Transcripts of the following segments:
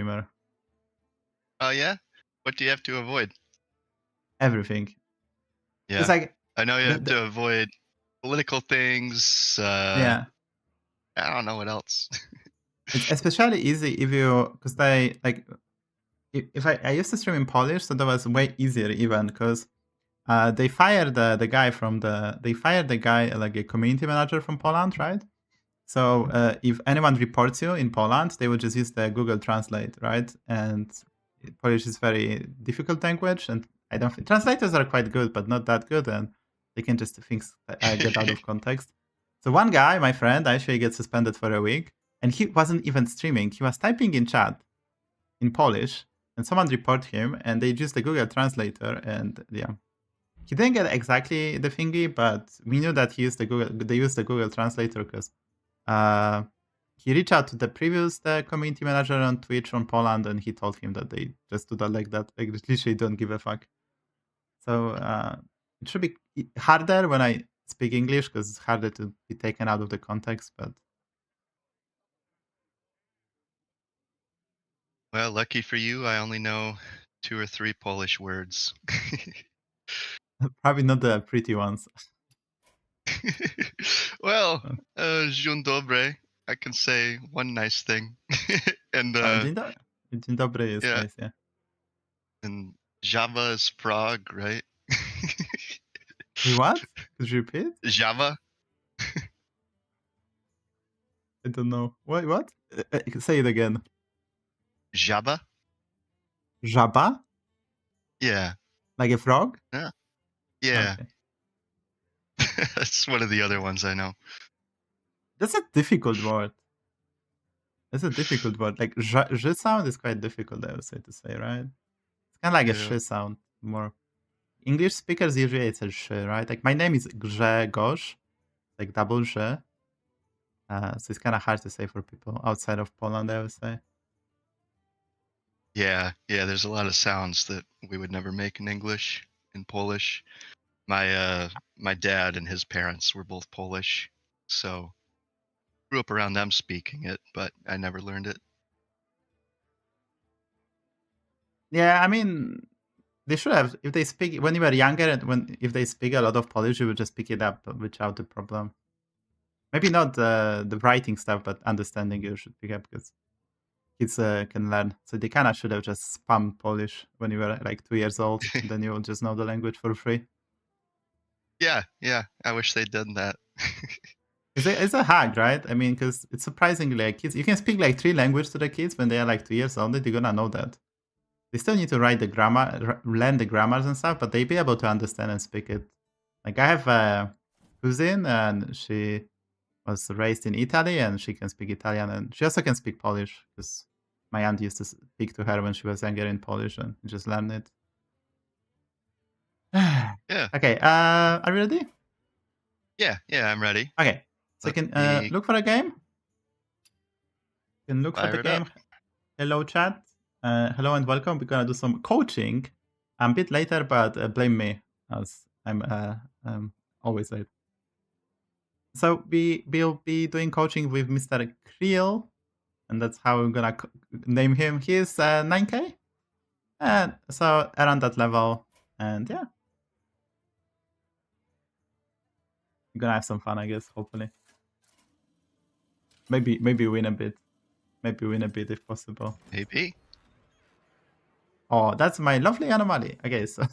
streamer. Oh yeah? What do you have to avoid? Everything. Yeah. It's like I know you have to avoid political things. yeah. I don't know what else. It's especially easy if you, because they like, if I used to stream in Polish, so that was way easier even because they fired the guy from they fired the guy like a community manager from Poland, right? So if anyone reports you in Poland, they would just use the Google Translate, right? And Polish is very difficult language, and I don't think translators are quite good, but not that good, and they can just things get out of context. So one guy, my friend, actually gets suspended for a week, and he wasn't even streaming. He was typing in chat in Polish, and someone reported him, and they used the Google Translator, and yeah, he didn't get exactly the thingy, but we knew that he used the Google. They used the Google Translator because he reached out to the previous community manager on Twitch on Poland, and he told him that they just do that like that. Like literally don't give a fuck. So it should be harder when I speak English because it's harder to be taken out of the context. But Well, lucky for you, I only know 2 or 3 Polish words. probably not the pretty ones. Well, dzień dobry. I can say one nice thing. And Dzień dobry is yeah. nice, yeah. And Java is frog, right? Wait, what? Could you repeat? Java? I don't know. Wait, what? Say it again. Java? Żaba? Yeah. Like a frog? Yeah. Yeah. Okay. That's one of the other ones I know. That's a difficult word. That's a difficult word. Like j sound is quite difficult, I would say to say, right? It's kind of like a sh sound more. English speakers usually it's a sh, right? Like my name is Grzegorz, like double sh. So it's kind of hard to say for people outside of Poland, I would say. Yeah, there's a lot of sounds that we would never make in English, in Polish. My dad and his parents were both Polish, so grew up around them speaking it, but I never learned it. Yeah, I mean, they should have. If they speak when you were younger, and if they speak a lot of Polish, you would just pick it up without the problem. Maybe not the writing stuff, but understanding you should pick up because kids can learn. So they kind of should have just spammed Polish when you were like 2 years old. And then you will just know the language for free. Yeah. I wish they'd done that. It's a hack, right? I mean, because it's surprisingly like kids. You can speak like 3 languages to the kids when they are like 2 years old. They're gonna know that. They still need to write the grammar, learn the grammars and stuff, but they be able to understand and speak it. Like I have a cousin, and she was raised in Italy, and she can speak Italian, and she also can speak Polish because my aunt used to speak to her when she was younger in Polish, and just learn it. Yeah. Okay. Are you ready? Yeah, I'm ready. Okay. So you can look for a game. You can look for the game. Hello, chat. Hello and welcome. We're gonna do some coaching. I'm a bit later, but blame me as I'm always late. So we will be doing coaching with Mr. Creel, and that's how we're gonna name him. He is 9K, and so around that level, and yeah, we're gonna have some fun, I guess. Hopefully, maybe win a bit, if possible. Maybe. Oh, that's my lovely anomaly. Okay, so.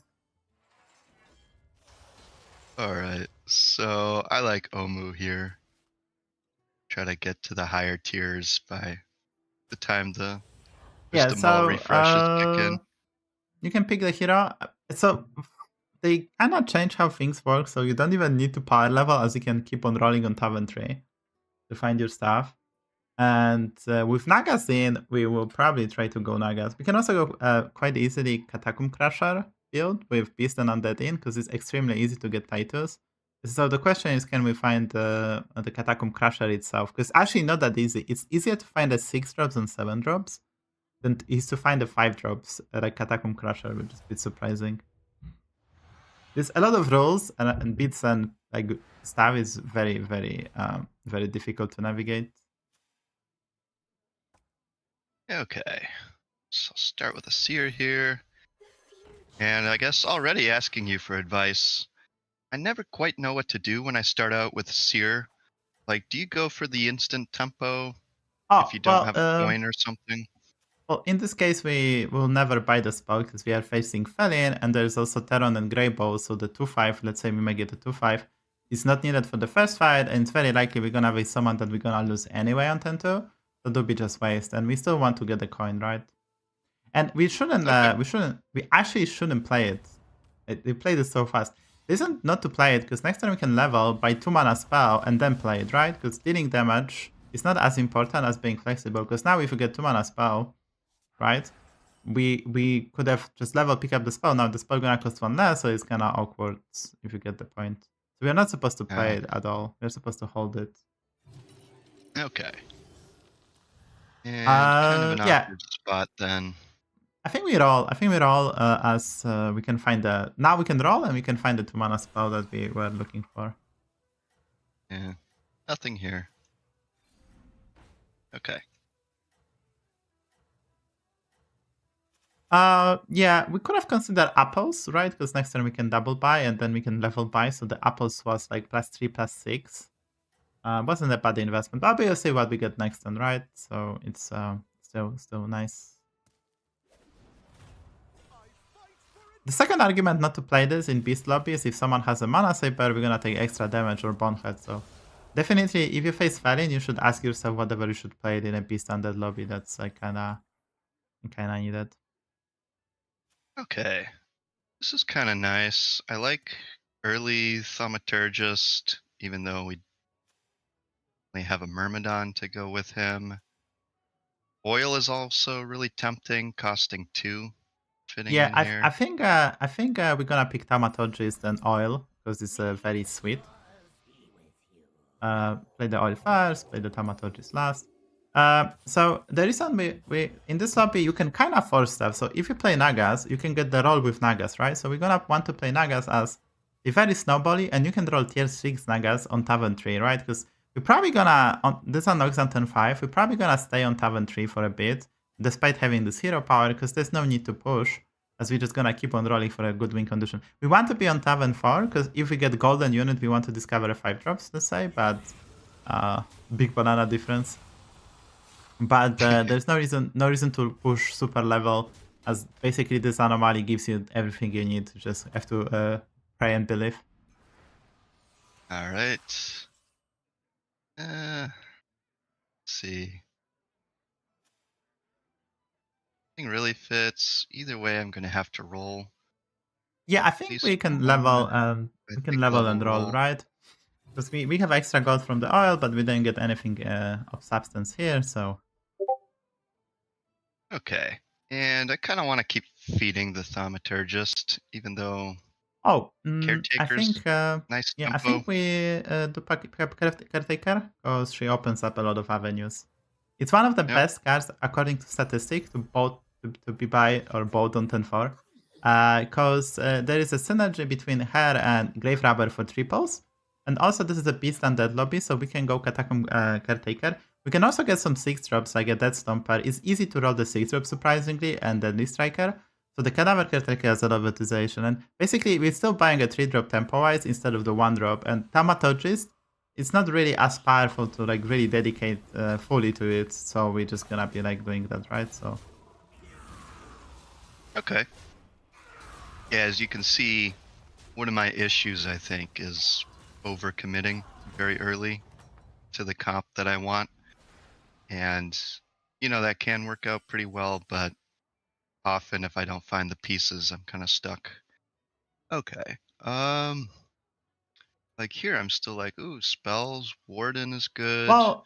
Alright, so I like Omu here. Try to get to the higher tiers by the time the all refreshes kick in. You can pick the hero. So they kind of change how things work, so you don't even need to power level, as you can keep on rolling on Tavern Tree to find your stuff. And with Nagas in, we will probably try to go Nagas. We can also go quite easily Catacomb Crusher build with Beast and Undead in, because it's extremely easy to get Titus. So the question is, can we find the Catacomb Crusher itself? Because actually not that easy. It's easier to find the 6 drops than 7 drops than it is to find the 5 drops like Catacomb Crusher, which is a bit surprising. There's a lot of rolls and bits and like stuff is very, very, very difficult to navigate. Okay. So I'll start with a seer here. And I guess already asking you for advice. I never quite know what to do when I start out with seer. Like, do you go for the instant tempo if Oh, you don't well, have a coin or something? well, in this case, we will never buy the spell because we are facing Felin, and there's also Terran and Greybow, so the 2-5, let's say we make it a 2-5, is not needed for the first fight, and it's very likely we're gonna have someone that we're gonna lose anyway on 10-2, so it'll be just waste, and we still want to get the coin, right? And we Okay. we actually shouldn't play it. We played it so fast. Listen, not to play it, because next time we can level by 2 mana spell and then play it, right? Because dealing damage is not as important as being flexible, because now if we get 2 mana spell, right? We could have just level pick up the spell. Now the spell gonna cost 1 less, so it's kinda awkward if you get the point. So we're not supposed to play it at all. We're supposed to hold it. Okay. And kind of an Yeah. awkward spot then. I think we roll. I think we roll as we can find the. Now we can roll and we can find the 2 mana spell that we were looking for. Yeah. Nothing here. Okay. Yeah, we could have considered apples, right? Because next turn we can double buy and then we can level buy. So the apples was like +3, +6. Wasn't a bad investment. But we'll see what we get next turn, right? So it's still nice. The second argument not to play this in Beast Lobby is if someone has a Mana Saber, we're gonna take extra damage or Bonehead. So definitely, if you face Felin, you should ask yourself whatever you should play it in a Beast Undead lobby. That's like kinda needed. Okay. This is kind of nice. I like early Thaumaturgist, even though we only have a Myrmidon to go with him. Oil is also really tempting, costing 2, fitting Yeah, in here. I think we're gonna pick Thaumaturgist and Oil because it's very sweet. Play the Oil first, play the Thaumaturgist last. So the reason we in this lobby you can kind of force stuff. So if you play Nagas, you can get the roll with Nagas, right? So we're gonna want to play Nagas as a very snowbally, and you can roll tier 6 Nagas on Tavern 3, right? Because we're probably gonna this unlocks on turn 5. We're probably gonna stay on Tavern 3 for a bit, despite having this hero power, because there's no need to push, as we're just gonna keep on rolling for a good win condition. We want to be on Tavern 4, because if we get golden unit, we want to discover a 5 drops, let's say, but big banana difference. But there's no reason to push super level, as basically this anomaly gives you everything you need. You just have to pray and believe. All right. Let's see. Nothing really fits. Either way, I'm gonna have to roll. Yeah, I At think least we can one. level. I We can think level level and roll, roll. right? Because we have extra gold from the oil, but we didn't get anything of substance here, so. Okay. And I kind of want to keep feeding the Thaumaturgist, even though Oh, I Caretaker's think. nice Yeah, I tempo. think we do pick up Caretaker because she opens up a lot of avenues. It's one of the Yep. best cards according to statistics to be buy or bought on 10-4. Because there is a synergy between her and Grave Robber for triples. And also this is a Beast Undead lobby, so we can go Catacomb Caretaker. We can also get some 6 drops like a Death Stomper. It's easy to roll the 6 drop surprisingly, and Deadly Striker. So the Cadaver Caretaker has a lot of utilization. And basically we're still buying a 3 drop tempo wise instead of the 1 drop. And Thaumaturgist, it's not really as powerful to like really dedicate fully to it, so we're just gonna be like doing that, right? So Okay. Yeah, as you can see, one of my issues, I think, is overcommitting very early to the comp that I want. And, that can work out pretty well, but often if I don't find the pieces, I'm kind of stuck. Okay. Like here, I'm still like, ooh, spells, Warden is good. well,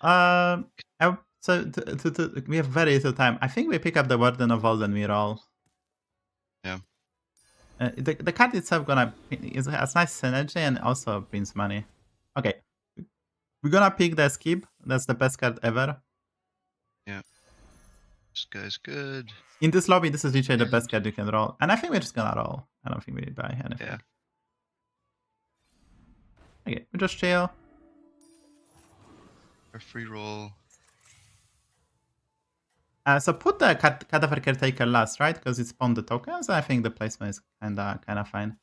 we have very little time. I think we pick up the Warden of Olden we roll. Yeah. The card itself has nice synergy and also brings money. Okay, we're gonna pick the Skip. That's the best card ever. Yeah. This guy's good. In this lobby, this is literally the And best card you can roll. And I think we're just gonna roll. I don't think we buy anything. yeah. Okay, we just chill. A free roll. So put the Cadaver Caretaker last, right? Because it spawned the tokens. I think the placement is kind of fine.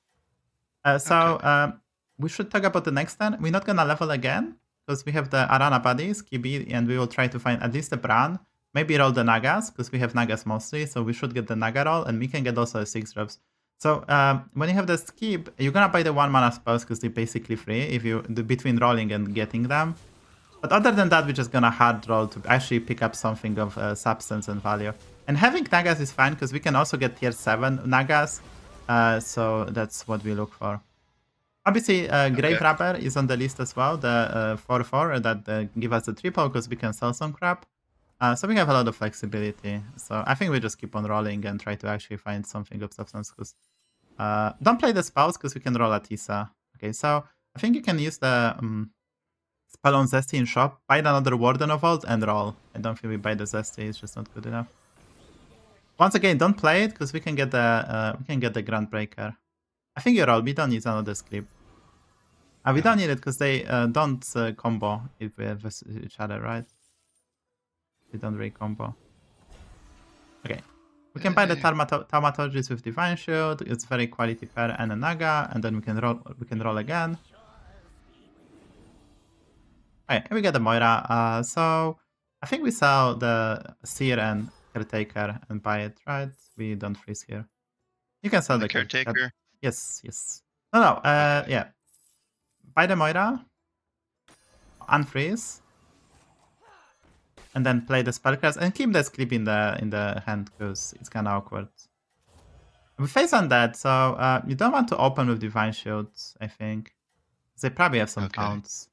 We should talk about the next turn. We're not gonna level again because we have the Arana buddies, Kibi, and we will try to find at least a Bran. Maybe roll the Nagas because we have Nagas mostly, so we should get the Naga roll, and we can get also a 6 drops. So when you have the skip, you're gonna buy the 1 mana spells because they're basically free if you between rolling and getting them. But other than that, we're just gonna hard roll to actually pick up something of substance and value. And having Nagas is fine because we can also get tier 7 Nagas. So that's what we look for. Obviously, Grave Robber is on the list as well, the 4/4 that give us the triple because we can sell some crap. So we have a lot of flexibility. So I think we just keep on rolling and try to actually find something of substance. Because don't play the spells because we can roll a Tisa. Okay, so I think you can use the spell on Zesty in shop, buy another Warden of Vault, and roll. I don't think we buy the Zesty; it's just not good enough. Once again, don't play it because we can get the Groundbreaker. I think you roll. We don't need another script. We don't need it because they don't combo it with each other, right? We don't really combo. Okay. We can buy the Thaumaturgist with Divine Shield. It's very quality pair and a Naga, and then we can roll again. Okay, and we get the Moira. So I think we sell the Seer and Caretaker and buy it, right? We don't freeze here. You can sell the Caretaker. Yes. No. Yeah. Buy the Moira, unfreeze, and then play the spellcast and keep the script in the hand because it's kind of awkward. We face Undead, so you don't want to open with Divine Shields, I think. They probably have some counts.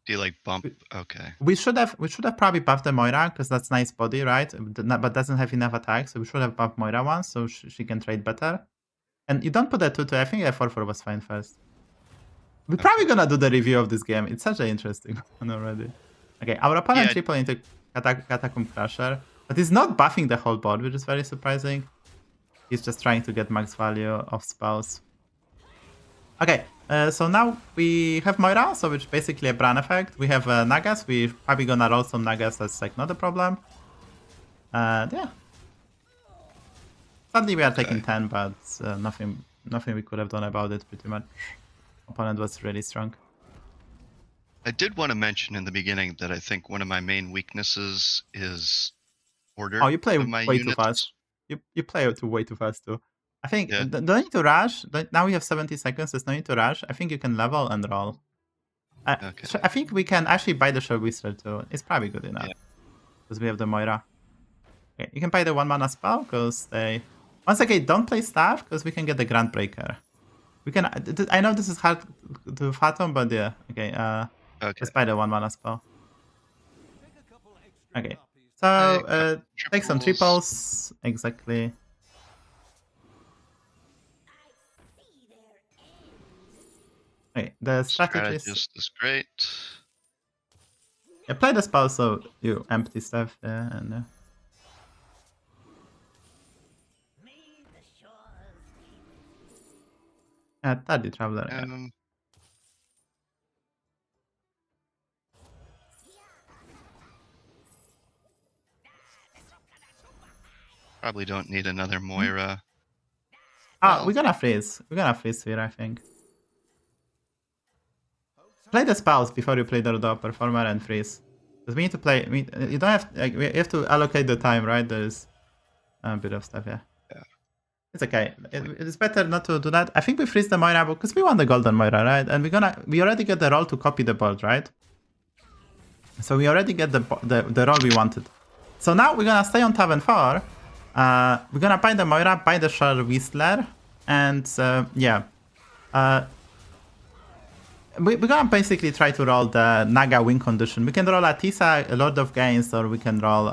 Do you like bump? Okay. We should have probably buffed the Moira because that's nice body, right? But doesn't have enough attack, so we should have buffed Moira once so she can trade better. And you don't put a 2/2. I think a 4/4 was fine first. We're probably gonna do the review of this game. It's such an interesting one already. Okay, our opponent triple into Catacomb Crusher, but he's not buffing the whole board, which is very surprising. He's just trying to get max value of spells. Okay, so now we have Moira, so which is basically a Bran effect. We have Nagas. We're probably gonna roll some Nagas. That's like not a problem. Yeah. Sadly, we are taking 10, but nothing we could have done about it. Pretty much, opponent was really strong. I did want to mention in the beginning that I think one of my main weaknesses is order. Oh, you play way too fast. You play way too fast too. I think don't need to rush. Now we have 70 seconds. There's no need to rush. I think you can level and roll. So I think we can actually buy the Shell Whistle too. It's probably good enough because we have the Moira. Okay, you can buy the 1 mana spell because they. Once again, don't play Staff because we can get the Groundbreaker. We can. I know this is hard to fathom, but yeah. Okay. Let's buy the 1 mana spell. Okay. So take some triples. Exactly. Okay. The strategist is great. Yeah, play the spell so you empty stuff. Yeah, and. Tardy Traveler. Probably don't need another Moira. We're gonna freeze. We're gonna freeze here, I think. Play the spells before you play the performer and freeze. Because we need to play. You don't have. We have to allocate the time, right? There's a bit of stuff, yeah. It's okay. It's better not to do that. I think we freeze the Moira because we want the golden Moira, right? And we already get the roll to copy the board, right? So we already get the roll we wanted. So now we're gonna stay on Tavern 4. We're gonna buy the Moira, buy the Shell Whistler, and yeah. We're gonna basically try to roll the Naga win condition. We can roll a Tisa, a Lord of Gains, or we can roll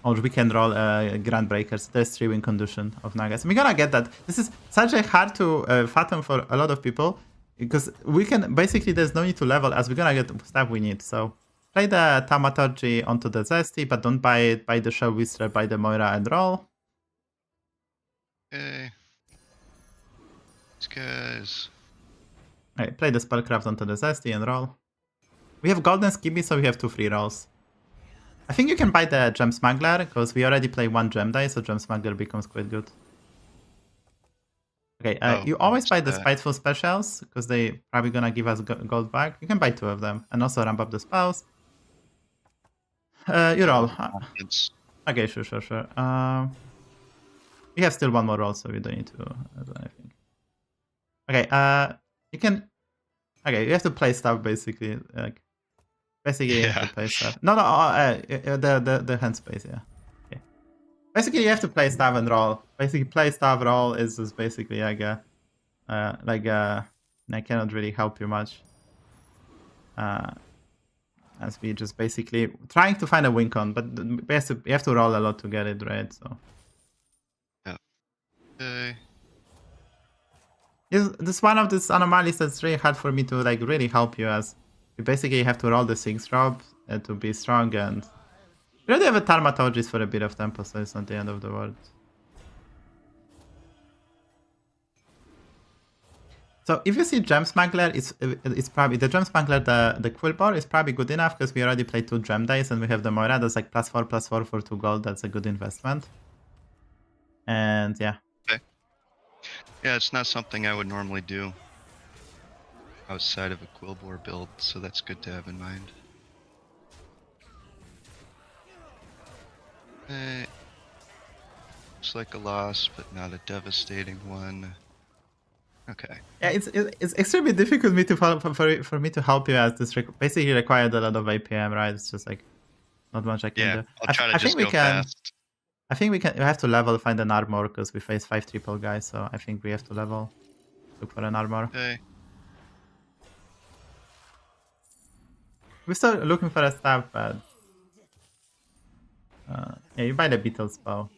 Groundbreakers. There's 3 win condition of Nagas. We're gonna get that. This is such a hard to fathom for a lot of people because we can basically there's no need to level as we're gonna get stuff we need. So play the Thaumaturgy onto the Zesty, but don't buy it. Buy the Shell Whistler, buy the Moira, and roll. Okay. These guys. Alright, play the Spellcraft onto the Zesty and roll. We have Golden Skibby, so we have 2 free rolls. I think you can buy the Gem Smuggler, because we already play 1 Gem die, so Gem Smuggler becomes quite good. Okay, you always buy the Spiteful Specials, because they probably gonna give us gold back. You can buy 2 of them, and also ramp up the spells. You roll. Okay, sure. We have still 1 more roll, so we don't need to do anything. Okay, you can... Okay, you have to play stuff, basically. Like, basically, you have to play stuff. No, the hand space, yeah. Okay. Basically, you have to play stuff and roll. Basically, play stuff, roll is just basically like a... I cannot really help you much. As we just basically trying to find a win con, but you have to roll a lot to get it right, so... Yeah. Okay. This one of these anomalies that's really hard for me to like really help you, as you basically have to roll the 6 drop to be strong, and you already have a Thaumaturgist for a bit of tempo, so it's not the end of the world. So if you see Gem Smuggler, it's probably the Gem Smuggler, the Quilboar is probably good enough, because we already played 2 Gem dice and we have the Moira that's like +4/+4 for 2 gold. That's a good investment. And yeah. Yeah, it's not something I would normally do outside of a Quilboar build, so that's good to have in mind. Okay. Looks like a loss, but not a devastating one. Okay. Yeah, it's extremely difficult for me to help you, as this basically required a lot of APM, right? It's just like not much I can do. I'll try to just go fast. I think we have to level, find an armor, because we face 5 triple guys, so I think we have to level, look for an armor. Okay. We're still looking for a staff, but yeah, you buy the Beetle spell.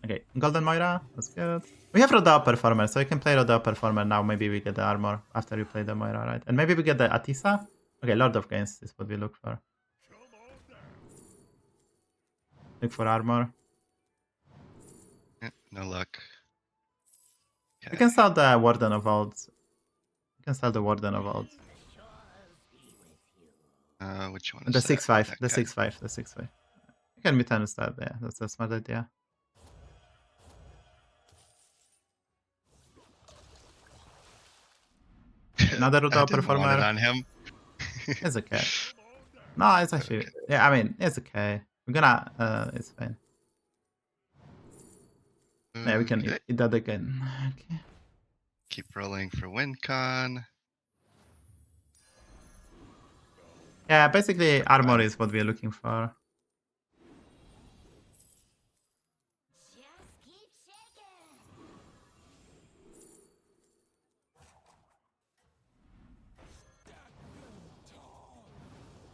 Okay, Golden Moira, that's good. We have Rodeo Performer, so you can play Rodeo Performer now. Maybe we get the armor after you play the Moira, right? And maybe we get the Atisa. Okay, Lord of Gains is what we look for. Look for armor. No luck. Okay. We can sell the Warden of Olds. We can sell the Warden of Olds. Which one? The 6/5. The 6/5. The 6/5. You can return to start there. That's a smart idea. Another Rodeo Performer. On him. It's okay. No, it's actually... Yeah, I mean, it's okay. We're gonna... it's fine. Yeah, we can eat that again. Okay. Keep rolling for win con. Yeah, basically armor is what we're looking for.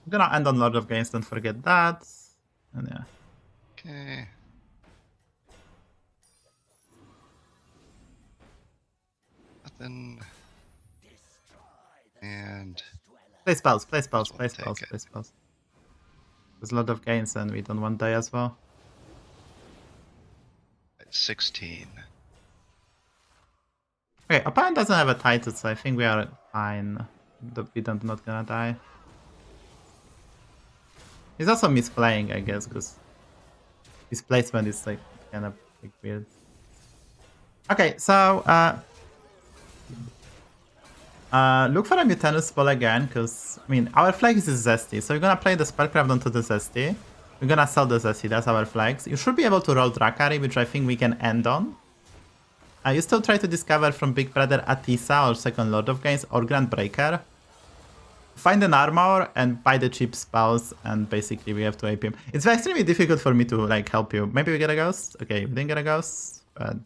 I'm gonna end on Lord of Gains, don't forget that. And yeah. Okay. Nothing. And Play spells. There's a lot of gains and we don't want die as well. 16. Okay, opponent doesn't have a title, so I think we are fine. We don't not gonna die. He's also misplaying, I guess, because his placement is like kind of like weird. Okay, so look for a Mutanus ball again, because I mean our flag is Zesty, so we're gonna play the Spellcraft onto the Zesty. We're gonna sell the Zesty, that's our flags. You should be able to roll Drakari, which I think we can end on. You still try to discover from Big Brother Atisa or Second Lord of Gains or Grand Breaker. Find an armor and buy the cheap spells, and basically we have to AP him. It's extremely difficult for me to like help you. Maybe we get a ghost. Okay, we didn't get a ghost, but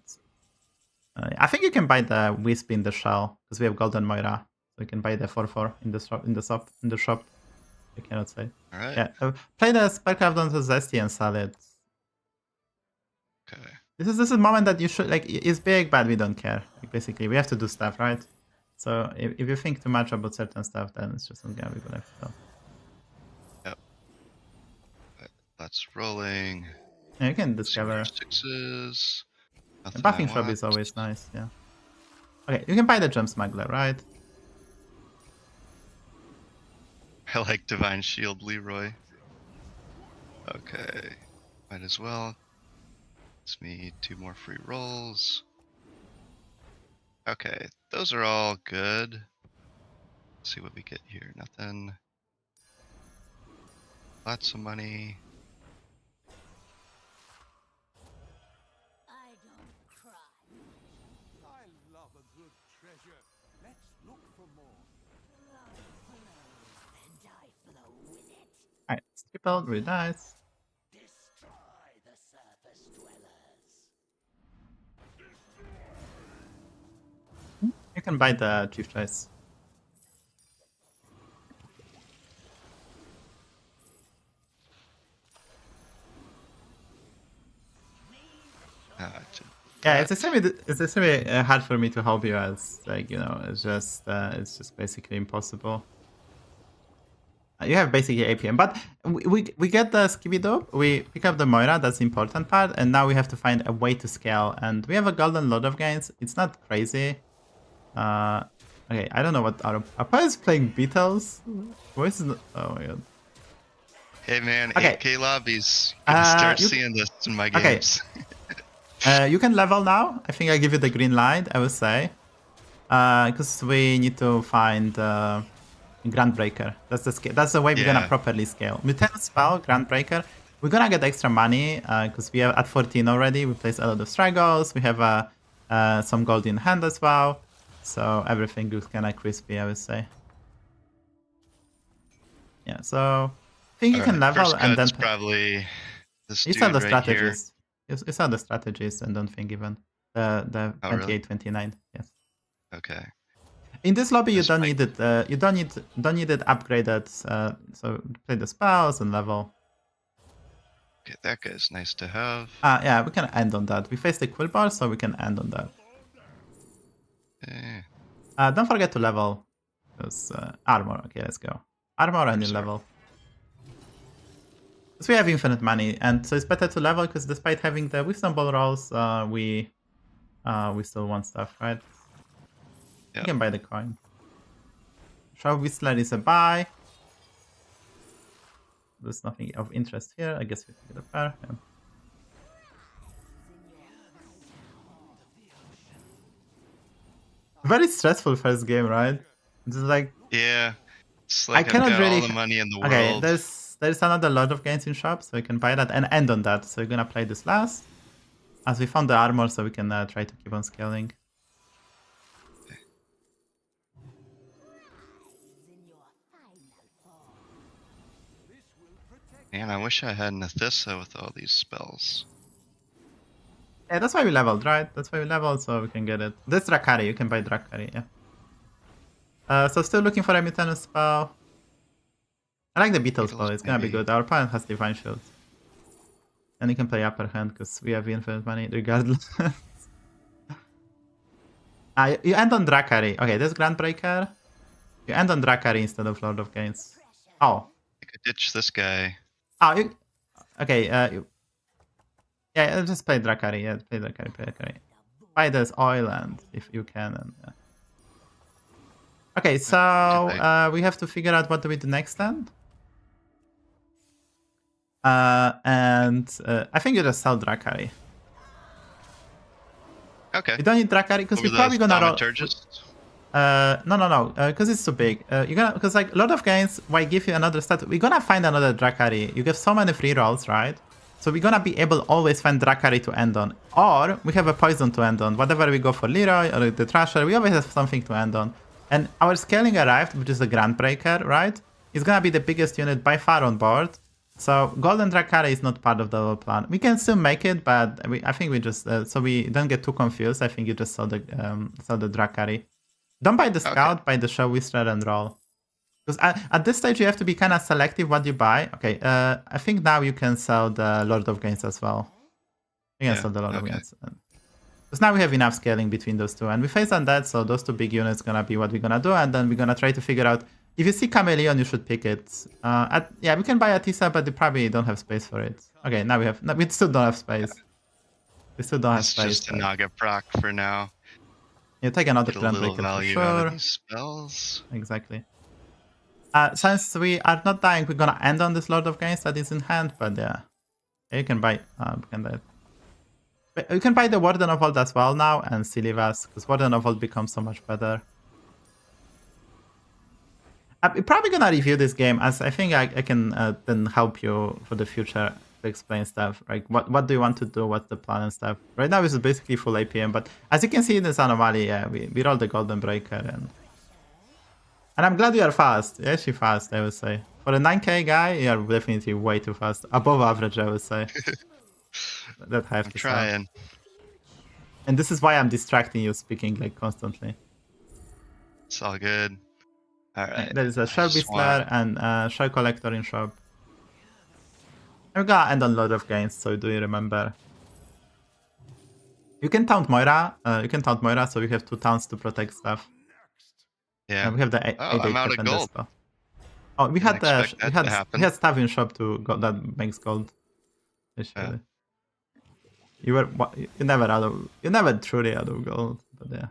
I think you can buy the Wisp in the shell because we have Golden Moira, so you can buy the 4/4 in the shop. I cannot say. All right. Yeah, play the Spellcraft onto Zesty and sell it. Okay. This is a moment that you should like. It's big, but we don't care. Like, basically, we have to do stuff, right? So if you think too much about certain stuff, then it's just not gonna be good. Yep. That's rolling. Yeah, you can discover. Sixes. The buffing shop is always nice. Yeah. Okay, you can buy the Gem Smuggler, right? I like Divine Shield Leroy. Okay. Might as well. It's me 2 more free rolls. Okay, those are all good. Let's see what we get here. Nothing. Lots of money. I don't cry. I love a good treasure. Let's look for more. Blood flows and I flow with it. Alright, skip out, really nice. Destroy the surface dwellers. You can buy the Chief Choice. Yeah, it's extremely hard for me to help you as, like, you know, it's just basically impossible. You have basically APM, but we get the Skibidi, we pick up the Moira, that's the important part, and now we have to find a way to scale, and we have a golden lot of gains. It's not crazy. Okay, I don't know what our opponent is playing Beatles. Voice is not, oh my god. Hey man, Okay. 8K lobbies. Gonna start you- seeing this in my Okay. games. You can level now. I think I give you the green light, I would say. Because we need to find Grandbreaker. That's the way we're gonna Yeah. properly scale. Mutant spell, Grandbreaker. We're gonna get extra money because we are at 14 already. We place a lot of struggles. We have some gold in hand as well. So everything looks kind of crispy, I would say. Yeah, so I think you can level First and then cut's probably this you dude saw the right strategies. You saw the strategies and don't think even the Oh, really? 28, 29. Yes. here. Okay. In this lobby, you This don't might- need it. You don't need it upgraded. So play the spells and level. Okay, that guy's nice to have. Yeah, we can end on that. We face the Quilboars, so we can end on that. Eh, Don't forget to level. Because armor. Okay, let's go. Armor and you Sure. level. Because we have infinite money, and so it's better to level. Because despite having the wisdom ball rolls, we still want stuff, right? Yeah. You can buy the coin. Shroud Whistler is a buy. There's nothing of interest here. I guess we can get a pair. Yeah. Very stressful first game, right? It's like, yeah. It's like I've cannot got really- all the money in the okay, world. there's another lot of games in shop, so we can buy that and end on that. So we're gonna play this last, as we found the armor, so we can try to keep on scaling. In your final form. This will protect. Man, I wish I had Nithissa with all these spells. Yeah, that's why we leveled, right? That's why we leveled, so we can get it. This Drakari, you can buy Drakari, yeah. So still looking for a mutant spell. I like the Beetle spell, it's gonna be maybe. good. Our opponent has Divine Shield. And you can play upper hand because we have infinite money regardless. You end on Drakari. Okay, this Grandbreaker. You end on Drakari instead of Lord of Gains. Oh. I could ditch this guy. Oh, you... Okay, yeah, just play Drakari. Yeah, play Drakari. Buy this oil and if you can. And, yeah. Okay, so we have to figure out what do we do next then. And I think you just sell Drakari. Okay. You don't need Drakari because Over we're probably gonna roll. Thaumaturgist? No, because it's too big. You're gonna because like a lot of games why give you another stat. We're gonna find another Drakari. You get so many free rolls, right? So we're gonna be able always find Drakari to end on, or we have a poison to end on. Whatever we go for Leroy or the Trasher, we always have something to end on. And our scaling arrived, which is the Grandbreaker, right? It's gonna be the biggest unit by far on board. So Golden Drakari is not part of the whole plan. We can still make it, but I think we just so we don't get too confused. I think you just saw the Drakari. Don't buy the Scout, buy the Show Whistler and roll. Because at this stage you have to be kind of selective what you buy. Okay, I think now you can sell the Lord of Gains as well. You can sell the Lord of Gains. Because now we have enough scaling between those two. And we face Undead, so those two big units gonna be what we're gonna do. And then we're gonna try to figure out... If you see Chameleon, you should pick it. Yeah, we can buy Atisa, but we probably don't have space for it. Okay, now we have... No, we still don't have space. We still don't have It's space. just a Naga proc for now. You take another Get a little Grandbreaker for value out of sure. these spells. Exactly. Since we are not dying, we're gonna end on this Lord of Gains that is in hand, but yeah. You can buy you can buy the Warden of Vault as well now and Slysssa, because Warden of Vault becomes so much better. I'm probably gonna review this game, as I think I can then help you for the future to explain stuff. Like what do you want to do, what's the plan and stuff. Right now it's basically full APM, but as you can see in this anomaly, yeah, we rolled the Golden Breaker and I'm glad you are fast. You're actually fast, I would say. For a 9k guy, you are definitely way too fast. Above average, I would say. That I have to trying. say. And this is why I'm distracting you speaking like constantly. It's all good. Alright. There is a Shell Beastler and Shell Collector in shop. We're gonna end on Lord of Gains, so do you remember? You can taunt Moira. So we have 2 taunts to protect stuff. Yeah. And we have the I'm out of gold. Spell. Oh, we had we had stuff in shop that makes gold. Actually. You're never truly out of gold, but yeah.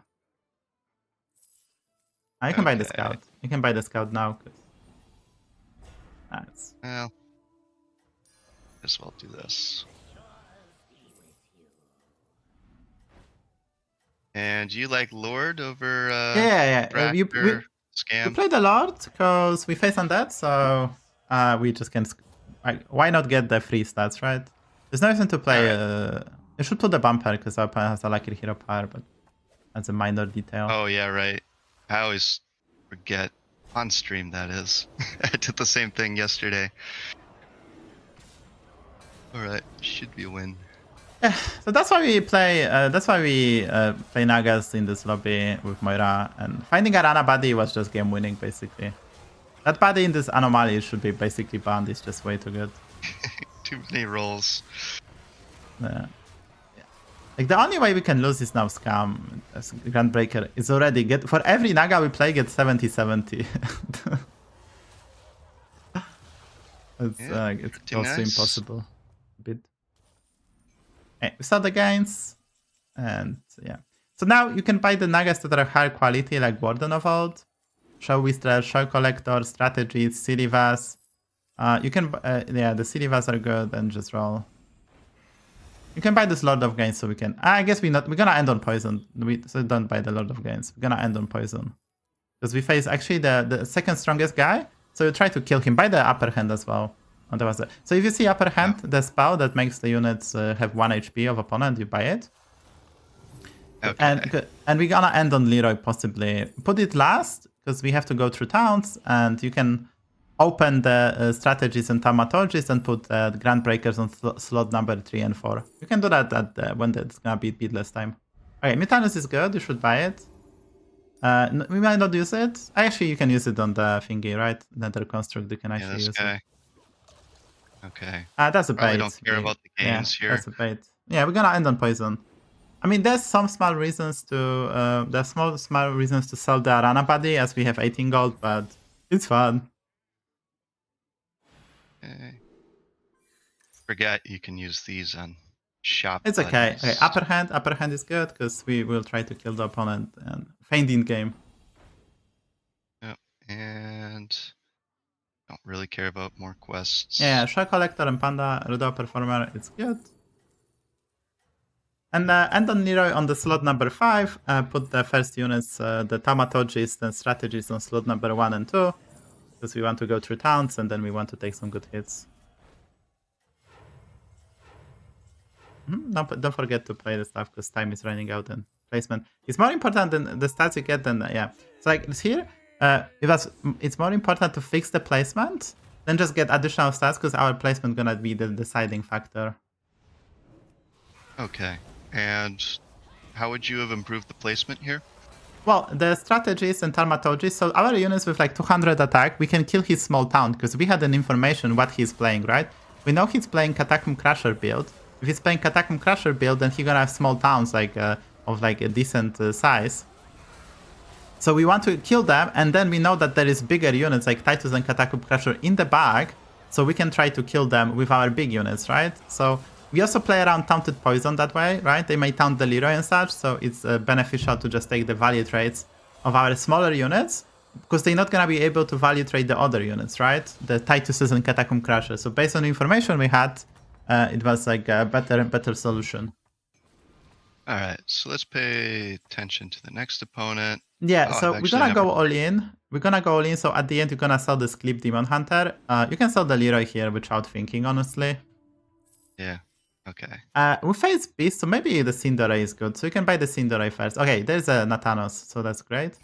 You can buy the scout. You can buy the scout now. Nice. Well, as well do this. And you like Lord over yeah. We Scam? played a lot because we face Undead, so we just can. Why not get the free stats, right? There's no reason to play. You should put the bumper because our opponent has a lucky hero power, but that's a minor detail. Oh yeah, right. I always forget on stream, that is. I did the same thing yesterday. Alright, should be a win. Yeah, so that's why we play. Play Nagas in this lobby with Moira, and finding a Rana buddy was just game winning basically. That buddy in this anomaly should be basically banned. It's just way too good. Too many rolls. Yeah. Like the only way we can lose is now Scam. Grandbreaker is already get for every Naga we play get 70-70. It's close to impossible. A bit. Okay, we start the gains, and yeah. So now you can buy the Nagas that are higher quality, like Warden of Vault, Show Whistler, Show Collector, Strategies, Slysssa. You can the Slysssa are good, and just roll. You can buy this Lord of Gains, so we can. I guess we're gonna end on poison. So don't buy the Lord of Gains. We're gonna end on poison because we face actually the second strongest guy. So you try to kill him. Buy the upper hand as well. So if you see upper hand, the spell that makes the units have 1 HP of opponent, you buy it. Okay. And we're gonna end on Leroy possibly. Put it last because we have to go through towns, and you can open the strategies and thaumaturgies and put the Grand Breakers on slot number 3 and 4. You can do that when it's gonna be beatless time. Okay, Mutanus is good. You should buy it. We might not use it. Actually, you can use it on the thingy, right? Nether Construct. You can actually use it. Okay. That's a Probably bait. don't care about the games here. That's a bait. Yeah, we're gonna end on poison. I mean, there's some small reasons to small reasons to sell the Arana buddy as we have 18 gold, but it's fun. Okay. Forget you can use these on shop. It's okay. buddies. Okay, upper hand is good because we will try to kill the opponent and feign in game. Yep. And don't really care about more quests. Yeah, Shell Collector and Panda, Rudo Performer, it's good. And end on Leroy on the slot number 5. Put the first units, the Thaumaturgists and Strategies on slot number 1 and 2. Because we want to go through towns and then we want to take some good hits. Don't forget to play the stuff because time is running out and placement. It's more important than the stats you get than, yeah. So like here, it's more important to fix the placement than just get additional stats because our placement gonna be the deciding factor. Okay. And how would you have improved the placement here? Well, the strategies and thaumaturgies, so our units with like 200 attack, we can kill his small town because we had an information what he's playing, right? We know he's playing Catacomb Crusher build. If he's playing Catacomb Crusher build, then he's gonna have small towns like of like a decent size. So we want to kill them, and then we know that there is bigger units like Titus and Catacomb Crusher in the bag, so we can try to kill them with our big units, right? So we also play around taunted poison that way, right? They may taunt the Leroy and such, so it's beneficial to just take the value traits of our smaller units because they're not gonna be able to value trade the other units, right? The Titus and Catacomb Crusher. So based on the information we had, it was like a better solution. All right, so let's pay attention to the next opponent. Yeah, Oh, so I've we're actually gonna never go all in. We're gonna go all in. So at the end, you're gonna sell the Skleep Demon Hunter. You can sell the Leroy here without thinking, honestly. Yeah. Okay. We face Beast, so maybe the Cinderay is good. So you can buy the Cinderay first. Okay, there's a Nathanos, so that's great.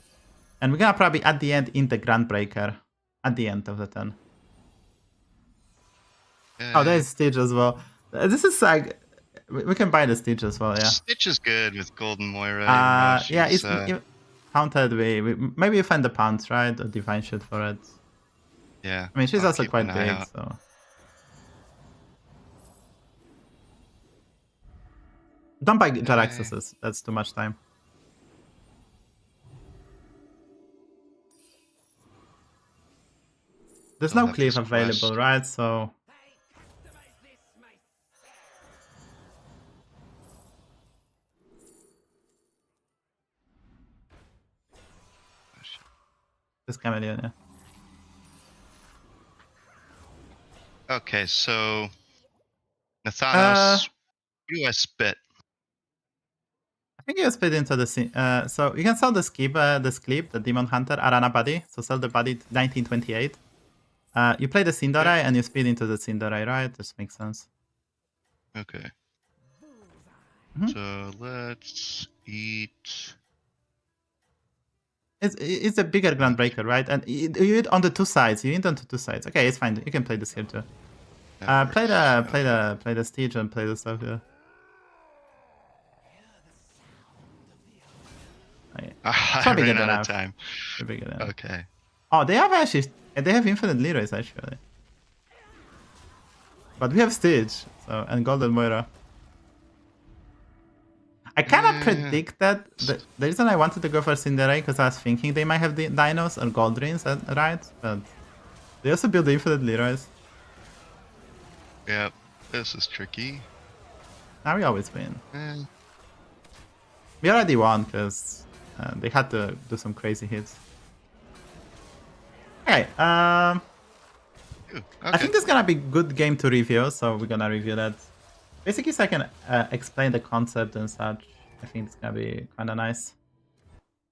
And we're gonna probably at the end in the Grandbreaker at the end of the turn. Oh, there's Stitch as well. This is like we can buy the Stitch as well, yeah. Stitch is good with Golden Moira. even though Yeah, she's, it's countered. Maybe you find the Pounce, right, or Divine Shield for it. yeah. I mean, she's I'll also keep quite an eye big, out. so. Don't buy Jaraxxuses. That's too much time. There's I'll no have cleave this available, quest. right? So this Chameleon, yeah. Okay, so Nathanos, who do I spit? I think you split into the so you can sell the Skleep, the Demon Hunter, Arana Body. So sell the body 1928. You play the Cinderay and you speed into the Cinderay, right? This makes sense. Okay. Mhm. So let's eat. It's a bigger Groundbreaker, right? And you eat on the two sides. You eat on the two sides. Okay, it's fine. You can play this here too. that Play works. the Stitch and play the stuff here. Okay. I Probably ran good out of enough. time. Probably good enough. Okay. Oh, they have infinite Leroys actually. But we have Stitch, so and Golden Moira. I cannot predict that. The reason I wanted to go for Cinderay because I was thinking they might have the Dinos or Goldrins, right? But they also build infinite Leroys. Yep. This is tricky. Now we always win. Eh, We already won because they had to do some crazy hits. Okay, ooh, I okay. think this is gonna be a good game to review, so we're gonna review that. Basically, so I can explain the concept and such. I think it's gonna be kind of nice.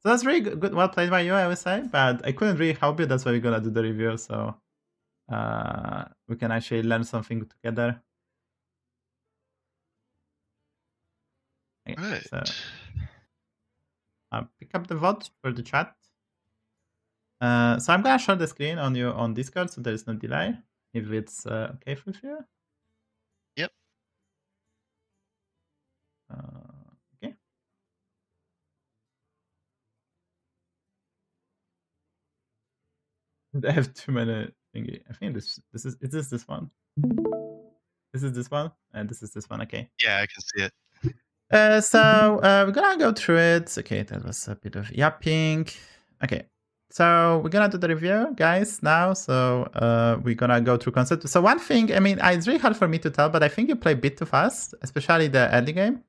So that's really good, well played by you, I would say. But I couldn't really help you. That's why we're gonna do the review, so we can actually learn something together. Okay, Right. so pick up the vote for the chat. So I'm gonna share the screen on you on Discord, so there is no delay. If it's okay with you. Yep. Okay. I have too many thingy. I think this is this one. This is this one, and this is this one. Okay. Yeah, I can see it. So we're gonna go through it. Okay, that was a bit of yapping. Okay. So we're gonna do the review, guys, now. So we're gonna go through concept. So one thing, I mean, it's really hard for me to tell, but I think you play a bit too fast, especially the early game.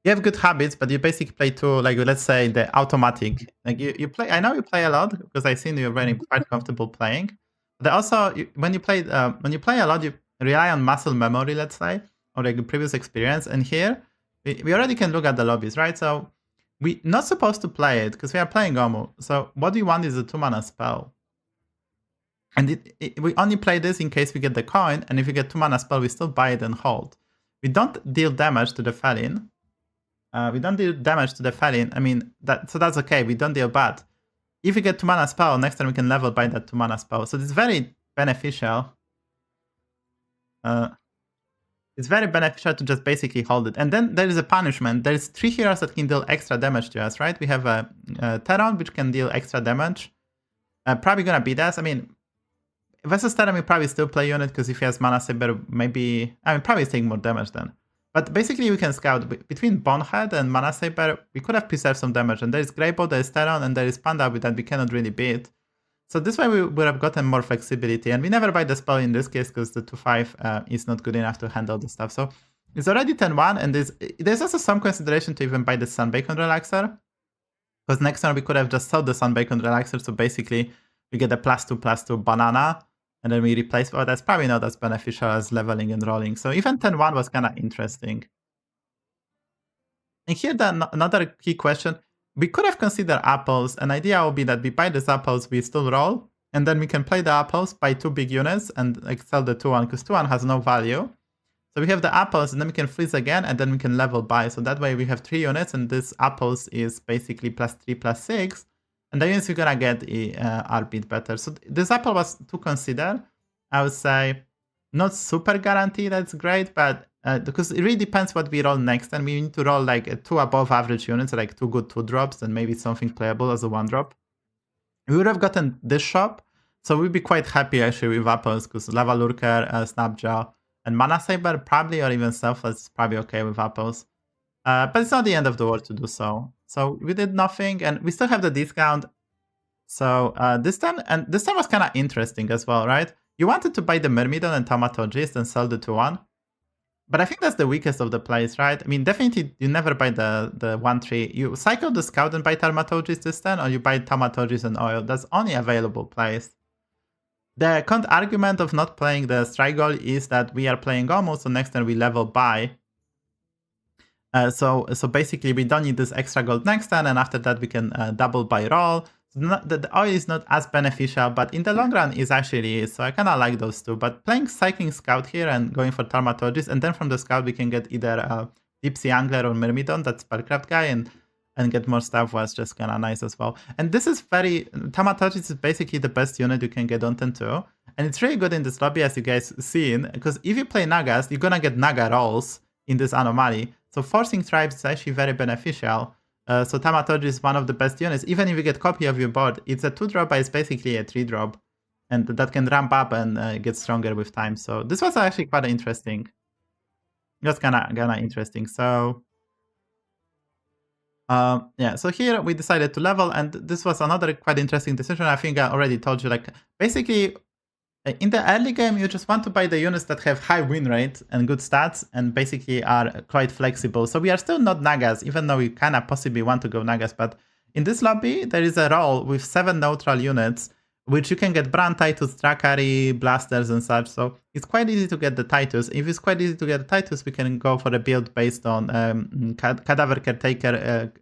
You have good habits, but you basically play too, like, let's say the automatic. Like you play, I know you play a lot because I've seen you're very quite comfortable playing. But also, when you play a lot, you rely on muscle memory, let's say, or like a previous experience. And here, we already can look at the lobbies, right? So we're not supposed to play it because we are playing Gomu. So what we want is a 2-mana spell. And we only play this in case we get the coin. And if we get 2-mana spell, we still buy it and hold. We don't deal damage to the Felin. We don't deal damage to the Felin. I mean, so that's okay. We don't deal bad. If we get 2-mana spell, next time we can level by that 2-mana spell. So it's very beneficial. It's very beneficial to just basically hold it. And then there is a punishment. There's 3 heroes that can deal extra damage to us, right? We have a Terran, which can deal extra damage. Probably gonna beat us. I mean, versus Terran, we probably still play unit because if he has Mana Saber, maybe... I mean, probably taking more damage then. But basically, we can scout between Bonehead and Mana Saber. We could have preserved some damage. And there is Greybow, there is Terran, and there is Panda that we cannot really beat. So this way we would have gotten more flexibility. And we never buy the spell in this case because the 2-5 is not good enough to handle the stuff. So it's already 10-1. And there's also some consideration to even buy the Sunbacon Relaxer. Because next turn we could have just sold the Sunbacon Relaxer, so basically we get a +2/+2 banana, and then we replace, well, that's probably not as beneficial as leveling and rolling. So even 10-1 was kind of interesting. And here another key question, we could have considered apples. An idea would be that we buy these apples, we still roll, and then we can play the apples, buy 2 big units, and like sell the 2-1, because 2-1 has no value. So we have the apples, and then we can freeze again, and then we can level buy. So that way we have 3 units, and this apples is basically +3/+6. And the units we're gonna get are a bit better. So this apple was to consider. I would say not super guaranteed that's great, but because it really depends what we roll next. And we need to roll like 2 above average units, like 2 good 2-drops, and maybe something playable as a 1-drop. We would have gotten this shop, so we'd be quite happy actually with apples, because Lava Lurker, Snapjaw, and Mana Saber probably, or even Selfless is probably okay with apples. But it's not the end of the world to do so. So we did nothing, and we still have the discount. So this time was kind of interesting as well, right? You wanted to buy the Myrmidon and Thaumaturgist and sell the 2-1. But I think that's the weakest of the plays, right? I mean, definitely you never buy the 1-3. You cycle the Scout and buy Thaumaturgist this turn, or you buy Thaumaturgist and Oil. That's only available plays. The counter argument of not playing the Strike Goal is that we are playing almost, so next turn we level buy. So basically we don't need this extra gold next turn, and after that we can double buy roll. So the oil is not as beneficial, but in the long run it actually is. So I kind of like those two. But playing Cycling Scout here and going for Thaumaturgist, and then from the Scout we can get either Deep Sea Angler or Myrmidon, that Spellcraft guy, and get more stuff was just kind of nice as well. And this is Thaumaturgist is basically the best unit you can get on turn 2. And it's really good in this lobby, as you guys seen, because if you play Nagas, you're gonna get Naga rolls in this anomaly. So forcing tribes is actually very beneficial. So Thaumaturgist is one of the best units. Even if you get copy of your board, it's a 2-drop, but it's basically a 3-drop. And that can ramp up and get stronger with time. So this was actually quite interesting. It was kind of interesting. So yeah, so here we decided to level, and this was another quite interesting decision. I think I already told you, like, basically in the early game you just want to buy the units that have high win rate and good stats and basically are quite flexible. So we are still not Nagas, even though we kind of possibly want to go Nagas, but in this lobby there is a roll with 7 neutral units, which you can get Brand Titus, Drakari, Blasters and such. So it's quite easy to get the Titus. If it's quite easy to get the Titus, we can go for a build based on Cadaver Caretaker,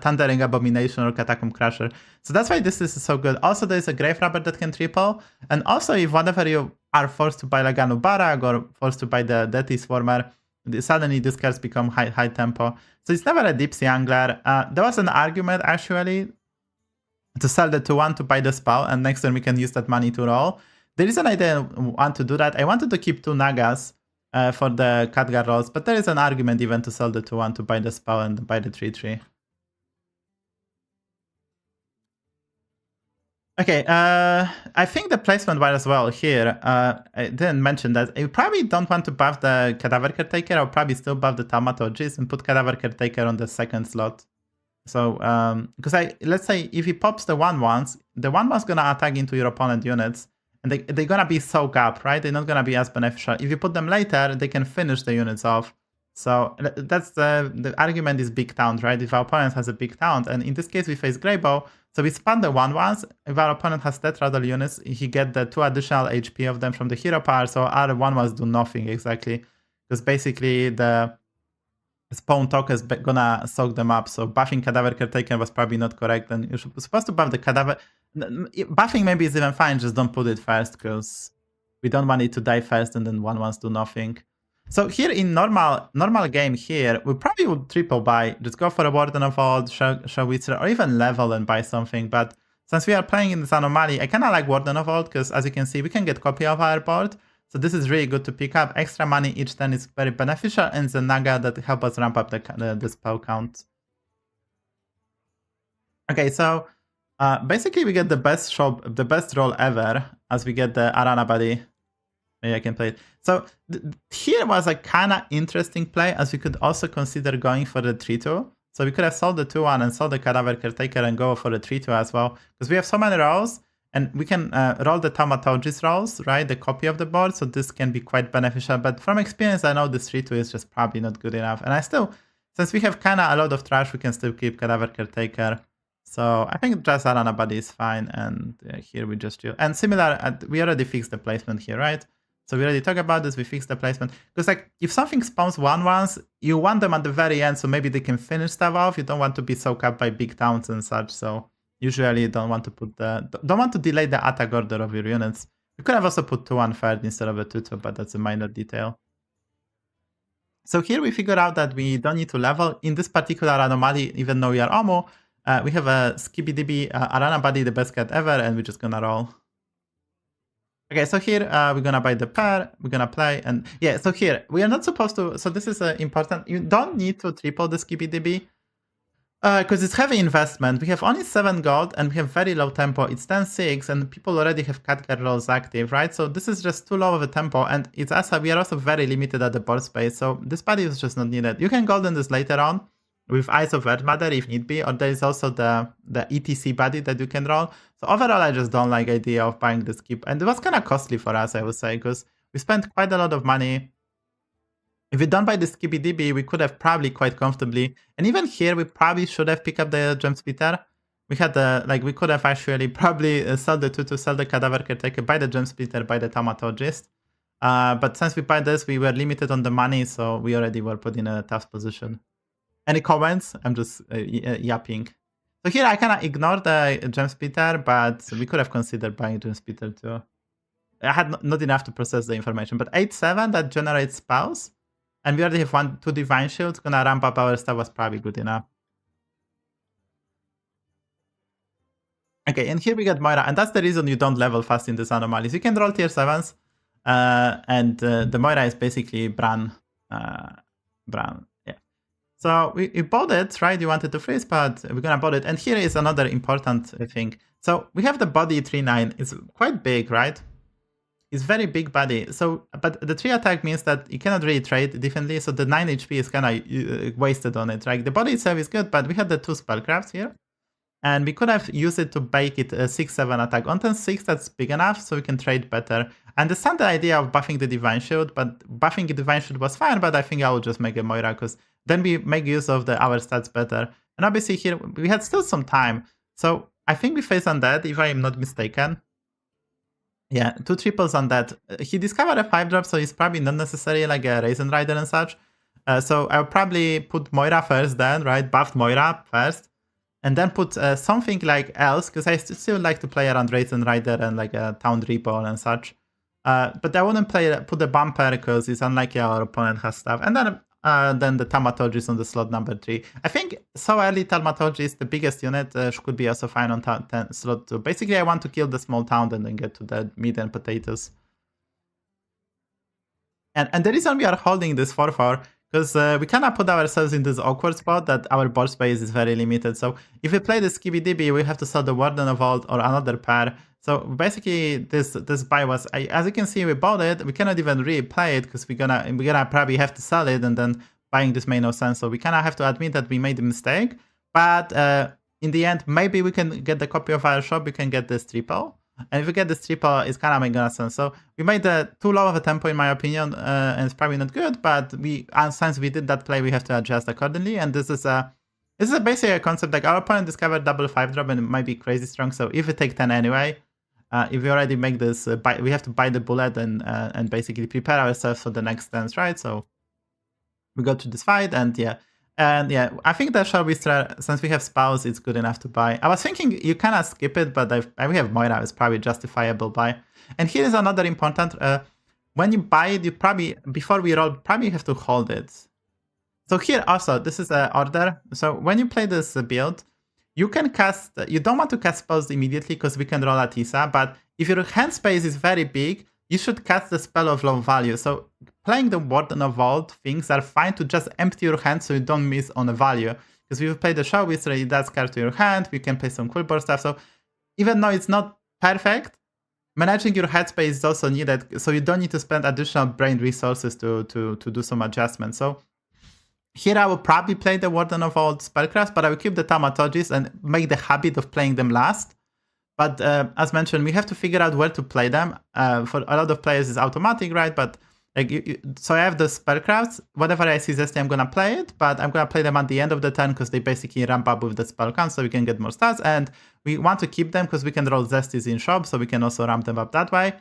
Thundering Abomination, or Catacomb Crusher. So that's why this is so good. Also, there's a Grave Robber that can triple. And also, if whenever you are forced to buy like Barag or forced to buy the Death Swarmer, suddenly these cards become high tempo. So it's never a Deep Sea Angler. There was an argument actually to sell the 2-1 to buy the spell, and next turn we can use that money to roll. The reason I didn't want to do that, I wanted to keep 2 Nagas for the Khadgar rolls, but there is an argument even to sell the 2-1 to buy the spell and buy the 3-3. Okay, I think the placement was as well here. I didn't mention that. You probably don't want to buff the Cadaver Caretaker. I'll probably still buff the Thaumaturgist and put Cadaver Caretaker on the second slot. So, because let's say if he pops the 1-1s, the 1-1's gonna attack into your opponent units, and they're gonna be soak up, right? They're not gonna be as beneficial. If you put them later, they can finish the units off. So that's the argument is big taunt, right? If our opponent has a big taunt, and in this case we face Greybow, so we spam the 1-1s. If our opponent has Tetraddle units, he get the 2 additional HP of them from the hero power, so our 1-1s do nothing exactly, because basically the Spawn Talk is gonna soak them up. So buffing Cadaver Caretaker was probably not correct, and you're supposed to buff the Cadaver. Buffing maybe is even fine, just don't put it first, because we don't want it to die first and then 1-1s do nothing. So here in normal game here, we probably would triple buy, just go for a Warden of Old, Shawitzer, or even level and buy something. But since we are playing in this anomaly, I kind of like Warden of Old, because as you can see, we can get copy of our board. So this is really good to pick up. Extra money each turn is very beneficial, and the Naga that help us ramp up the spell count. Okay, so basically we get the best roll ever, as we get the Arana Buddy. Maybe I can play it. So here was a kind of interesting play, as we could also consider going for the 3-2. So we could have sold the 2-1 and sold the Cadaver Caretaker and go for the 3-2 as well, because we have so many rolls, and we can roll the Thaumaturgist rolls, right? The copy of the board, so this can be quite beneficial. But from experience, I know this 3-2 is just probably not good enough. And I still, since we have kind of a lot of trash, we can still keep Cadaver Caretaker. So I think just Aranabadi is fine, and here we just chill. And similar, we already fixed the placement here, right? So we already talked about this, we fixed the placement. Because like, if something spawns 1/1s, you want them at the very end, so maybe they can finish stuff off. You don't want to be soaked up by big towns and such, so usually you don't want to put don't want to delay the attack order of your units. You could have also put 2/1 third instead of a 2/2, but that's a minor detail. So here we figure out that we don't need to level. In this particular anomaly, even though we are Omo, we have a skibbity Aranabadi, the best card ever, and we're just gonna roll. Okay, so here we're gonna buy the pair, we're gonna play, and yeah, so here we are not supposed to. So this is important. You don't need to triple the skibbity because it's heavy investment. We have only 7 gold and we have very low tempo. It's 10-6, and people already have cat card rolls active, right? So this is just too low of a tempo, and it's also we are also very limited at the board space. So this body is just not needed. You can golden this later on with Eyes of Earth Mother if need be, or there is also the ETC body that you can roll. So overall, I just don't like the idea of buying the skip. And it was kind of costly for us, I would say, because we spent quite a lot of money. If we don't buy the skibbity, we could have probably quite comfortably. And even here, we probably should have picked up the Gem Splitter. We had the, like, we could have actually probably sold the 2/2, sell the Cadaver Caretaker, buy the Gem Splitter, buy the Thaumatologist. But since we buy this, we were limited on the money, so we already were put in a tough position. Any comments? I'm just yapping. So here I kind of ignored the Gem Splitter, but we could have considered buying Gem Splitter too. I had not enough to process the information, but 8/7 that generates spells, and we already have 2 Divine Shields, gonna ramp up our stuff was probably good enough. Okay, and here we get Moira, and that's the reason you don't level fast in these anomalies. You can roll tier 7s, and the Moira is basically Bran. Yeah. So we bought it, right? You wanted to freeze, but we're gonna bought it. And here is another important thing. So we have the body 3/9. It's quite big, right? It's very big body. So, but the 3 attack means that you cannot really trade differently. So the 9 HP is kind of wasted on it, right? The body itself is good, but we had the 2 spellcrafts here. And we could have used it to bake it a 6/7 attack. On turn 6, that's big enough, so we can trade better. I understand the idea of buffing the Divine Shield, but buffing the Divine Shield was fine, but I think I will just make a Moira, because then we make use of our stats better. And obviously here, we had still some time. So I think we face Undead, if I am not mistaken. Yeah, 2 triples on that. He discovered a 5-drop, so he's probably not necessarily like a Raisin Rider and such. So I'll probably put Moira first then, right? Buffed Moira first. And then put something like else, because I still like to play around Raisin Rider and like a Town Reaper and such. But I wouldn't put the Bumper, because it's unlikely our opponent has stuff. And then the Thaumatologist on the slot number 3. I think so early Thaumatologist, the biggest unit, could be also fine on slot 2. Basically, I want to kill the small town and then get to the meat and potatoes. And the reason we are holding this 4/4, because we cannot put ourselves in this awkward spot that our board space is very limited. So if we play the skibbity, we have to sell the Warden of Vault or another pair. So basically, this buy was, as you can see, we bought it. We cannot even really play it, because we're gonna probably have to sell it, and then buying this made no sense. So we kind of have to admit that we made a mistake. But in the end, maybe we can get the copy of our shop. We can get this triple. And if we get this triple, it's kind of making no sense. So we made too low of a tempo, in my opinion, and it's probably not good. But since we did that play, we have to adjust accordingly. And this is basically a concept like our opponent discovered double 5-drop, and it might be crazy strong. So if we take 10 anyway, if we already make this, we have to buy the bullet and basically prepare ourselves for the next stance, right? So we go to this fight, and yeah. And yeah, I think that since we have Spouse, it's good enough to buy. I was thinking you cannot skip it, but we have Moira, it's probably justifiable buy. And here is another important, when you buy it, you probably, before we roll, probably have to hold it. So here also, this is an order. So when you play this build, you can cast, you don't want to cast spells immediately because we can roll a Tisa, but if your hand space is very big, you should cast the spell of low value. So playing the Warden of Vault things are fine to just empty your hand so you don't miss on a value. Because if you play the Shadowbunny, it does card to your hand, you can play some Quilboars stuff. So even though it's not perfect, managing your headspace is also needed, so you don't need to spend additional brain resources to do some adjustments. So here I will probably play the Warden of Vault spellcraft, but I will keep the Thaumatologist and make the habit of playing them last. But as mentioned, we have to figure out where to play them. For a lot of players, it's automatic, right? But Like so I have the spellcrafts. Whatever I see Zesty, I'm gonna play it, but I'm gonna play them at the end of the turn because they basically ramp up with the spell count, so we can get more stats. And we want to keep them because we can roll Zesties in shop, so we can also ramp them up that way.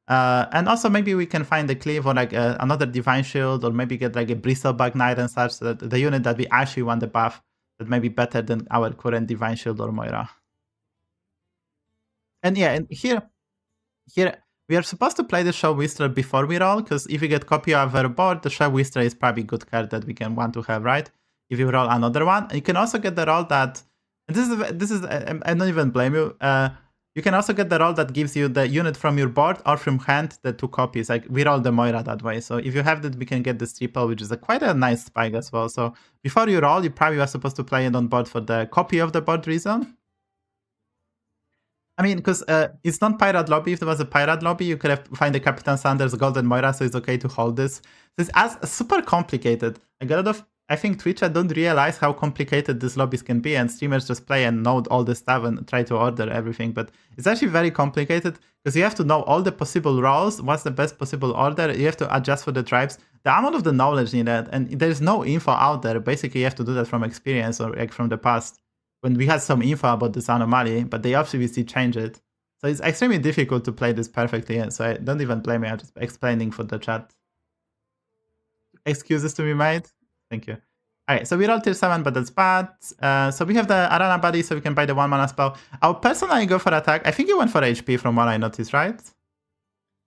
And also maybe we can find a cleave or like another Divine Shield, or maybe get like a Bristleback Knight and such, so that the unit that we actually want the buff that may be better than our current Divine Shield or Moira. And yeah, and here we are supposed to play the Show Whistler before we roll, because if we get copy of our board, the Show Whistler is probably a good card that we can want to have, right? If you roll another one, and you can also get the roll that, and this is I don't even blame you. You can also get the roll that gives you the unit from your board or from hand, the 2 copies. Like we roll the Moira that way. So if you have that, we can get this triple, which is quite a nice spike as well. So before you roll, you probably are supposed to play it on board for the copy of the board reason. I mean, because it's not Pirate Lobby. If there was a Pirate Lobby, you could have find the Captain Sanders Golden Moira, so it's okay to hold this. So it's super complicated. Like a lot of, I think Twitch don't realize how complicated these lobbies can be, and streamers just play and know all this stuff and try to order everything. But it's actually very complicated because you have to know all the possible roles, what's the best possible order. You have to adjust for the tribes. The amount of the knowledge needed, and there's no info out there. Basically, you have to do that from experience or like from the past, when we had some info about this anomaly, but they obviously changed it. So it's extremely difficult to play this perfectly. So I don't even blame me. I'm just explaining for the chat. Excuses to be made. Thank you. Alright, so we roll tier 7, but that's bad. So we have the Arana Buddy, so we can buy the 1 mana spell. I'll personally go for attack. I think you went for HP from what I noticed, right?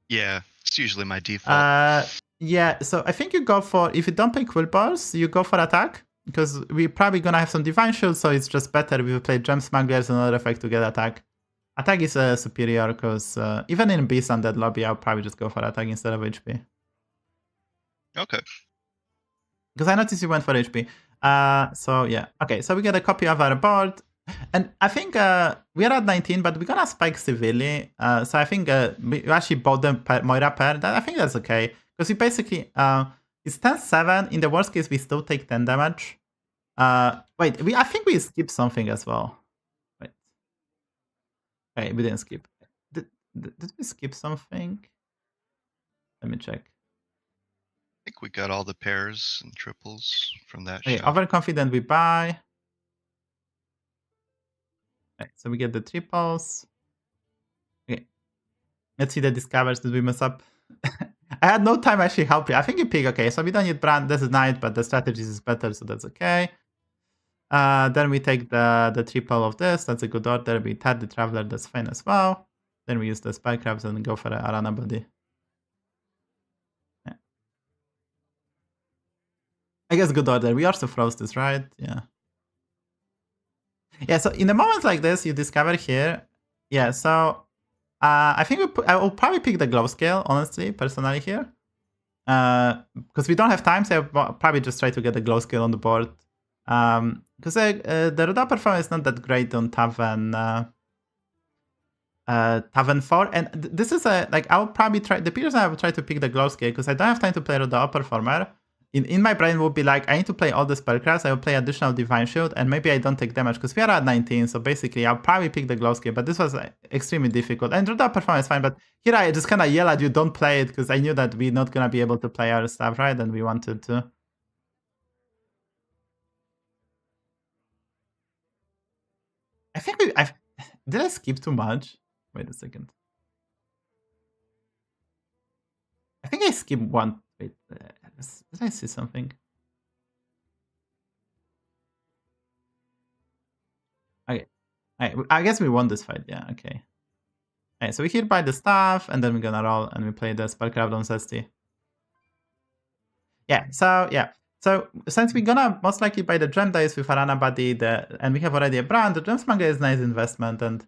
Yeah, it's usually my default. Yeah, so I think you go for, if you don't play Quilboars, you go for attack. Because we're probably gonna have some Divine Shield, so it's just better if we play Gem Smugglers and another effect to get attack. Attack is superior, because even in Beast Undead lobby, I'll probably just go for attack instead of HP. Okay. Because I noticed you went for HP. So yeah. Okay, so we get a copy of our board. And I think we are at 19, but we're gonna spike severely. So I think we actually bought the Moira pair. I think that's okay. Because we basically... it's 10-7. In the worst case, we still take 10 damage. Wait, I think we skipped something as well. Wait. Okay, we didn't skip. Did we skip something? Let me check. I think we got all the pairs and triples from that Okay, shot. overconfident we buy. Okay, so we get the triples. Okay. Let's see the discovers. Did we mess up? I had no time actually helping. I think you pick, okay, so we don't need brand, this is nice, but the strategies is better, so that's okay. Then we take the triple of this, that's a good order. We tap the Traveler, that's fine as well. Then we use the Spellcrafts and go for the Arana Buddy. Yeah. I guess good order. We also froze this, right? Yeah. Yeah, so in a moment like this, you discover here. Yeah, so I think I will probably pick the glow scale, honestly, personally here. Because we don't have time, so I'll probably just try to get the glow scale on the board. Because the Roda performance is not that great on Tavern 4. And this is I'll probably try, the reason I will try to pick the glow scale, because I don't have time to play Roda performer. In my brain would be like, I need to play all the spellcrafts, I will play additional Divine Shield, and maybe I don't take damage, because we are at 19, so basically I'll probably pick the glow scale, but this was extremely difficult. And Roda performance is fine, but here I just kind of yell at you, don't play it, because I knew that we're not going to be able to play our stuff, right? And we wanted to. I think did I skip too much? Wait a second. I think I skipped one. Wait, did I see something? Okay. I guess we won this fight. Yeah, okay. Alright, so we here buy the stuff, and then we're gonna roll, and we play the Spellcraft on Zesty. Yeah, so yeah. So since we're gonna most likely buy the Gem Dice with Arana Buddy, and we have already a brand, the Gem Smuggler is a nice investment. And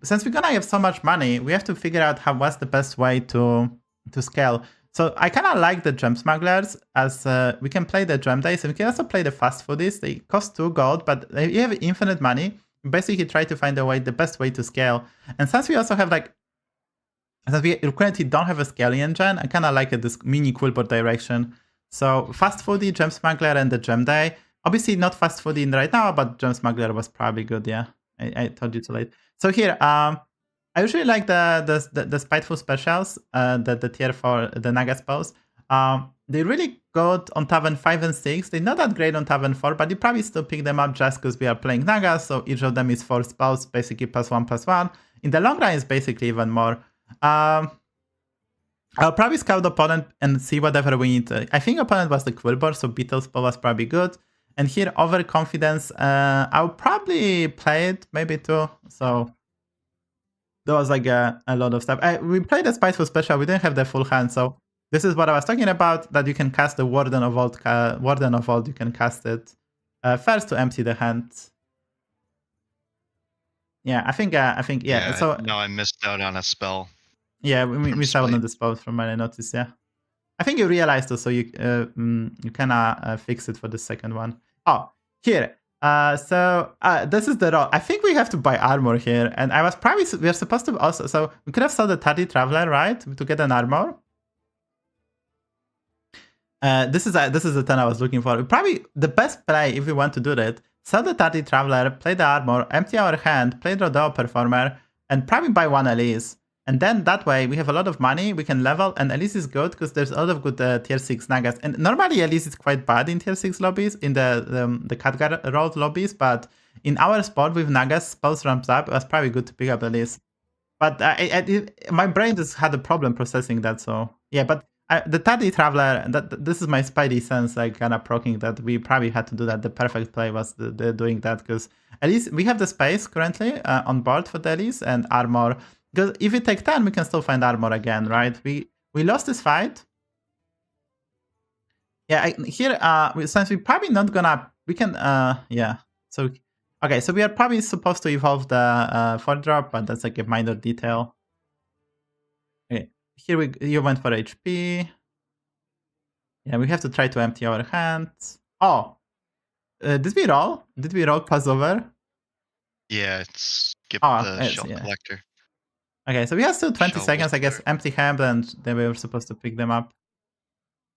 since we're gonna have so much money, we have to figure out what's the best way to scale. So I kind of like the Gem Smugglers, as we can play the Gem Dice, and we can also play the Fast Foodies. They cost 2 gold, but if you have infinite money, you basically try to find the best way to scale. And since we also have since we currently don't have a scaling engine, I kind of like this mini Quilboard direction. So Fast Foodie, Gem Smuggler, and the Gem Day. Obviously not Fast Foodie right now, but Gem Smuggler was probably good, yeah. I told you too late. So here, I usually like the Spiteful Specials, the tier for the Naga spells. They're really good on Tavern 5 and 6. They're not that great on Tavern 4, but you probably still pick them up just because we are playing Naga, so each of them is 4 spells, basically +1/+1. In the long run, it's basically even more. I'll probably scout the opponent and see whatever we need. I think opponent was the Quilboars, so Beetle spell was probably good. And here, overconfidence, I'll probably play it, maybe too. So there was like a lot of stuff. We played a Spiteful Special, we didn't have the full hand, so this is what I was talking about, that you can cast the Warden of Vault, you can cast it first to empty the hand. Yeah, I think, yeah. So no, I missed out on a spell. Yeah, we missed out on the spells from what I noticed, yeah. I think you realized though, so you can fix it for the second one. Oh, here. This is the roll. I think we have to buy armor here, and we're supposed to also, so we could have sold the Tardy Traveler, right, to get an armor. This is the turn I was looking for. Probably the best play if we want to do that. Sell the Tardy Traveler, play the armor, empty our hand, play the Rodeo Performer, and probably buy one Elise. And then that way we have a lot of money, we can level, and Elise is good because there's a lot of good tier 6 Nagas. And normally Elise is quite bad in tier 6 lobbies, in the Khadgar road lobbies, but in our spot with Nagas, spells ramps up, it was probably good to pick up Elise. But my brain just had a problem processing that, so yeah, but the Tardy Traveler, this is my spidey sense, like kind of proccing that we probably had to do that. The perfect play was the doing that, because at least we have the space currently on board for the Elise and armor. Because if we take 10, we can still find armor again, right? We lost this fight. Yeah, here, since we're probably not gonna, we can, yeah. So, okay, so we are probably supposed to evolve the 4-drop, but that's like a minor detail. Okay, here you went for HP. Yeah, we have to try to empty our hands. Oh, did we roll? Did we roll pass over? Yeah, it's skip the shell collector. Okay, so we have still 20 seconds, I guess, empty hand, and then we were supposed to pick them up.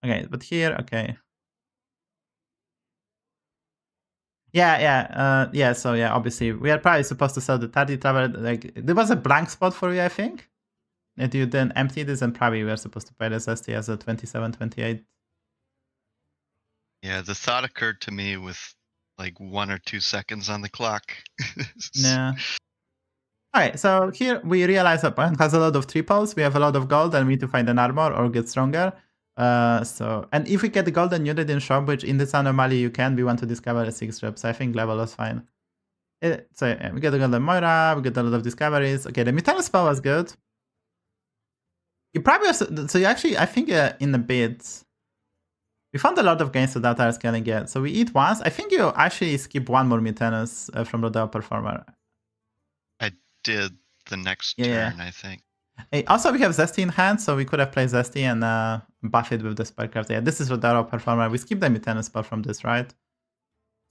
Okay, but here, okay. Yeah, so yeah, obviously, we are probably supposed to sell the Tardy Traveler. Like, there was a blank spot for you, I think. And you then empty this, and probably we are supposed to play this ST as a 27, 28. Yeah, the thought occurred to me with like 1 or 2 seconds on the clock. Yeah. Alright, so here we realize that opponent has a lot of triples, we have a lot of gold, and we need to find an armor or get stronger. And if we get the golden unit in shop, which in this anomaly you can, we want to discover a 6-drop, so I think level was fine. So yeah, we get the golden Moira, we get a lot of discoveries. Okay, the Mutant spell was good. You probably have, so you actually, I think in the bit, we found a lot of gains without our scaling yet. So we eat once. I think you actually skip one more Mutanus from Rodeo Performer. Did the next turn, I think. Hey, also, we have Zesty in hand, so we could have played Zesty and buff it with the Spellcraft. Yeah, this is Rodeo Performer. We skipped the Mutanus spell from this, right?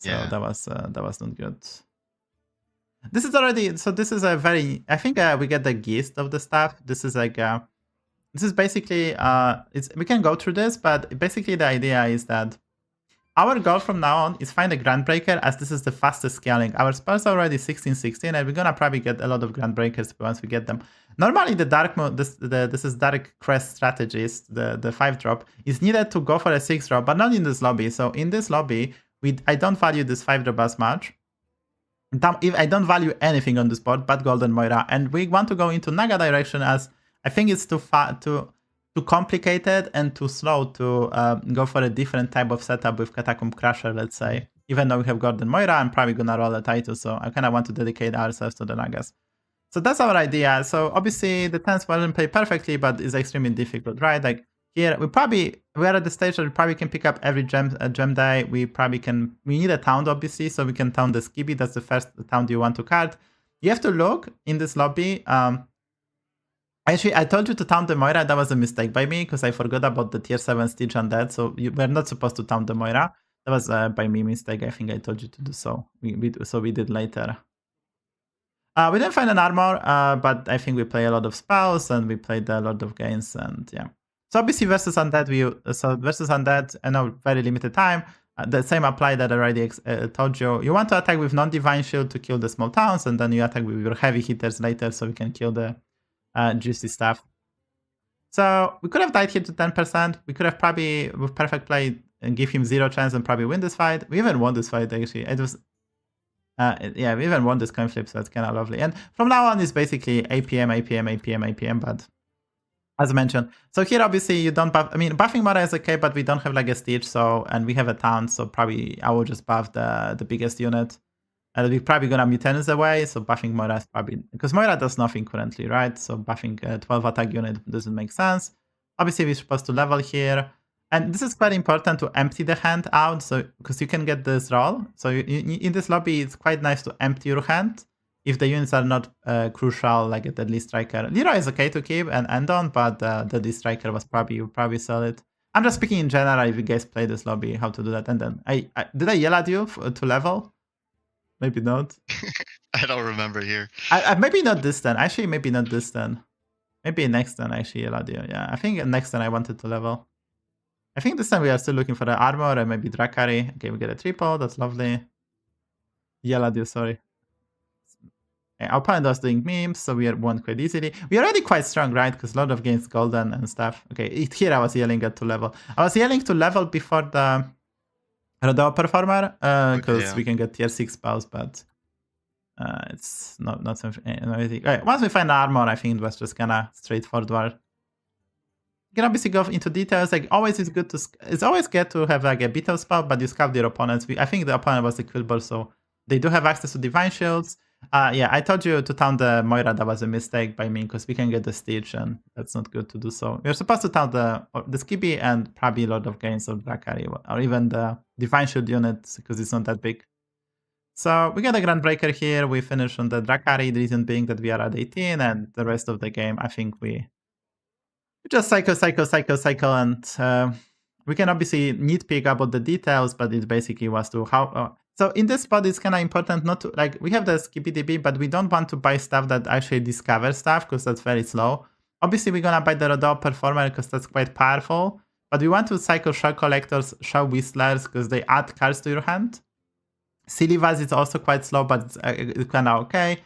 So yeah, that was not good. This is already, so this is a very, I think we get the gist of the stuff. This is like, this is basically, we can go through this, but basically the idea is that our goal from now on is find a Grandbreaker, as this is the fastest scaling. Our spells are already 16/16, and we're gonna probably get a lot of Grandbreakers once we get them. Normally, the dark mode, this is Dark Crest strategies, the 5-drop, is needed to go for a 6-drop, but not in this lobby. So in this lobby, I don't value this 5-drop as much. If I don't value anything on this board but Golden Moira, and we want to go into Naga direction, as I think it's too complicated and too slow to go for a different type of setup with Catacomb Crusher, let's say. Even though we have Golden Moira, I'm probably gonna roll a title, so I kind of want to dedicate ourselves to the Nagas. So that's our idea. So obviously the 10s won't play perfectly, but it's extremely difficult, right? Like here, we are at the stage that we probably can pick up every gem die. We need a taunt, obviously, so we can taunt the Skibby. That's the first taunt you want to card. You have to look in this lobby. Actually, I told you to taunt the Moira. That was a mistake by me because I forgot about the tier 7 Stitch Undead. So we're not supposed to taunt the Moira. That was by me mistake. I think I told you to do so. We did later. We didn't find an armor, but I think we play a lot of spells and we played a lot of games, and yeah. So obviously versus Undead, I know very limited time. The same apply that I already told you. You want to attack with non-divine shield to kill the small towns, and then you attack with your heavy hitters later so we can kill the juicy stuff. So we could have died here to 10%. We could have probably, with perfect play, and give him 0 chance and probably win this fight. We even won this fight, actually. It was... yeah, we even won this coin flip, so that's kind of lovely. And from now on, it's basically APM, APM, APM, APM, but as mentioned. So here, obviously, you don't buff... I mean, buffing Mora is okay, but we don't have like a Stitch, so... And we have a Town, so probably I will just buff the biggest unit. And we're probably gonna Mutanus away, so buffing Moira is probably... Because Moira does nothing currently, right? So buffing a 12 attack unit doesn't make sense. Obviously, we're supposed to level here. And this is quite important to empty the hand out, so because you can get this roll. So in this lobby, it's quite nice to empty your hand if the units are not crucial, like a Deadly Striker. Leroy is okay to keep and end on, but Deadly Striker was probably solid. I'm just speaking in general, if you guys play this lobby, how to do that. And then, did I yell at you to level? Maybe not. I don't remember here. Maybe not this turn. Actually, maybe not this turn. Maybe next turn, actually, yell at you. Yeah, I think next turn I wanted to level. I think this time we are still looking for the armor and maybe Drakari. Okay, we get a triple. That's lovely. Yeladu, sorry. Okay, our opponent was doing memes, so we won quite easily. We're already quite strong, right? Because a lot of games golden and stuff. Okay, here I was yelling at to level. I was yelling to level before the Rodeo Performer, because we can get tier 6 spells, but it's not something. Okay, once we find armor, I think it was just kind of straightforward. You can obviously go into details. Like always, it's always good to have like a beetle spell, but you scout your opponents. I think the opponent was the Quilboars, so they do have access to Divine Shields. Yeah, I told you to taunt the Moira. That was a mistake by me because we can get the Stitch, and that's not good to do so. We're supposed to taunt the Skibby and probably a lot of gains of Drakari or even the Divine Shield units because it's not that big. So we get a Grand Breaker here. We finish on the Drakari. The reason being that we are at 18, and the rest of the game, I think we just cycle, and we can obviously nitpick about the details, but it basically was to how... so in this spot, it's kind of important not to... Like, we have the SkippyDB, but we don't want to buy stuff that actually discover stuff, because that's very slow. Obviously, we're gonna buy the Rodeo Performer, because that's quite powerful, but we want to cycle Shell Collectors, Shell Whistlers, because they add cards to your hand. Silly Vase is also quite slow, but it's kind of okay.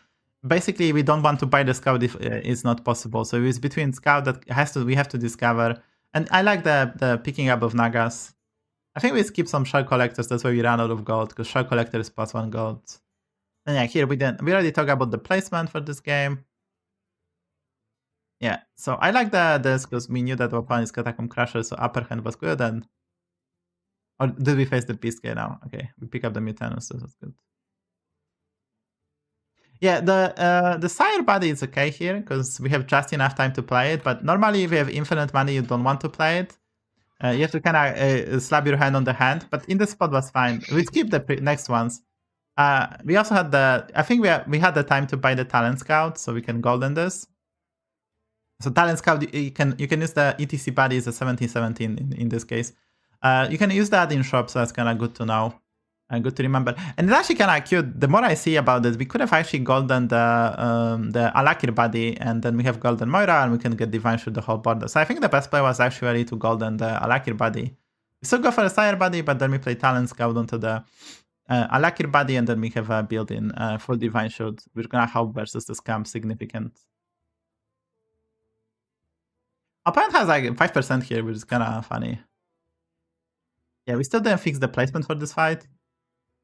Basically, we don't want to buy the Scout if it's not possible. So it's between Scout that we have to discover. And I like the picking up of Nagas. I think we skip some Shell Collectors. That's why we ran out of gold, because Shell Collector is +1 gold. And yeah, here we already talked about the placement for this game. Yeah, so I like this because we knew that our opponent's Catacomb Crusher, so upper hand was good. And or did we face the Beast Gate now? Okay, we pick up the Mutanus, so that's good. Yeah, the Sire Body is okay here, because we have just enough time to play it, but normally if you have infinite money, you don't want to play it. You have to kind of slap your hand on the hand, but in this spot was fine. We skip the next ones. We also had I think we had the time to buy the Talent Scout, so we can golden this. So Talent Scout, you can use the ETC Body is a 1717 in this case. You can use that in shop, so that's kind of good to know. Good to remember. And it's actually kind of cute. The more I see about it, we could have actually golden the Alakir Body, and then we have golden Moira, and we can get Divine Shield the whole border. So I think the best play was actually to golden the Alakir Body. We still go for a Sire Body, but then we play Talent Scout onto the Alakir Body, and then we have a built-in full Divine Shield. We're gonna help versus the Scam significant. Opponent has like 5% here, which is kind of funny. Yeah, we still didn't fix the placement for this fight.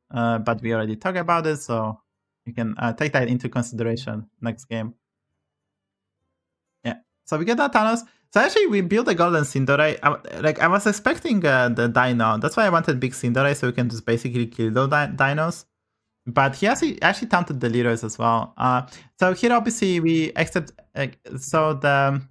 But we already talked about it, so you can take that into consideration next game. Yeah, so we get that Thanos. So actually, we built a Golden Cinderace. I was expecting the Dino. That's why I wanted big Cinderace, so we can just basically kill those dinos. But he actually taunted the Leroys as well. So here, obviously, we accept... so the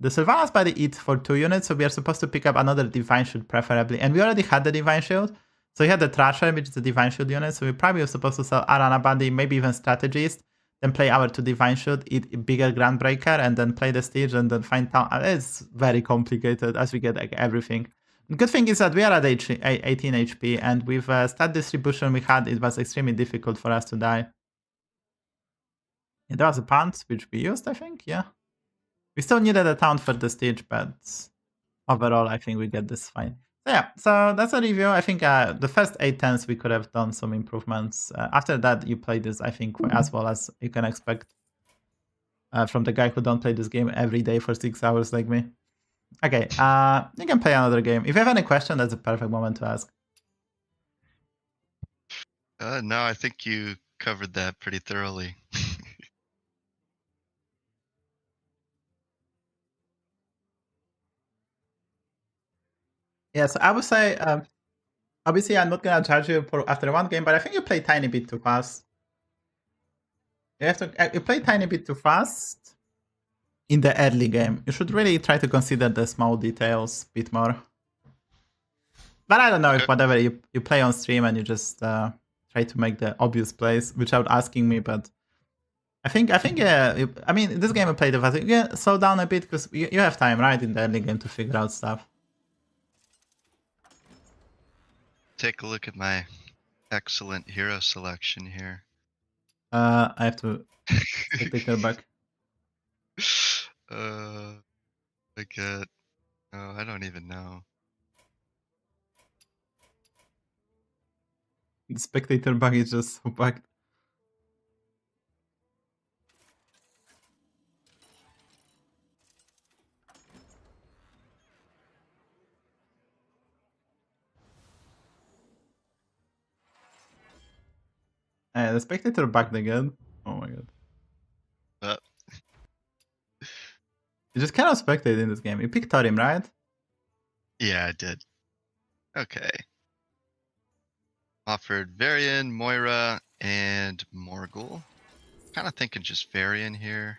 Sylvanas Body eat for 2 units, so we are supposed to pick up another Divine Shield, preferably. And we already had the Divine Shield. So we had the Thrasher, which is the Divine Shield unit, so we probably were supposed to sell Arana Body, maybe even Strategist, then play our 2 Divine Shield, eat a bigger Grand Breaker, and then play the Stage, and then find town. It's very complicated as we get like everything. The good thing is that we are at 18 HP, and with stat distribution we had, it was extremely difficult for us to die. Yeah, there was a Pounce, which we used, I think, yeah. We still needed a taunt for the Stage, but overall I think we get this fine. Yeah, so that's a review. I think the first 8 turns we could have done some improvements. After that, you play this, I think, as well as you can expect. from the guy who don't play this game every day for 6 hours like me. Okay, you can play another game. If you have any question, that's a perfect moment to ask. No, I think you covered that pretty thoroughly. Yeah, so I would say, obviously I'm not gonna judge you for after one game, but I think you play tiny bit too fast. You play tiny bit too fast in the early game. You should really try to consider the small details a bit more. But I don't know if whatever you play on stream and you just try to make the obvious plays without asking me, but I think I mean this game I played fast. Yeah, slow down a bit because you have time, right, in the early game to figure out stuff. Take a look at my excellent hero selection here. I have to take her back. I get. Oh, I don't even know. The spectator bug is just so bugged. The spectator bugged again. Oh my god. You just cannot spectate in this game. You picked Torim, right? Yeah, I did. Okay. Offered Varian, Moira, and Morgul. Kind of thinking just Varian here.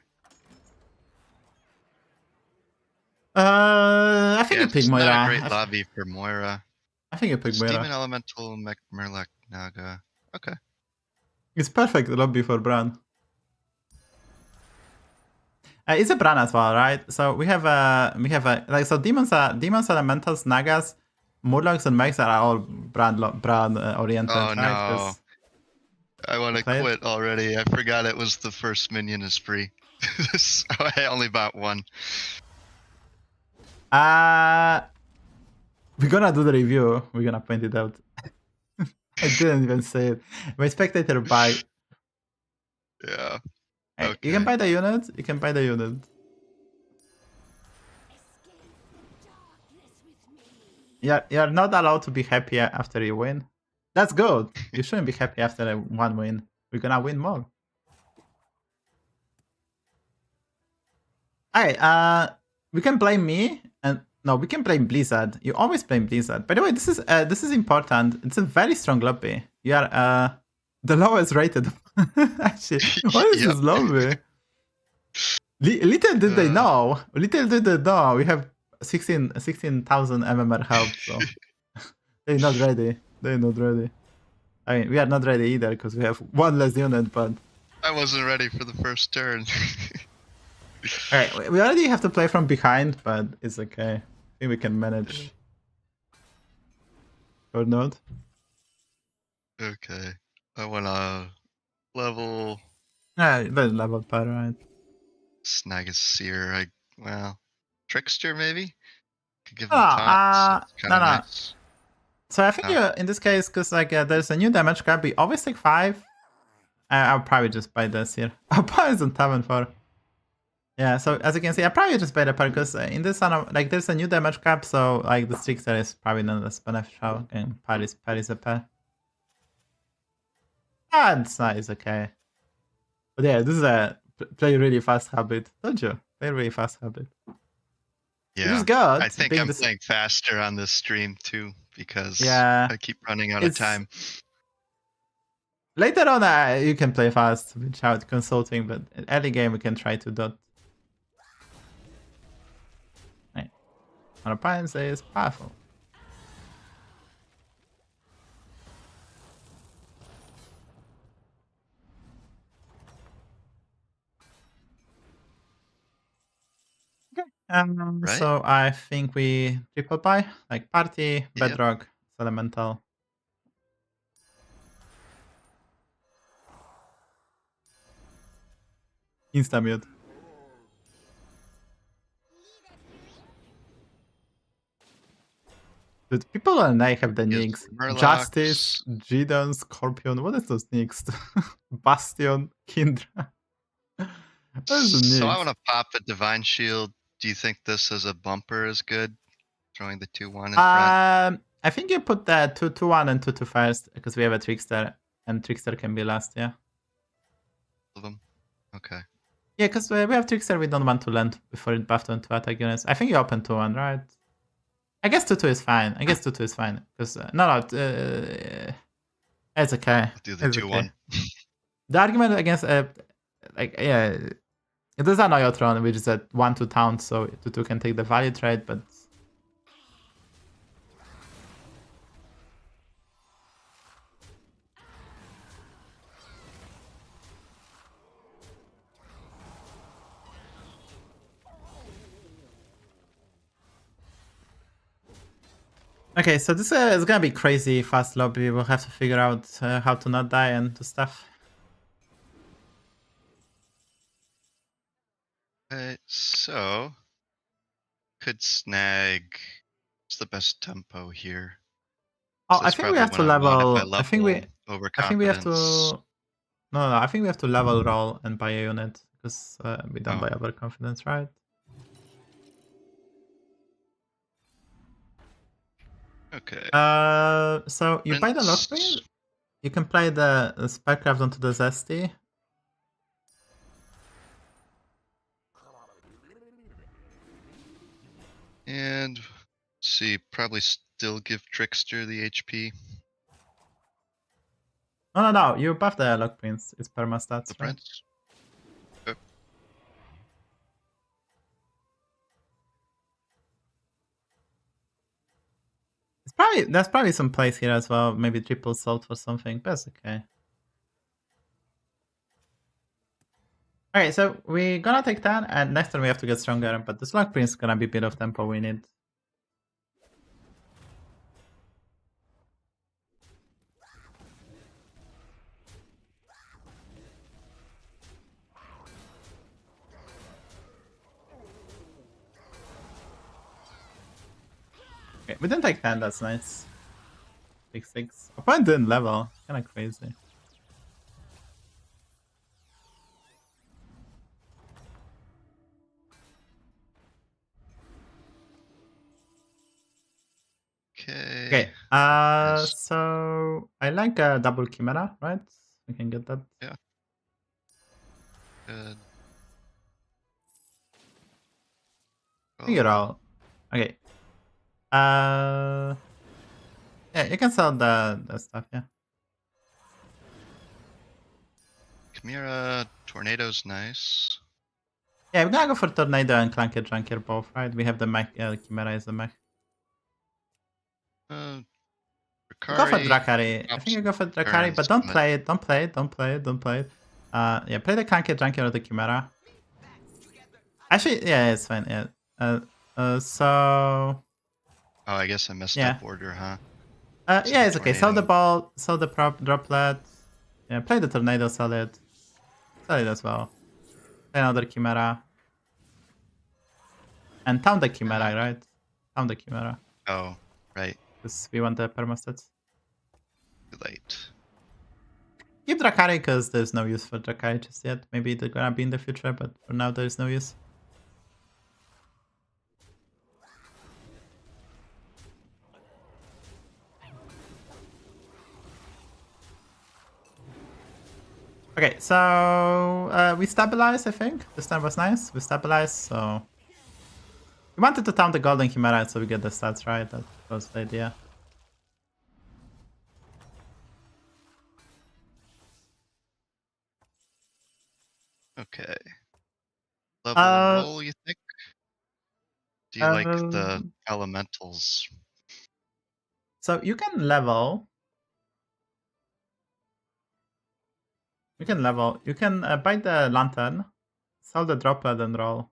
I think you picked Moira. Not a great lobby for Moira. I think you picked Moira. Demon Elemental, Murloc, Naga. Okay. It's perfect lobby for Bran. It's a Bran as well, right? So we have like so demons, elementals, Nagas, Murlocs, and Mechs are all Bran oriented. Oh right? no! I want to quit already. I forgot it was the first minion is free. So I only bought one. We're gonna do the review. We're gonna point it out. I didn't even say it. My spectator buy. Yeah. Hey, Okay. you can buy the unit. You can buy the unit. Yeah, you're not allowed to be happy after you win. That's good. You shouldn't be happy after one win. We're gonna win more. Alright, we can blame me and no, we can blame Blizzard. You always blame Blizzard. By the way, this is important. It's a very strong lobby. You are the lowest rated. Actually, what is this lobby? Little did they know. Little did they know. We have 16,000 MMR help. So they're not ready. They're not ready. I mean, we are not ready either because we have one less unit. But I wasn't ready for the first turn. alright, we already have to play from behind, but it's okay. I think we can manage. Or not? Okay. I want to level Yeah, that's level better, right? Snag a Seer. Well, Trickster maybe? Could give him No, taunt, so no. nice. So I think in this case, because like there's a new damage cap, we always take 5. I'll probably just buy this here. I'll buy this on Tavern for. Yeah, so as you can see, I probably just buy the part because in this one, like there's a new damage cap, so like the Trickster is probably not as beneficial, and Paris a pair. It's nice, okay. But yeah, this is a play really fast habit. Told you, play really fast habit. Yeah. Which is good. I think I'm playing faster on this stream too because I keep running out of time. Later on, you can play fast without consulting, but in early game we can try to dot. Right. Our opponent is powerful. Right? So I think we triple buy, like party, bedrock, elemental. Insta mute. Dude, people on Night have the nicks. Murlocs. Justice, Jidon, Scorpion. What is those nicks? Bastion, Kindra. Those are So I nukes. want to pop a Divine Shield. Do you think this as a bumper is good? Throwing the 2/1 in front. I think you put the 2/1 and 2/2 first because we have a Trickster, and Trickster can be last. Yeah. Of them. Okay. Yeah, because we have Trickster, we don't want to land before it buffed onto attack units. I think you open 2/1, right? I guess 2/2 is fine. I guess 2/2 is fine. Because, it's okay. I'll do the It's 2/1. okay. The argument against, yeah, it is an Iotron, which is at 1/2 taunt, so 2/2 can take the value trade, but. Okay, so this is gonna be crazy fast lobby. We'll have to figure out how to not die and do stuff. Okay, so could snag. What's the best tempo here? Oh, I That's think we probably have to when I want if level. I think we have to. overconfidence. No, I think we have to level roll and buy a unit because we don't Oh. buy overconfidence, right? Okay. So you buy the Prince. Lockbane. You can play the Spellcraft onto the Zesty. And see, probably still give Trickster the HP. No. You buff the Lockbanes. It's permastats, The right? Prince. There's probably some plays here as well. Maybe triple salt for something, but it's okay. Okay, so we're gonna take 10, and next turn we have to get stronger, but the Slug Prince is gonna be a bit of tempo we need. Okay, we didn't take 10, that's nice. 6-6. Opponent didn't level. Kinda crazy. Okay. Okay, so I like a double Chimera, right? We can get that. Yeah. Good. Figure out. Okay. Yeah, you can sell the stuff, yeah. Chimera, Tornado's nice. Yeah, we're gonna go for Tornado and Clanker Junker both, right? We have the mech, Chimera is the mech. Go for Drakari. I think you go for Drakari, but don't play it. Don't play it. Don't play it. Don't play it. Yeah, play the Clanker Junker or the Chimera. Actually, yeah, it's fine. Yeah. So. Oh, I guess I messed up order, huh? Yeah, it's okay. Sell the ball. Sell the droplet. Yeah, play the Tornado. Sell it. Sell it as well. Play another Chimera. And town the Chimera, right? Town the Chimera. Oh, right. Because we want the permastats. Too late. Keep Drakari because there's no use for Drakari just yet. Maybe they're gonna be in the future, but for now there's no use. Okay, so we stabilized, I think. This time was nice. We stabilized, so... We wanted to town the Golden Chimera so we get the stats right. That was the idea. Okay. Level and roll, you think? Do you like the elementals? So you can level. You can level. You can buy the lantern, sell the droplet and roll.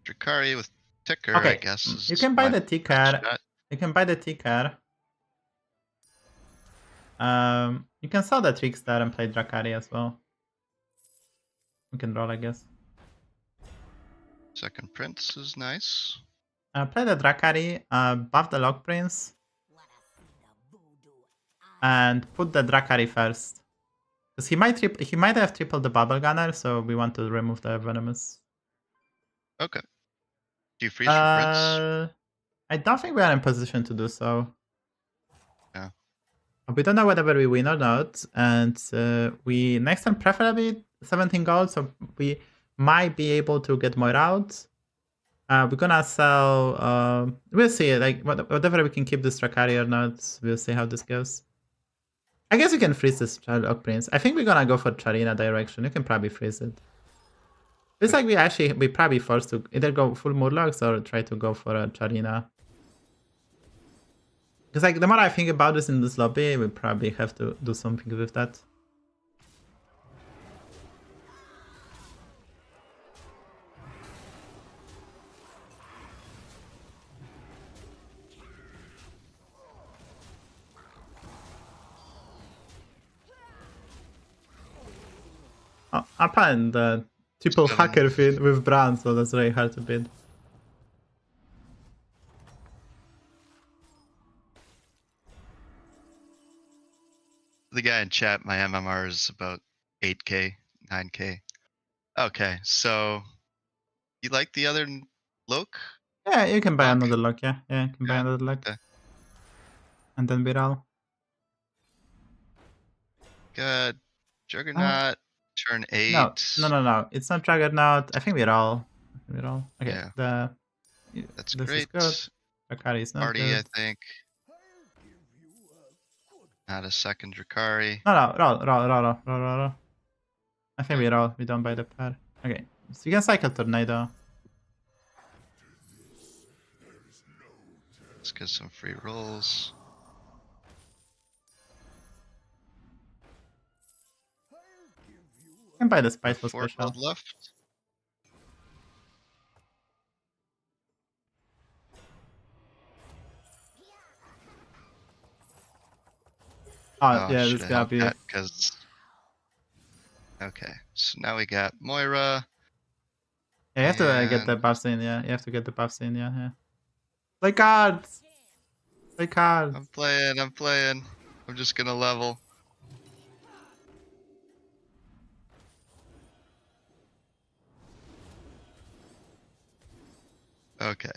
Drakari with ticker, Okay, I guess. You can buy the best ticker. shot. You can buy the ticker. You can sell the Trickster and play Drakari as well. You can roll, I guess. Second Prince is nice. Play the Drakari, buff the Lock Prince. Wanna see the voodoo and put the Drakari first. Because he might have tripled the Bubble Gunner, so we want to remove the Venomous. Okay. Do you freeze for Prince? I don't think we are in position to do so. Yeah. We don't know whether we win or not, and we next time preferably 17 gold, so we might be able to get more out. We're gonna sell. We'll see. Like whatever we can keep this Drakari or not, we'll see how this goes. I guess we can freeze this Sherlock Prince. I think we're gonna go for Charina direction. You can probably freeze it. It's like we probably forced to either go full Murlocs or try to go for a Charina. Because like the more I think about this in this lobby, we probably have to do something with that. Oh, I'm playing the triple hacker feed with Brand, so that's really hard to beat. The guy in chat, my MMR is about 8k, 9k. Okay, so you like the other look? Yeah, you can buy Lock? another lock, yeah. Yeah, you can buy Yeah, another lock. okay. And then beat all. Good. Juggernaut, turn 8. No. It's not Juggernaut. I think we're all. Okay, Yeah. That's this great. is good. Drakari is not Party, good. I think. Not a second Drakari. No, roll. I think we roll. We don't buy the pair. Okay, so you can cycle Tornado. Let's get some free rolls. You can buy the Spiteful 4 Special. gold left. Oh, yeah, this gotta be. Because. Okay, so now we got Moira. Yeah, you have to get the buffs in. Yeah, you have to get the buffs in. Yeah. Play cards. Play cards. I'm playing. I'm just gonna level. Okay.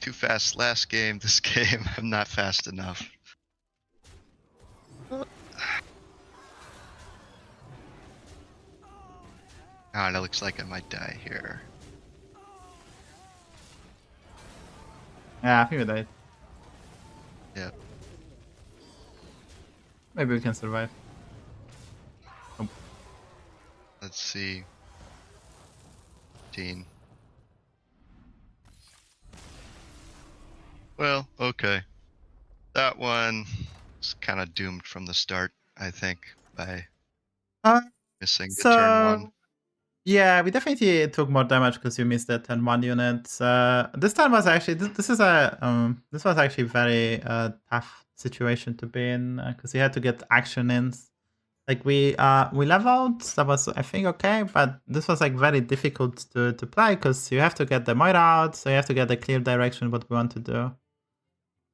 Too fast last game. This game, I'm not fast enough. Oh, it looks like I might die here. Yeah, I think we died. Yeah. Maybe we can survive. Oh. Let's see. 15. Well, okay. That one was kind of doomed from the start, I think, by missing the turn 1. Yeah, we definitely took more damage because you missed the turn 1 unit. This time was actually this was actually very tough situation to be in because you had to get action in. Like we leveled, that was I think okay, but this was like very difficult to play because you have to get the Moira out, so you have to get the clear direction what we want to do.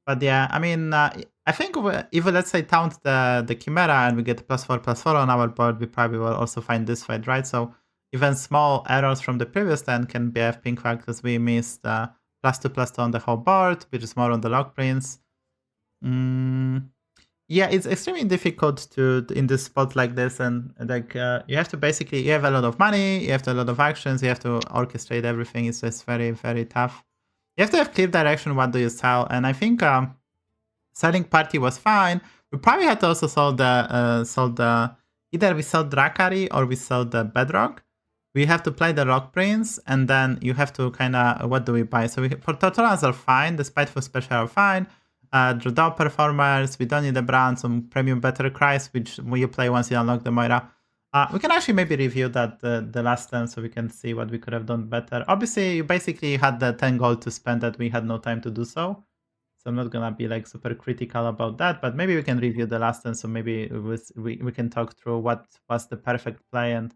But yeah, I mean, I think if let's say taunt the Chimera and we get +4/+4 on our board, we probably will also find this fight, right? So even small errors from the previous turn can be a pink flag because we missed +2/+2 on the whole board, which is more on the Lock Prince. Yeah, it's extremely difficult to in this spot like this, and like you have to basically you have a lot of money, you have a lot of actions, you have to orchestrate everything. It's just very very tough. You have to have clear direction. What do you sell? And I think selling party was fine. We probably had to also sell the either we sell Drakari or we sell the Bedrock. We have to play the Rock Prince, and then you have to kind of what do we buy? So for Tortorans are fine. The Spiteful Special are fine. Drawdown Performers, we don't need the brand, some Premium Better Cries, which you play once you unlock the Moira. We can actually maybe review that the last turn so we can see what we could have done better. Obviously, you basically had the 10 gold to spend that we had no time to do so. So I'm not gonna be like super critical about that, but maybe we can review the last turn so maybe we can talk through what was the perfect play and...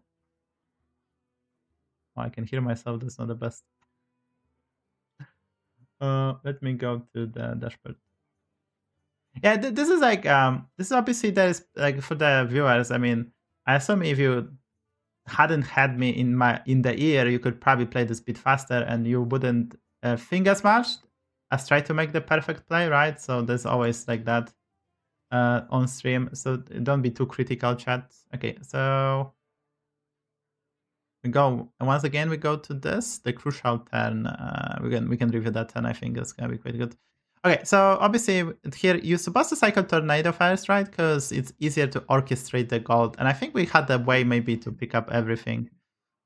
Oh, I can hear myself, that's not the best. Let me go to the dashboard. Yeah, this is like this is obviously there is like for the viewers. I mean, I assume if you hadn't had me in the ear, you could probably play this bit faster, and you wouldn't think as much as try to make the perfect play, right? So there's always like that on stream. So don't be too critical, chat. Okay, so we go once again. We go to this the crucial turn. We can review that turn. I think it's gonna be quite good. Okay, so obviously here you're supposed to cycle Tornado first, right? Because it's easier to orchestrate the gold. And I think we had a way maybe to pick up everything.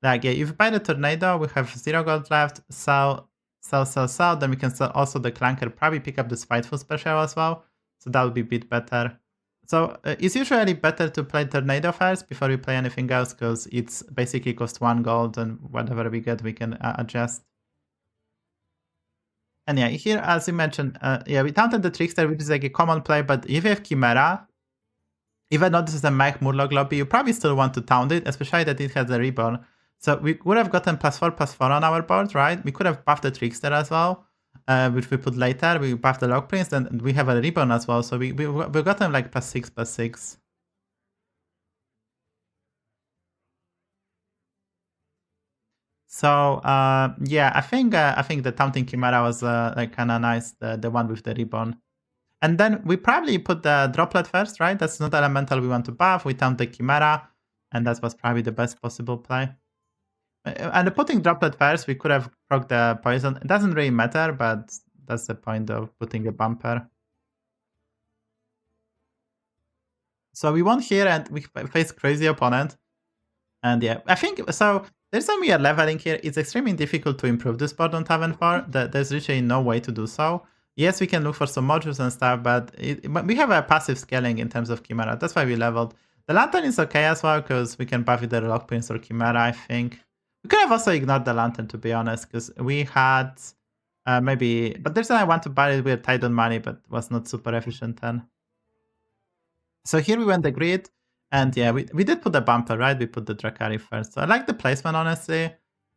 Like, yeah, if you buy the Tornado, we have 0 gold left, sell. Then we can sell also the Clanker, probably pick up the Spiteful special as well. So that would be a bit better. So it's usually better to play Tornado first before we play anything else, because it's basically cost 1 gold, and whatever we get, we can adjust. And yeah, here, as you mentioned, yeah, we taunted the Trickster, which is like a common play, but if you have Chimera, even though this is a Mech Murloc lobby, you probably still want to taunt it, especially that it has a Reborn. So we would have gotten +4/+4 on our board, right? We could have buffed the Trickster as well, which we put later. We buffed the Log Prince, and we have a Reborn as well, so we got them like +6/+6. So yeah, I think the taunting Chimera was like kind of nice, the one with the Reborn. And then we probably put the Droplet first, right? That's not elemental we want to buff. We taunt the Chimera, and that was probably the best possible play. And putting Droplet first, we could have proc the poison. It doesn't really matter, but that's the point of putting a bumper. So we won here, and we face crazy opponent. And yeah, I think so. There's some weird leveling here. It's extremely difficult to improve this board on Tavern 4. There's literally no way to do so. Yes, we can look for some modules and stuff, but we have a passive scaling in terms of Chimera. That's why we leveled. The Lantern is okay as well, because we can buff either Lock Prince or Chimera, I think. We could have also ignored the Lantern, to be honest, because we had maybe... But there's I want to buy it with tied on money, but was not super efficient then. So here we went the grid. And yeah, we did put the bumper, right? We put the Drakari first. So I like the placement, honestly.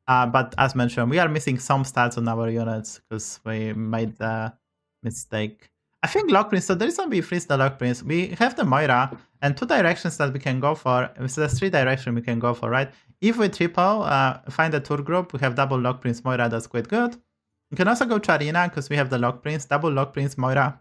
But as mentioned, we are missing some stats on our units because we made the mistake. I think Lock Prince, so there is some we freeze the Lock Prince. We have the Moira and 2 directions that we can go for. So there's 3 directions we can go for, right? If we triple, find a tour group, we have double Lock Prince Moira, that's quite good. We can also go Charina because we have the Lock Prince, double Lock Prince Moira,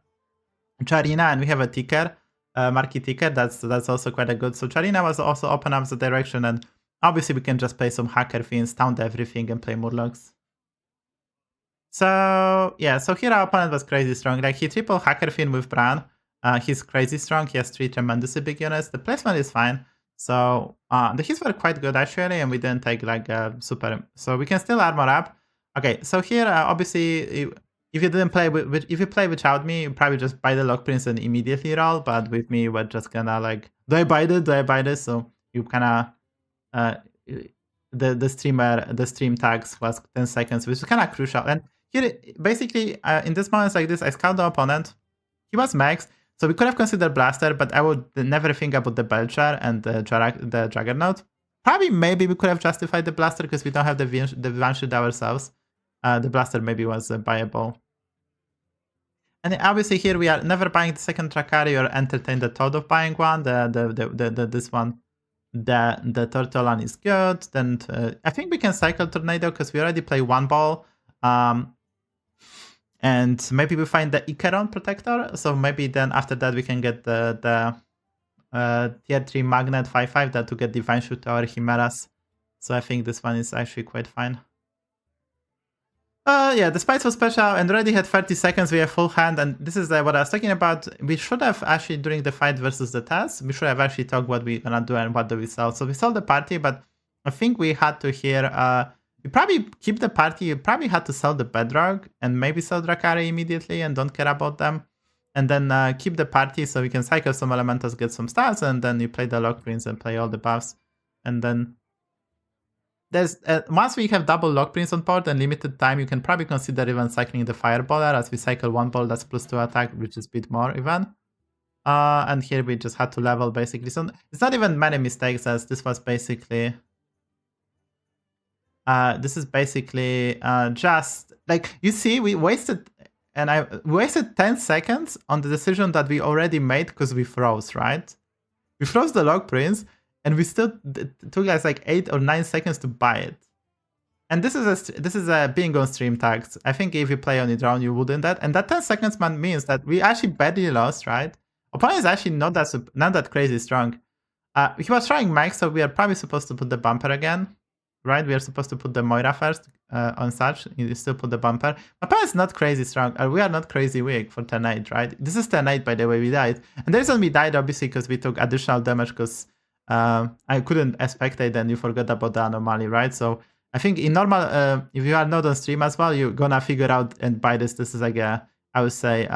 Charina, and we have a ticker. Marquee ticket, that's also quite a good. So Charina was also open up the direction, and obviously we can just play some Hacker Fiends, taunt everything, and play Murlocs. So yeah, so here our opponent was crazy strong. Like he triple Hacker Fiend with Bran. He's crazy strong. He has 3 tremendously big units. The placement is fine. So the hits were quite good actually, and we didn't take like super. So we can still armor up. Okay, so here obviously. If you didn't play if you play without me, you probably just buy the Lock Prince and immediately roll. But with me, we're just gonna like, do I buy this? Do I buy this? So you kind of the stream tags was 10 seconds, which is kind of crucial. And here, basically, in this moments like this, I scout the opponent. He was Mechs, so we could have considered Blaster, but I would never think about the Belcher and the Juggernaut. Probably, maybe we could have justified the Blaster because we don't have the One Shield ourselves. The Blaster maybe was buyable. And obviously here we are never buying the second Drakari or entertain the thought of buying one. This one, the Tortolan is good. Then I think we can cycle Tornado because we already play 1 ball. And maybe we find the Icaron Protector. So maybe then after that we can get the tier 3 Magnet 5/5 that to get Divine Shoot to our Chimeras. So I think this one is actually quite fine. Yeah, the Spiteful special and already had 30 seconds, we have full hand, and this is what I was talking about. We should have actually, during the fight versus the task, we should have actually talked what we're gonna do and what do we sell. So we sold the party, but I think we had to here, we probably keep the party, you probably had to sell the Bedrock and maybe sell Drakari immediately and don't care about them. And then keep the party so we can cycle some elementals, get some stats, and then you play the Lock Prince and play all the buffs. And then there's once we have double Lock Prince on board and limited time, you can probably consider even cycling the Fireballer as we cycle 1 ball that's +2 attack, which is a bit more even. And here we just had to level basically. So it's not even many mistakes, as this was basically this is basically just like you see we wasted and I wasted 10 seconds on the decision that we already made because we froze, right? We froze the Log Prince, and we still took us like 8 or 9 seconds to buy it. And this is a being on stream tax. I think if you play on your own, you wouldn't that. And that 10 seconds man means that we actually badly lost, right? Opponent is actually not that crazy strong. He was trying Mechs, so we are probably supposed to put the bumper again, right? We are supposed to put the Moira first on such. You still put the bumper. My opponent is not crazy strong. We are not crazy weak for turn 8, right? This is turn 8, by the way, we died. And the reason we died, obviously, because we took additional damage because I couldn't spectate and you forgot about the anomaly, right? So I think in normal, if you are not on stream as well, you're gonna figure out and buy this. This is like I would say,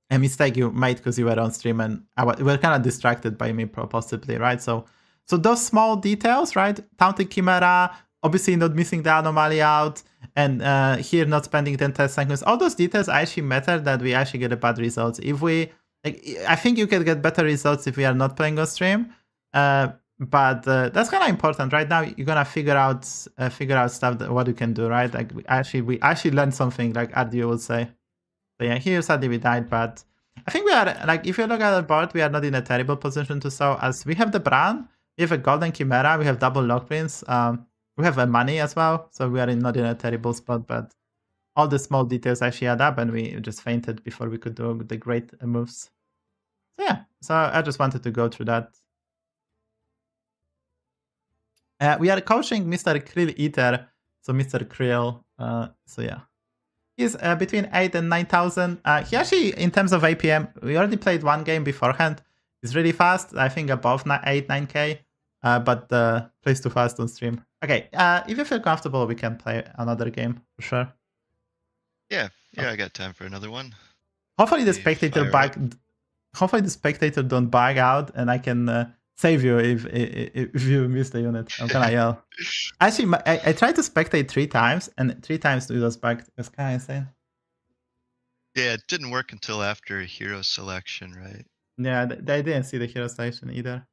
a mistake you made because you were on stream and you were kind of distracted by me possibly, right? So those small details, right? Taunting Chimera, obviously not missing the anomaly out, and here not spending 10 seconds. All those details actually matter that we actually get a bad results. If we, like, I think you can get better results if we are not playing on stream, but that's kind of important. Right now, you're gonna figure out stuff that what you can do, right? Like we actually learned something, like Ardio would say. So yeah, here sadly we died, but I think we are, like, if you look at the board, we are not in a terrible position to sell, as we have the Bran, we have a Golden Chimera, we have double Log Prince, we have a money as well, so we are not in a terrible spot, but all the small details actually add up, and we just fainted before we could do the great moves. So yeah, so I just wanted to go through that. We are coaching Mr. Krill Eater, so Mr. Krill, so yeah. He's between 8 and 9,000. He actually, in terms of APM, we already played one game beforehand. He's really fast, I think above 8, 9k, but plays too fast on stream. Okay, if you feel comfortable, we can play another game, for sure. Yeah, I got time for another one. Hopefully the spectator don't bug out, and I can save you if you miss the unit. I'm gonna yell. Actually, I tried to spectate 3 times, and 3 times it was bugged. It was kind of insane. Yeah, it didn't work until after hero selection, right? Yeah, they didn't see the hero selection either.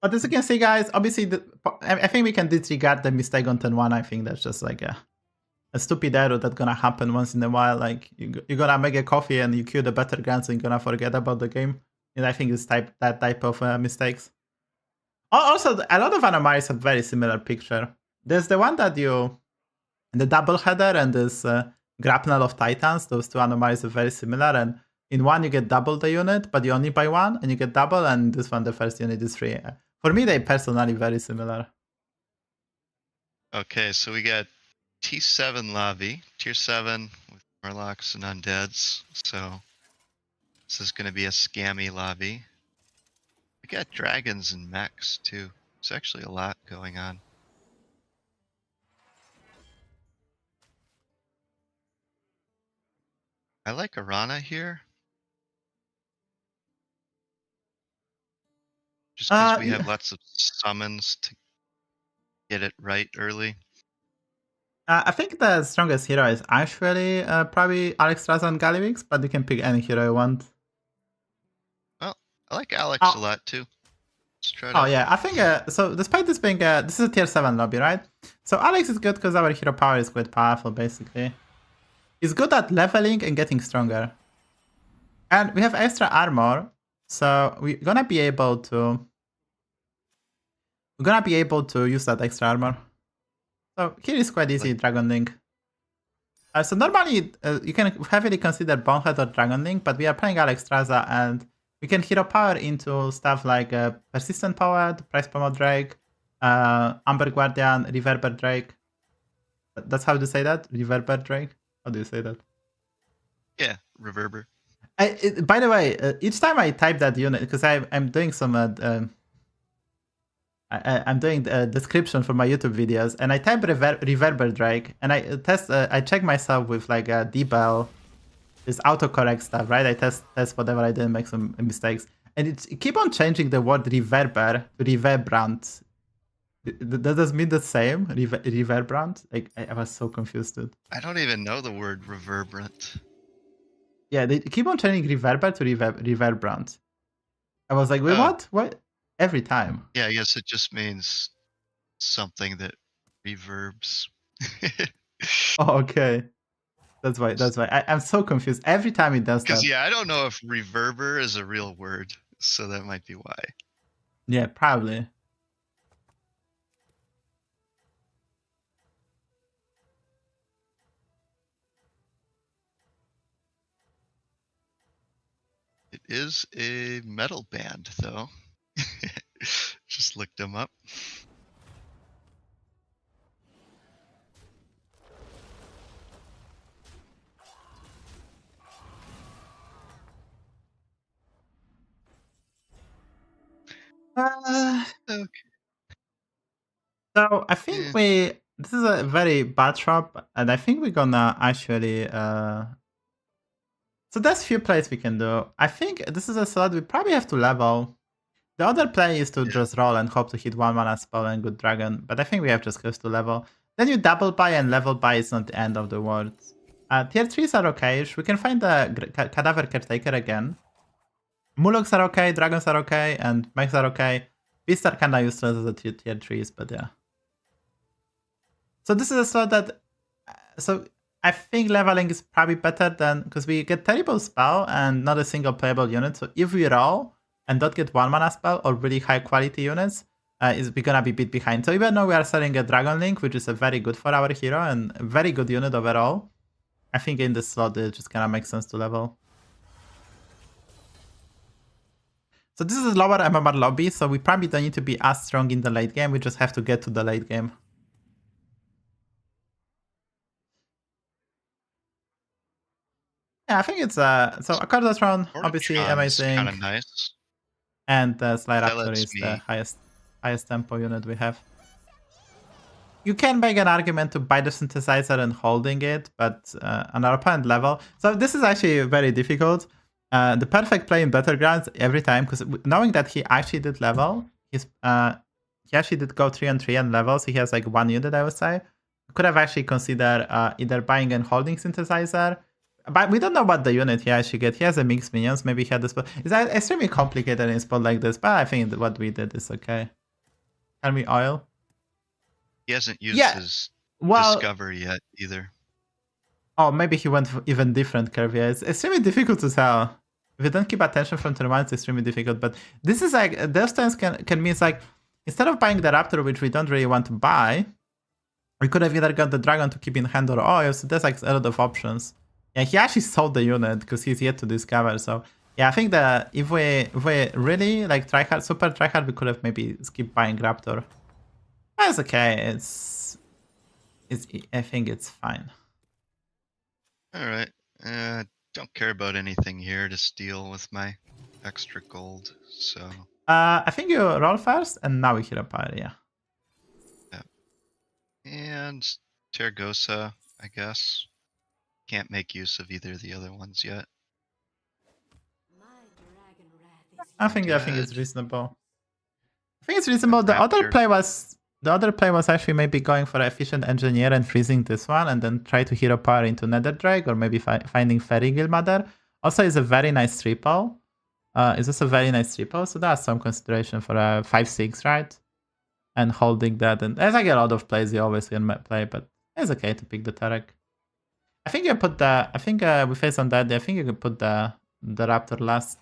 But as you can see, guys, obviously, I think we can disregard the mistake on turn 1. I think that's just like a stupid error that's gonna happen once in a while. Like you're gonna make a coffee and you kill the Battlegrounds and you're gonna forget about the game. And I think it's that type of mistakes. Also, a lot of Anomalies have very similar picture. There's the one that the double header and this Grapnel of Titans. Those 2 Anomalies are very similar, and in one you get double the unit, but you only buy 1, and you get double, and this one the first unit is free. For me, they personally very similar. Okay, so we got T7 lobby, tier 7 with Murlocs and Undeads. So this is going to be a scammy lobby. We got dragons and mechs too. There's actually a lot going on. I like Arana here. Just because we have lots of summons to get it right early. I think the strongest hero is actually probably Alexstrasza and Galliwix, but you can pick any hero you want. Well, I like Alex a lot too. Let's try to... Oh yeah, I think so. Despite this being this is a tier 7 lobby, right? So Alex is good because our hero power is quite powerful, basically. He's good at leveling and getting stronger, and we have extra armor, so we're gonna be able to use that extra armor. So here is quite easy, Dragon Link. So normally you can heavily consider Bonehead or Dragon Link, but we are playing Alexstrasza, and we can hero power into stuff like Persistent Poet, Price Promo Drake, Amber Guardian, Reverber Drake. That's how you say that? Reverber Drake? How do you say that? Yeah, Reverber. By the way, each time I type that unit, because I'm doing some... I'm doing the description for my YouTube videos, and I type Reverber Drake, and I check myself with like a debell, this autocorrect stuff, right? I test whatever I didn't make some mistakes, and it keep on changing the word reverber to reverbrand. Does this mean the same? Reverbrand? Like I was so confused, dude. I don't even know the word reverberant. Yeah, they keep on changing reverber to reverbrand. I was like, wait, what? What? every time. Yeah, I guess it just means something that reverbs. Oh, okay. That's why. That's why. I'm so confused. Every time it does Because that. yeah, I don't know if reverber is a real word, so that might be why. Yeah, probably. It is a metal band, though. Just looked them up. Okay. So I think Yeah. this is a very bad trap, and I think we're gonna actually. So there's few plays we can do. I think this is a slot we probably have to level. The other play is to Yeah. just roll and hope to hit 1 mana spell and good dragon, but I think we have just close to level. Then you double buy, and level buy is not the end of the world. Tier 3s are okay. We can find the Cadaver Caretaker again. Murlocs are okay, dragons are okay, and mechs are okay. Beasts are kinda useless as a tier 3s, but yeah. So this is a slot that... So I think leveling is probably better than... Because we get terrible spell and not a single playable unit. So if we roll and don't get 1 mana spell or really high quality units, we're gonna be bit behind. So even though we are selling a Dragon Link, which is a very good for our hero and a very good unit overall, I think in this slot it just kinda makes sense to level. So this is a lower MMR lobby, so we probably don't need to be as strong in the late game. We just have to get to the late game. Yeah, I think it's so Accordotron, obviously amazing, Kind of nice. and Slyraptor lets is the me- highest tempo unit we have. You can make an argument to buy the synthesizer and holding it, but on our opponent level, so this is actually very difficult. The perfect play in Battlegrounds every time, because knowing that he actually did level, he actually did go 3-on-3 and level, so he has like 1 unit, I would say. Could have actually considered either buying and holding synthesizer, but we don't know what the unit he actually get. He has a mixed minions, maybe he had this spot. It's extremely complicated in a spot like this, but I think what we did is okay. Can we oil? He hasn't used Yeah, his well, discover yet either. oh, maybe he went for even different curve. Yeah, it's extremely difficult to tell. If you don't keep attention from turn 1, it's extremely difficult. But this is like, those times can mean like, instead of buying the Raptor, which we don't really want to buy, we could have either got the Dragon to keep in hand or oil, so there's like a lot of options. Yeah, he actually sold the unit because he's yet to discover, so yeah, I think that if we really like try hard, super try hard, we could have maybe skipped buying Raptor. That's okay, it's I think it's fine. Alright. Don't care about anything here to steal with my extra gold, so... I think you roll first, and now we hit a power, yeah. And Terragosa, I guess. Can't make use of either of the other ones yet. My dragon wrath is I think Good. it's reasonable. I think it's reasonable. The other Raptor. play was actually maybe going for efficient engineer and freezing this one, and then try to hero power into Nether Drake, or maybe finding Fairy Guildmother. Also, is a very nice triple. Is this a very nice triple? So that's some consideration for a 5/6, right? And holding that, and there's like a lot of plays you always can play, but it's okay to pick the Tarek. I think you put the. I think we face on that. I think you could put the Raptor last.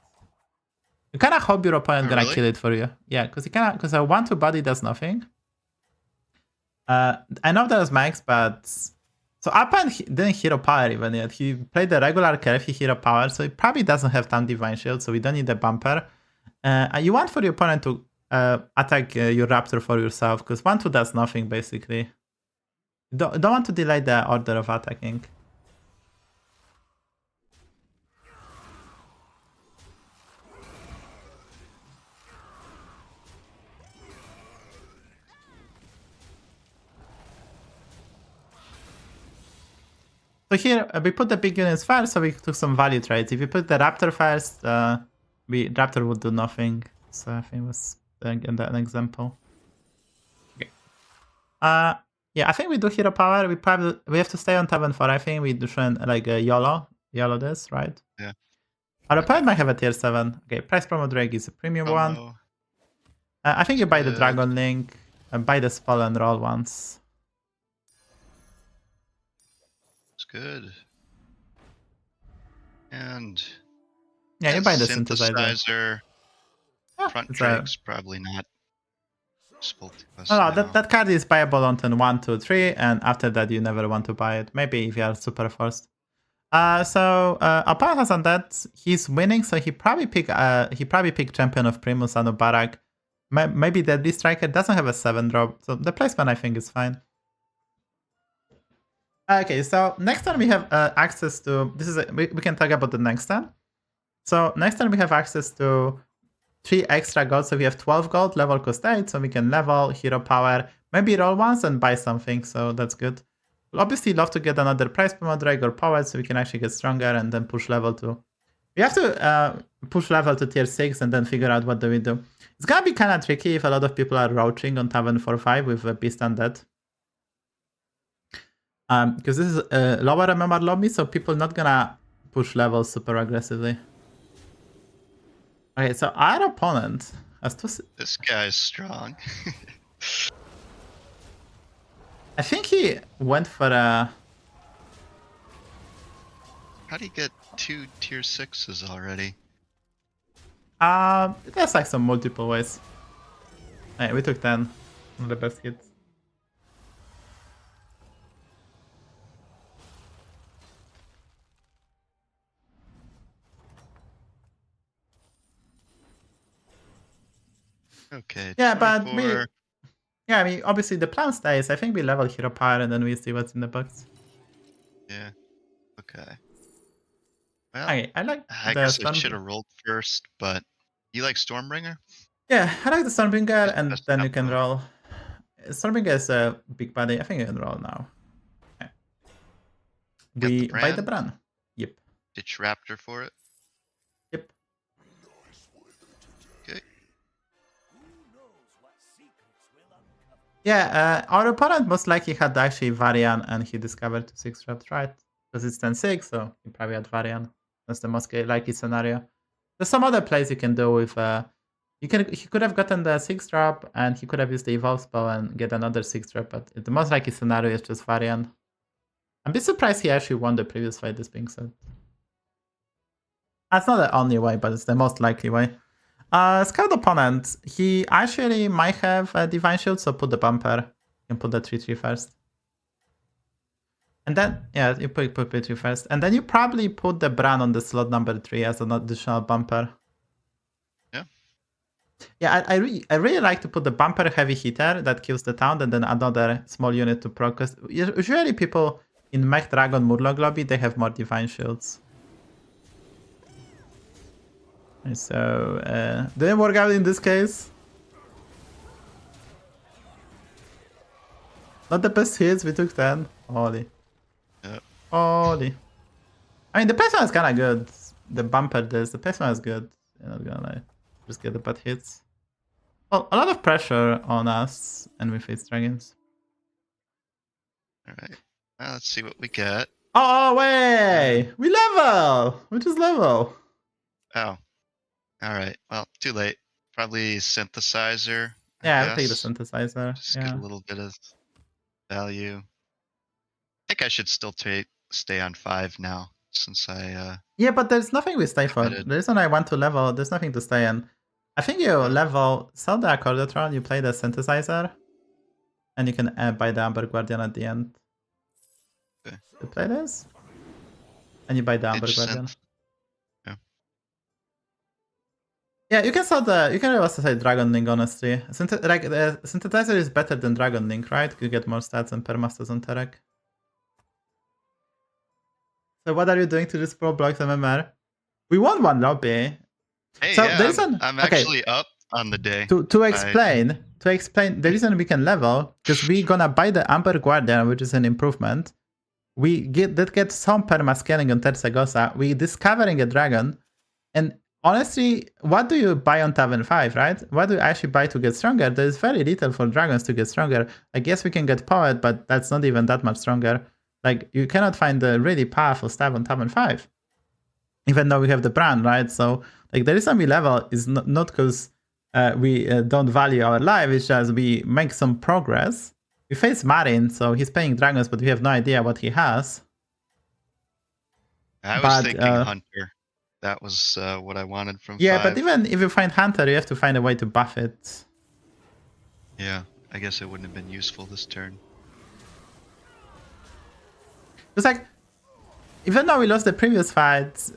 You kind of hope your opponent gonna really? kill it for you. Yeah, because a 1/2 body does nothing. I know there's Mechs, but so our opponent didn't hero power even yet. He played the regular curve, he hero power, so he probably doesn't have Time Divine Shield, so we don't need the bumper. You want for your opponent to attack your Raptor for yourself, because 1/2 does nothing basically. You don't want to delay the order of attacking. So here we put the big units first, so we took some value trades. If you put the Raptor first, Raptor would do nothing. So I think it was again an example. Okay. Yeah, I think we do hero power. We have to stay on 7-4. I think we do like a YOLO this, right? Yeah. Our opponent might have a tier 7. Okay, price promo Drake is a premium one. I think you buy the Good. Dragon Link and buy the spell and roll once. It's good. And Yeah, you buy the synthesizer. synthesizer. Yeah, Front it's Drake's probably not useful to us no, now. that card is buyable on turn 1, 2, 3, and after that you never want to buy it. Maybe if you are super forced. So opponent has Undead. He's winning, so he probably pick Champion of Primus Barak. Maybe Deadly Striker doesn't have a 7-drop, so the placement I think is fine. Okay, so next turn we have access to we can talk about the next turn. So next turn we have access to 3 extra gold, so we have 12 gold, level cost 8, so we can level, hero power, maybe roll once and buy something, so that's good. We'll obviously love to get another price per Drake or power, so we can actually get stronger and then push level to... We have to push level to tier 6 and then figure out what do we do. It's gonna be kind of tricky if a lot of people are roaching on Tavern 4-5 with a Beast Undead. Because this is a lower MMR lobby, so people not gonna push levels super aggressively. Okay, so our opponent has two... This guy's strong. I think he went for a... How do you get 2 tier 6s already? There's like some multiple ways. Hey, we took 10. One of the best hits. Okay. Yeah, but 24. yeah, I mean, obviously the plan stays. I think we level hero power and then we see what's in the box. Yeah. Okay. Well, Okay, I like I the guess I Storm... should have rolled first, but you like Stormbringer? Yeah, I like the Stormbringer, It's and best then you combo. can roll. Stormbringer is a big body. I think you can roll now. Okay. Get the We buy the brand? brand. Yep. Ditch Raptor for it? Yep. Okay. Yeah, our opponent most likely had actually Varian and he discovered 6 traps, right? Because it's 10-6, so he probably had Varian. That's the most likely scenario. There's some other plays you can do with... he could have gotten the 6-drop and he could have used the Evolve spell and get another 6-drop, but the most likely scenario is just Varian. I'm a bit surprised he actually won the previous fight, this being said. That's not the only way, but it's the most likely way. Scout opponent, he actually might have a Divine Shield, so put the bumper. You can put the 3-3 first. And then, yeah, you put 3 first. And then you probably put the Bran on the slot number 3 as an additional bumper. Yeah. Yeah, I really like to put the bumper heavy hitter that kills the town and then another small unit to proc. Because usually people in Mech Dragon Murloc lobby, they have more Divine Shields. And so, didn't work out in this case. Not the best hits, we took 10. Holy. Yep. Holy. I mean, the placement is kind of good. The bumper the placement is good. You're not gonna lie. Just get the bad hits. Well, a lot of pressure on us, and we face dragons. Alright. Well, let's see what we get. Oh, way! We level! We just level. Oh. Alright. Well, too late. Probably synthesizer. Yeah, I'll take the synthesizer. Just Yeah. get a little bit of value. I think I should still stay on 5 now, since I Yeah, but there's nothing we stay for. committed. The reason I want to level, there's nothing to stay in. I think you level, sell the Accordatron, you play the synthesizer, and you can buy the Amber Guardian at the end. Okay. You play this, and you buy the Amber Ditch Guardian. synth. Yeah. Yeah, you can sell you can also say Dragon Link, honestly. The synthesizer is better than Dragon Link, right? You get more stats and permastas on Terek. So what are you doing to this pro blocks MMR? We won one lobby. Hey, So yeah, there is I'm actually up on the day. To explain the reason we can level, because we gonna buy the Amber Guardian, which is an improvement. We get some permascaling on Tersagosa. We discovering a dragon, and honestly, what do you buy on Tavern 5, right? What do you actually buy to get stronger? There's very little for dragons to get stronger. I guess we can get Poet, but that's not even that much stronger. Like, you cannot find the really powerful stuff on Tavern 5. Even though we have the brand, right? So, like, the reason we level is not because we don't value our life. It's just we make some progress. We face Marin, so he's playing dragons, but we have no idea what he has. I was But, thinking Hunter. That was what I wanted from yeah, 5. but even if you find Hunter, you have to find a way to buff it. Yeah, I guess it wouldn't have been useful this turn. It's like, even though we lost the previous fight,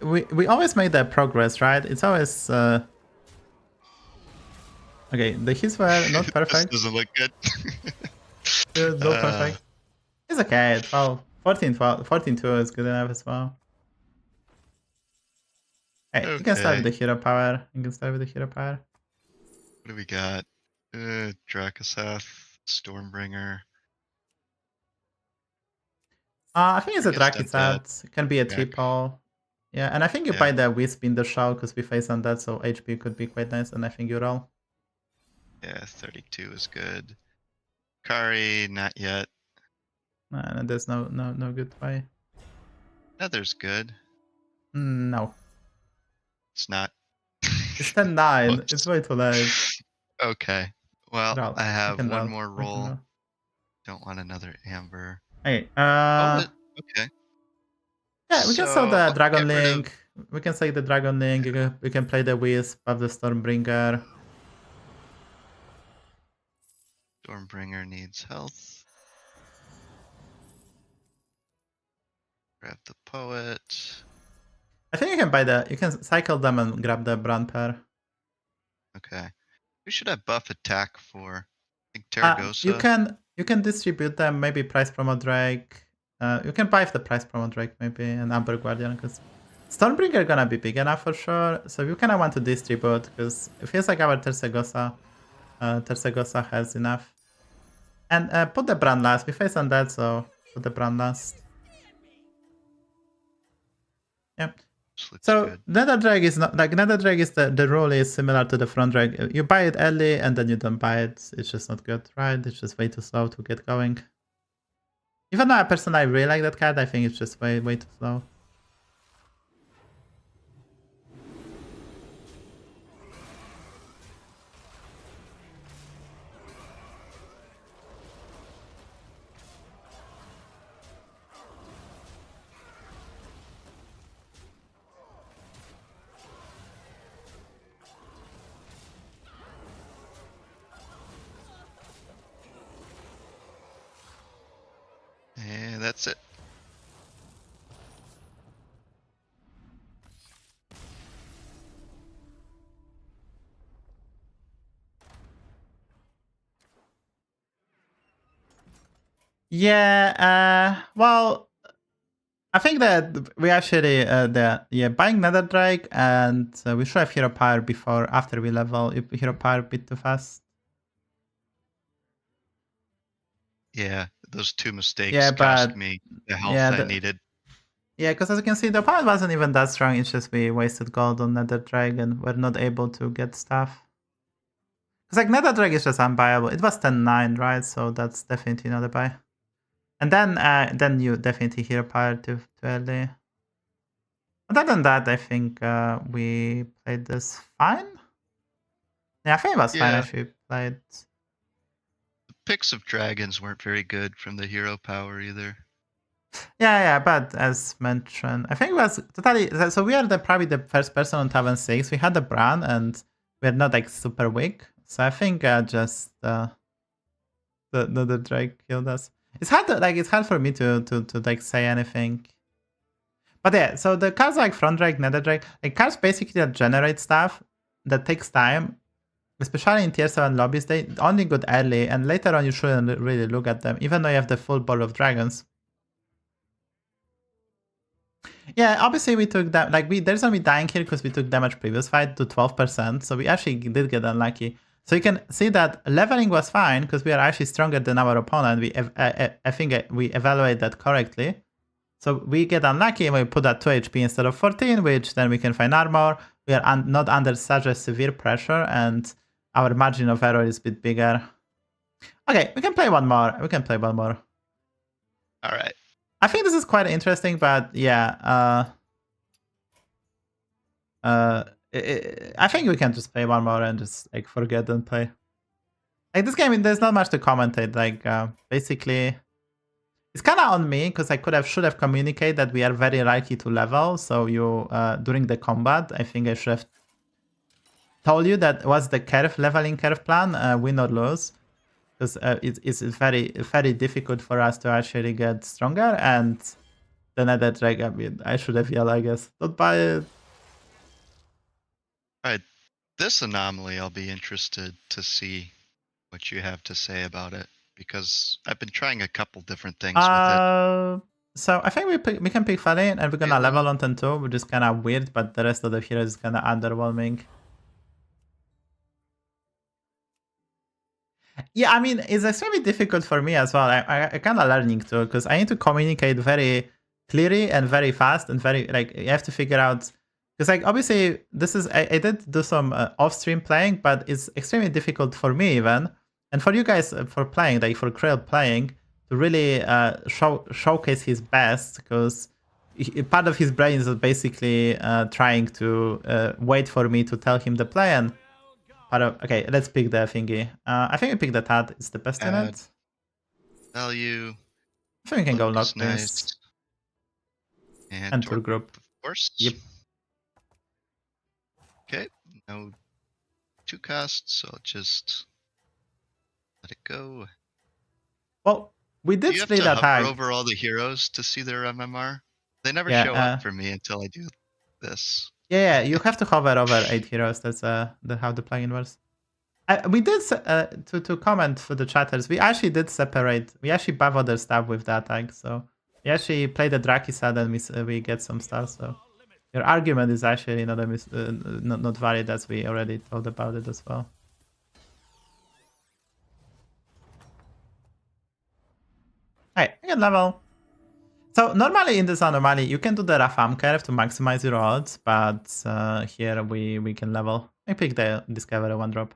we always make that progress, right? It's always... Okay, the hits were not perfect. This doesn't look good. No perfect. It's okay, 12. 14-2 is good enough as well. Hey, you can start with the hero power. What do we got? Drakasath, Stormbringer. I think it's a I guess Drakisath. It can be a Drak. triple. Yeah, and I think you Yeah. buy the Wisp in the show because we face Undead, so HP could be quite nice, and I think you roll. Yeah, 32 is good. Kari, not yet. And there's no good way. Nether's good. No. It's not. It's 10-9. Whoops. It's way too late. Okay. Well, Roll. I have can one roll. more We can roll. Don't want another Amber. Hey, Okay. yeah, we can sell So, the I'll Dragon get rid of- Link. We can say the Dragon Link. We can play the Wisp of the Stormbringer. Stormbringer needs health. Grab the Poet. I think you can buy you can cycle them and grab the Brown Pair. Okay. Who should I buff attack for? I think Terragosa. You can distribute them, maybe Price Promo Drake. You can buy the Price Promo Drake maybe and Amber Guardian because Stormbringer gonna be big enough for sure. So you kinda want to distribute because it feels like our Terragosa has enough. And put the brand last. We face Undead, so put the brand last. Yeah. So Good. Nether Drag is not like Nether Drag is the rule is similar to the front drag. You buy it early and then you don't buy it. It's just not good, right? It's just way too slow to get going. Even though I personally really like that card, I think it's just way too slow. And that's it. Yeah, well, I think that we actually buying Nether Drake and we should have Hero Power after we level. If Hero Power a bit too fast. Yeah, those 2 mistakes Yeah, cost but me the health I needed. Yeah, because as you can see, the opponent wasn't even that strong. It's just we wasted gold on Nether Drake and we're not able to get stuff. Because like Nether Drake is just unbuyable. It was 10-9, right? So that's definitely not a buy. And then you definitely Hero Power too early. Other than that, I think we played this fine. Yeah, I think it was fine Yeah. actually. Played. The picks of dragons weren't very good from the hero power either. Yeah, but as mentioned, I think it was totally. So we are probably the first person on Tavern 6. We had the brand and we're not like super weak. So I think just the Drake killed us. It's hard for me to like say anything. But yeah, so the cards like Front Drake, Nether Drake, like cards basically that generate stuff that takes time, especially in tier 7 lobbies, they only good early and later on you shouldn't really look at them, even though you have the full board of dragons. Yeah, obviously we took that, like there's only dying here because we took damage previous fight to 12%, so we actually did get unlucky. So you can see that leveling was fine because we are actually stronger than our opponent. I think we evaluate that correctly. So we get unlucky and we put that 2 HP instead of 14, which then we can find armor. We are not under such a severe pressure and our margin of error is a bit bigger. Okay, we can play one more. All right. I think this is quite interesting, but yeah. I think we can just play one more and just like forget and play. Like this game, there's not much to commentate. Like basically, it's kind of on me because I should have communicated that we are very likely to level. So you during the combat, I think I should have told you that was the leveling curve plan, win or lose, because it's very difficult for us to actually get stronger. And then at that, like, I mean, I should have yelled, I guess, don't buy it. Alright, this anomaly, I'll be interested to see what you have to say about it, because I've been trying a couple different things with it. So I think we can pick Fallen and we're gonna level on turn 2, which is kind of weird, but the rest of the heroes is kind of underwhelming. Yeah, I mean, it's extremely difficult for me as well. I kind of learning too, because I need to communicate very clearly and very fast and very, like, you have to figure out, because like obviously this is, I did do some off-stream playing, but it's extremely difficult for me even, and for you guys for playing, like for Krill playing, to really showcase his best, because part of his brain is basically trying to wait for me to tell him the plan. Okay, let's pick the thingy. I think we pick the Tad. It's the best in it. Value. I think we can go lock nice. this. And full group. Of course. Yep. Okay, no 2 costs, so I'll just let it go. Well, we did Do you have split to attack. hover over all the heroes to see their MMR? They never Yeah, show up for me until I do this. Yeah, you have to hover over 8 heroes. That's how the plugin works. We did, to comment for the chatters, we actually did separate. We actually buff other stuff with the attack. So we actually play the Drakisad and we get some stuff. So your argument is actually not valid, as we already told about it as well. Alright, we can level. So normally in this anomaly, you can do the Rafam curve to maximize your odds, but here we can level. I pick the Discover 1-drop.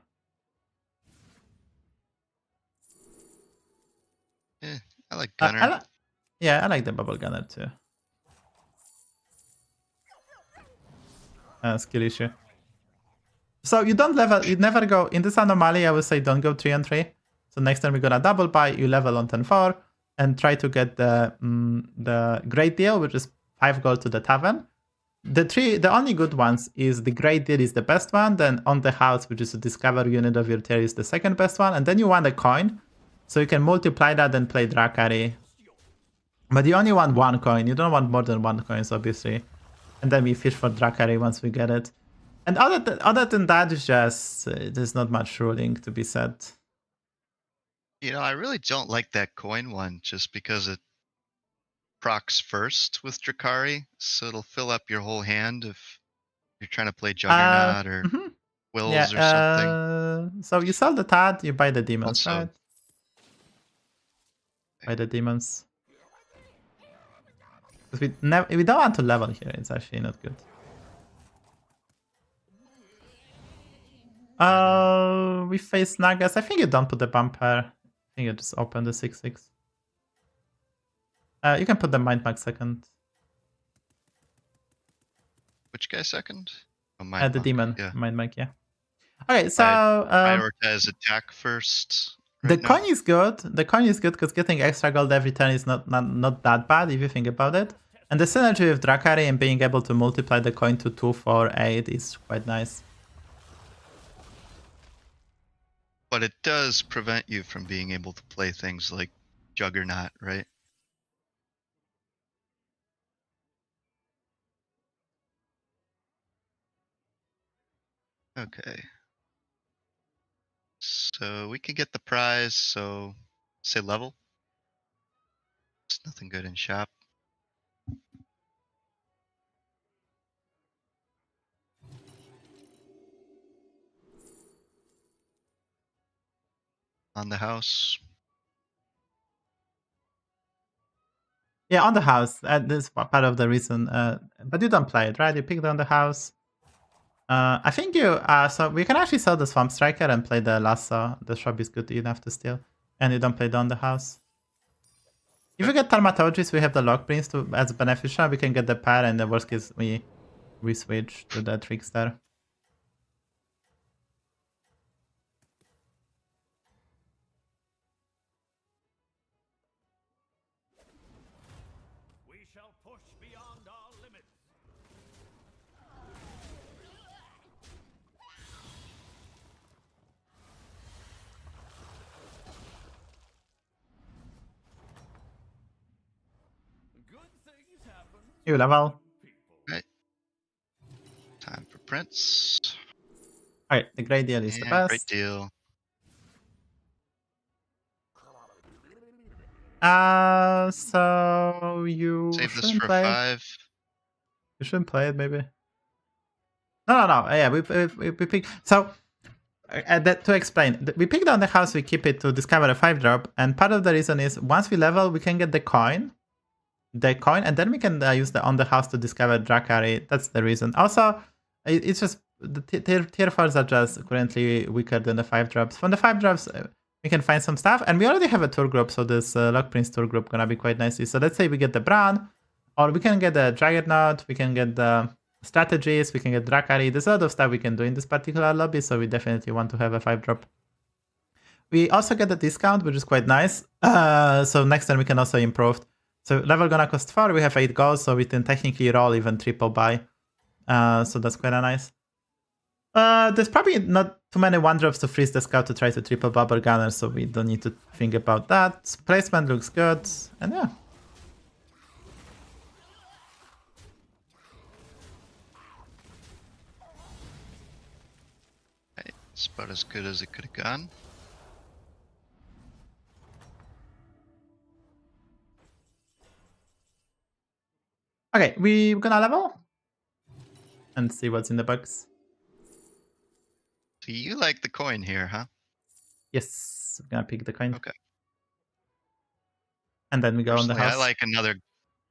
Yeah, I like Gunner. I like the Bubble Gunner too. Skill issue. So you don't level, you never go, in this anomaly I would say don't go 3 on 3. So next time we're gonna double buy, you level on turn 4. And try to get the great deal, which is 5 gold to the tavern. The only good ones is the great deal is the best one. Then on the house, which is a discover unit of your tier, is the second best one. And then you want a coin, so you can multiply that and play Drakari. But you only want 1 coin. You don't want more than 1 coin, obviously. And then we fish for Drakari once we get it. And other than that, it's just there's not much ruling to be said. You know, I really don't like that coin one just because it procs first with Drakari, so it'll fill up your whole hand if you're trying to play Juggernaut or Wills or something. So you sell the Tad, you buy the demons, Also, right? Buy the demons. Because we don't want to level here, it's actually not good. We face Nagas. I think you don't put the bumper. I think you just open the 6-6. You can put the Mind Mag second. Which guy second? Oh, The demon. Yeah. Mind Mag, yeah. Okay, so prioritize attack first. The coin is good. The coin is good because getting extra gold every turn is not that bad if you think about it. And the synergy with Drakari and being able to multiply the coin to 2, 4, 8 is quite nice. But it does prevent you from being able to play things like Juggernaut, right? Okay. So we can get the prize, so say level. There's nothing good in shop. On the house. Yeah, on the house. This is part of the reason. But you don't play it, right? You pick it on the house. I think you. So we can actually sell the Swamp Striker and play the Lasso. The shop is good enough to steal, and you don't play it on the house. If we get Thaumaturgis, we have the Lock Prince as beneficial. We can get the pair, and the worst case we switch to the Trickster. You level. Right. Time for Prince. Alright, the great deal is the Yeah, great best. deal. So you Save this shouldn't for play it. 5. You shouldn't play it, maybe. No. Yeah, we pick. So to explain, we picked on the house. We keep it to discover a 5-drop, and part of the reason is once we level, we can get the coin, and then we can use the on the house to discover Drakari. That's the reason. Also, it's just the tier 4s are just currently weaker than the 5-drops. From the 5-drops, we can find some stuff, and we already have a tour group, so this Lock Prince tour group gonna be quite nicey. So let's say we get the Bran, or we can get the Juggernaut, we can get the strategies, we can get Drakari. There's a lot of stuff we can do in this particular lobby, so we definitely want to have a 5-drop. We also get the discount, which is quite nice. So next time we can also improve. So level gonna cost 4, we have 8 goals, so we can technically roll even triple buy. So that's quite a nice. There's probably not too many 1-drops to freeze the scout to try to triple bubble gunner, so we don't need to think about that. Placement looks good, and yeah. Okay, it's about as good as it could have gone. Okay, we're gonna level and see what's in the box. So you like the coin here, huh? Yes, I'm gonna pick the coin. Okay. And then we go on the Personally, house. I like another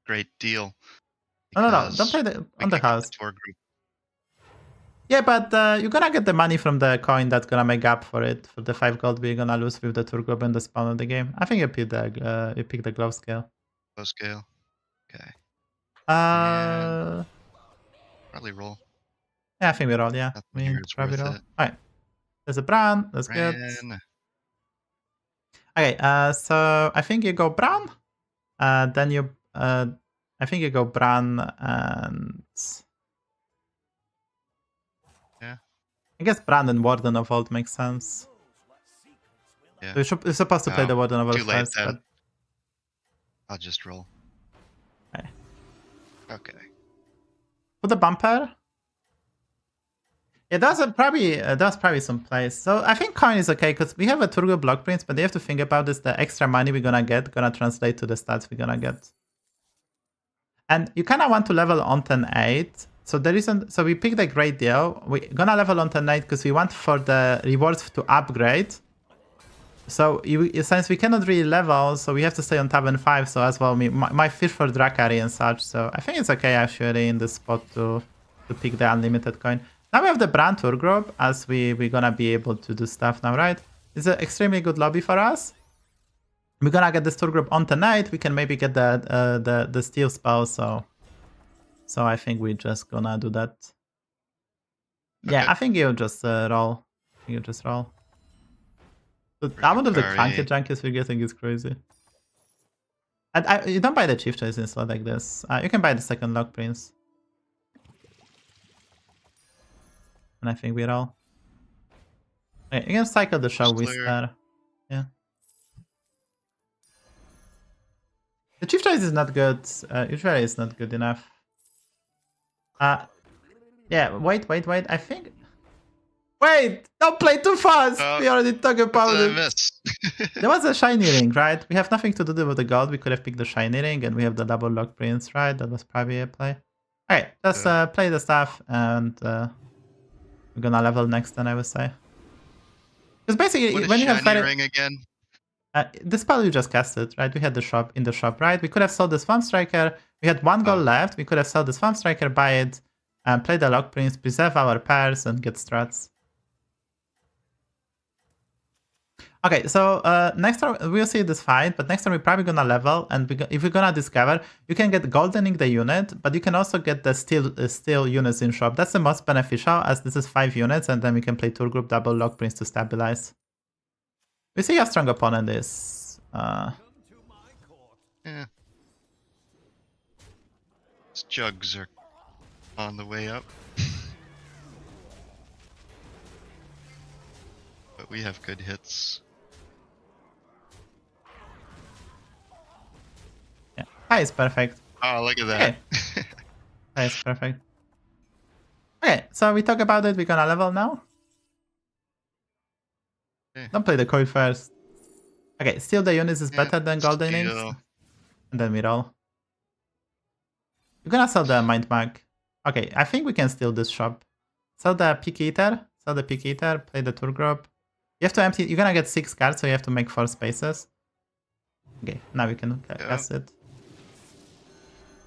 great deal. No, don't play on the house. Tour group. Yeah, but you're gonna get the money from the coin that's gonna make up for it. For the 5 gold we're gonna lose with the tour group and the spawn of the game. I think you pick the glove scale. Low scale. Okay. And probably roll. yeah, I think we roll, yeah. Nothing here is probably worth roll. it. Alright. There's a Bran, that's good. Okay, so I think you go Bran. Then you I think you go Bran and yeah. I guess Bran and Warden of Old makes sense. Yeah. You're supposed to play the Warden of Old too late first, then. but I'll just roll. okay. Okay. Put the bumper. Yeah, that's probably some place. So I think coin is okay because we have a Turgo block prints, but you have to think about this: the extra money we're gonna get gonna translate to the stats we're gonna get. And you kind of want to level on 10-8. So there isn't. So we picked a great deal. We're gonna level on 10-8 because we want for the rewards to upgrade. So since we cannot really level, so we have to stay on tab and 5. So as well, my fish for Drakari and such. So I think it's okay actually in this spot to pick the unlimited coin. Now we have the Bran tour group, as we're gonna be able to do stuff now, right? It's an extremely good lobby for us. We're gonna get this tour group on tonight. We can maybe get the steal spell, so I think we're just gonna do that. Yeah, Okay. I think you just roll. You just roll. The amount of the trinket junkies we're getting is crazy. And you don't buy the chieftains in slot like this. You can buy the second lock prince. And I think we're all. Okay, you can cycle the show with there. Yeah. The chief choice is not good. Usually it's not good enough. Yeah, wait. I think. Wait! Don't play too fast! We already talked about it. There was a shiny ring, right? We have nothing to do with the gold. We could have picked the shiny ring and we have the double lock prince, right? That was probably a play. Alright, just play the stuff and we're gonna level next then, I would say. Because basically, when you have shiny ring again? The spell you just casted, right? We had the shop in the shop, right? We could have sold the Swamp Striker. We had 1 gold left. We could have sold the Swamp Striker, buy it, and play the Lock Prince, preserve our pairs, and get strats. Okay, so next time we'll see this fight, but next time we're probably gonna level, and if we're gonna discover, you can get goldening the unit, but you can also get the steel units in shop. That's the most beneficial, as this is 5 units, and then we can play tour group double lock prince to stabilize. We see how strong opponent is. Yeah. These jugs are on the way up. But we have good hits. Yeah, high is perfect. Oh, look at that. Okay. That's perfect. Okay, so we talk about it. We're gonna level now. Okay. Don't play the coin first. Okay, steal the units is Yeah, better than golden inks. steal. And then we roll. We're gonna sell the mind mag. Okay, I think we can steal this shop. Sell the pick eater. Sell the pick eater. Play the tour group. You have to empty. You're gonna get 6 cards, so you have to make 4 spaces. Okay, now we can cast it.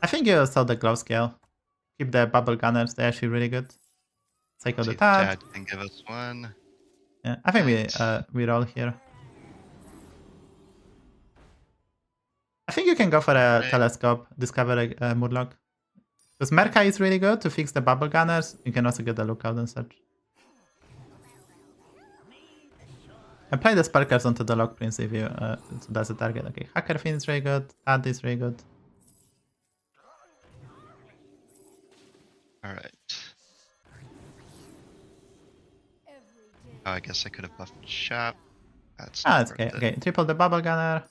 I think you sell the glow scale. Keep the bubble gunners. They're actually really good. Cycle See the if tab. Dad can give us one. Yeah, I think Nice. we roll here. I think you can go for a Right. telescope, discover a Murloc. Because Merca is really good to fix the bubble gunners. You can also get the lookout and such. And play the sparkers onto the lock prince if you so that's the target. Okay, Hacker Fiend is really good. Tad is really good. Alright. Oh, I guess I could have buffed shop. That's Ah, not it's okay. worth it. Okay, triple the bubble gunner.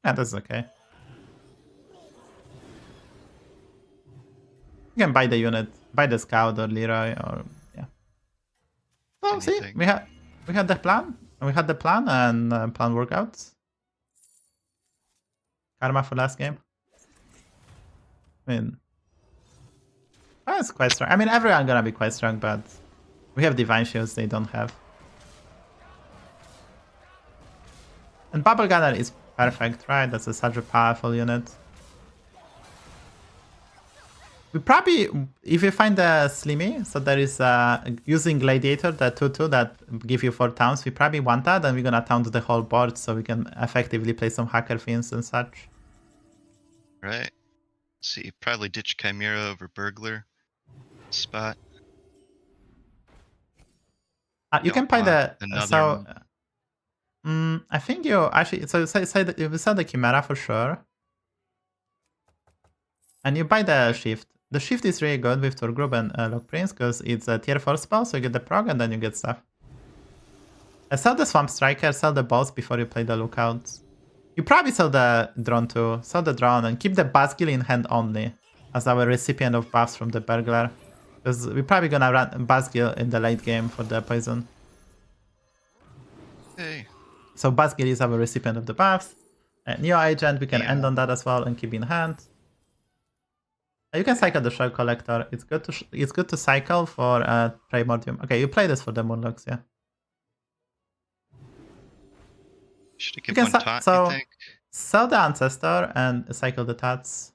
Yeah, that's okay. You can buy the unit, buy the scout or Leroy or yeah. Oh, see, Anything. we had the plan. We had the plan and plan workouts. Karma for last game. I mean, that's quite strong. I mean, everyone gonna be quite strong, but we have divine shields they don't have. And bubble gunner is perfect, right? That's such a powerful unit. We probably, if you find the Slimmy, so there is using Gladiator, the 2/2 that give you 4 towns, we probably want that, and we're gonna taunt the whole board so we can effectively play some Hacker Fiends and such. Right. Let's see, probably ditch Chimera over Burglar. Spot. You can Don't play the want another so. I think you actually say that you sell the Chimera for sure, and you buy the Shift. The Shift is really good with Turgrub and Lock Prince because it's a tier 4 spell, so you get the prog and then you get stuff. Sell the Swamp Striker, sell the balls before you play the Lookouts. You probably sell the drone too. Sell the drone and keep the Basgil in hand only as our recipient of buffs from the Burglar. Because we're probably gonna run Basgil in the late game for the poison. Hey. So Basgil is our recipient of the buffs. Neo Agent, we can end on that as well and keep in hand. You can cycle the Shell Collector. It's good to cycle for Primordium. Okay, you play this for the Murlocs, yeah. Should I You give can one taunt, so you think? sell the Ancestor and cycle the Tats.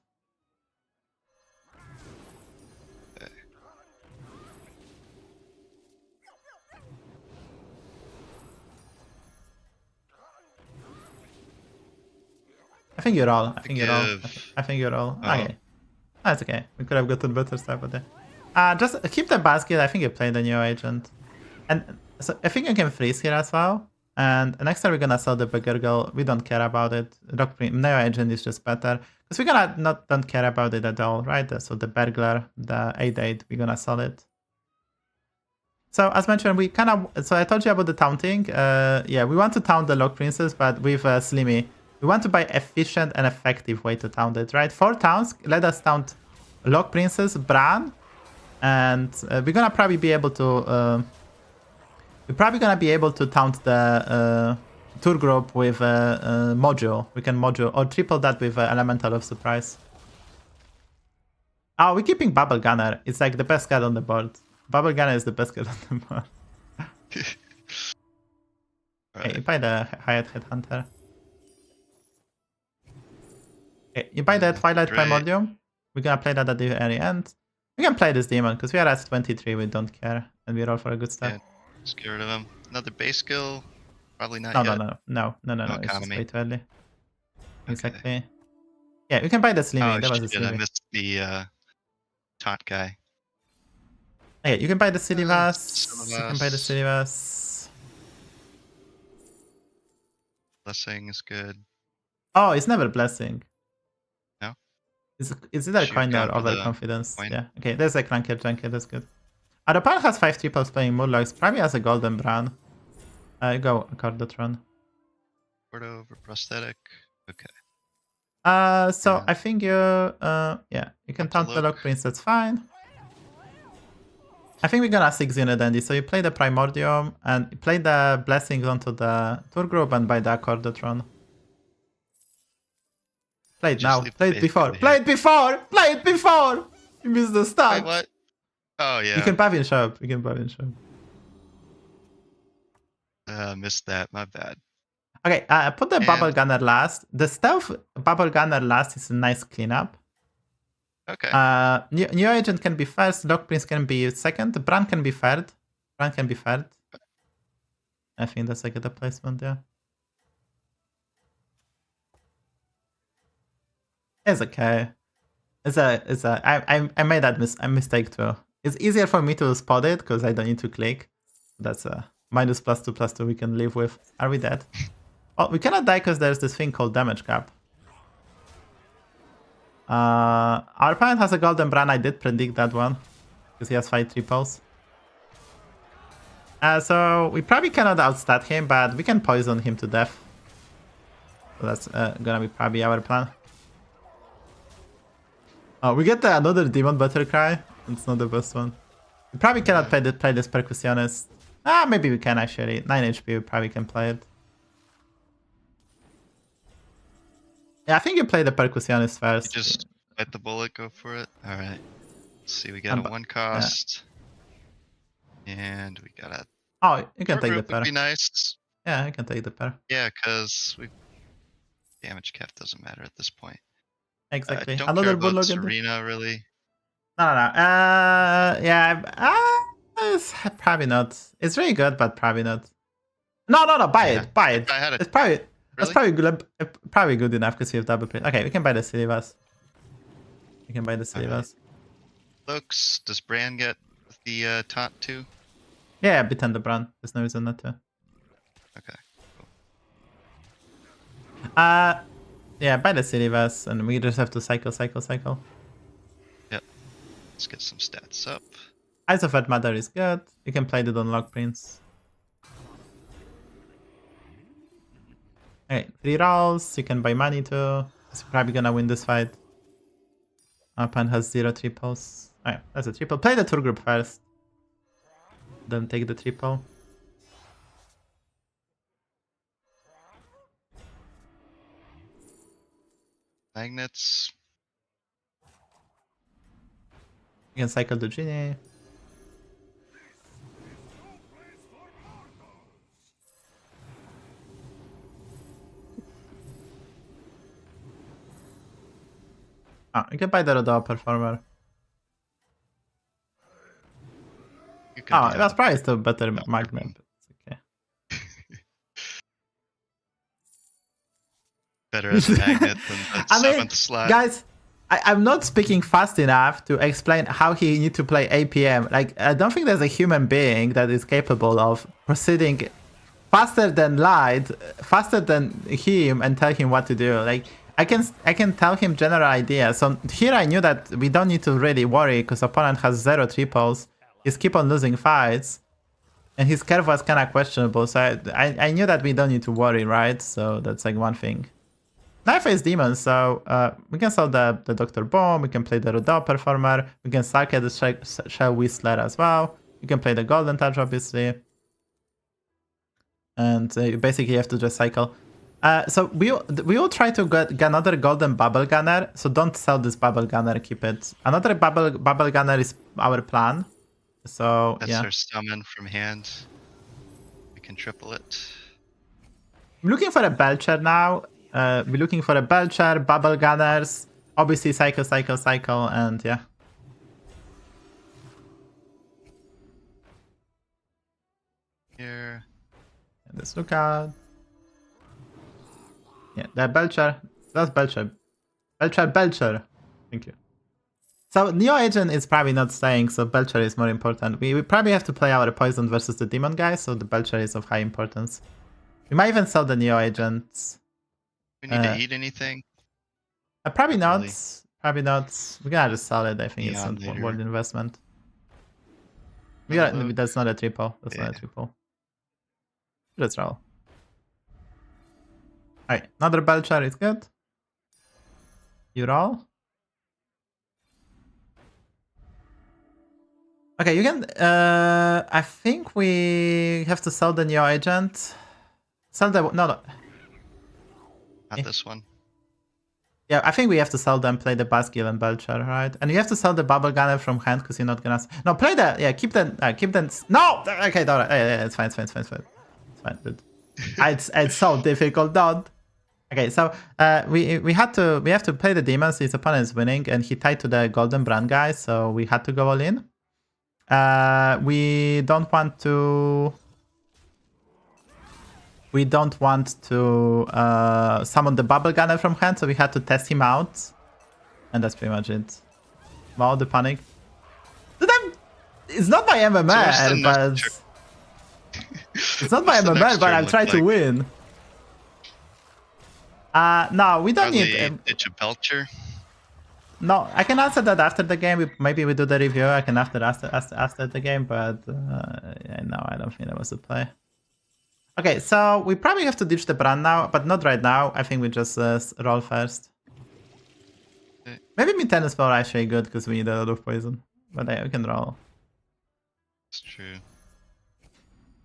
I think you're all. I think you're all. I think you're all. Oh. Okay. That's okay. We could have gotten better stuff, but just keep the basket. I think you play the Neo Agent. And so I think you can freeze here as well. And next time we're gonna sell the Beggar Girl. We don't care about it. Neo Agent is just better. Because we're gonna don't care about it at all, right? So the Burglar, the 8/8, we're gonna sell it. So as mentioned, we kind of. So I told you about the taunting. Yeah, we want to taunt the Lock Princess, but with Slimmy. We want to buy efficient and effective way to taunt it, right? 4 taunts, let us taunt Lock Princess, Bran, and we're gonna probably be able to. We're probably gonna be able to taunt the tour group with module. We can module or triple that with Elemental of Surprise. Oh, we're keeping Bubble Gunner. It's like the best card on the board. Bubble Gunner is the best card on the board. Okay, you buy the Hyatt Headhunter. Okay, you buy the Twilight Great. Primordium. We're gonna play that at the very end. We can play this demon because we are at 23. We don't care, and we roll for a good stuff. Yeah, just get rid of him. Another base skill? Probably not No, yet. no. It's just economy. way too early. Exactly. Yeah, we can buy the Slimmy. Oh, That was a shit, I Slimmy. missed the taunt guy. Okay, you can buy the Silivas. You can buy the Silivas. Silivas. Blessing is good. Oh, it's never blessing. No? Is it a Shoot coin down or for the overconfidence? coin. Yeah. Okay, there's a Clanker Junker. That's good. Our opponent has 5 triples playing Murlocs. Probably has a Golden Bran. Go Cardotron. Port over prosthetic. Okay. So Yeah. I think you yeah, you can Have to taunt the look. Lock Prince, that's fine. I think we're gonna 6 unit Andy. So you play the Primordium and you play the Blessings onto the tour group and buy the Accordotron. Play it Just now. leave the Play it faith before. over Play here. it before! Play it before! You missed the start. Wait, what? Oh yeah. You can Pavilion Shop. You can Pavilion Shop. Missed that. My bad. Okay, put the And- Bubble Gunner last. The Stealth Bubble Gunner last is a nice cleanup. Okay. New Agent can be first, Lock Prince can be second, Bran can be third. Bran can be third. I think that's a good placement, yeah. It's okay. I made that mistake too. It's easier for me to spot it because I don't need to click. That's a -+2/+2 we can live with. Are we dead? Oh, we cannot die because there's this thing called damage cap. Our opponent has a golden Bran. I did predict that one because he has 5 triples. So we probably cannot outstat him, but we can poison him to death. So that's gonna be probably our plan. Oh, we get another Demon Buttercry. It's not the best one. We probably cannot play this Percussionist. Maybe we can actually. 9 HP, we probably can play it. Yeah, I think you play the Percussionist You first. just bite the bullet, go for it. All right. Let's see. We got a 1 cost, and we got a. Oh, you can Our take the group would pair. be nice. Yeah, you can take the pair. Yeah, because we damage cap doesn't matter at this point. Exactly. Don't Another care about Bulldog. Serena really. No. Yeah. It's probably not. It's really good, but probably not. No. Buy Yeah. it. Buy it. I had it. It's probably. That's Really? probably good enough because you have double print. Okay, we can buy the Slysssa. We can buy the Slysssa. Looks. Does Bran get the taunt too? Yeah, beat the Bran. There's no reason not to. Okay. Yeah, buy the Slysssa, and we just have to cycle. Yep. Let's get some stats up. Eyes of Earth Mother is good. You can play the Unlock Prince. Okay, 3 rolls. You can buy money too. He's probably gonna win this fight. Our opponent has 0 triples. Alright, that's a triple. Play the tour group first. Then take the triple. Magnets. You can cycle the Genie. You can buy the Rodeo Performer. You can do It was that. probably still better magnet. But it's okay. Better as a magnet than the I mean, 7th slot. Guys, I'm not speaking fast enough to explain how he need to play APM. Like, I don't think there's a human being that is capable of proceeding faster than light, faster than him, and tell him what to do. Like, I can tell him general ideas. So here I knew that we don't need to really worry because opponent has 0 triples. He's keep on losing fights, and his curve was kind of questionable. So I knew that we don't need to worry, right? So that's like one thing. Knife is demon, so we can sell the Dr. Bomb, we can play the Rodeo Performer, we can Sasuke the Shell Whistler as well, you can play the Golden Touch obviously, and basically you have to just cycle. So we will try to get another Golden Bubble Gunner, so don't sell this Bubble Gunner, keep it. Another Bubble Gunner is our plan, so That's yeah. our summon from hand. We can triple it. I'm looking for a Belcher now. We're looking for a Belcher, Bubble Gunners, obviously cycle, and yeah. Here. And let's look at. Yeah, that Belcher. That's Belcher. Belcher. Thank you. So Neo Agent is probably not staying, so Belcher is more important. We probably have to play our Poison versus the Demon guy, so the Belcher is of high importance. We might even sell the Neo Agents. We need to eat anything. Probably Not not. really. Probably not. We gotta just sell it. I think it's Yeah, a later. world investment. Look. That's not a triple. That's not a Yeah. triple. Let's roll. Alright, another Belcher is good. You roll. Okay, you can. I think we have to sell the Neo Agent. Sell the. No. Not this one. Yeah, I think we have to sell them, play the Basgill and Belcher, right? And you have to sell the Bubble Gunner from hand because you're not gonna. No, play the. Yeah, keep them. Keep them. No! Okay, alright. Yeah, it's fine, it's fine, it's fine, it's fine. It's fine, dude. It's so difficult, don't. Okay, so we have to play the demons. His opponent is winning, and he tied to the Golden Brand guy, so we had to go all in. We don't want to. We don't want to summon the Bubble Gunner from hand, so we had to test him out, and that's pretty much it. Wow, the panic. It's not my MMR, but it's not my MMR, but I'm trying to win. No, we don't need. Ditch a Belcher. No, I can answer that after the game. Maybe we do the review. I can after the game, but no, I don't think that was the play. Okay, so we probably have to ditch the brand now, but not right now. I think we just roll first. Okay. Maybe mid-10 is actually good because we need a lot of poison, but yeah, we can roll. It's true.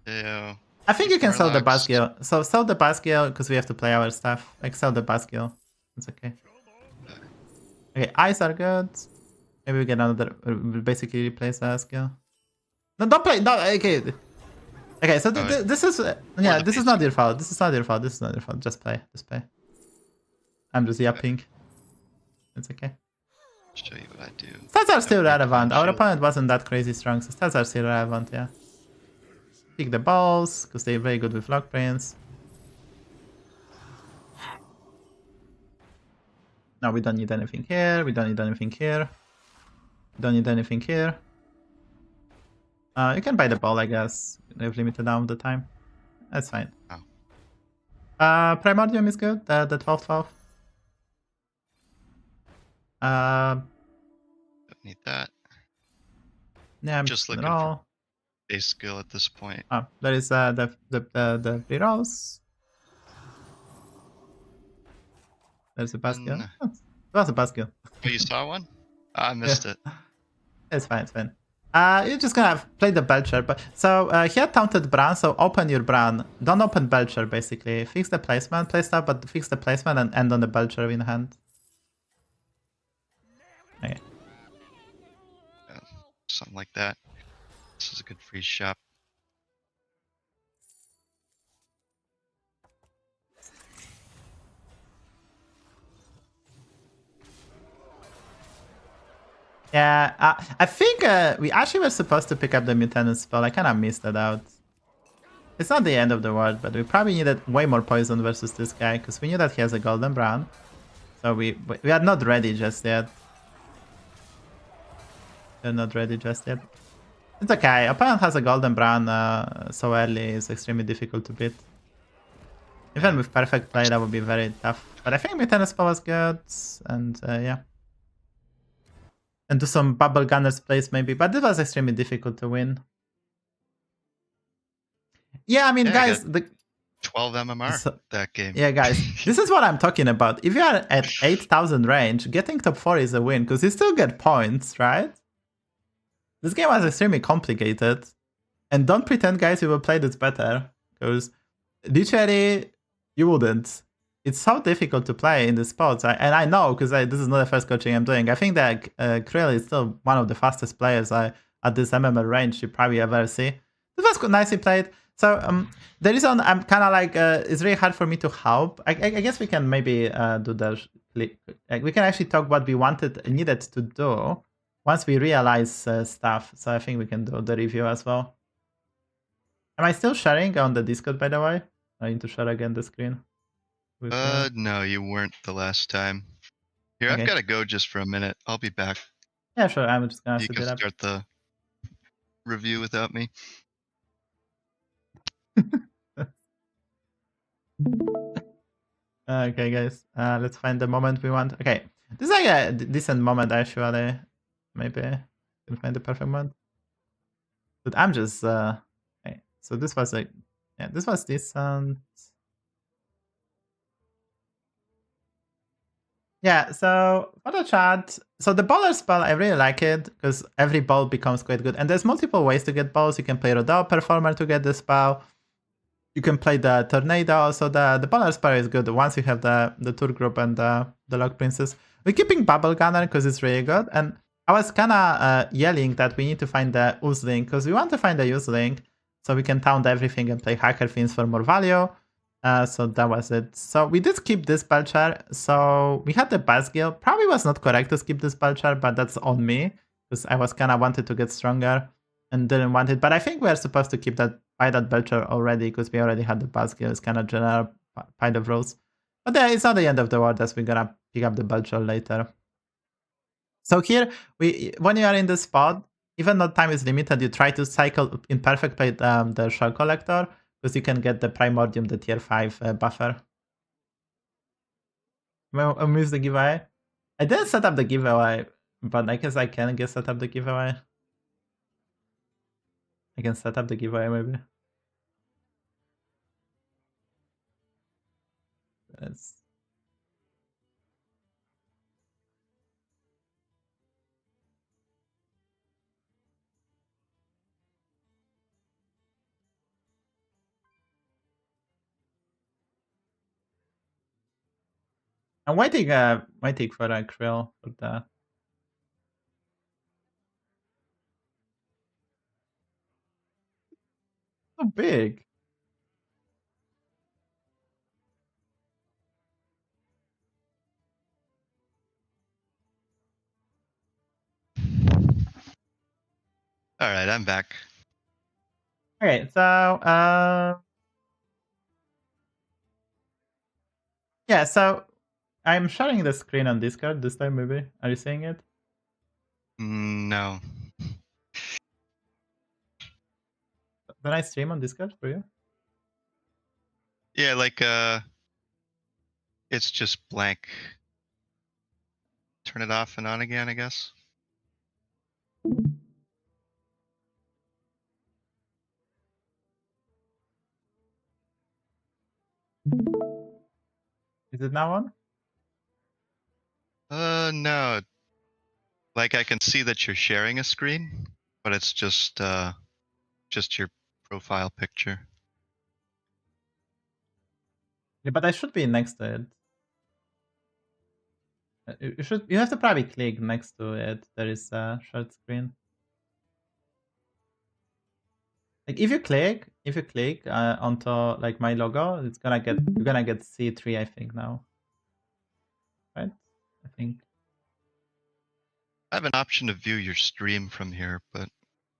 Yeah. I think you can sell the Murlocs. Basgill. So sell the Basgill because we have to play our stuff. Like sell the Basgill. It's okay. Okay, eyes are good. Maybe we get another. We'll basically replace the skill. No, don't play. No, okay. Okay, so this is yeah. This is not your fault. This is not your fault. This is not your fault. Just play. Just play. I'm just yapping. It's okay. Show you what I do. Stats are still relevant. Our opponent wasn't that crazy strong, so stats are still relevant. Yeah. Pick the balls because they're very good with lock brains. No, we don't need anything here. We don't need anything here. We don't need anything here. You can buy the ball, I guess. We have limited amount of the time. That's fine. Oh. Primordium is good. The 12-12. Don't need that. Yeah, I'm Just looking roll. for base skill at this point. Oh, there is the Rerolls. There's a Basgill. Mm. Oh, there was a Basgill. Oh, you saw one? I missed it. It's fine, it's fine. You're just gonna play the Belcher, but so he had taunted Bran, so open your Bran. Don't open Belcher, basically. Fix the placement, play stuff, but fix the placement and end on the Belcher in hand. Okay. Yeah, something like that. This is a good free shop. Yeah, I think we actually were supposed to pick up the Mutant spell. I kind of missed that out. It's not the end of the world, but we probably needed way more poison versus this guy because we knew that he has a Golden Brown. So we are not ready just yet. We're not ready just yet. It's okay. Opponent has a Golden Brown so early. It's extremely difficult to beat. Even with perfect play, that would be very tough. But I think Mutant spell was good, and yeah. And do some Bubble Gunners plays maybe, but it was extremely difficult to win. Yeah, I mean, Yeah, guys, 12 MMR that game. yeah, guys, this is what I'm talking about. If you are at 8,000 range, getting top 4 is a win because you still get points, right? This game was extremely complicated, and don't pretend, guys, you will play this better because literally you wouldn't. It's so difficult to play in the spots, and I know because this is not the first coaching I'm doing. I think that Krill is still one of the fastest players at this MMR range you probably ever see. This was nicely played. So the reason I'm kind of like it's really hard for me to help. I guess we can maybe do the we can actually talk what we needed to do once we realize stuff. So I think we can do the review as well. Am I still sharing on the Discord, by the way? I need to share again the screen. No, you weren't the last time. Here, Okay. I've got to go just for a minute. I'll be back. Yeah, sure. I'm just gonna You set can it up. start the review without me. Okay, guys. Let's find the moment we want. Okay, this is like a decent moment actually. Maybe we'll find the perfect moment. But I'm just okay. So this was like, yeah, this was decent. Yeah, so for the chat, so the baller spell, I really like it because every ball becomes quite good. And there's multiple ways to get balls. You can play Rodeo Performer to get the spell. You can play the Tornado. So the baller spell is good once you have the Tour Group and the Lock Princess. We're keeping Bubble Gunner because it's really good. And I was kind of yelling that we need to find the Oozling because we want to find the Oozling so we can taunt everything and play Hacker Fiends for more value. So that was it. So we did skip this Belcher. So we had the Basgil. Probably was not correct to skip this Belcher, but that's on me because I was kind of wanted to get stronger and didn't want it. But I think we are supposed to keep that by that Belcher already because we already had the Basgil. It's kind of general pile of rolls. But yeah, it's not the end of the world as we're gonna pick up the Belcher later. So here, when you are in this spot, even though time is limited, you try to cycle in perfect play the Shell Collector because you can get the Primordium, the tier 5 buffer. I missed the giveaway. I didn't set up the giveaway, but I guess I can set up the giveaway. I can set up the giveaway maybe. Yes. I'm waiting for a Krill for that. So big. All right, I'm back. Okay, so yeah, so I'm sharing the screen on Discord this time. Maybe are you seeing it? No. Can I stream on Discord for you? Yeah, like it's just blank. Turn it off and on again, I guess. Is it now on? No. Like I can see that you're sharing a screen, but it's just your profile picture. Yeah, but I should be next to it. You have to probably click next to it. There is a short screen. Like if you click onto like my logo, you're gonna get C3 I think now. Right? I think. I have an option to view your stream from here, but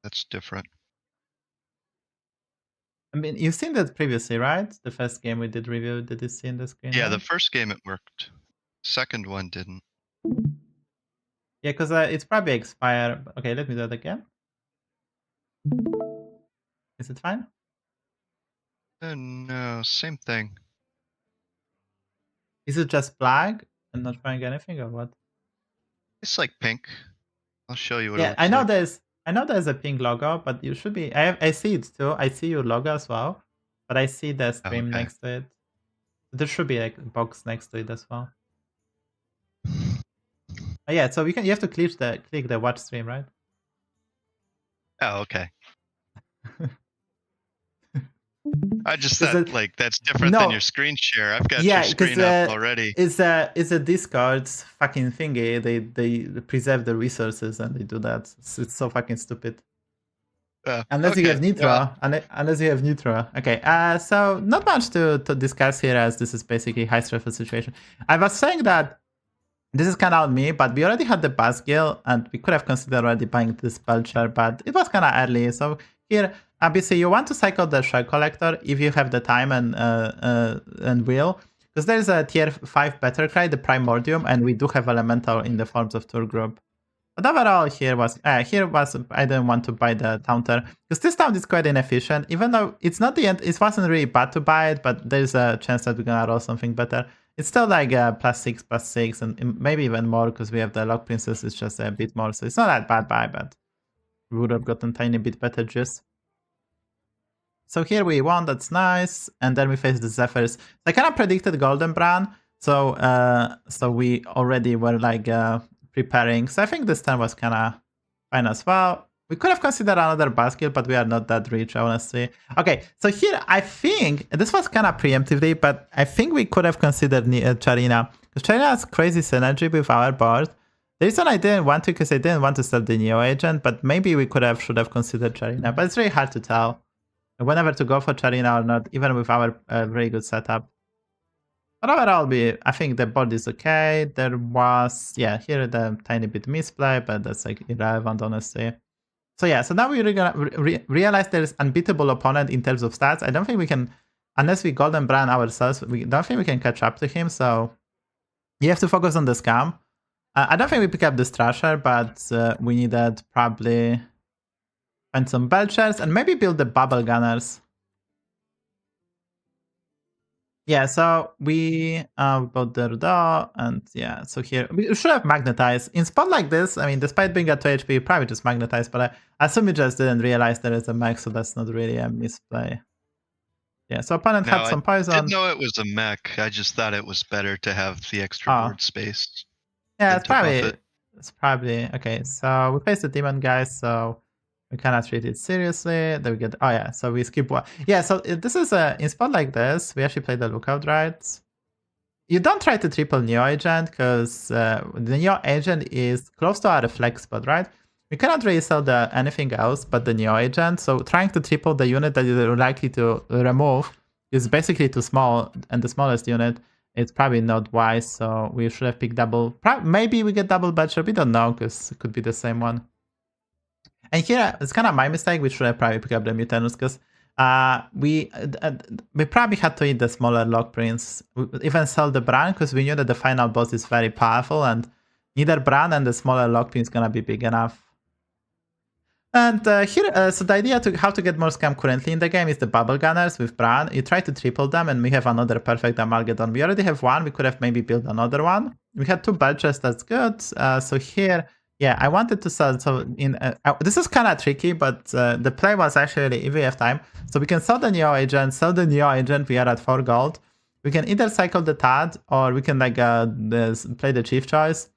that's different. I mean, you've seen that previously, right? The first game we did review, did you see in the screen? Yeah, now? the first game it worked. Second one didn't. Yeah, because it's probably expired. Okay, let me do it again. Is it fine? No, same thing. Is it just black and not showing anything or what? It's like pink. I'll show you what it Yeah, looks I know like. there's a pink logo, but you should be. I see it too. I see your logo as well, but I see the stream okay. next to it. There should be like a box next to it as well. Oh, yeah, so you have to click the watch stream, right? Oh, okay. I just 'Cause thought like that's different than your screen share. I've got your screen up already. It's a Discord's fucking thingy. They preserve the resources and they do that. It's so fucking stupid. Unless you have Nitro. Well. Unless you have Nitro. Okay, so not much to discuss here as this is basically high stressful situation. I was saying that this is kind of on me, but we already had the Basgil and we could have considered already buying this Belcher, but it was kind of early. So here, obviously, you want to cycle the Shell Collector if you have the time and will, because there is a tier 5 Better Cry, the Primordium, and we do have Elemental in the forms of Tour Group. But overall, here was I didn't want to buy the Taunter because this taunt is quite inefficient. Even though it's not the end, it wasn't really bad to buy it, but there's a chance that we're gonna roll something better. It's still like +6, and maybe even more because we have the Lock Princess. It's just a bit more, so it's not that bad buy, but we would have gotten tiny bit better juice. So here we won, that's nice, and then we face the Zephyrs. I kind of predicted Golden Brand, So so we already were like preparing. So I think this turn was kind of fine as well. We could have considered another basket, but we are not that rich, honestly. Okay, so here I think this was kind of preemptively, but I think we could have considered Nicholena. Because Nicholena has crazy synergy with our board. The reason I didn't want to, because I didn't want to sell the Neo agent, but maybe we should have considered Nicholena. But it's really hard to tell whenever to go for Nicholena or not, even with our very good setup. But overall, I think the board is okay. There was, yeah, here the tiny bit misplay, but that's like irrelevant, honestly. So yeah, so now we're gonna realize there's unbeatable opponent in terms of stats. I don't think we can, unless we golden brand ourselves, we don't think we can catch up to him. So you have to focus on the scam. I don't think we pick up this Thrasher, but we needed probably find some Belchers and maybe build the Bubble Gunners. Yeah, so we bought the Rudo, and yeah, so here we should have magnetized. In spot like this, I mean, despite being at 2 HP, we probably just magnetized, but I assume we just didn't realize there is a mech, so that's not really a misplay. Yeah, so opponent had some poison. I didn't know it was a mech. I just thought it was better to have the extra board space. Yeah, it's probably okay. So we face the demon guys, so we cannot treat it seriously. Then we get, oh yeah, so we skip one. Yeah, so this is in spot like this, we actually play the lookout, right? You don't try to triple Neo agent because the Neo agent is close to our reflex spot, right? We cannot really sell anything else but the Neo agent. So trying to triple the unit that you're likely to remove is basically too small, and the smallest unit, it's probably not wise. So we should have picked double. Maybe we get double Butcher. We don't know because it could be the same one. And here, it's kind of my mistake. We should have probably picked up the Mutanus because we probably had to eat the smaller Lock Prince. We even sell the Bran because we knew that the final boss is very powerful and neither Bran and the smaller Lock Prince is going to be big enough. And here, so the idea to how to get more scam currently in the game is the Bubble Gunners with Bran. You try to triple them and we have another perfect Amalgadon. We already have one. We could have maybe built another one. We had 2 Belchers. That's good. So here... yeah, I wanted to sell, so this is kind of tricky, but the play was actually, if we have time, so we can sell the Neo agent, we are at 4 gold. We can either cycle the TAD, or we can like play the Chief Choice,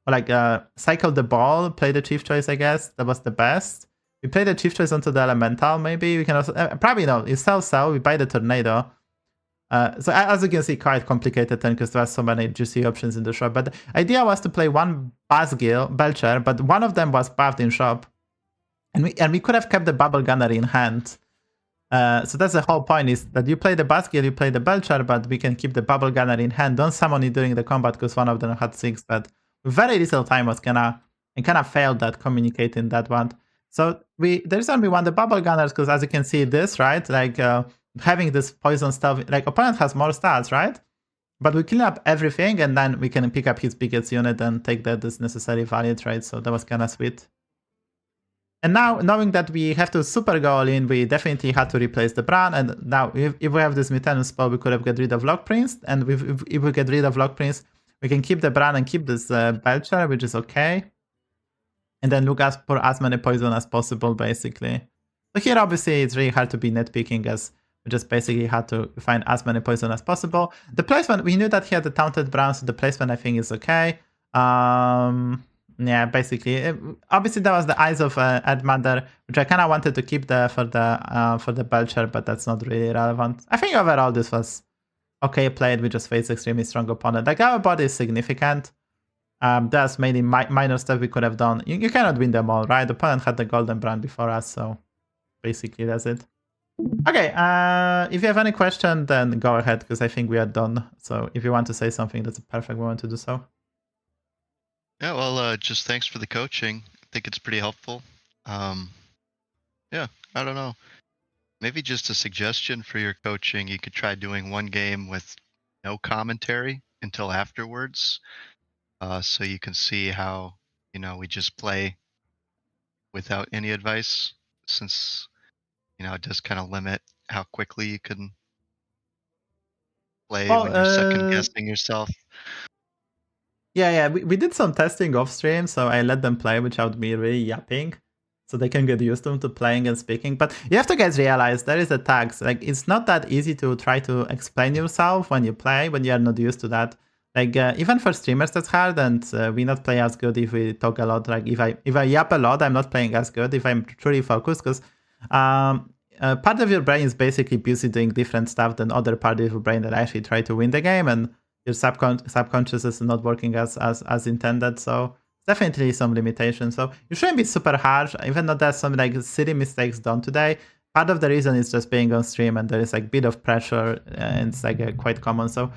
or like cycle the ball, play the Chief Choice, I guess, that was the best. We play the Chief Choice onto the Elemental, maybe, we can also, probably no, you sell, we buy the Tornado. So as you can see, quite complicated then because there are so many juicy options in the shop. But the idea was to play one Belcher, but one of them was buffed in shop. And we could have kept the Bubble Gunner in hand. So that's the whole point, is that you play the Basgil, you play the Belcher, but we can keep the Bubble Gunner in hand. Don't summon it during the combat because one of them had 6, but very little time was kind of failed that communicating that one. So the reason we want the Bubble Gunners because as you can see this, right, like having this poison stuff, like opponent has more stats, right? But we clean up everything and then we can pick up his biggest unit and take this necessary value trade. So that was kind of sweet. And now, knowing that we have to super go all in, we definitely had to replace the Bran. And now, if we have this Mutanus spell, we could have got rid of Lock Prince. And if we get rid of Lock Prince, we can keep the Bran and keep this Belcher, which is okay. And then look for as many poison as possible, basically. So here, obviously, it's really hard to be nitpicking, as we just basically had to find as many poison as possible. The placement, we knew that he had the Taunted Bran, so the placement I think is okay. Yeah, basically, obviously that was the Eyes of Edmander, which I kind of wanted to keep there for the Belcher, but that's not really relevant. I think overall this was okay played. We just faced extremely strong opponent. Like our body is significant. There's mainly minor stuff we could have done. You cannot win them all, right? The opponent had the Golden Brand before us, so basically that's it. Okay, if you have any question, then go ahead, because I think we are done. So if you want to say something, that's a perfect moment to do so. Yeah, well, just thanks for the coaching. I think it's pretty helpful. Yeah, I don't know. Maybe just a suggestion for your coaching. You could try doing one game with no commentary until afterwards. So you can see how, we just play without any advice, since, it does kind of limit how quickly you can play when you're second guessing yourself. Yeah, we did some testing off stream, so I let them play without me really yapping, so they can get used to playing and speaking. But you have to guys realize there is a tax. Like, it's not that easy to try to explain yourself when you play, when you are not used to that. Like even for streamers that's hard, and we not play as good if we talk a lot. Like if I yap a lot, I'm not playing as good if I'm truly focused, because part of your brain is basically busy doing different stuff than other part of your brain that actually try to win the game, and your subconscious is not working as intended. So definitely some limitations. So you shouldn't be super harsh, even though there's some like silly mistakes done today. Part of the reason is just being on stream, and there is like a bit of pressure, and it's like quite common. So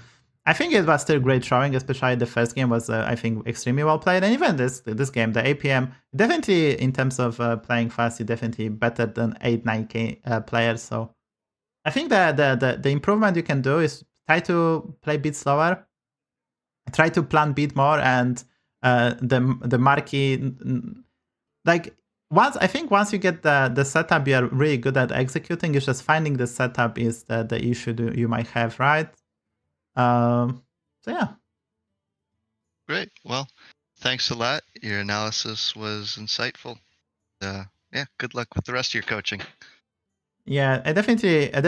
I think it was still great showing, especially the first game was, I think, extremely well played. And even this game, the APM, definitely in terms of playing fast, is definitely better than 8-9K players. So I think the improvement you can do is try to play a bit slower, try to plan a bit more, and the marquee, like once you get the setup, you are really good at executing. It's just finding the setup is the issue you might have, right? So yeah. Great. Well, thanks a lot. Your analysis was insightful. Yeah, good luck with the rest of your coaching. Yeah, I definitely I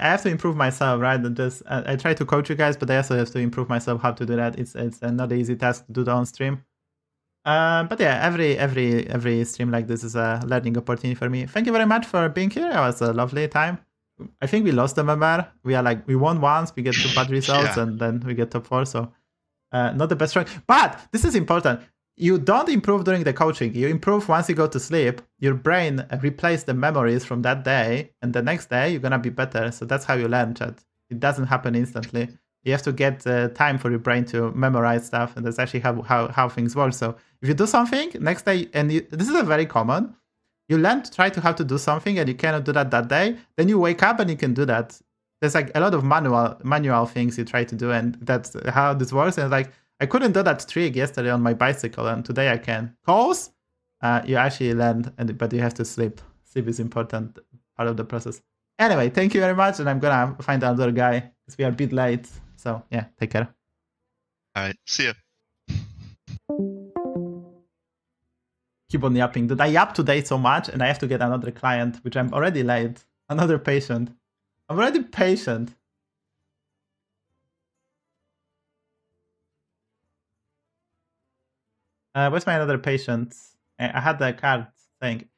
have to improve myself, right? And just I try to coach you guys, but I also have to improve myself how to do that. It's not an easy task to do that on stream. But yeah, every stream like this is a learning opportunity for me. Thank you very much for being here. It was a lovely time. I think we lost the member. We won once, we get 2 bad results, Yeah. and then we get top 4. So not the best rank. But this is important. You don't improve during the coaching. You improve once you go to sleep. Your brain replaces the memories from that day, and the next day you're gonna be better. So that's how you learn, chat. It doesn't happen instantly. You have to get time for your brain to memorize stuff, and that's actually how things work. So if you do something next day, and this is a very common, you learn to try to how to do something, and you cannot do that day. Then you wake up and you can do that. There's like a lot of manual things you try to do, and that's how this works. And like I couldn't do that trick yesterday on my bicycle, and today I can. Cause you actually learn, but you have to sleep. Sleep is important part of the process. Anyway, thank you very much, and I'm gonna find another guy because we are a bit late. So yeah, take care. All right. See ya. Keep on yapping. Dude, I yap today so much, and I have to get another client, which I'm already late. Another patient. I'm already patient. Where's my another patient? I had the card thing.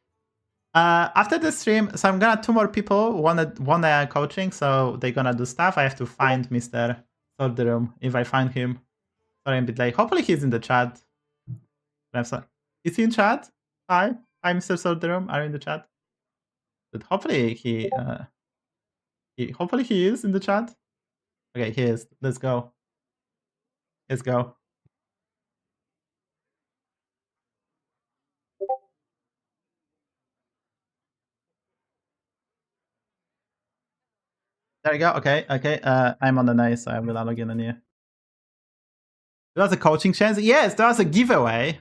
After the stream, so I'm gonna 2 more people want coaching, so they're gonna do stuff. I have to find Mr. Sorderum. If I find him, sorry, I'm a bit late. Hopefully he's in the chat. I'm sorry. Is he in chat? Hi, Mr. Sorderum. Are you in the chat? But hopefully hopefully he is in the chat. Okay, he is. Let's go. Let's go. There you go. Okay. I'm on the nice, so I will log in on you. There was a coaching chance. Yes, there was a giveaway.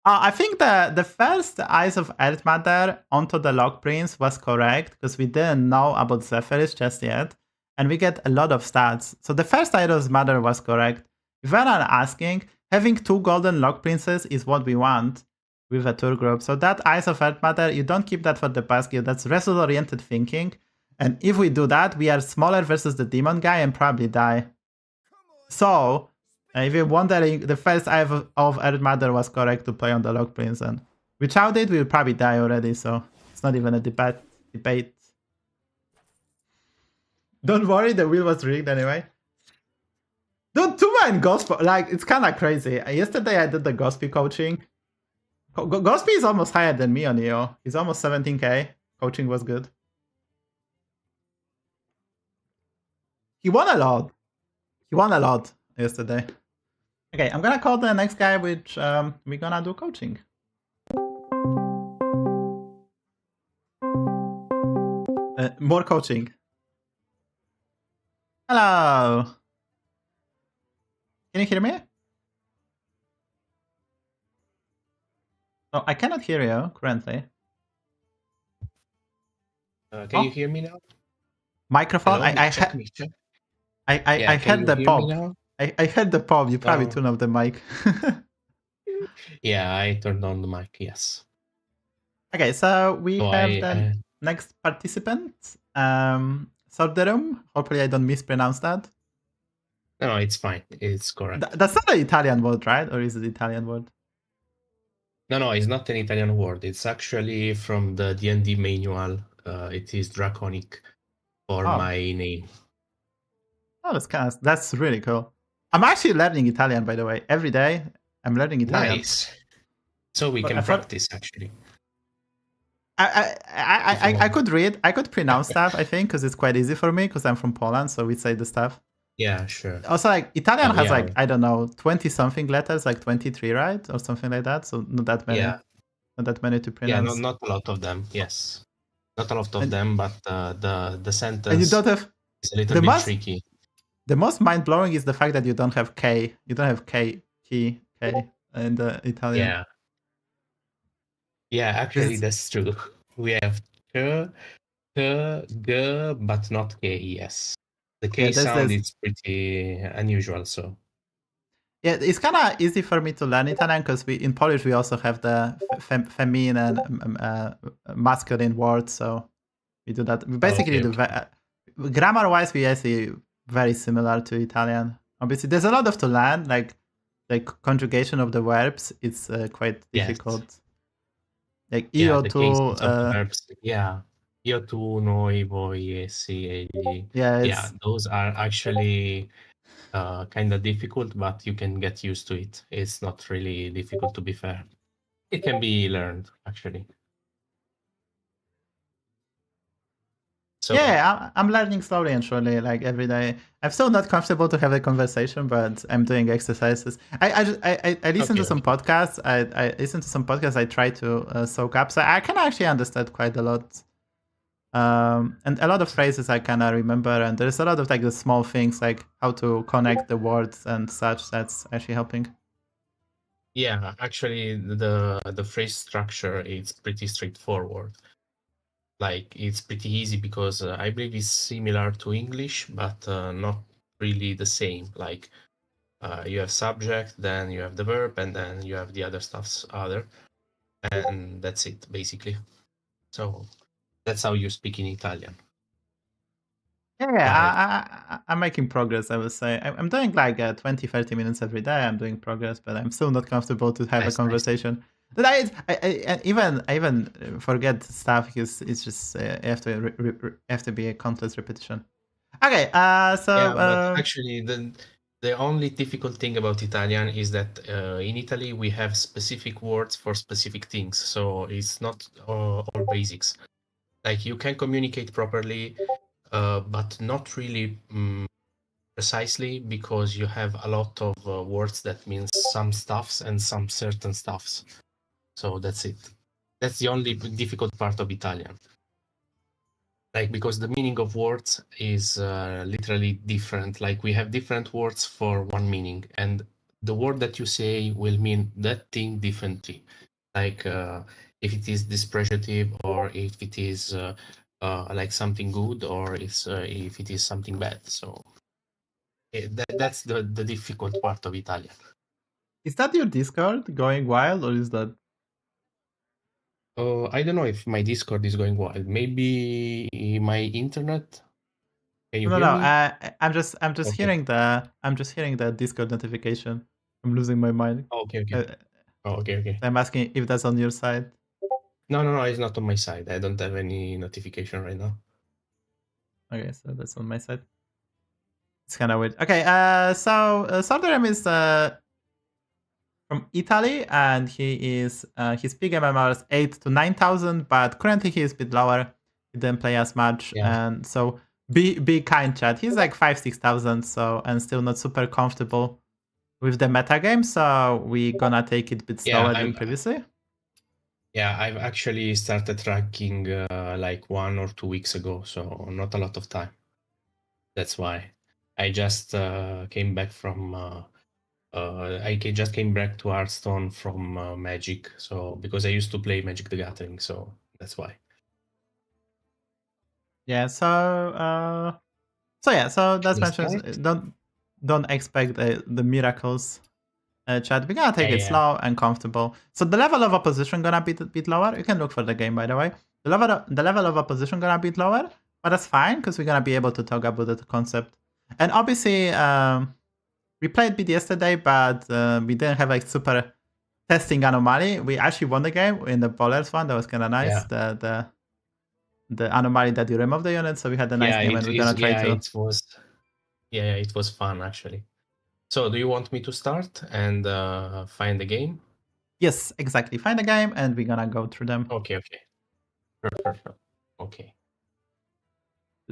I think the first Eyes of Earth Matter onto the Log Prince was correct because we didn't know about Zephyris just yet, and we get a lot of stats. So the first Eyes of Matter was correct. If we're not asking, having 2 golden Log Princes is what we want with a tour group. So that Eyes of Earth Matter, you don't keep that for the basket. That's result-oriented thinking. And if we do that, we are smaller versus the demon guy and probably die. So if you're wondering, the first Eye of Earth Matter was correct to play on the Log Prince, and without it, we'll probably die already, so it's not even a debate. Don't worry, the wheel was rigged anyway. Dude, 2-man Gospel, like, it's kind of crazy. Yesterday I did the Gospel coaching. Gospel is almost higher than me on EO. He's almost 17k. Coaching was good. He won a lot. Yesterday. Okay, I'm gonna call the next guy, which we're gonna do coaching. More coaching. Hello. Can you hear me? No, I cannot hear you currently. Can you hear me now? Microphone? Hello, I check. heard the pop. Now? I heard the pop. You probably turned off the mic. Yeah, I turned on the mic, yes. Okay, so we have the next participant. Sorderum. Hopefully I don't mispronounce that. No, it's fine. It's correct. That's not an Italian word, right? Or is it Italian word? No, it's not an Italian word. It's actually from the D&D manual. It is Draconic for Oh. my name. Oh, that's really cool. I'm actually learning Italian, by the way. Every day I'm learning Italian. Nice. So we But can I thought- practice actually. I could read, I could pronounce stuff, I think, because it's quite easy for me, because I'm from Poland, so we say the stuff. Yeah, sure. Also, like, Italian Oh, has, yeah. like, I don't know, 20-something letters, like 23, right? Or something like that, so not that many. Yeah. Not that many to Yeah, pronounce. not a lot of them. Yes, not a lot of And- them, but the sentence And you don't have... is a little the bit most- tricky. The most mind-blowing is the fact that you don't have K. You don't have K in the Italian. Yeah. Yeah, actually, that's true. We have k, g, but not k. Yes, the k Yeah, sound there's- is pretty unusual. So Yeah, it's kind of easy for me to learn Italian because in Polish we also have the feminine and masculine words, so we do that. We basically okay, do grammar-wise we actually very similar to Italian. Obviously, there's a lot of to learn, like conjugation of the verbs. It's quite Yes. difficult. Like yeah, io the tu, cases of the verbs. Yeah, io, tu, noi, voi, essi, egli. yeah, Yeah, those are actually kind of difficult, but you can get used to it. It's not really difficult, to be fair. It can be learned, actually. So yeah, I'm learning slowly and surely, like every day. I'm still not comfortable to have a conversation, but I'm doing exercises. I listen to Okay, some podcasts. I listen to some podcasts. I try to soak up, so I can actually understand quite a lot. And a lot of phrases I kind of remember, and there's a lot of like the small things like how to connect the words and such. That's actually helping. yeah, actually, the phrase structure is pretty straightforward. Like it's pretty easy because I believe it's similar to English, but not really the same. Like you have subject, then you have the verb, and then you have the other stuffs and that's it basically. So that's how you speak in Italian. Yeah, I'm making progress, I would say. I'm doing like 20-30 minutes every day. I'm doing progress, but I'm still not comfortable to have Nice, a conversation. But I even forget stuff because it's just have to be a countless repetition. Okay, so Yeah, but actually the only difficult thing about Italian is that in Italy we have specific words for specific things, so it's not all basics. Like you can communicate properly, but not really precisely, because you have a lot of words that means some stuffs and some certain stuffs. So that's it. That's the only difficult part of Italian. Like, because the meaning of words is literally different. Like we have different words for one meaning, and the word that you say will mean that thing differently. Like if it is dispreciative, or if it is like something good, or if it is something bad. So that's the difficult part of Italian. is that your Discord going wild, or is that? I don't know if my Discord is going wild. Maybe my internet. Can you No, hear no. me? I'm just Okay. hearing the Discord notification. I'm losing my mind. Oh, okay, okay. Okay. I'm asking if that's on your side. No, it's not on my side. I don't have any notification right now. Okay, so that's on my side. It's kind of weird. Okay, so Sorderum is from Italy, and he is his peak MMR is 8,000 to 9,000, but currently he is a bit lower. He didn't play as much, Yeah. and so be kind, chat. He's like 5,000-6,000, so and still not super comfortable with the metagame. So we gonna take it a bit slower than previously. Yeah, I've actually started tracking like 1 or 2 weeks ago, so not a lot of time. That's why I just came back from. Just came back to Hearthstone from Magic, so because I used to play Magic the Gathering, so that's why. Yeah. So that's mentioned. Don't expect the miracles. Chat, we're gonna take it slow and comfortable. So the level of opposition gonna be a bit lower. You can look for the game, by the way. The level of opposition gonna be lower, but that's fine because we're gonna be able to talk about the concept. And obviously, we played BD yesterday, but we didn't have like super testing Anomaly. We actually won the game in the bowlers one. That was kind of nice. Yeah. The Anomaly that you remove the unit. So we had a nice game, and we're gonna try to. It was fun actually. So do you want me to start and find the game? Yes, exactly. Find the game, and we're gonna go through them. Okay. Perfect. Okay.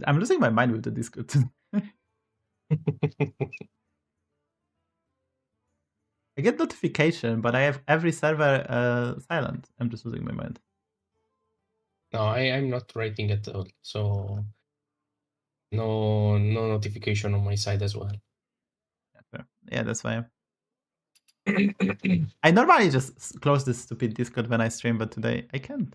I'm losing my mind with the Discord. I get notification, but I have every server silent. I'm just losing my mind. No, I'm not writing at all. So no notification on my side as well. Yeah, that's why. I normally just close this stupid Discord when I stream, but today I can't.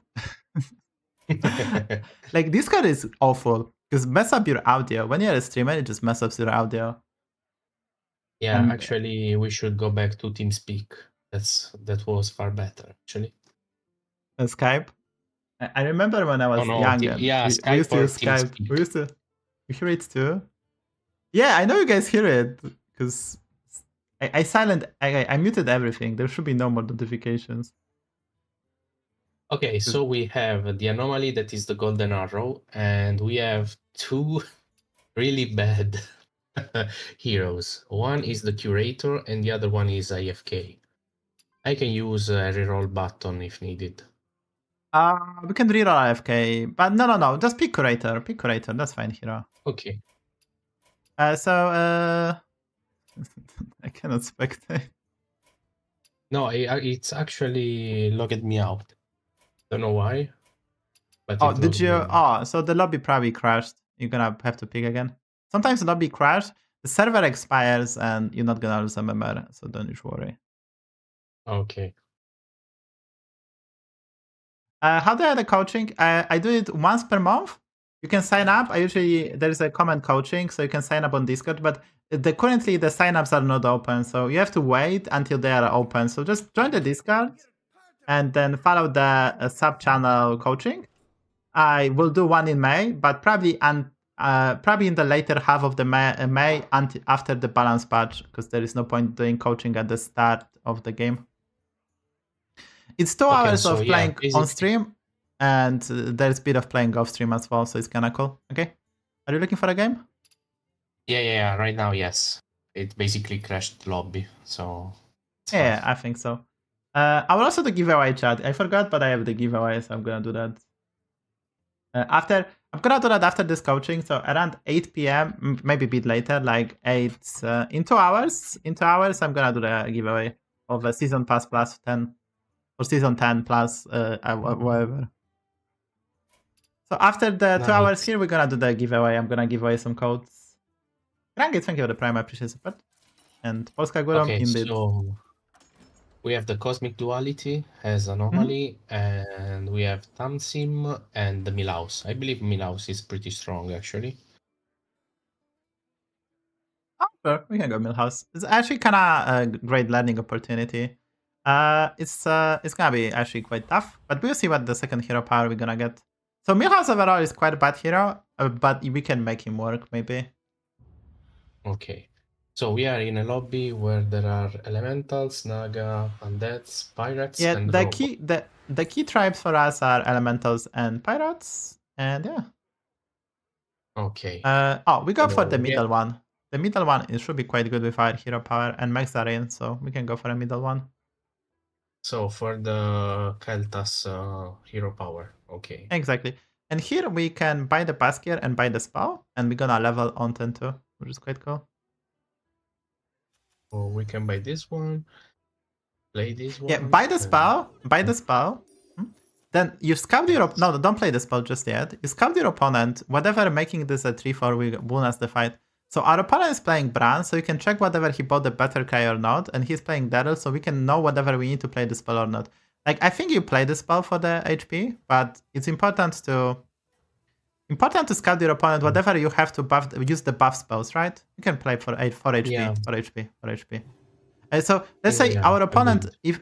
Like Discord is awful because mess up your audio. When you're a streamer, it just messes up your audio. Yeah, actually, we should go back to TeamSpeak. That was far better, actually. Skype. I remember when I was younger. We used to use Skype. We used to. You hear it too? Yeah, I know you guys hear it because I muted everything. There should be no more notifications. Okay, so we have the Anomaly that is the Golden Arrow, and we have two really bad heroes. One is the Curator, and the other one is AFK. I can use a reroll button if needed. We can reroll AFK, but no. Just pick Curator. Pick Curator. That's fine, hero. Okay. I cannot spectate. No, it's actually logged me out. Don't know why. But did you? So the lobby probably crashed. You're gonna have to pick again. Sometimes the lobby crashes, the server expires, and you're not gonna lose MMR, so don't you worry. Okay. How do I have the coaching? I do it once per month. You can sign up. There is a comment coaching, so you can sign up on Discord, but currently the signups are not open, so you have to wait until they are open. So just join the Discord and then follow the sub-channel coaching. I will do one in May, but probably in the later half of the May after the balance patch, because there is no point doing coaching at the start of the game. It's 2 hours of playing on stream, and there's a bit of playing off stream as well, so it's kind of cool. Okay, are you looking for a game? Yeah. Right now, yes. It basically crashed the lobby, so. Yeah, I think so. I will also do giveaway chat. I forgot, but I have the giveaway, so I'm gonna do that. I'm gonna do that after this coaching, so around 8 p.m, maybe a bit later, like 8 in 2 hours. In 2 hours, I'm gonna do the giveaway of a season pass plus 10 or season 10 plus whatever. So after the 2 hours here, we're gonna do the giveaway. I'm gonna give away some codes. Krangit, thank you for the prime. I appreciate support. And Polska Góra, indeed. So we have the Cosmic Duality as Anomaly, and we have Tamsim and the Milaus. I believe Milaus is pretty strong, actually. Oh, sure. We can go Millhouse. It's actually kind of a great learning opportunity. It's gonna be actually quite tough, but we'll see what the second hero power we're gonna get. So Millhouse overall is quite a bad hero, but we can make him work maybe. Okay. So we are in a lobby where there are elementals, Naga, Undeads, pirates, and the key tribes for us are elementals and pirates, and yeah. Okay. We go for the middle one. The middle one should be quite good with our hero power, and Mechs are in, so we can go for a middle one. So for the Keltas hero power, okay. Exactly. And here we can buy the Baskier and buy the spell, and we're gonna level on 10 too, which is quite cool. So we can buy this one, play this one. Yeah, buy the spell, Then you scout your no, don't play the spell just yet. You scout your opponent, whatever making this a 3-4 will win us the fight. So our opponent is playing Bran, so you can check whether he bought the better cry or not, and he's playing Daryl, so we can know whether we need to play the spell or not. Like, I think you play the spell for the HP, but it's important to scout your opponent, whatever you have to use the buff spells, right? You can play for HP, Yeah. for HP. So let's say our opponent, if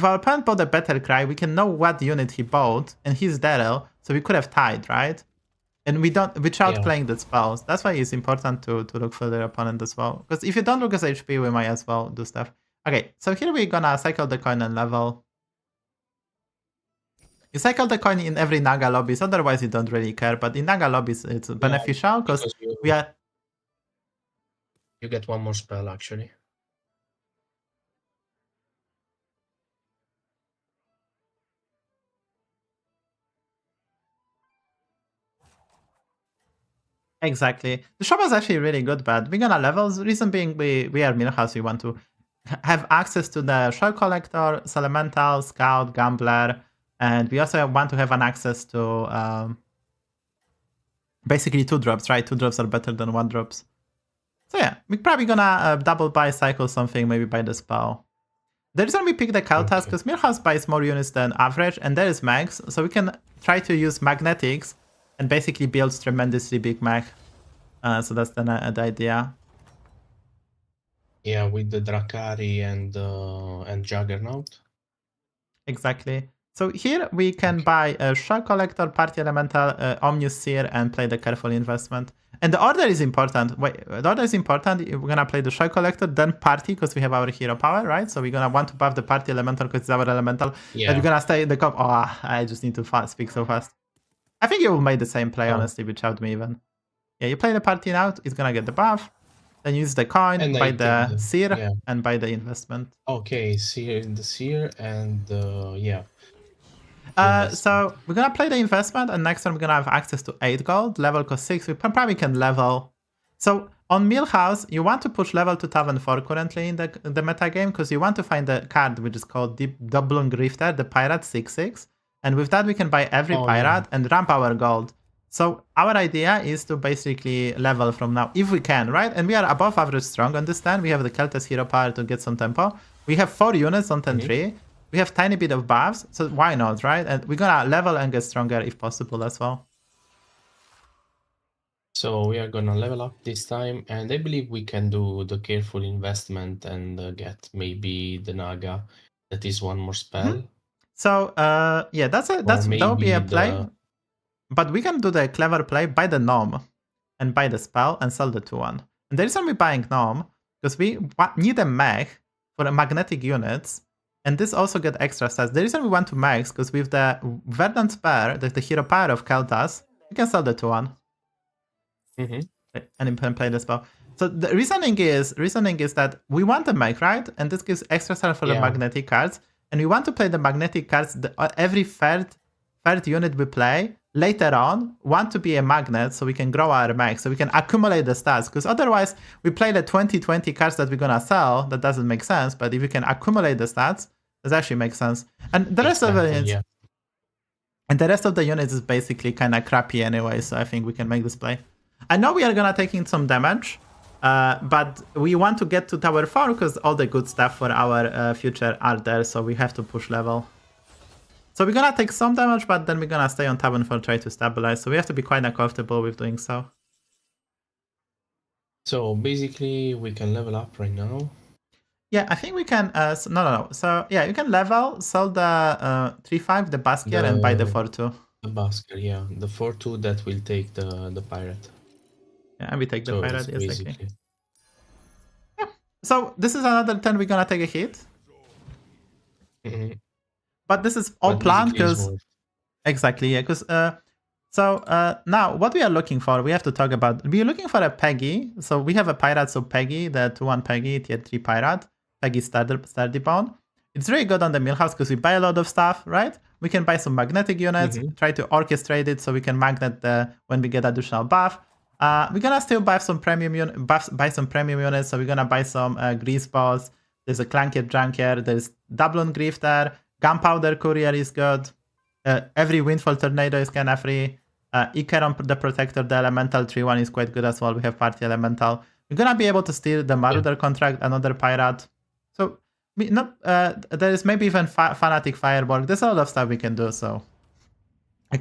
our opponent bought a better cry, we can know what unit he bought, and he's Daryl, so we could have tied, right? And without Yeah. playing the spells. That's why it's important to look for their opponent as well. Because if you don't look at HP, we might as well do stuff. Okay, so here we're gonna cycle the coin and level. You cycle the coin in every Naga lobbies, otherwise you don't really care. But in Naga lobbies, it's beneficial because we are. You get one more spell actually. Exactly. The shop is actually really good, but we're gonna level. The reason being we are Millhouse, we want to have access to the Shell Collector, Elemental, Scout, Gambler, and we also want to have an access to basically 2-drops, right? 2-drops are better than 1-drops. So yeah, we're probably gonna double buy, cycle something, maybe buy the spell. The reason we pick the Keltas because Millhouse buys more units than average, and there is Mechs, so we can try to use Magnetics and basically builds tremendously big mech. So that's the idea. Yeah, with the Drakari and Juggernaut. Exactly. So here we can buy a Shell Collector, Party Elemental, Omnius Seer, and play the Careful Investment. And the order is important. Wait, the order is important. We're gonna play the Shell Collector, then Party, because we have our hero power, right? So we're gonna want to buff the Party Elemental because it's our Elemental. Yeah. And we're gonna stay in the cup. Oh, I just need to speak so fast. I think you will make the same play, honestly, without me even. Yeah, you play the Party now, it's gonna get the buff. Then use the coin, And buy I the think Seer, and buy the investment. Okay, the Seer and yeah. So we're gonna play the investment, and next turn we're gonna have access to 8 gold. Level cost 6. We probably can level. So on Millhouse, you want to push level to Tavern 4 currently in the meta game because you want to find the card which is called Double Grifter, the Pirate 6/6, and with that we can buy every pirate and ramp our gold. So our idea is to basically level from now if we can, right? And we are above average strong on this turn. We have the Keltas hero power to get some tempo. We have 4 units on 10-3. We have tiny bit of buffs, so why not, right? And we're gonna level and get stronger if possible as well. So we are gonna level up this time, and I believe we can do the Careful Investment and get maybe the Naga. That is one more spell. So yeah, that would be a play. But we can do the clever play, buy the Gnome and buy the spell and sell the 2-1. And the reason we're buying Gnome because we need a mech for the magnetic units. And this also get extra stats. The reason we want to Mechs, because with the Verdant Spare, the hero power of Keltas, we can sell the 2-1. And play the spell. So the reasoning is that we want a mech, right? And this gives extra stats for the magnetic cards. And we want to play the magnetic cards every third unit we play later on want to be a magnet so we can grow our mech, so we can accumulate the stats. Because otherwise we play the 20 cards that we're gonna sell, that doesn't make sense. But if you can accumulate the stats, that actually makes sense. And the rest of the units, and the rest of the units is basically kind of crappy anyway, so I think we can make this play. I know we are gonna take in some damage, but we want to get to Tower 4 because all the good stuff for our future are there, so we have to push level. So we're gonna take some damage, but then we're gonna stay on Tavern 4, try to stabilize, so we have to be quite uncomfortable with doing so. So basically we can level up right now. Yeah, I think we can. No. So yeah, you can level, sell the 3/5, the Basker, and buy the 4/2. The Basker, yeah, the 4/2 that will take the pirate. Yeah, and we take the pirate. Yes, basically. okay. Yeah. So this is another turn we're gonna take a hit. But this is all planned because exactly, yeah. Because now what we are looking for, we have to talk about. We are looking for a Peggy. So we have a pirate, so Peggy, the 2/1 Peggy, tier 3 pirate. Peggy Sturdy Bone. It's really good on the Millhouse because we buy a lot of stuff, right? We can buy some magnetic units, try to orchestrate it so we can magnet when we get additional buff. We're gonna still buy some premium units, so we're gonna buy some grease balls. There's a Clanker Junker, there's Double Grifter, Gunpowder Courier is good. Every Windfall Tornado is kinda free. Icaron the Protector, the Elemental 3/1 is quite good as well. We have Party Elemental. We're gonna be able to steal the Marauder contract, another pirate. So there is maybe even Fanatic Fireborg. There's a lot of stuff we can do. So I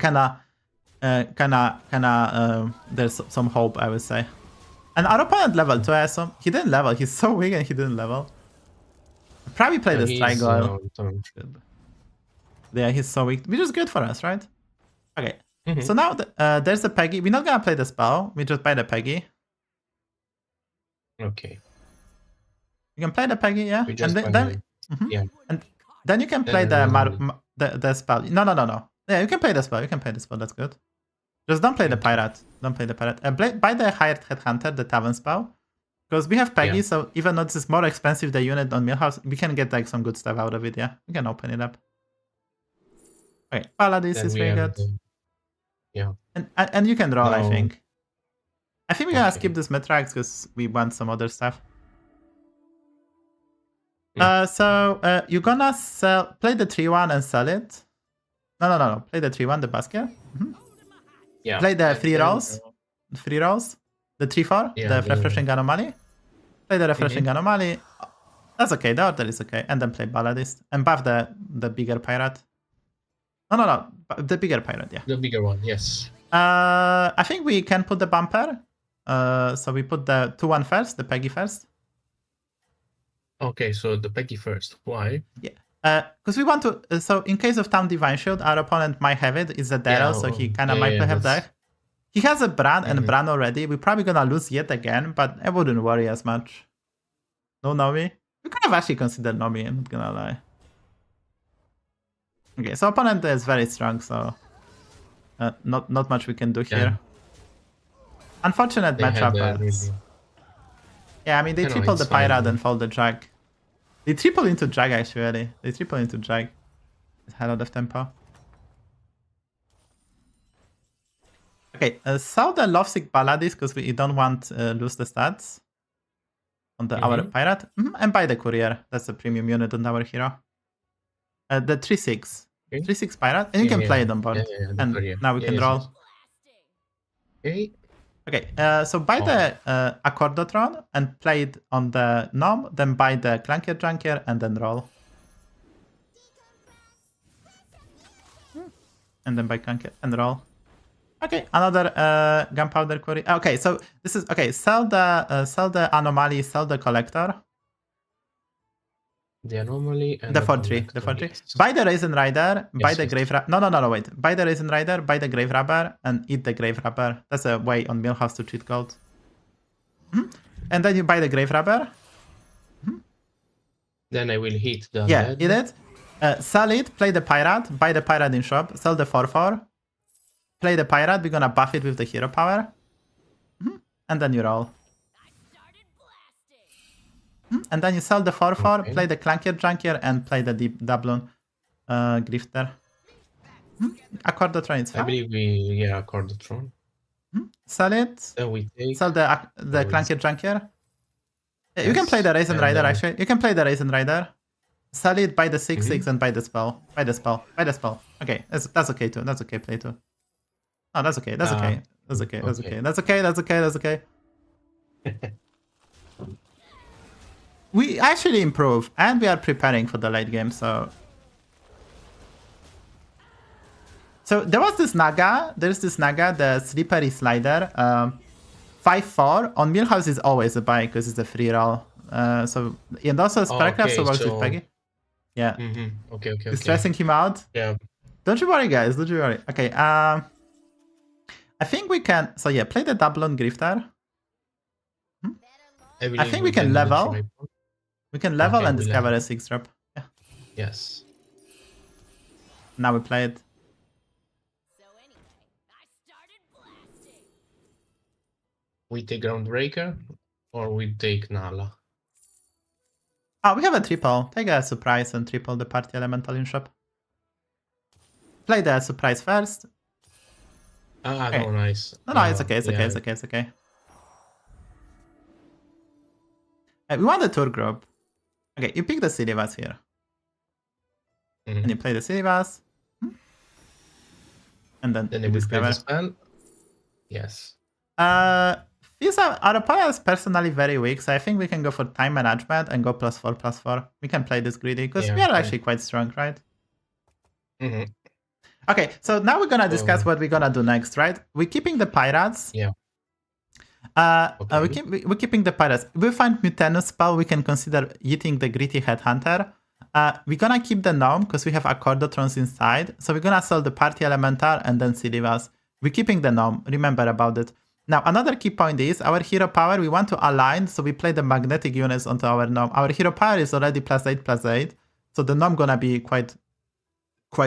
there's some hope, I would say. And our opponent level 2, so he didn't level. He's so weak and he didn't level. Probably play the Strigoi. Yeah, he's so weak, which is good for us, right? Okay. So now there's a Peggy. We're not gonna play the spell. We just buy the Peggy. Okay. You can play the Peggy, yeah. We And just then yeah. and then you can play the spell. No. Yeah, you can play the spell. You can play the spell. That's good. Just don't play the pirate. Don't play the pirate. Buy the hired headhunter, the tavern spell, because we have Peggy. So even though this is more expensive the unit on Millhouse, we can get like some good stuff out of it. Yeah, we can open it up. Okay, Paladins is very good. Yeah. And you can roll. No. I think we're gonna skip this Metrax because we want some other stuff. So you're gonna play the 3-1 and sell it. No. Play the 3-1, the basket. Yeah. Play the free rolls. The 3-4, the refreshing anomaly. Play the refreshing anomaly. That's okay. The order is okay. And then play Balladist and buff the bigger pirate. No. The bigger pirate, yeah. The bigger one, yes. I think we can put the bumper. So we put the 2-1 first, the Peggy first. Okay, so the Peggy first. Why? Yeah. Because we want to. So in case of Town Divine Shield, our opponent might have it. It's a Daryl, so he kind of might have that. He has a Bran and Bran already. We're probably gonna lose yet again, but I wouldn't worry as much. No Nomi. We could have actually considered Nomi. I'm not gonna lie. Okay, so opponent is very strong, so not much we can do here. Unfortunate matchup. Yeah, I mean they triple the pirate and fold the drag. They triple into drag actually. They triple into drag. It's hell out of tempo. Okay, sell the Lovesick Balladis because we don't want lose the stats on the our pirate. And buy the courier. That's a premium unit on our hero. The 3-6. 3-6 pirate. And you can play it on board. And courier. Now we can roll. Okay, so buy the Accordotron and play it on the Gnome, then buy the Clanker Junker and then roll. And then buy Clanker and roll. Okay, another Gunpowder Quarry. Okay, so this is okay. Sell the Anomaly, sell the Collector. The Anomaly and the 4-3. The 4-3. Yes. Buy the Raisin Rider, buy the Grave Rabber. No, wait. Buy the Raisin Rider, buy the Grave Rabber, and eat the Grave Rabber. That's a way on Millhouse to cheat gold. And then you buy the Grave Rabber. Then I will hit the Undead. Eat it. Sell it, play the Pirate, buy the Pirate in shop, sell the 4-4. Play the Pirate, we're gonna buff it with the Hero Power. And then you roll. And then you sell the 4-4, play the Clanker Junker, and play the Deep Doubloon Grifter. Accordotron is fine. I believe we, Accordotron. Sell it. Then we take... Sell the Clanker Junker. You can play the Raisin Rider, actually. You can play the Raisin Rider. Sell it, buy the 6-6, and buy the spell. Buy the spell. Okay, that's okay too. That's okay play too. Oh, that's okay. That's okay. That's okay. That's okay. That's okay. That's okay. We actually improve, and we are preparing for the late game, so there was this Naga. There's this Naga, the slippery slider. 5-4 on Millhouse is always a buy because it's a free roll. So and also Sparkcraft so works with Peggy. Yeah. Okay. It's stressing him out. Yeah. Don't you worry, guys. Don't you worry. Okay. I think we can. So yeah, play the Doubloon Grifter. I think we can level. We can level and discover a 6-drop. Yeah. Yes. Now we play it. So anyway, I started blasting. We take Groundbreaker or we take Nala? Oh, we have a triple. Take a surprise and triple the party elemental in shop. Play the surprise first. Okay. No, nice. No, it's okay. It's okay. We want the tour group. Okay, you pick the Silivas here. And you play the Silivas. And then you discover. The spell. Yes. These are our opponents personally very weak, so I think we can go for time management and go +4/+4. We can play this greedy because we are actually quite strong, right? Okay, so now we're gonna discuss what we're gonna do next, right? We're keeping the pirates. Yeah. We're keeping the pirates. If we find Mutanus spell, we can consider eating the Gritty Headhunter. We're gonna keep the Gnome because we have Accordotrons inside. So we're gonna sell the Party Elemental and then Silivas. We're keeping the Gnome, remember about it. Now, another key point is our hero power, we want to align, so we play the magnetic units onto our Gnome. Our hero power is already +8/+8, so the Gnome gonna be quite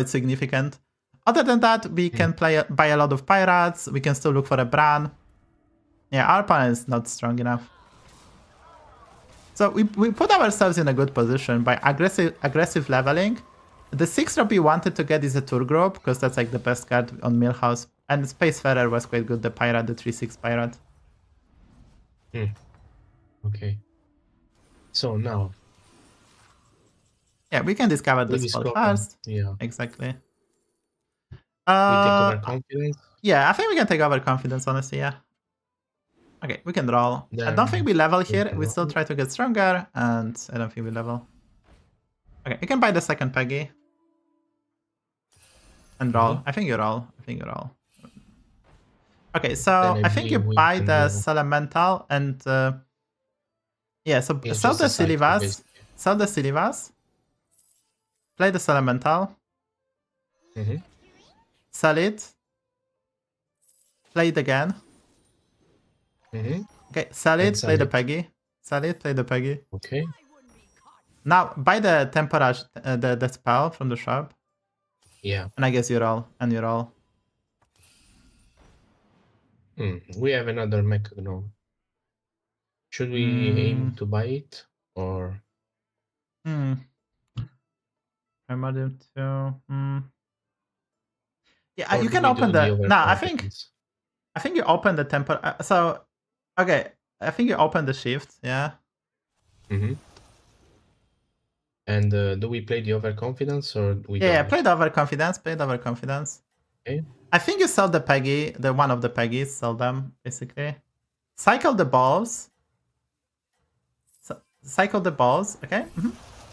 significant. Other than that, we can buy a lot of pirates, we can still look for a Bran. Yeah, our opponent is not strong enough. So we put ourselves in a good position by aggressive leveling. The 6 drop we wanted to get is a Turgrove, because that's like the best card on Millhouse. And Spacefarer was quite good, the pirate, the 3/6 pirate. Okay. So now. Yeah, we can discover the spell first. Yeah. Exactly. We take over confidence. Yeah, I think we can take over confidence, honestly, yeah. Okay, we can roll. I don't think we level here. We still try to get stronger, and I don't think we level. Okay, you can buy the second Peggy. And roll. I think you roll. Okay, so I think you buy the Elemental and yeah, so sell the Silivas. Sell the Silivas. Play the Elemental. Sell it. Play it again. Okay, sell it, play the Peggy. Sell it, play the Peggy. Okay. Now buy the Temporage, the spell from the shop. Yeah. And I guess you roll, and you roll. We have another Mech Gnome. Should we aim to buy it, or? Primordium 2. Yeah, you can open the. No, I think you open the temper. So, okay, I think you open the shift. Yeah. And do we play the overconfidence, or we? Yeah, play the overconfidence. Play the overconfidence. Okay. I think you sell the Peggy, the one of the Peggies. Sell them basically. Cycle the balls. Cycle the balls. Okay.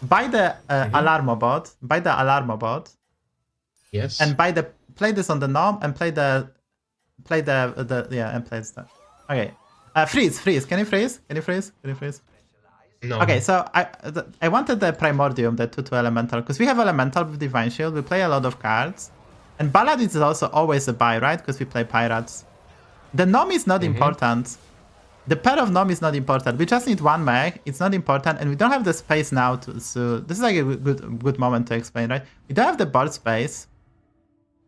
Buy the Alarmobot. Buy the Alarmobot. Yes. And play this on the Gnome and play the and play stuff. Okay. Freeze. Can you freeze? No. Okay, so I wanted the Primordium, the 2/2 Elemental, because we have Elemental with Divine Shield. We play a lot of cards, and Ballad is also always a buy, right? Because we play Pirates. The Gnome is not important. The pair of Gnome is not important. We just need one Mech. It's not important, and we don't have the space now to. So this is like a good moment to explain, right? We don't have the board space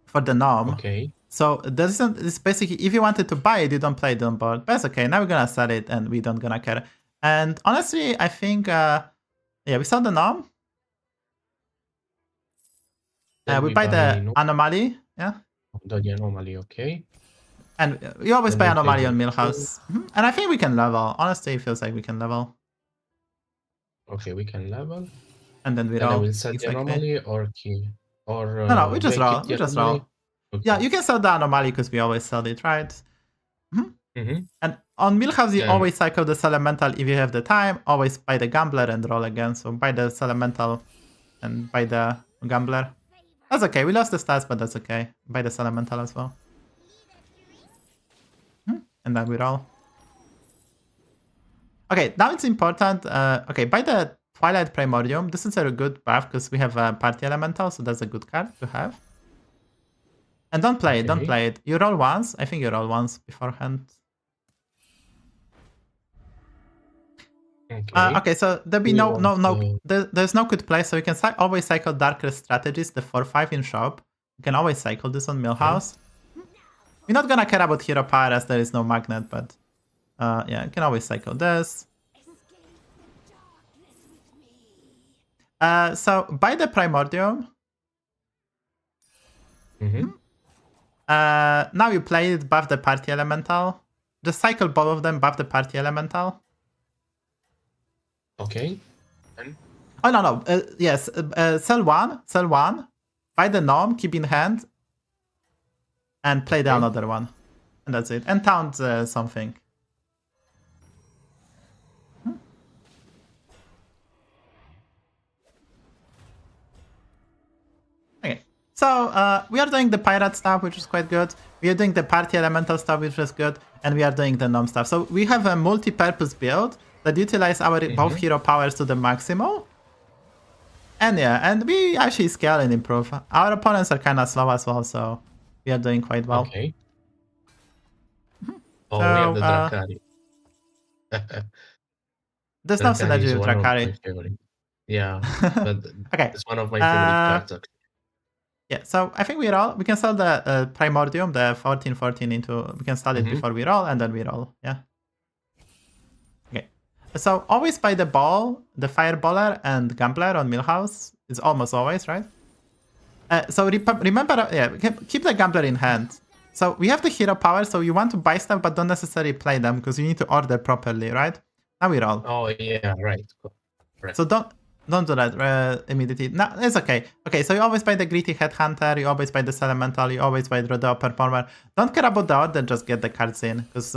for the Gnome. Okay. So it's basically, if you wanted to buy it, you don't play it on board. But it's okay. Now we're gonna sell it, and we don't gonna care. And honestly, I think, yeah, we sell the Gnome. We buy the Anomaly, yeah. The Anomaly, okay. And you always buy Anomaly on Millhouse. And I think we can level. Honestly, it feels like we can level. Okay, we can level. And then we roll. roll. I will sell the Anomaly or key. Or no, we just roll. We just roll. Okay. Yeah, you can sell the Anomaly because we always sell it, right? And on Millhouse, you always cycle the Elemental if you have the time. Always buy the Gambler and roll again. So buy the Elemental and buy the Gambler. That's okay. We lost the stats, but that's okay. Buy the Elemental as well. And then we roll. Okay, now it's important. Okay, buy the Twilight Primordium. This is a good buff because we have a Party Elemental, so that's a good card to have. And don't play it. You roll once. I think you roll once beforehand. Okay, so there'll be there's no good play, so you can always cycle Darker Strategies, the 4/5 in shop. You can always cycle this on Millhouse. We're not gonna care about hero power as there is no magnet, but yeah, you can always cycle this. So buy the Primordium. Now you play it, buff the Party Elemental. Just cycle both of them, buff the Party Elemental. Okay. Oh no. Yes. Sell one. Buy the Gnome, keep in hand, and play the another one, and that's it. And taunt something. Okay. So we are doing the pirate stuff, which is quite good. We are doing the party elemental stuff, which is good, and we are doing the gnome stuff. So we have a multi-purpose build that utilize our both hero powers to the maximum. And yeah, and we actually scale and improve. Our opponents are kind of slow as well, so we are doing quite well. Okay. Oh, we have So, the Drakari. there's no Drakari synergy is with one of my Drakari. favorite. Yeah, but Okay. it's one of my favorite cards. Actually. Yeah, so I think we can sell the Primordium, the 14/14 into, we can sell it before we roll, and then we roll, yeah. Okay, so always buy the ball, the Fireballer and Gambler on Millhouse. It's almost always, right? So remember, yeah, keep the Gambler in hand. So we have the hero power, so you want to buy stuff, but don't necessarily play them, because you need to order properly, right? Now we roll. Oh, yeah, right. Correct. So don't do that immediately. No, it's okay. Okay, so you always buy the Greedy Headhunter, you always buy the Elemental, you always buy the Rodeo Performer. Don't care about the order, just get the cards in. Because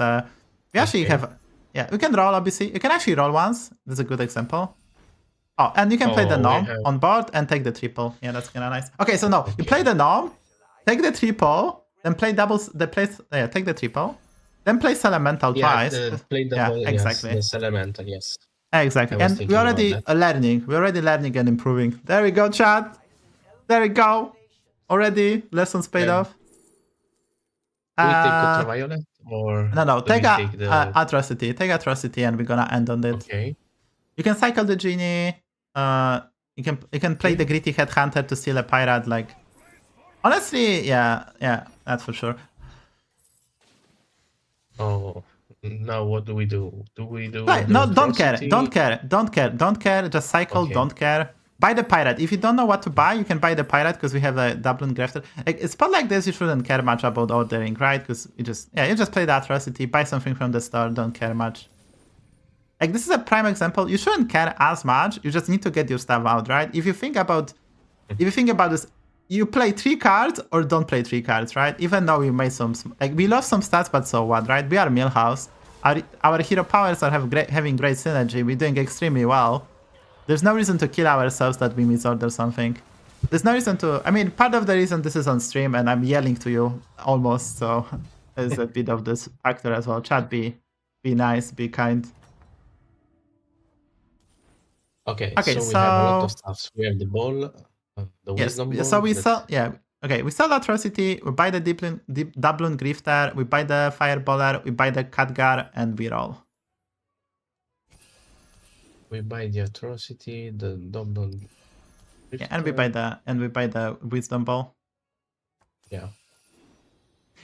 we actually have... Yeah, we can roll, obviously. You can actually roll once. That's a good example. Oh, and you can play the Gnome on board and take the triple. Yeah, that's kind of nice. Okay, so no, you play the Gnome, take the triple, then play doubles, take the triple, then play Elemental twice. Play the yeah, exactly. Yes, the Elemental, yes. Exactly, and we're already learning. We're already learning and improving. There we go, chat. There we go. Already lessons paid off. Do we take Ultraviolet or no? Take Atrocity. Take Atrocity, and we're gonna end on it. Okay. You can cycle the Genie. You can play the Gritty Headhunter to steal a pirate. Like, honestly, yeah, that's for sure. Oh. Now what do we do? Do we do no, don't care. Just cycle, don't care. Buy the pirate. If you don't know what to buy, you can buy the pirate, because we have a Dublin Grafter. Like, a spot like this, you shouldn't care much about ordering, right? Because you just play the Atrocity, buy something from the store, don't care much. Like, this is a prime example. You shouldn't care as much. You just need to get your stuff out, right? If you think about this, you play 3 cards or don't play 3 cards, right? Even though we made some, like, we lost some stats, but so what, right? We are Millhouse. Our hero powers are having great synergy. We're doing extremely well. There's no reason to kill ourselves that we misorder something. There's no reason to... I mean, part of the reason this is on stream and I'm yelling to you almost, so there's a bit of this factor as well. Chat, be nice, be kind. Okay, so we have a lot of stuff. We have the ball, the wisdom ball. So we sell... Yeah, okay, we sell Atrocity, we buy the Dublin Grifter, we buy the Fireballer, we buy the Khadgar, and we roll. We buy the Atrocity, the Dublin. Yeah, and we buy the Wisdom Ball. Yeah.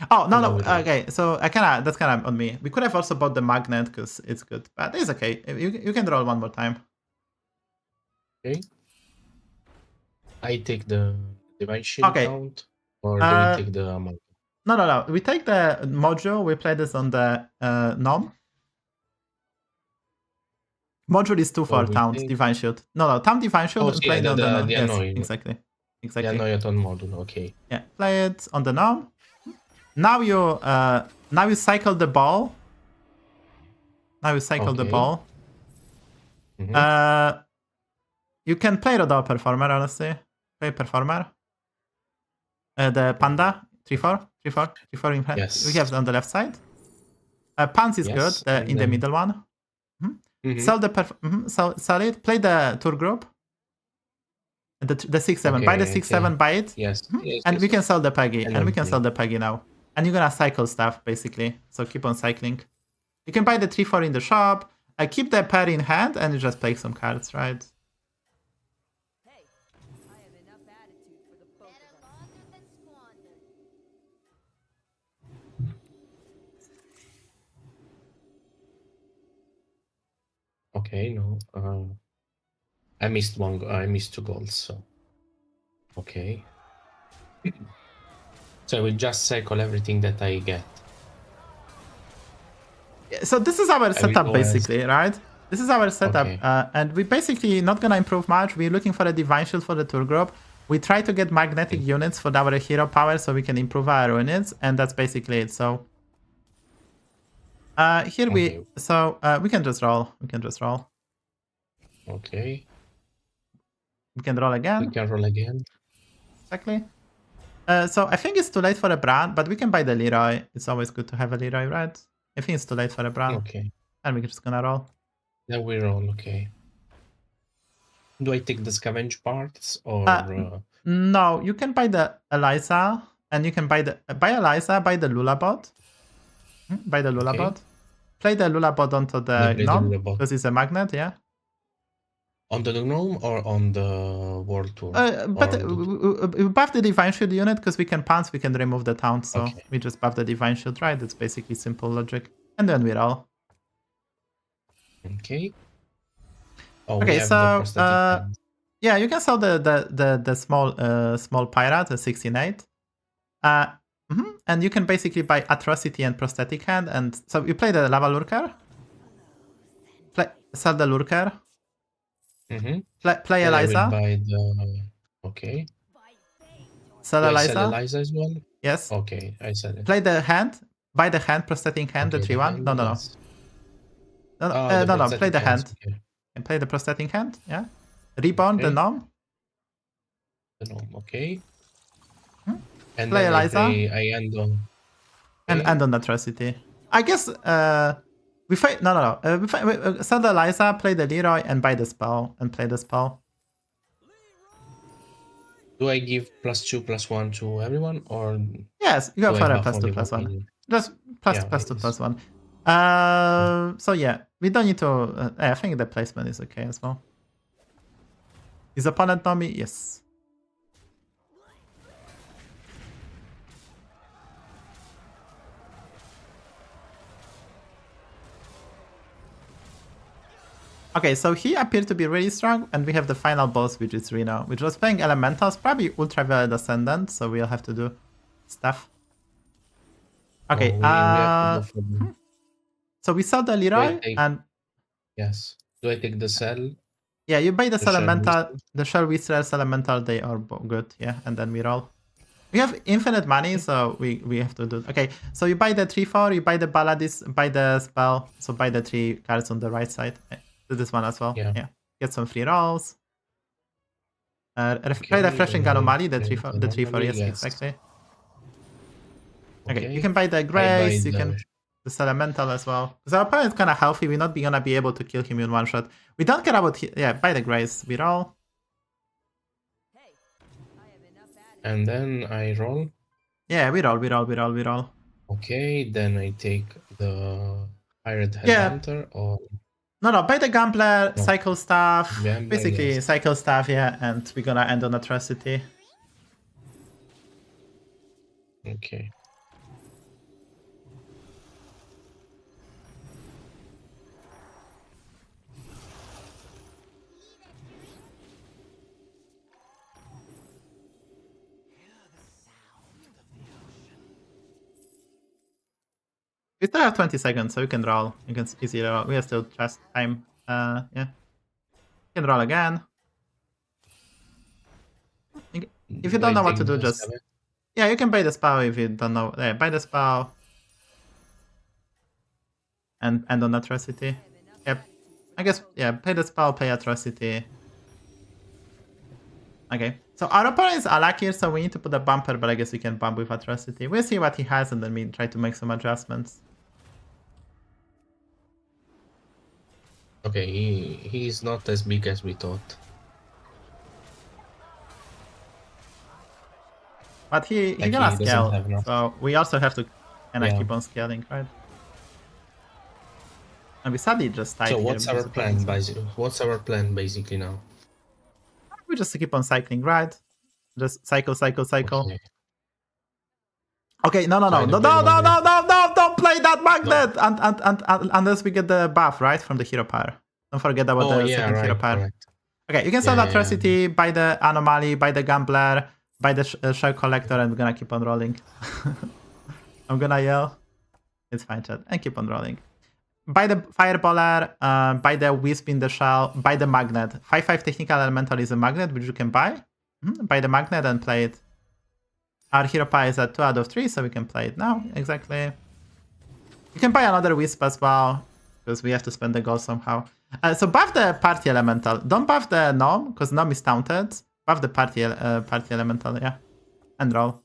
Oh no! Okay, so that's kind of on me. We could have also bought the Magnet because it's good, but it's okay. You can roll one more time. Okay. I take the Divine Shield count, or do we take the amount? No. We take the module. We play this on the Gnome. Module is 2 for Taunt Divine Shield. No, Taunt Divine Shield. Oh, play yeah, on the Gnome. Yes, annoying. exactly. The Annoyant module. Okay. Yeah, play it on the Gnome. Now you cycle the ball. The ball. Mm-hmm. You can play Rodeo Performer, honestly. Play Performer. The Panda, 3/4 in hand. Yes. We have it on the left side. Pants is good, in the middle one. Mm-hmm. Sell it. Play the tour group. The 6/7. Okay, buy the 6/7, buy it. Yes. And we can sell the Peggy. And we can sell the Peggy now. And you're gonna cycle stuff, basically. So keep on cycling. You can buy the 3/4 in the shop. Keep the pair in hand and you just play some cards, right? Hey, I have enough attitude for the both of us. Okay, no. I missed 2 goals, so okay. So I will just cycle everything that I get. So this is our setup, basically, right? This is our setup, Okay. And we basically not gonna improve much. We're looking for a Divine Shield for the tour group. We try to get magnetic units for our hero power so we can improve our units, and that's basically it. So we can just roll. Okay. We can roll again. We can roll again. Exactly. So I think it's too late for a Bran, but we can buy the Leroy. It's always good to have a Leroy, right? I think it's too late for a Bran. Okay. And we're just gonna roll. Then we roll, okay. Do I take the scavenge parts or no, you can buy the Eliza, and you can buy the Lulabot. Buy the Lulabot. Okay. Play the Lulabot onto Play the the gnome Lulabot. because it's a magnet, yeah. On the gnome or on the world tour? But Or we buff the Divine Shield unit because we can pounce, we can remove the taunt, so Okay. we just buff the Divine Shield, right? It's basically simple logic. And then we roll. Okay. Oh, Okay, we have so, the prosthetic hand. Yeah, you can sell the small pirate, the 16/8. And you can basically buy Atrocity and Prosthetic Hand, and so you play the Lava Lurker. Sell the Lurker. Mm-hmm. Play Then I will Eliza. buy the... Okay. Sell Do I Eliza. sell Eliza as well? Yes. Okay, I sell it. Play the hand. Buy the hand, Prosthetic Hand, Okay, the 3/1. No. yes. No, Oh, the no. Play prosthetic the hands, hand. okay. And play the Prosthetic Hand. Yeah. Reborn the Okay. gnome. The gnome, okay. Hmm? And Play then Eliza. I end on... And Okay. end on Atrocity. I guess we fight. No. We sell the Eliza, play the Leroy, and buy the spell and play the spell. Do I give +2/+1 to everyone, or Yes, you go do for I a buff +2 only +1. one? Just Yeah, +2 it is. +1. So yeah, we don't need to. I think the placement is okay as well. Is opponent Nomi? Yes. Okay, so he appeared to be really strong, and we have the final boss, which is Reno, which was playing Elementals, probably Ultraviolet Ascendant, so we'll have to do stuff. Okay, we have to go for the... so we saw the Leroy, take- and Yes. Do I take the cell? yeah, you buy the Shell Elemental, Whistle? the Shell Whistlers Elemental, they are good, yeah, and then we roll. We have infinite money, so we have to do... Okay, so you buy the 3/4, you buy the Balladis, buy the spell, so buy the 3 cards on the right side. Do this one as well, Yeah. Get some free rolls. Play Okay, Refreshing then I Anomaly, the play 3/4, Anomaly, yes, yes. exactly. Okay, you can buy the Grace, you can... The Elemental as well. Because our opponent's kind of healthy, we're not gonna be able to kill him in one shot. We don't care about... buy the Grace, we roll. Hey, I have enough attitude. And then I roll. Yeah, we roll. Okay, then I take the Pirate Yeah. Headhunter or... No, buy the Gambler, No. Cycle Staff, Gambler, basically yes. Cycle Staff, yeah, and we're gonna end on Atrocity. Okay. We still have 20 seconds, so you can roll. You can easily roll. We have still just time. Yeah. You can roll again. If you don't know what to do, just... Yeah, you can buy the spell if you don't know. Yeah, buy the spell. And end on Atrocity. Yep. I guess, yeah, play the spell, play Atrocity. Okay. So our opponent is Alakir, so we need to put a bumper, but I guess we can bump with Atrocity. We'll see what he has, and then we try to make some adjustments. Okay, he's not as big as we thought. But he Like, gonna he doesn't scale, have enough. so we also have to kind of Yeah. keep on scaling, right? And we sadly just died So here what's our because of plan, points. basically? What's our plan basically now? We just keep on cycling, right? Just cycle. Okay. Okay, no, Try to build on it. don't play that magnet! And unless we get the buff, right, from the hero power. Don't forget about Oh the yeah, second hero right, power. correct. Okay, you can sell Yeah, yeah, Atrocity, buy the Anomaly, buy the Gambler, buy the Shell Collector, and we're gonna keep on rolling. I'm gonna yell. It's fine, chat. And keep on rolling. Buy the Fireballer, buy the Wisp in the Shell, buy the Magnet. 5/5 Technical Elemental is a magnet, which you can buy. Buy the Magnet and play it. Our hero power is at 2 out of 3, so we can play it now. Exactly. You can buy another Wisp as well, because we have to spend the gold somehow. So buff the Party Elemental. Don't buff the Gnome, because Gnome is taunted. Buff the Party Elemental, yeah. And roll.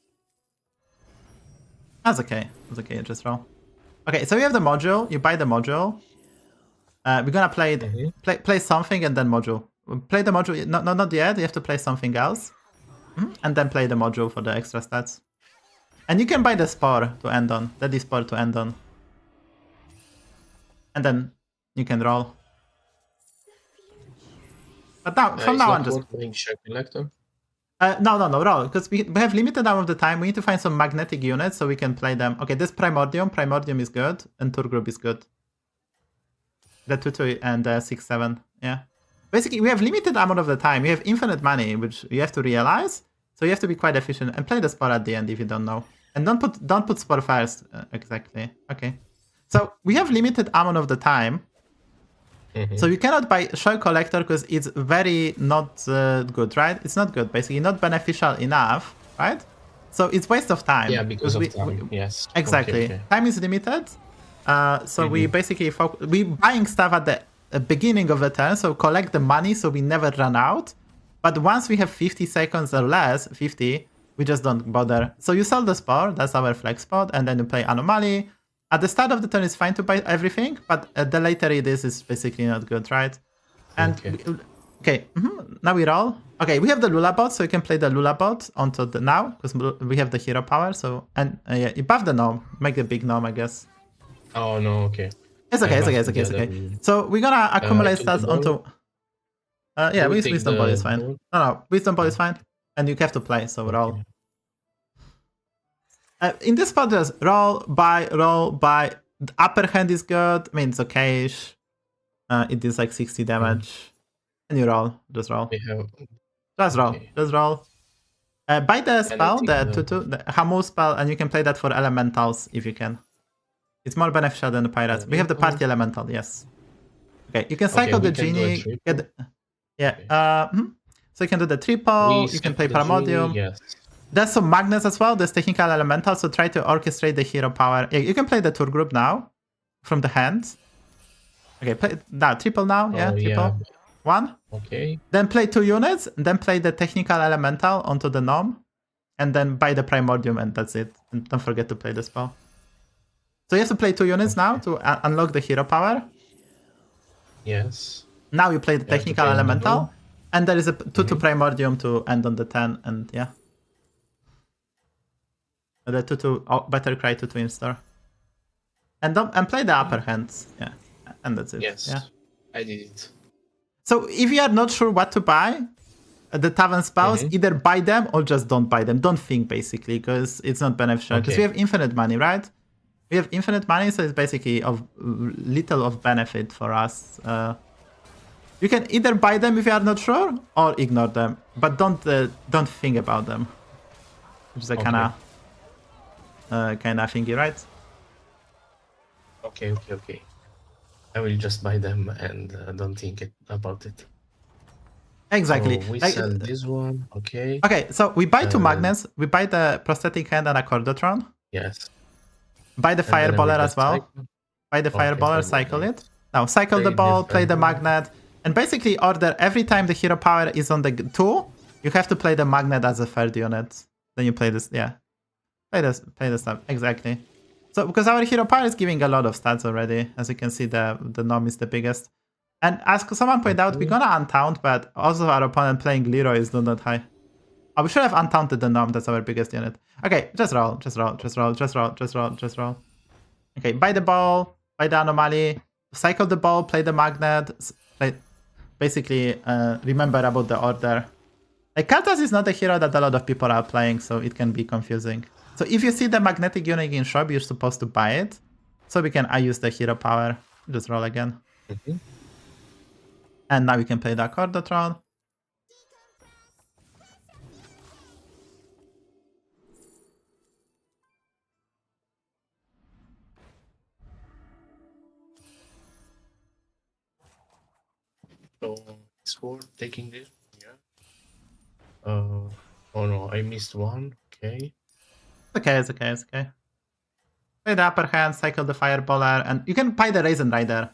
That's okay. Just roll. Okay, so we have the module. You buy the module. We're gonna play it. Play something and then module. Play the module. No, not yet. You have to play something else. And then play the module for the extra stats. And you can buy the Spore to end on. Deadly Spore to end on. and then you can roll. But now, from now on, just no, roll, because we have limited amount of the time. We need to find some magnetic units so we can play them. Okay, this Primordium is good, and Tour Group is good. The 2-2 and 6-7, yeah. Basically, we have limited amount of the time. We have infinite money, which you have to realize. So you have to be quite efficient and play the spore at the end if you don't know. And don't put spore first. Exactly. Okay. So we have limited amount of the time. So you cannot buy Shell Collector because it's very not good, right? It's not good, basically not beneficial enough, right? So it's waste of time. Yeah, because of time. Yes. Exactly. Okay. Time is limited. So we basically we buying stuff at the beginning of the turn, so collect the money so we never run out. But once we have 50 seconds or less, 50, we just don't bother. So you sell the spore, that's our flex spot, and then you play Anomaly. At the start of the turn, it's fine to buy everything, but the later it is basically not good, right? And okay, now we roll. Okay, we have the Lula bot, so you can play the Lula bot onto the now, because we have the hero power. So and yeah, you buff the gnome, make the big gnome, I guess. Oh no, okay. It's okay. So we're gonna accumulate stats onto. Yeah, Wisdom Ball is fine. No, Wisdom Ball is fine, and you have to play, so roll. In this spot, just roll, buy. The upper hand is good. I mean, it's okay-ish. It deals like 60 damage. And you roll. Just roll. Just roll. Buy the spell, the 2-2, the Hamu spell, and you can play that for elementals if you can. It's more beneficial than the pirates. We have the party elemental, yes. Okay, you can cycle the genie. So you can do the triple. You can play Primordium. Yes. There's some magnets as well. There's technical elemental, so try to orchestrate the hero power. Yeah, you can play the tour group now from the hand. Okay, play now triple now. Yeah, triple. Yeah. 1. Okay. Then play 2 units. Then play the technical elemental onto the gnome, and then buy the Primordium, and that's it. And don't forget to play the spell. So you have to play 2 units now to unlock the hero power. Yes. Now you play the technical elemental, and there is a 2-2 Primordium to end on the 10, and yeah. The 2-2 better cry to twin star. And play the upper hands. Yeah. And that's it. Yes. Yeah. I did it. So if you are not sure what to buy, the tavern spells, either buy them or just don't buy them. Don't think basically, because it's not beneficial. Because we have infinite money, right? We have infinite money, so it's basically of little of benefit for us. You can either buy them if you are not sure, or ignore them. But don't think about them. Which is a kind of thingy, right? Okay. I will just buy them and don't think about it. Exactly. So we sell this one. Okay. Okay, so we buy 2 magnets. We buy the prosthetic hand and a Cordotron. Yes. Buy the Fireballer as well. Cycle. Buy the Fireballer, cycle it. Now cycle the ball, play the magnet, and basically order every time the hero power is on the 2, you have to play the magnet as a 3rd unit. Then you play this, yeah. Play the stuff, exactly. So because our hero power is giving a lot of stats already, as you can see, the gnome is the biggest. And as someone pointed out, we're gonna untaunt, but also our opponent playing Leroy is not that high. Oh, we should have untaunted the gnome, that's our biggest unit. Okay, just roll. Okay, buy the ball, buy the anomaly, cycle the ball, play the magnet, basically remember about the order. Like Kartas is not a hero that a lot of people are playing, so it can be confusing. So if you see the magnetic unit in shop, you're supposed to buy it. So we can use the hero power. Just roll again. And now we can play the Cordotron. So it's for taking this. Yeah. Oh no, I missed one. Okay. It's okay. Play the upper hand, cycle the Fireballer, and you can buy the Raisin Rider.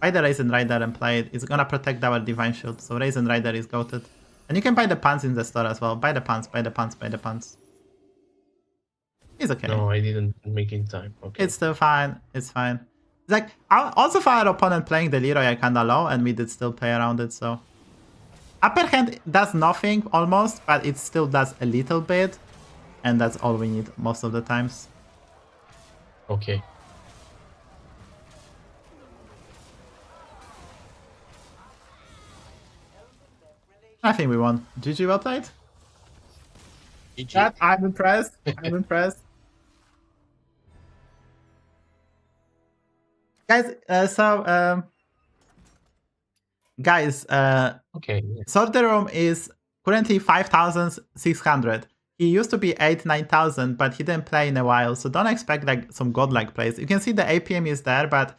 Buy the Raisin Rider and play it. It's gonna protect our Divine Shield, so Raisin Rider is goated. And you can buy the pants in the store as well. Buy the pants. It's okay. No, I didn't make it in time. Okay. It's still fine. It's fine. It's like, also for our opponent playing the Leroy, I kinda low, and we did still play around it, so. Upper hand does nothing, almost, but it still does a little bit. And that's all we need most of the times. Okay. I think we won. GG, well played. GG. I'm impressed. I'm impressed. Guys, guys, Okay. Yes. Sorter Room is currently 5,600. He used to be 9,000, but he didn't play in a while, so don't expect like some godlike plays. You can see the APM is there, but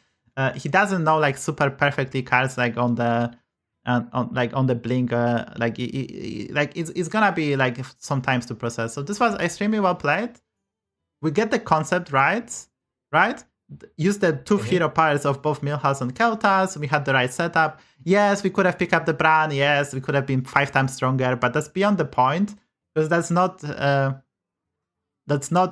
he doesn't know like super perfectly cards like on the on the blink. Like it's gonna be like some times to process. So this was extremely well played. We get the concept right? Use the two hero pairs of both Millhouse and Keltas. We had the right setup. Yes, we could have picked up the Bran. Yes, we could have been 5 times stronger, but that's beyond the point because that's not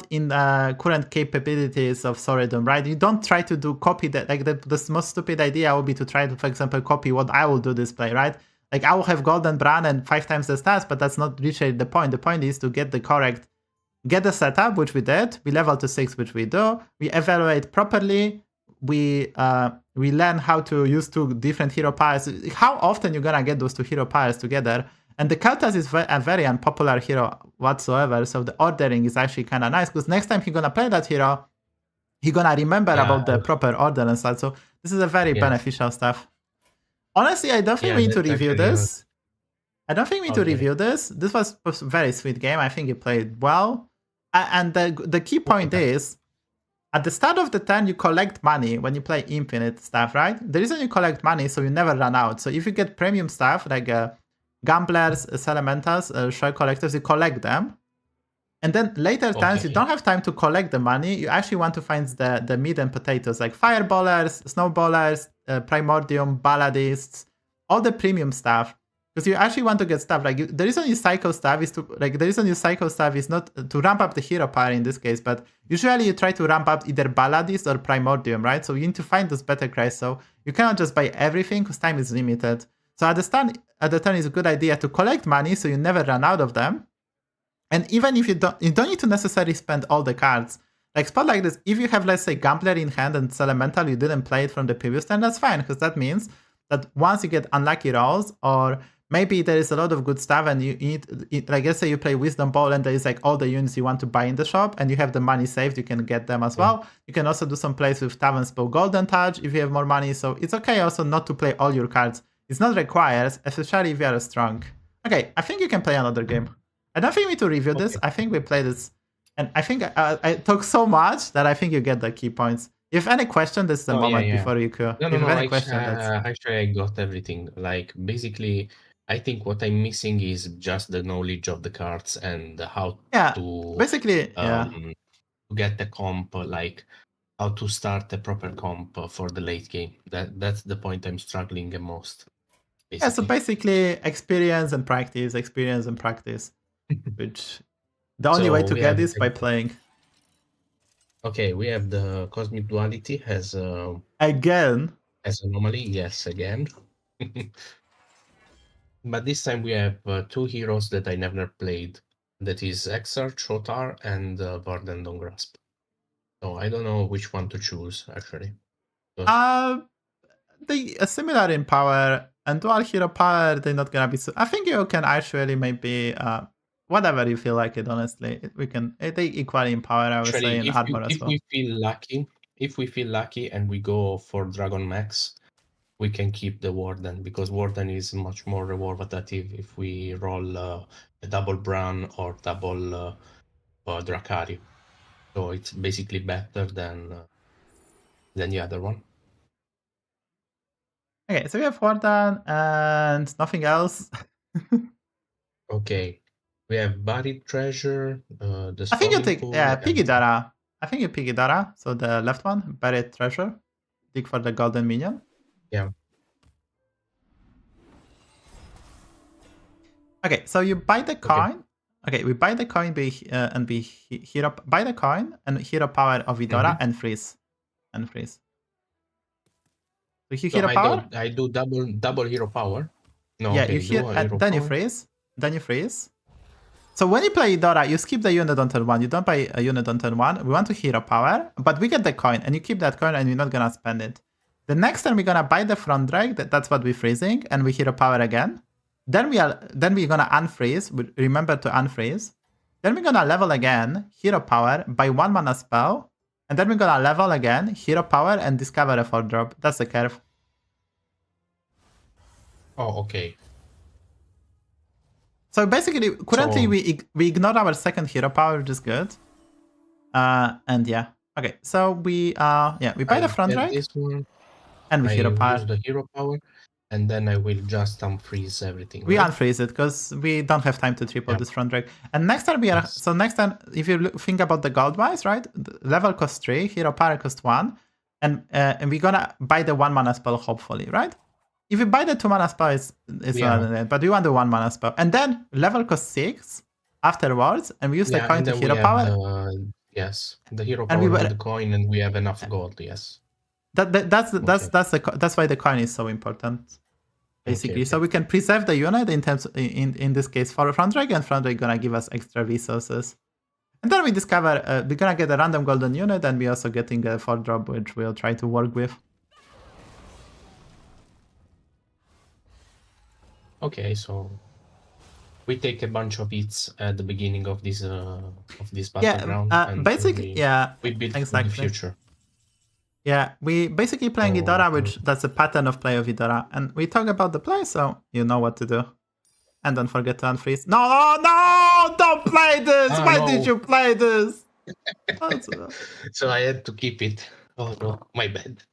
in current capabilities of Soridom, right? You don't try to do copy that. Like the most stupid idea would be to try to, for example, copy what I will do this play, right? Like I will have Golden Bran and 5 times the stats, but that's not really the point. The point is to get the correct. Get the setup, which we did. We level to 6, which we do. We evaluate properly. We learn how to use 2 different hero pairs. How often you're gonna get those 2 hero pairs together? And the Keltas is a very unpopular hero whatsoever. So the ordering is actually kind of nice because next time he's gonna play that hero, he's gonna remember about the proper order and stuff. So this is a very beneficial stuff. Honestly, I don't think we need to review this. I don't think we need to review this. This was a very sweet game. I think you played well. And the key point is, at the start of the turn, you collect money when you play infinite stuff, right? The reason you collect money so you never run out. So if you get premium stuff like Gamblers, Elementals, Shell Collectors, you collect them. And then later times, you don't have time to collect the money. You actually want to find the meat and potatoes like Fireballers, Snowballers, Primordium, Balladists, all the premium stuff. Because you actually want to get stuff like the reason you cycle stuff is not to ramp up the hero power in this case, but usually you try to ramp up either Balladist or Primordium, right? So you need to find those better cries. So you cannot just buy everything because time is limited. So at the turn is a good idea to collect money so you never run out of them. And even if you don't need to necessarily spend all the cards. Like spot like this, if you have let's say Gambler in hand and it's Elemental, you didn't play it from the previous turn, that's fine because that means that once you get unlucky rolls or maybe there is a lot of good stuff and you need, like let's say you play Wisdom Ball and there is like all the units you want to buy in the shop and you have the money saved, you can get them as well. You can also do some plays with Tavern's Bow Golden Touch if you have more money. So it's okay also not to play all your cards. It's not required, especially if you are strong. Okay, I think you can play another game. I don't think we need to review this. I think we play this. And I think I talk so much that I think you get the key points. If any question, this is the moment before you could. Actually, I got everything. Like basically, I think what I'm missing is just the knowledge of the cards and how to basically get the comp, like how to start a proper comp for the late game. That's the point I'm struggling the most. Basically. Yeah, so basically experience and practice, which the only way to get this by playing. Okay, we have the Cosmic Duality as again as Anomaly. Yes, again. But this time we have 2 heroes that I never played. That is Exar, Chotar, and Vardendon Grasp. So I don't know which one to choose actually. They are similar in power and dual hero power. They're not gonna be. I think you can actually maybe whatever you feel like it. Honestly, they equally in power. I would say in armor as well. If we feel lucky and we go for Dragon Mechs, we can keep the Warden because Warden is much more rewardative if we roll a double Bran or double Dracari. So it's basically better than the other one. Okay, so we have Warden and nothing else. Okay, we have Buried Treasure. I think you take Piggy Dara. I think you Piggy Dara. So the left one, Buried Treasure. Dig for the golden minion. Yeah. Okay, so you buy the coin. Okay, we buy the coin buy the coin and hero power of Idora and freeze. So you hero power? I do double hero power. No, yeah, okay, you hear then you freeze. So when you play Idora, you skip the unit on turn 1. You don't buy a unit on turn 1. We want to hero power, but we get the coin and you keep that coin and you're not gonna spend it. The next turn we're gonna buy the front drag, that's what we're freezing, and we hero power again. Then we're gonna unfreeze. Remember to unfreeze. Then we're gonna level again, hero power, by 1 mana spell. And then we're gonna level again, hero power, and discover a 4-drop. That's the curve. Oh, okay. So basically, currently we ignore our second hero power, which is good. And yeah. Okay, so we buy the front rank. This one. And we hero power. Use the hero power, and then I will just unfreeze everything. We right? unfreeze it because we don't have time to triple this front rank. And next time we are so next time, if you think about the gold wise, right? The level costs 3, hero power costs 1, and we're gonna buy the 1 mana spell hopefully, right? If you buy the 2 mana spell, it's not, but we want the 1 mana spell, and then level costs 6 afterwards, and we use the coin to hero power. Yes, the hero power with the coin, and we have enough gold. Yes. That's why the coin is so important, basically. Okay. So we can preserve the unit in this case for front rank, and front rank gonna give us extra resources. And then we discover we're gonna get a random golden unit, and we're also getting a 4-drop, which we'll try to work with. Okay, so we take a bunch of hits at the beginning of this battleground. And basically, we build exactly. for the future. Yeah, we basically playing Idora, which that's a pattern of play of Idora, and we talk about the play, so you know what to do. And don't forget to unfreeze. No, don't play this! Why did you play this? So I had to keep it. Oh no, my bad.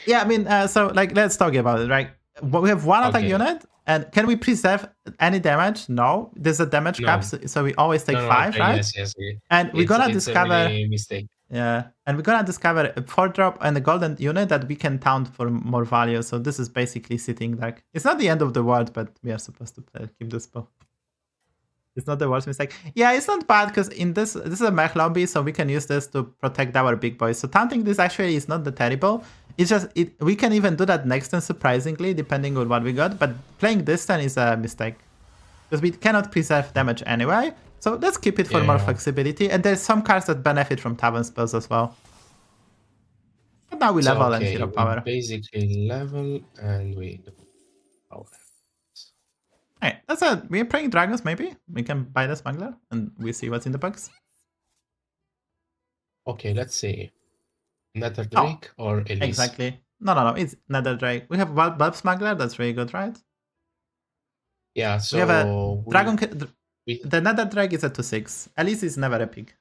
Yeah, I mean, so like, let's talk about it, right? We have 1 attack unit, and can we preserve any damage? No, there's a damage cap, so we always take 5, right? Yes. And we're gonna discover. A mistake. Yeah, and we're gonna discover a 4-drop and a golden unit that we can taunt for more value. So this is basically sitting like, it's not the end of the world, but we are supposed to keep this spell. It's not the worst mistake. Yeah, it's not bad because in this is a mech lobby, so we can use this to protect our big boys. So taunting this actually is not that terrible. It's just we can even do that next turn surprisingly, depending on what we got. But playing this turn is a mistake because we cannot preserve damage anyway. So let's keep it for more flexibility. And there's some cards that benefit from tavern spells as well. But now we level and hero power. Basically level and we power. Hey, that's it. We're playing dragons, maybe? We can buy the smuggler and we see what's in the box. Okay, let's see. Nether Drake or Elise? Exactly. No. It's Nether Drake. We have Bulb Smuggler. That's really good, right? Yeah, so we have a dragon. The Nether Drake is a 2/6. Elise is never a pig.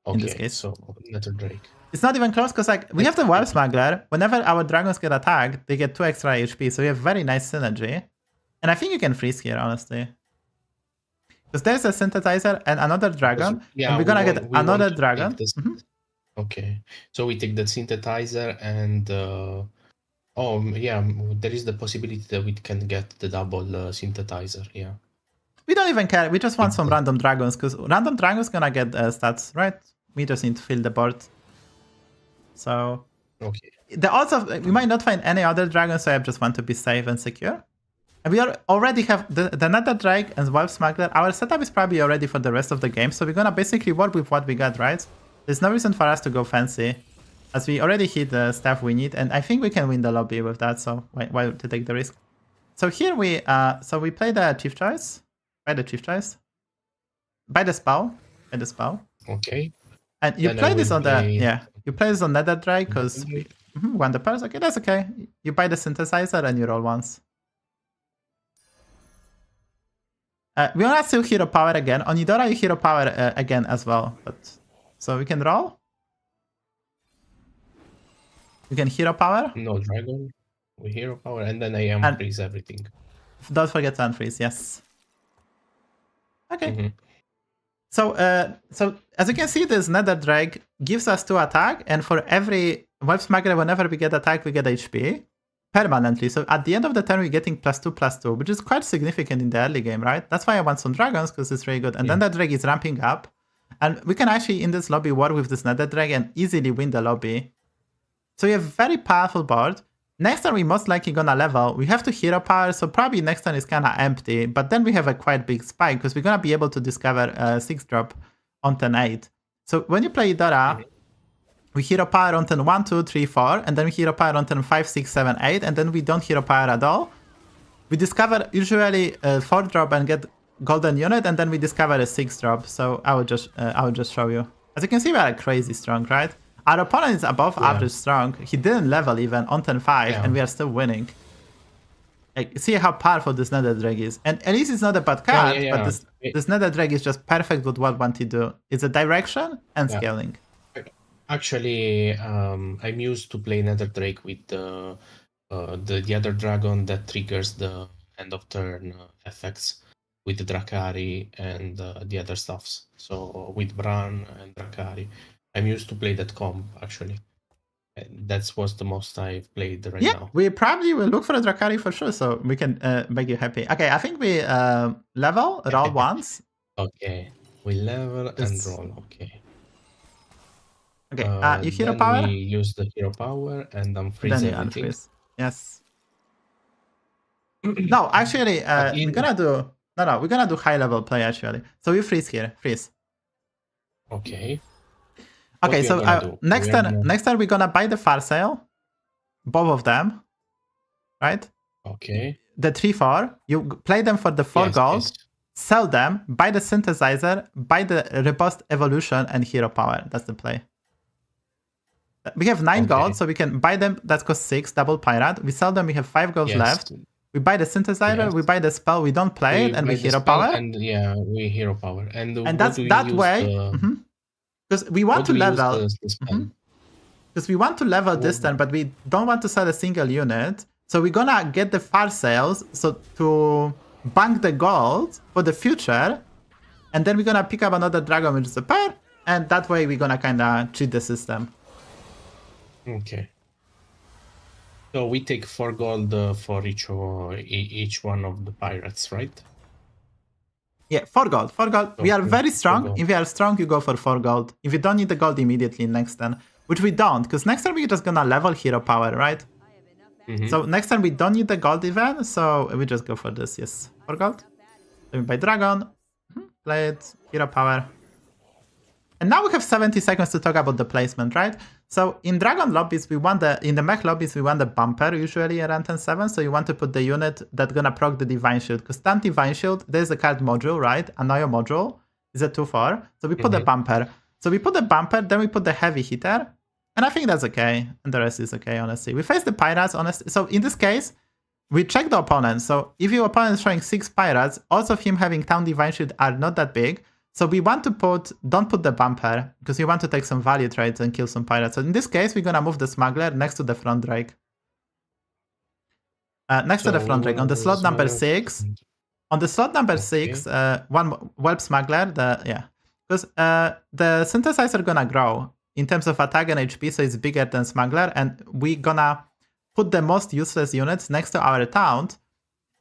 Okay, in this case. So Nether Drake. It's not even close because like we have the Bulb Smuggler. Whenever our dragons get attacked, they get 2 extra HP. So we have very nice synergy. And I think you can freeze here, honestly. Because there's a synthesizer and another dragon. Yeah, and we're gonna get another dragon. Okay, so we take the synthesizer and there is the possibility that we can get the double synthesizer. Yeah. We don't even care. We just want some random dragons because random dragons gonna get stats, right? We just need to fill the board. So. Okay. The odds of we might not find any other dragons, so I just want to be safe and secure. And we already have the Nether Drake and Wolf Smuggler. Our setup is probably already for the rest of the game, so we're gonna basically work with what we got, right? There's no reason for us to go fancy, as we already hit the stuff we need, and I think we can win the lobby with that. So why to take the risk? So here we play the chief choice, buy the chief choice, buy the spell, Okay. And you play this on you play this on Nether Drake because we want the Perils. Okay, that's okay. You buy the synthesizer and you roll once. We want to still hero power again. On Idora, you hero power again as well. But so we can roll. We can hero power. No dragon. We hero power, and then I unfreeze everything. Don't forget to unfreeze. Yes. Okay. So as you can see, this Nether Drake gives us 2 attack, and for every Wolf Smuggler, whenever we get attack, we get HP. Permanently. So at the end of the turn, we're getting +2/+2, which is quite significant in the early game, right? That's why I want some dragons, because it's really good. And then the drake is ramping up. And we can actually, in this lobby, work with this Nether Drake and easily win the lobby. So we have a very powerful board. Next turn, we most likely gonna level. We have to hero power, so probably next turn is kind of empty. But then we have a quite big spike, because we're gonna be able to discover a 6-drop on turn 8. So when you play Idora, we hero power on turn 1, 2, 3, 4, and then we hero power on turn 5, 6, 7, 8, and then we don't hero power at all. we discover usually a 4-drop and get golden unit, and then we discover a 6-drop. So I would just show you. As you can see, we are crazy strong, right? Our opponent is above average strong. He didn't level even on 10-5, and we are still winning. Like, see how powerful this Nether Drake is. And at least it's not a bad card, but this Nether Drake is just perfect with what we want to do. It's a direction and scaling. Actually, I'm used to play Nether Drake with the other dragon that triggers the end of turn effects with the Drakari and the other stuffs. So with Bran and Drakari, I'm used to play that comp actually. That's what's the most I've played right now. We probably will look for a Drakari for sure, so we can make you happy. Okay, I think we level, roll once. Okay, we level and roll. Okay. Okay, you hero power? We use the hero power and unfreeze then you everything. Unfreeze. Yes. No, actually, we're gonna do... No, we're gonna do high level play actually. So we freeze here, freeze. Okay. Okay, so next turn we're gonna buy the far sale, both of them, right? Okay. The 3-4, you play them for the 4 gold, sell them, buy the synthesizer, buy the robust evolution and hero power. That's the play. We have 9 gold, so we can buy them. That costs 6, double pirate. We sell them. We have 5 gold left. We buy the synthesizer. We buy the spell. We don't play it, and we hero power. And we hero power. And that's that way. Because we want to level. Because we want to level this turn, but we don't want to sell a single unit. So we're gonna get the far sales, so to bank the gold for the future, and then we're gonna pick up another dragon, which is a pair, and that way we're gonna kind of cheat the system. Okay. So we take 4 gold for each one of the pirates, right? Yeah, 4 gold. 4 gold. We are very strong. If you are strong, you go for 4 gold. If you don't need the gold immediately next turn, which we don't, because next turn we're just gonna level hero power, right? So next time we don't need the gold even, so we just go for this. Yes, 4 gold. Then we buy dragon, play it, hero power. And now we have 70 seconds to talk about the placement, right? So in dragon lobbies, in the mech lobbies, we want the bumper usually around 10-7. So you want to put the unit that's gonna proc the divine shield. Because stand divine shield, there's a card module, right? Annoy module is a 2-4. So we put the bumper. So we put the bumper, then we put the heavy hitter. And I think that's okay. And the rest is okay, honestly. We face the pirates, honestly. So in this case, we check the opponent. So if your opponent is showing 6 pirates, also him having town divine shield are not that big. So we want to don't put the bumper, because we want to take some value trades and kill some pirates. So in this case, we're gonna move the smuggler next to the front drake. Next to the front drake, on the slot number 6. On the slot number 6, one whelp smuggler, because the synthesizer gonna grow in terms of attack and HP, so it's bigger than smuggler, and we gonna put the most useless units next to our taunt.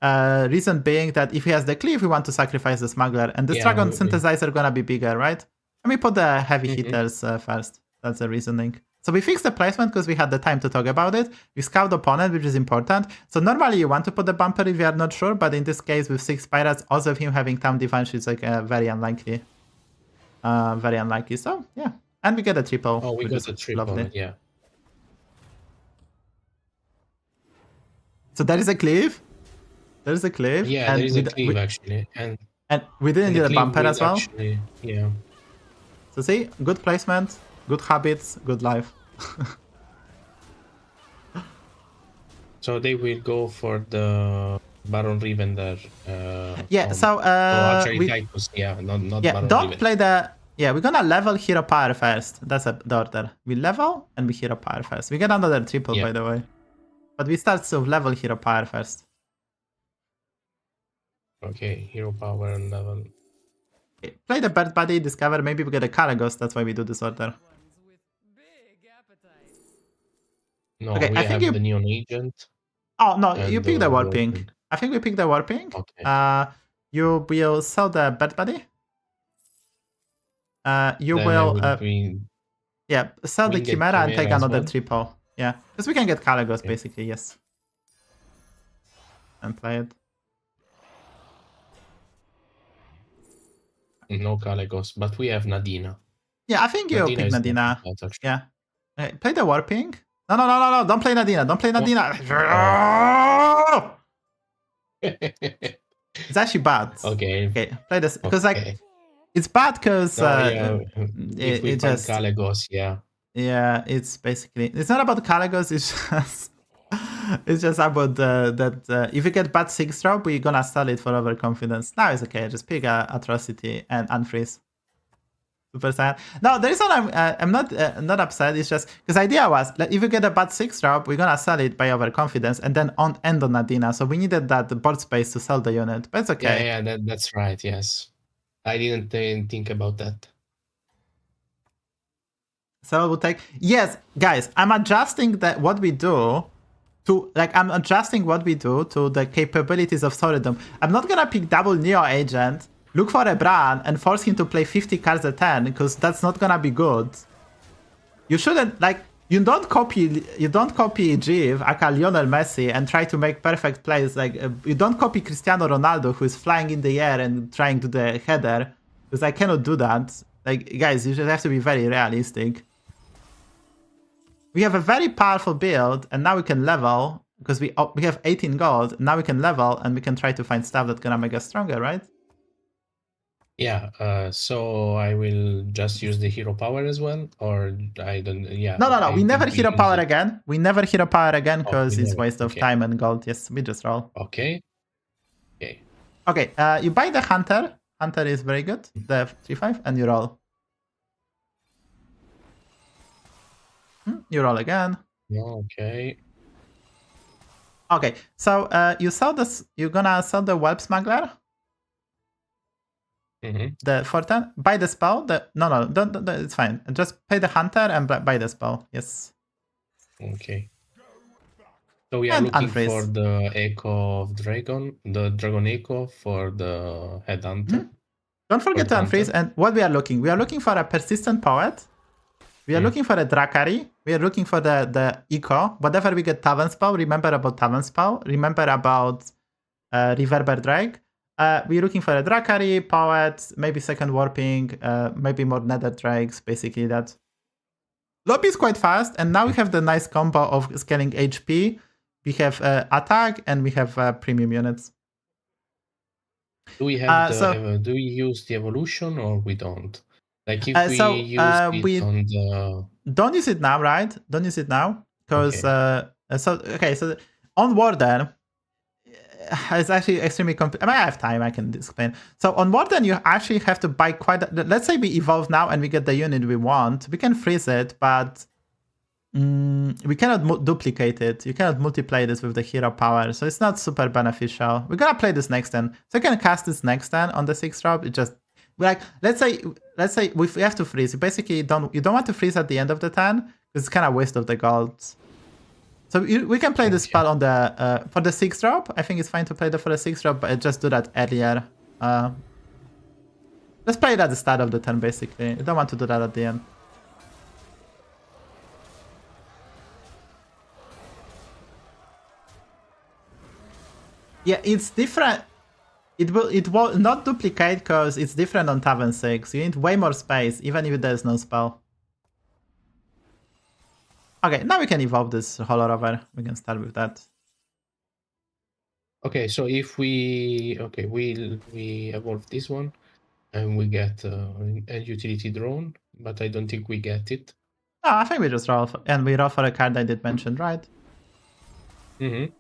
Reason being that if he has the cleave, we want to sacrifice the smuggler, and this dragon synthesizer gonna be bigger, right? Let me put the heavy hitters first. That's the reasoning. So we fixed the placement because we had the time to talk about it. We scout the opponent, which is important. So normally you want to put the bumper if you are not sure, but in this case with 6 pirates, also him having town defense is like very unlikely. Very unlikely. So yeah, and we get a triple. Oh, we got a triple. Lovely. Yeah. So there is a cleave. There is a cleave. Yeah, there is a cleave actually, and we didn't need a bumper as well. Actually, yeah. So see, good placement, good habits, good life. So they will go for the Baron Rivender. Actually Titus, not yeah. Baron Don't Riven. play the. Yeah, we're gonna level hero power first. That's the order. We level and we hero power first. We get another triple by the way, but we start to level hero power first. Okay, hero power and level. Okay, play the bird body, discover, maybe we get a Karagos, that's why we do this order. No, okay, I think the Neon Agent. Oh, no, you pick the Warping. I think we pick the Warping. Okay. You will sell the bird body. Sell the Chimera and take another triple. Yeah, because we can get Karagos basically, yes. And play it. No Karagos, but we have Nadina. Yeah, I think you pick Nadina. Yeah. Play the Warping. No, don't play Nadina. Don't play Nadina. It's actually bad. Okay. Okay, play this because like Okay. it's bad because No, yeah. If we it find just Caligos, yeah. yeah, it's basically it's not about Caligos. It's just it's just about that if you get bad 6-drop, we're gonna sell it for overconfidence. Now it's okay. Just pick a atrocity and unfreeze. Super sad. No, the reason I'm not upset is just because the idea was like, if you get a bad 6-drop, we're gonna sell it by overconfidence and then end on Nadina. So we needed that board space to sell the unit, but it's okay. Yeah, that's right. Yes, I didn't think about that. So it would take yes, guys. I'm adjusting that what we do to like I'm adjusting what we do to the capabilities of Solidum. I'm not gonna pick double Neo Agent. Look for a Bran and force him to play 50 cards a 10 because that's not gonna be good. You shouldn't like you don't copy Giv, aka Lionel Messi, and try to make perfect plays. Like you don't copy Cristiano Ronaldo who is flying in the air and trying to the header because I cannot do that. Like guys, you just have to be very realistic. We have a very powerful build, and now we can level because we have 18 gold. Now we can level and we can try to find stuff that's gonna make us stronger, right? Yeah, so I will just use the hero power as well, or I don't. Yeah. No. We never hero power again. We never hero power again because it's waste of time and gold. Yes, we just roll. Okay. Okay. You buy the hunter. Hunter is very good. The 3/5, and you roll. You roll again. Okay. Okay. So you sell this. You're gonna sell the whelp smuggler. The 4/10. Buy the spell. No, don't. It's fine. Just pay the hunter and buy the spell. Yes. Okay. So we are looking for the Echo of Dragon, the Dragon Echo for the Headhunter. Don't forget to unfreeze. And what we are looking for a persistent poet. We are looking for a Drakari. We are looking for the Eco. Whatever we get Tavern spell, remember about Tavern spell. Remember about Reverber Drake. We're looking for a Drakari, Poet, maybe second warping, maybe more Nether Drakes, basically that. Lobby is quite fast, and now we have the nice combo of scaling HP. We have attack, and we have premium units. Do we have do we use the evolution or we don't? Like if we use it on the... Don't use it now, right? Don't use it now. Because, so on Warden, it's actually extremely complicated. I have time, I can explain. So on Warden, you actually have to buy let's say we evolve now and we get the unit we want. We can freeze it, but we cannot duplicate it. You cannot multiply this with the hero power, so it's not super beneficial. We're gonna play this next turn. So you can cast this next turn on the 6-drop. It just like let's say we have to freeze. You basically don't want to freeze at the end of the turn because it's kind of waste of the gold. So we can play this spell on the for the 6-drop. I think it's fine to play for the 6-drop, but just do that earlier. Let's play it at the start of the turn, basically. You don't want to do that at the end. Yeah, it's different. It will not duplicate because it's different on Tavern 6. You need way more space, even if there's no spell. Okay, now we can evolve this Hollow Rover. We can start with that. Okay, so if we we evolve this one and we get a utility drone, but I don't think we get it. No, I think we just roll and we roll for a card I did mention, right? We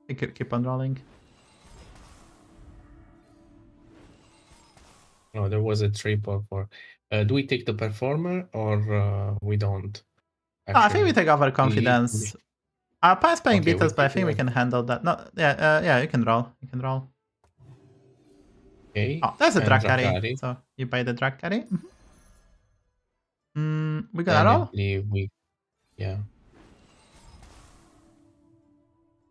keep on rolling. Oh, there was a triple for. Do we take the performer or we don't? Actually, no, I think we take overconfidence. Our opponent's playing Beatles, but I think we can handle that. No, yeah, you can roll. You can roll. Okay. Oh, there's a Drakari. So you buy the Drakari. We gonna roll? Yeah.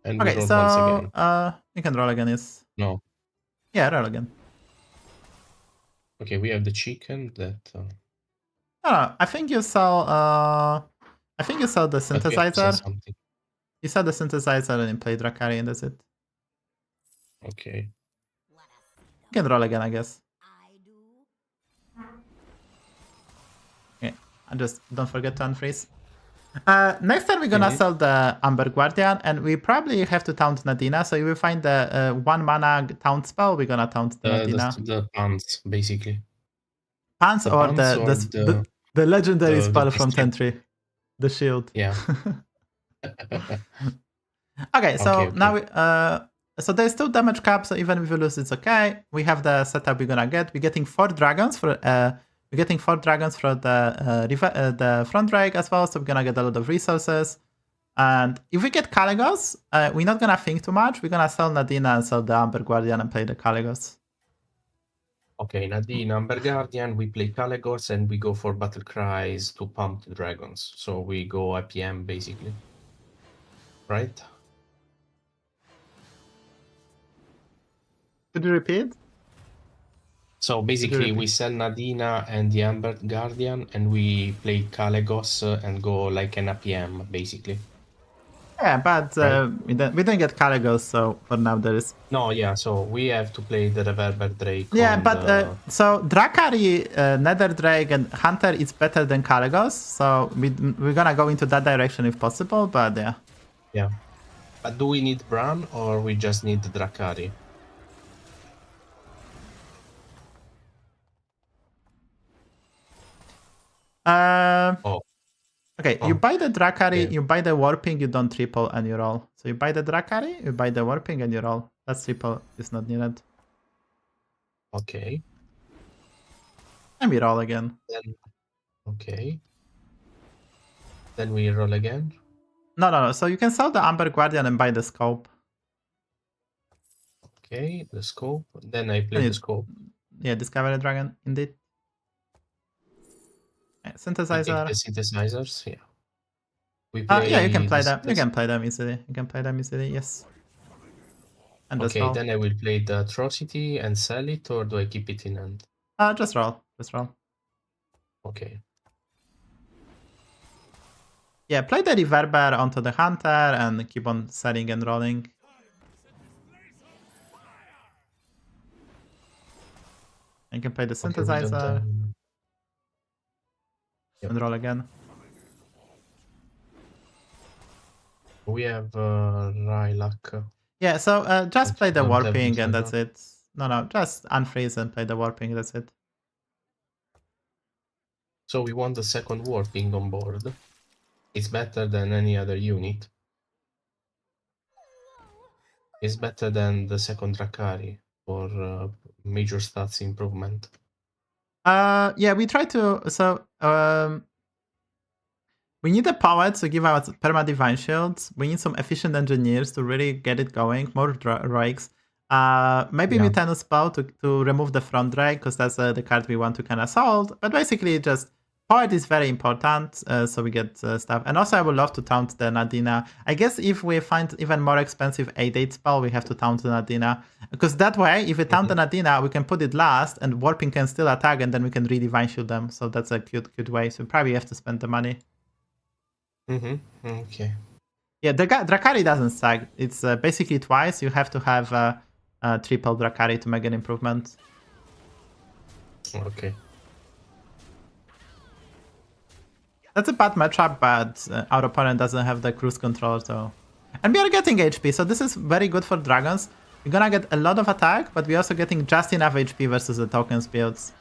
And okay, we roll so once again. You can roll again. Yes. No. Yeah, roll again. Okay, we have the chicken that. No, I think you saw. I think you saw the synthesizer. You saw the synthesizer and you played Drakari, and that's it. Okay. You can roll again, I guess. Okay, and just don't forget to unfreeze. Next turn we're gonna Mhm. sell the Amber Guardian, and we probably have to taunt Nadina. So if we find the 1 mana taunt spell, we're gonna taunt the Nadina. The pants, basically. Pants The or pants or the legendary the spell from Dekkster. Tentry, the shield. Yeah. Okay, so Okay. now so there's 2 damage cap, so even if we lose, it's okay. We have the setup we're gonna get. We're getting 4 dragons for the front drake as well, so we're gonna get a lot of resources. And if we get Caligos, we're not gonna think too much. We're gonna sell Nadina and sell the Amber Guardian and play the Caligos. Okay, Nadine, Amber Guardian, we play Caligos and we go for Battle Cries to pump the dragons. So we go IPM basically. Right? Could you repeat? So basically we sell Nadina and the Amber Guardian and we play Caligos and go like an IPM basically. Yeah, but Right. we didn't get Caligos, so for now there is. No, yeah, so we have to play the Reverber Drake. Yeah, on but so Drakari, Nether Drake, and Hunter is better than Caligos, so we're gonna go into that direction if possible, but yeah. Yeah. But do we need Bran or we just need the Drakari? Oh. Okay, you buy the Drakari, you buy the Warping, you don't triple, and you roll. So you buy the Drakari, you buy the Warping, and you roll. That's triple, it's not needed. Okay. And we roll again. Then, okay. Then we roll again. No. So you can sell the Amber Guardian and buy the Scope. Okay, the scope. Then I play the scope. Yeah, Discover the Dragon, indeed. Yeah, We synthesizer. take the synthesizers, yeah. We play Yeah, you can play them. You can play them easily. You can play them easily, yes. And just okay, roll. then I will play the Atrocity and sell it, or do I keep it in hand? Just roll. Just roll. Okay. Yeah, play the Reverber onto the Hunter and keep on selling and rolling. You can play the synthesizer and roll again. We have Rylak. Yeah, so just play the Don't have Warping this and right that's it. No, just unfreeze and play the Warping, that's it. So we want the second Warping on board. It's better than any other unit. It's better than the second Drakari for major stats improvement. Yeah, we try to. So we need a poet to give out perma divine shields. We need some efficient engineers to really get it going. More drakes. Maybe Mutanus spell to remove the front drake because that's the card we want to kind of solve. But basically, just poet is very important, so we get stuff. And also, I would love to taunt the Nadina. I guess if we find even more expensive 8/8 spell, we have to taunt the Nadina. Because that way, if we taunt the Nadina, we can put it last, and Warping can still attack, and then we can re-divine shield them. So that's a cute way. So probably have to spend the money. Okay. Yeah, the Drakari doesn't suck. It's basically twice. You have to have a triple Drakari to make an improvement. Okay. That's a bad matchup, but our opponent doesn't have the cruise control, so... And we are getting HP, so this is very good for dragons. We're gonna get a lot of attack, but we're also getting just enough HP versus the tokens builds.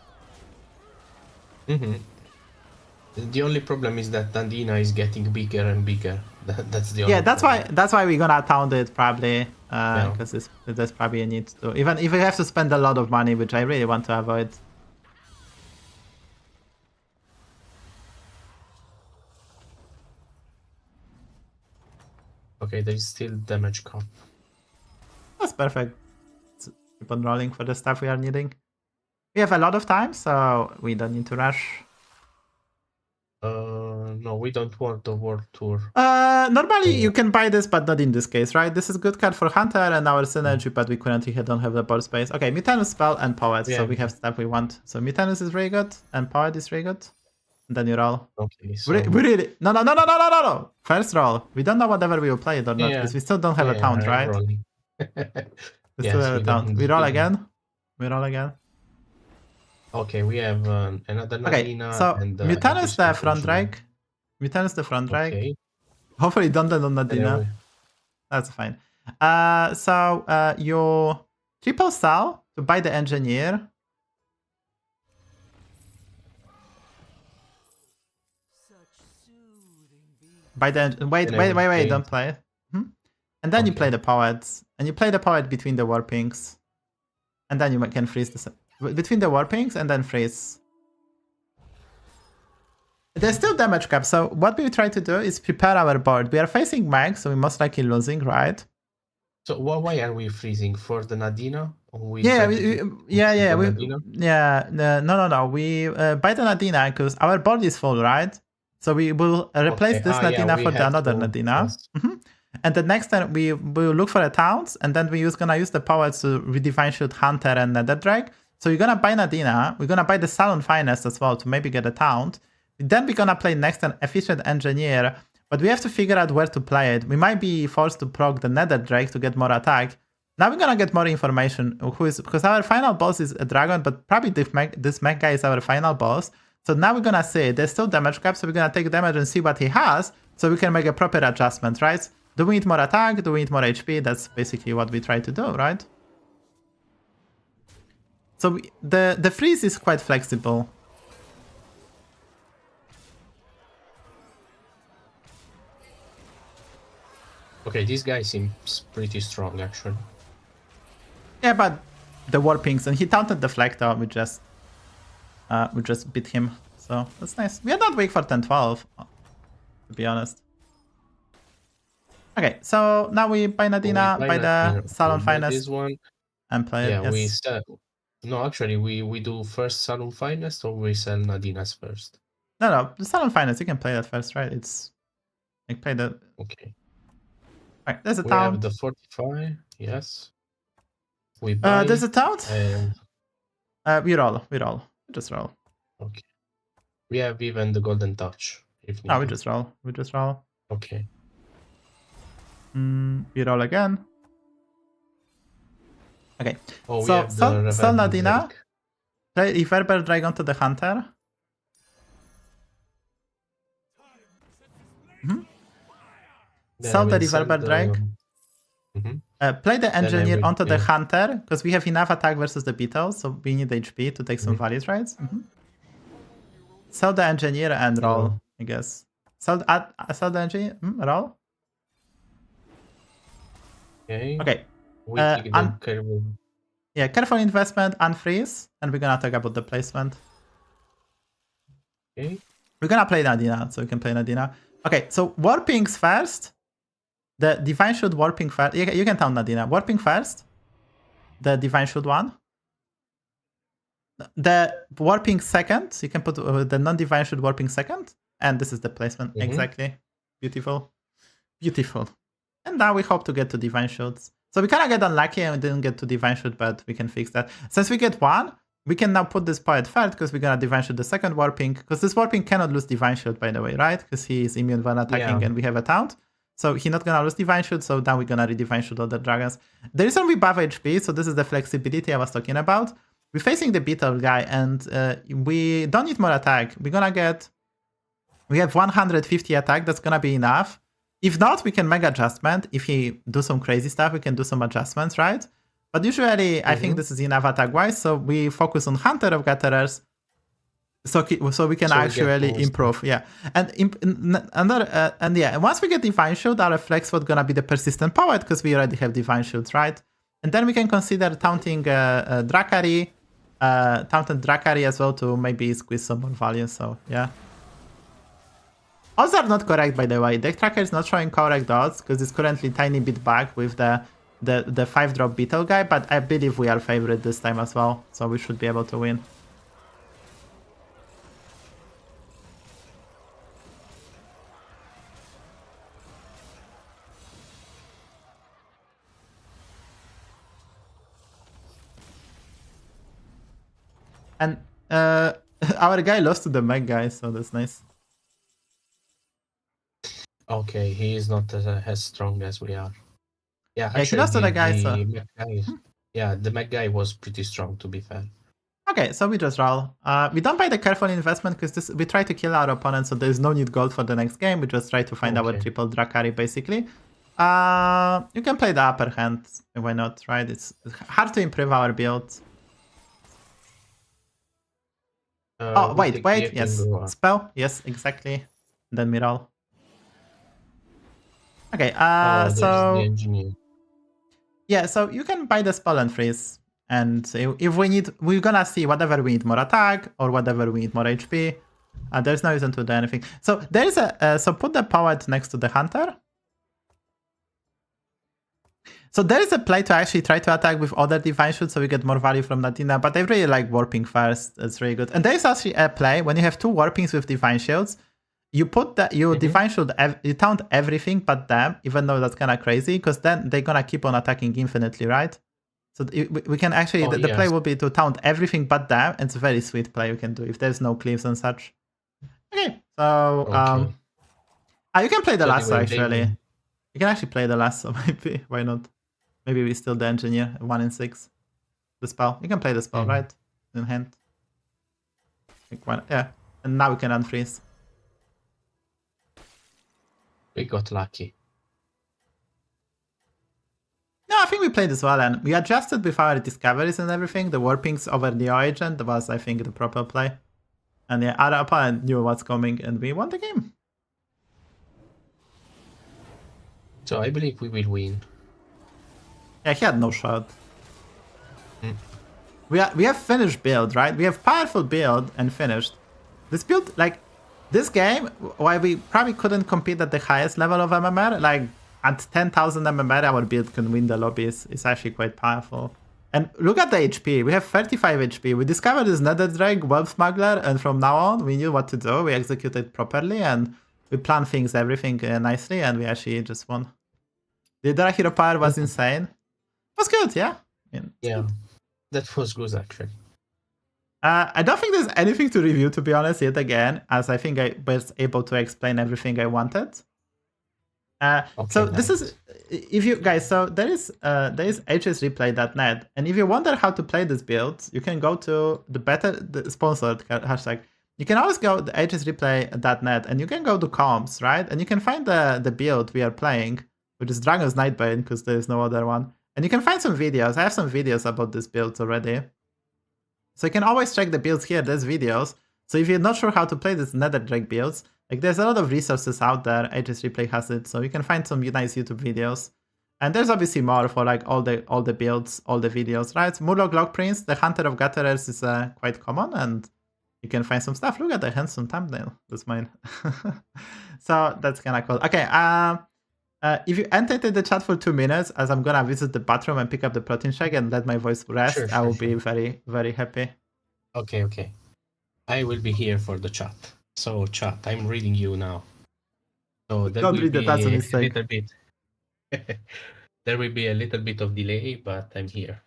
The only problem is that Dandina is getting bigger and bigger. That's the only Yeah, that's problem. why we're gonna taunt it, probably. Because there's probably a need to... Even if we have to spend a lot of money, which I really want to avoid. Okay, there is still damage cap. That's perfect. Let's keep on rolling for the stuff we are needing. We have a lot of time, so we don't need to rush. No, we don't want the World Tour. Normally you can buy this, but not in this case, right? This is a good card for Hunter and our synergy, but we currently don't have the board space. Okay, Mutanus spell and Poet, so we have stuff we want. So Mutanus is really good, and Poet is really good. And then you roll. Okay, so... We really... No. First roll. We don't know whatever we will play it or not, because we still don't have a taunt, right? We still have a taunt. We roll again. Okay, we have another Nicholena. Okay, so and, Mutanus the front drake. Returns the front drag. Okay. Hopefully don't land on And then Nadina. That's fine. So you triple sell to buy the engineer. Buy the wait, don't play it. And then you play the poets, and you play the poet between the warpings, and then you can freeze the between the warpings and then freeze. There's still damage cap, so what we try to do is prepare our board. We are facing Mechs, so we're most likely losing, right? So why are we freezing for the Nadina? No. We buy the Nadina because our board is full, right? So we will replace this Nadina for the another Nadina. Yes. And the next time we will look for a towns, and then we're gonna use the poets to redefine Shield Hunter and Nether Drake. So you're gonna buy Nadina, we're gonna buy the Salon Finest as well to maybe get a taunt. Then we're gonna play next an Efficient Engineer, but we have to figure out where to play it. We might be forced to proc the Nether Drake to get more attack. Now we're gonna get more information because our final boss is a dragon, but probably this mech guy is our final boss. So now we're gonna see there's still damage cap, so we're gonna take damage and see what he has, so we can make a proper adjustment, right? Do we need more attack? Do we need more HP? That's basically what we try to do, right? So the freeze is quite flexible. Okay, this guy seems pretty strong, actually. Yeah, but the warpings, and he taunted Deflector, we just beat him. So that's nice. We are not weak for 10-12, to be honest. Okay, so now we buy Nadina, buy the Salon Finest, this one, and play it. Yeah, Yes. we sell. No, actually, we do first Salon Finest, or we sell Nadinas first. No, the Salon Finest, you can play that first, right? It's like play the. Okay. Right, there's a We taunt. have the 45. Yes. We buy. There's a taunt. And We roll. Just roll. okay. We have even the Golden Touch. If No, we needed. just roll. Okay. We roll again. Okay. Oh, So, we have Sol the Nadina. Drake. Play Reverber Dragon to the Hunter. Then Sell I the will sell Reverber Drake. Mhm. Play the Engineer will- onto the yeah. Hunter, because we have enough attack versus the Beetle, so we need HP to take some Mhm. values, right? Sell the Engineer and roll, I guess. Sell the Engineer, roll. Okay. Okay. We take the careful. Yeah, careful investment, unfreeze, and we're gonna talk about the placement. Okay. We're gonna play Nadina, so we can play Nadina. Okay, so warpings first. The Divine Shield warping first. You can tell Nadina. Warping first. The Divine Shield one. The warping second. You can put the non-Divine Shield warping second. And this is the placement. Exactly. Beautiful. Beautiful. And now we hope to get to Divine Shields. So we kind of get unlucky and we didn't get to Divine Shield, but we can fix that. Since we get one, we can now put this poet first because we're going to Divine Shield the second warping. Because this warping cannot lose Divine Shield, by the way, right? Because he is immune when attacking and we have a taunt. So he's not going to lose Divine Shield, so now we're going to redivine Shield all the dragons. The reason we buff HP, so this is the flexibility I was talking about. We're facing the Beetle guy and we don't need more attack. We're going to get... We have 150 attack, that's going to be enough. If not, we can make adjustment. If he do some crazy stuff, we can do some adjustments, right? But usually, I think this is enough attack-wise, so we focus on Hunter of Gatherers, so we can actually improve. Yeah, and once we get Divine Shield, our flex was gonna be the Persistent Poet because we already have Divine Shields, right? And then we can consider taunting Drakari, taunted Drakari as well to maybe squeeze some more value. So yeah. Odds are not correct, by the way. Deck Tracker is not showing correct odds because it's currently tiny bit back with the 5-drop Beetle guy, but I believe we are favorite this time as well, so we should be able to win. And our guy lost to the Mech guy, so that's nice. Okay, he is not as strong as we are. Yeah, Yeah, he lost to the guy, so... Mech guy, yeah, the Mech guy was pretty strong, to be fair. Okay, so we just roll. We don't buy the careful investment because we try to kill our opponent, so there's no need gold for the next game. We just try to find our triple Drakari basically. You can play the upper hand. Why not? Right? It's hard to improve our build. Oh wait. Yes, spell. Yes, exactly. Then we roll. Okay. So yeah, so you can buy the spell and freeze. And if we need, we're gonna see whatever we need more attack or whatever we need more HP. There's no reason to do anything. So there is so put the poet next to the hunter. So there is a play to actually try to attack with other divine shield so we get more value from Latina, but I really like warping first. It's really good. And there is actually a play when you have two warpings with divine shields. You put that divine shield, you taunt everything but them, even though that's kind of crazy, because then they're gonna keep on attacking infinitely, right? So we can actually, the play will be to taunt everything but them. It's a very sweet play you can do if there's no cleaves and such. Okay, so you can play the lasso actually. You can actually play the lasso, maybe. Why not? Maybe we steal the engineer 1 in 6. The spell. You can play the spell, right? In hand. Like one, yeah. And now we can unfreeze. We got lucky. No, I think we played as well, and we adjusted with our discoveries and everything. The warpings over the agent was, I think, the proper play. And yeah, our opponent knew what's coming, and we won the game. So I believe we will win. Yeah, he had no shot. We have finished build, right? We have powerful build and finished. This build, like, this game, while we probably couldn't compete at the highest level of MMR, like, at 10,000 MMR, our build can win the lobbies. It's actually quite powerful. And look at the HP. We have 35 HP. We discovered this Nether Drake, Web Smuggler, and from now on, we knew what to do. We executed properly, and we planned things, everything nicely, and we actually just won. The Dark Hero power was insane. It was good, yeah? Yeah, that was good, actually. I don't think there's anything to review, to be honest, yet again, as I think I was able to explain everything I wanted. So this is, if you guys, so there is hsreplay.net, and if you wonder how to play this build, you can go to the sponsored hashtag. You can always go to hsreplay.net, and you can go to comms, right? And you can find the build we are playing, which is Dragon's Nightbane, because there is no other one. And you can find some videos. I have some videos about this build already. So you can always check the builds here. There's videos. So if you're not sure how to play this Nether Drake builds, like there's a lot of resources out there. HS Replay has it, so you can find some nice YouTube videos. And there's obviously more for like all the builds, all the videos, right? Murloc Lock Prince, the Hunter of Gatherers is quite common, and you can find some stuff. Look at the handsome thumbnail. That's mine. So that's kind of cool. Okay. If you enter the chat for 2 minutes, as I'm gonna visit the bathroom and pick up the protein shake and let my voice rest, sure, I will be very, very happy. Okay. I will be here for the chat. So chat, I'm reading you now. So there Don't read it, that's a mistake. Little bit. There will be a little bit of delay, but I'm here.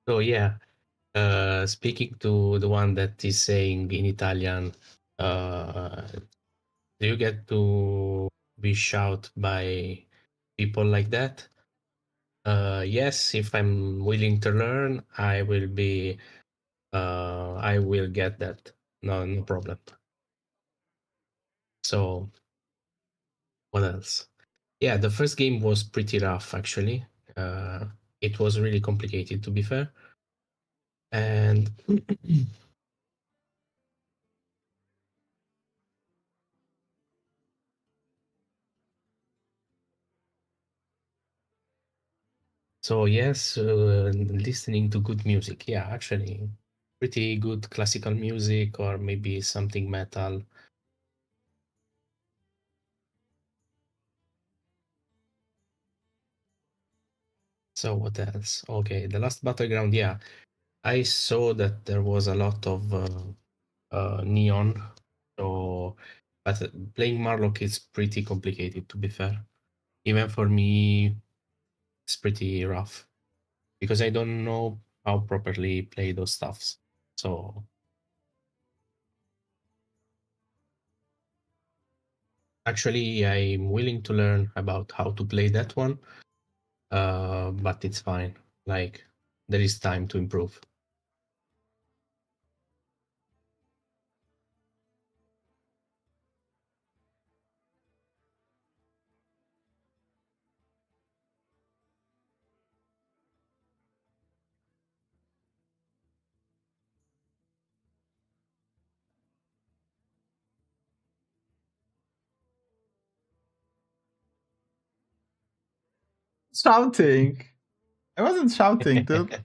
So yeah, speaking to the one that is saying in Italian, do you get to be shouted by people like that? Yes, if I'm willing to learn, I will be. I will get that. No problem. So, what else? Yeah, the first game was pretty rough, actually. It was really complicated, to be fair. And so yes, listening to good music. Yeah, actually, pretty good classical music or maybe something metal. So what else? Okay, the last battleground, yeah. I saw that there was a lot of neon, so but playing Murloc is pretty complicated, to be fair. Even for me, it's pretty rough because I don't know how properly play those stuffs. So actually, I'm willing to learn about how to play that one, but it's fine. Like there is time to improve. Shouting. I wasn't shouting, dude.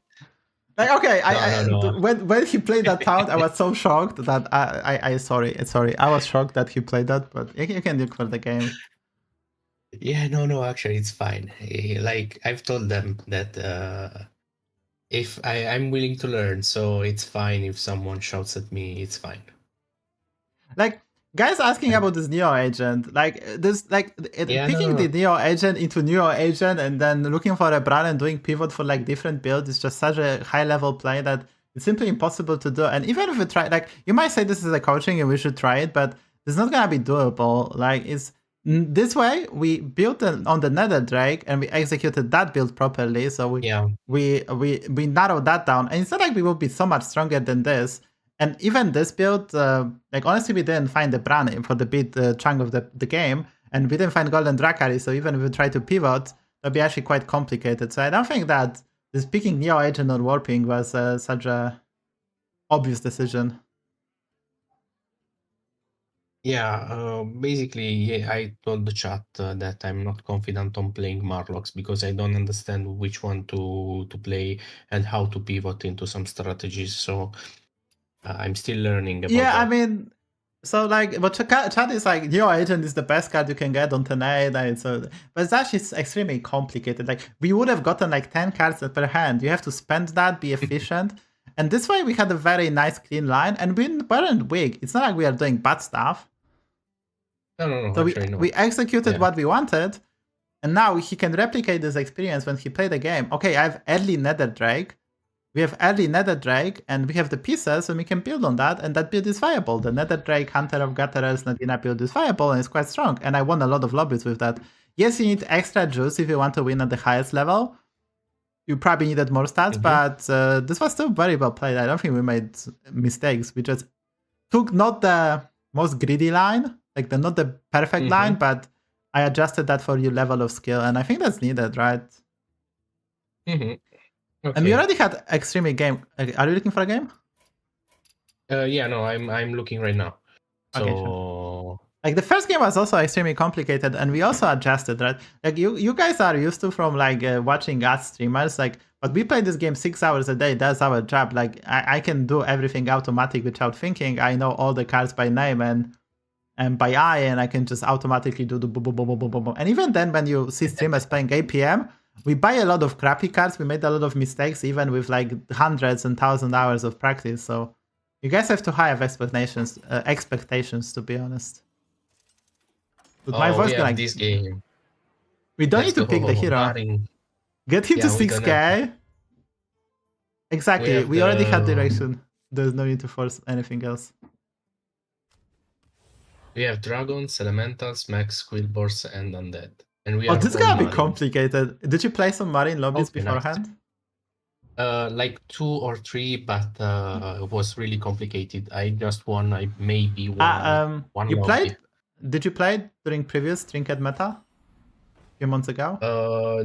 Like, okay, No. when he played that taunt, I was so shocked that I sorry, I was shocked that he played that, but you can look for the game. Yeah, no, actually, it's fine. Like I've told them that if I'm willing to learn, so it's fine if someone shouts at me. It's fine. Like, guys asking about this Neo agent, like this, like Yeah, picking no. the Neo agent into Neo agent and then looking for a brand and doing pivot for like different builds is just such a high level play that it's simply impossible to do. And even if we try, like you might say this is a coaching and we should try it, but it's not gonna be doable. Like it's this way we built on the Nether Drake and we executed that build properly. So we narrowed that down, and it's not like we will be so much stronger than this. And even this build, like honestly, we didn't find the brand for the big chunk of the game, and we didn't find Golden Dracari. So even if we try to pivot, that'd be actually quite complicated. So I don't think that this picking Neo Agent or Warping was such a obvious decision. Yeah, basically, yeah, I told the chat that I'm not confident on playing Murlocs because I don't understand which one to play and how to pivot into some strategies. So I'm still learning about Yeah, that. I mean, so like, but chat is like, Neo Agent is the best card you can get on tonight, and so, but it's actually extremely complicated. Like, we would have gotten like 10 cards per hand. You have to spend that, be efficient. And this way we had a very nice clean line, and we weren't weak. It's not like we are doing bad stuff. No, So actually, no. we executed Yeah. what we wanted, and now he can replicate this experience when he played the game. Okay, I have early Nether Drake. We have early Nether Drake, and we have the pieces, and we can build on that, and that build is viable. The Nether Drake, Hunter of Gatherers, Nadina build is viable, and it's quite strong, and I won a lot of lobbies with that. Yes, you need extra juice if you want to win at the highest level. You probably needed more stats, but this was still very well played. I don't think we made mistakes. We just took not the most greedy line, like not the perfect line, but I adjusted that for your level of skill, and I think that's needed, right? Okay. And we already had extremely game. Are you looking for a game? Yeah, no, I'm looking right now. So Okay, sure. Like the first game was also extremely complicated, and we also adjusted, right? Like you guys are used to from like watching us streamers, like, but we play this game 6 hours a day. That's our job. Like I can do everything automatic without thinking. I know all the cards by name and by eye, and I can just automatically do the boom, boom, boom, boom, boom, boom, boom. And even then, when you see streamers playing APM, we buy a lot of crappy cards. We made a lot of mistakes, even with like hundreds and thousand hours of practice. So you guys have to have expectations, to be honest. But my voice we have gonna. this game. We don't Let's need to pick the go, hero. Marin. Get him to Yeah, we don't 6k. Exactly. We already had the direction. There's no need to force anything else. We have dragons, elementals, mechs, quilboars, and undead. And we Oh, are this is all gonna be marine. complicated. Did you play some marine lobbies Okay, nice. beforehand? Like 2 or 3, but it was really complicated. I just won. I maybe won one You lobby. played? Did you play during previous trinket meta? A few months ago?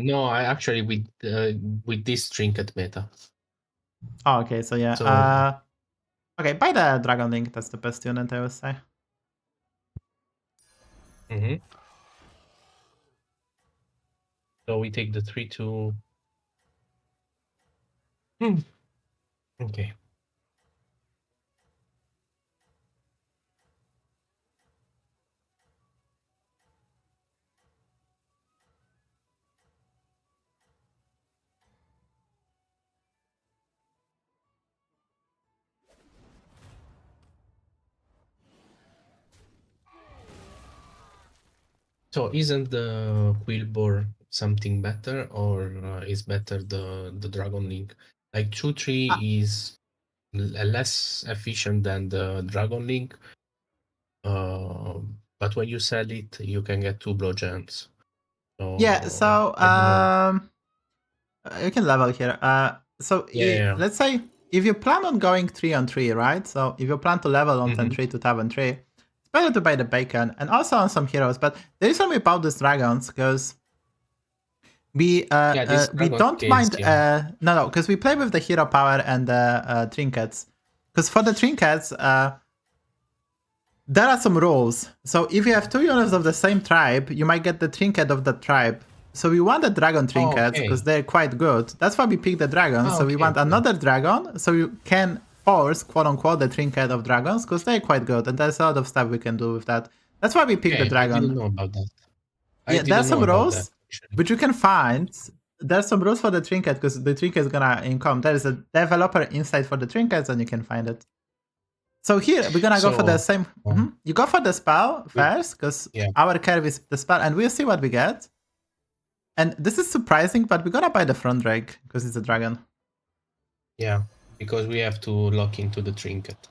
No, I actually with this trinket meta. Oh, okay. So yeah. So, Okay, buy the Dragon Link. That's the best unit, I would say. So we take the 3-2. Okay. So isn't the Quilboar something better, or is better the Dragon Link? Like 2-3 is less efficient than the Dragon Link, but when you sell it, you can get 2 blow gems. Yeah, so I don't know. you can level here. Yeah. Let's say if you plan on going 3-on-3, right? So if you plan to level on Mhm. 10-3 to tavern 3, it's better to buy the bacon and also on some heroes. But there is something about these dragons because we This we dragon don't scales, mind yeah. no because we play with the hero power and the trinkets. Because for the trinkets, there are some rules. So if you have 2 units of the same tribe, you might get the trinket of the tribe. So we want the dragon trinkets because Okay. they're quite good. That's why we pick the dragons. So we Okay, want okay. another dragon so you can force, quote unquote, the trinket of dragons because they're quite good. And there's a lot of stuff we can do with that. That's why we pick the Okay, I didn't dragon. know about that. I Yeah, there's didn't know some about that, rules, actually. which you can find. There's some rules for the trinket because the trinket is gonna income. There is a developer insight for the trinkets and you can find it. So here we're gonna go for the So, same. You go for the spell first because yeah. our curve is the spell, and we'll see what we get. And this is surprising, but we're gonna buy the front drake because it's a dragon. Yeah, because we have to lock into the trinket.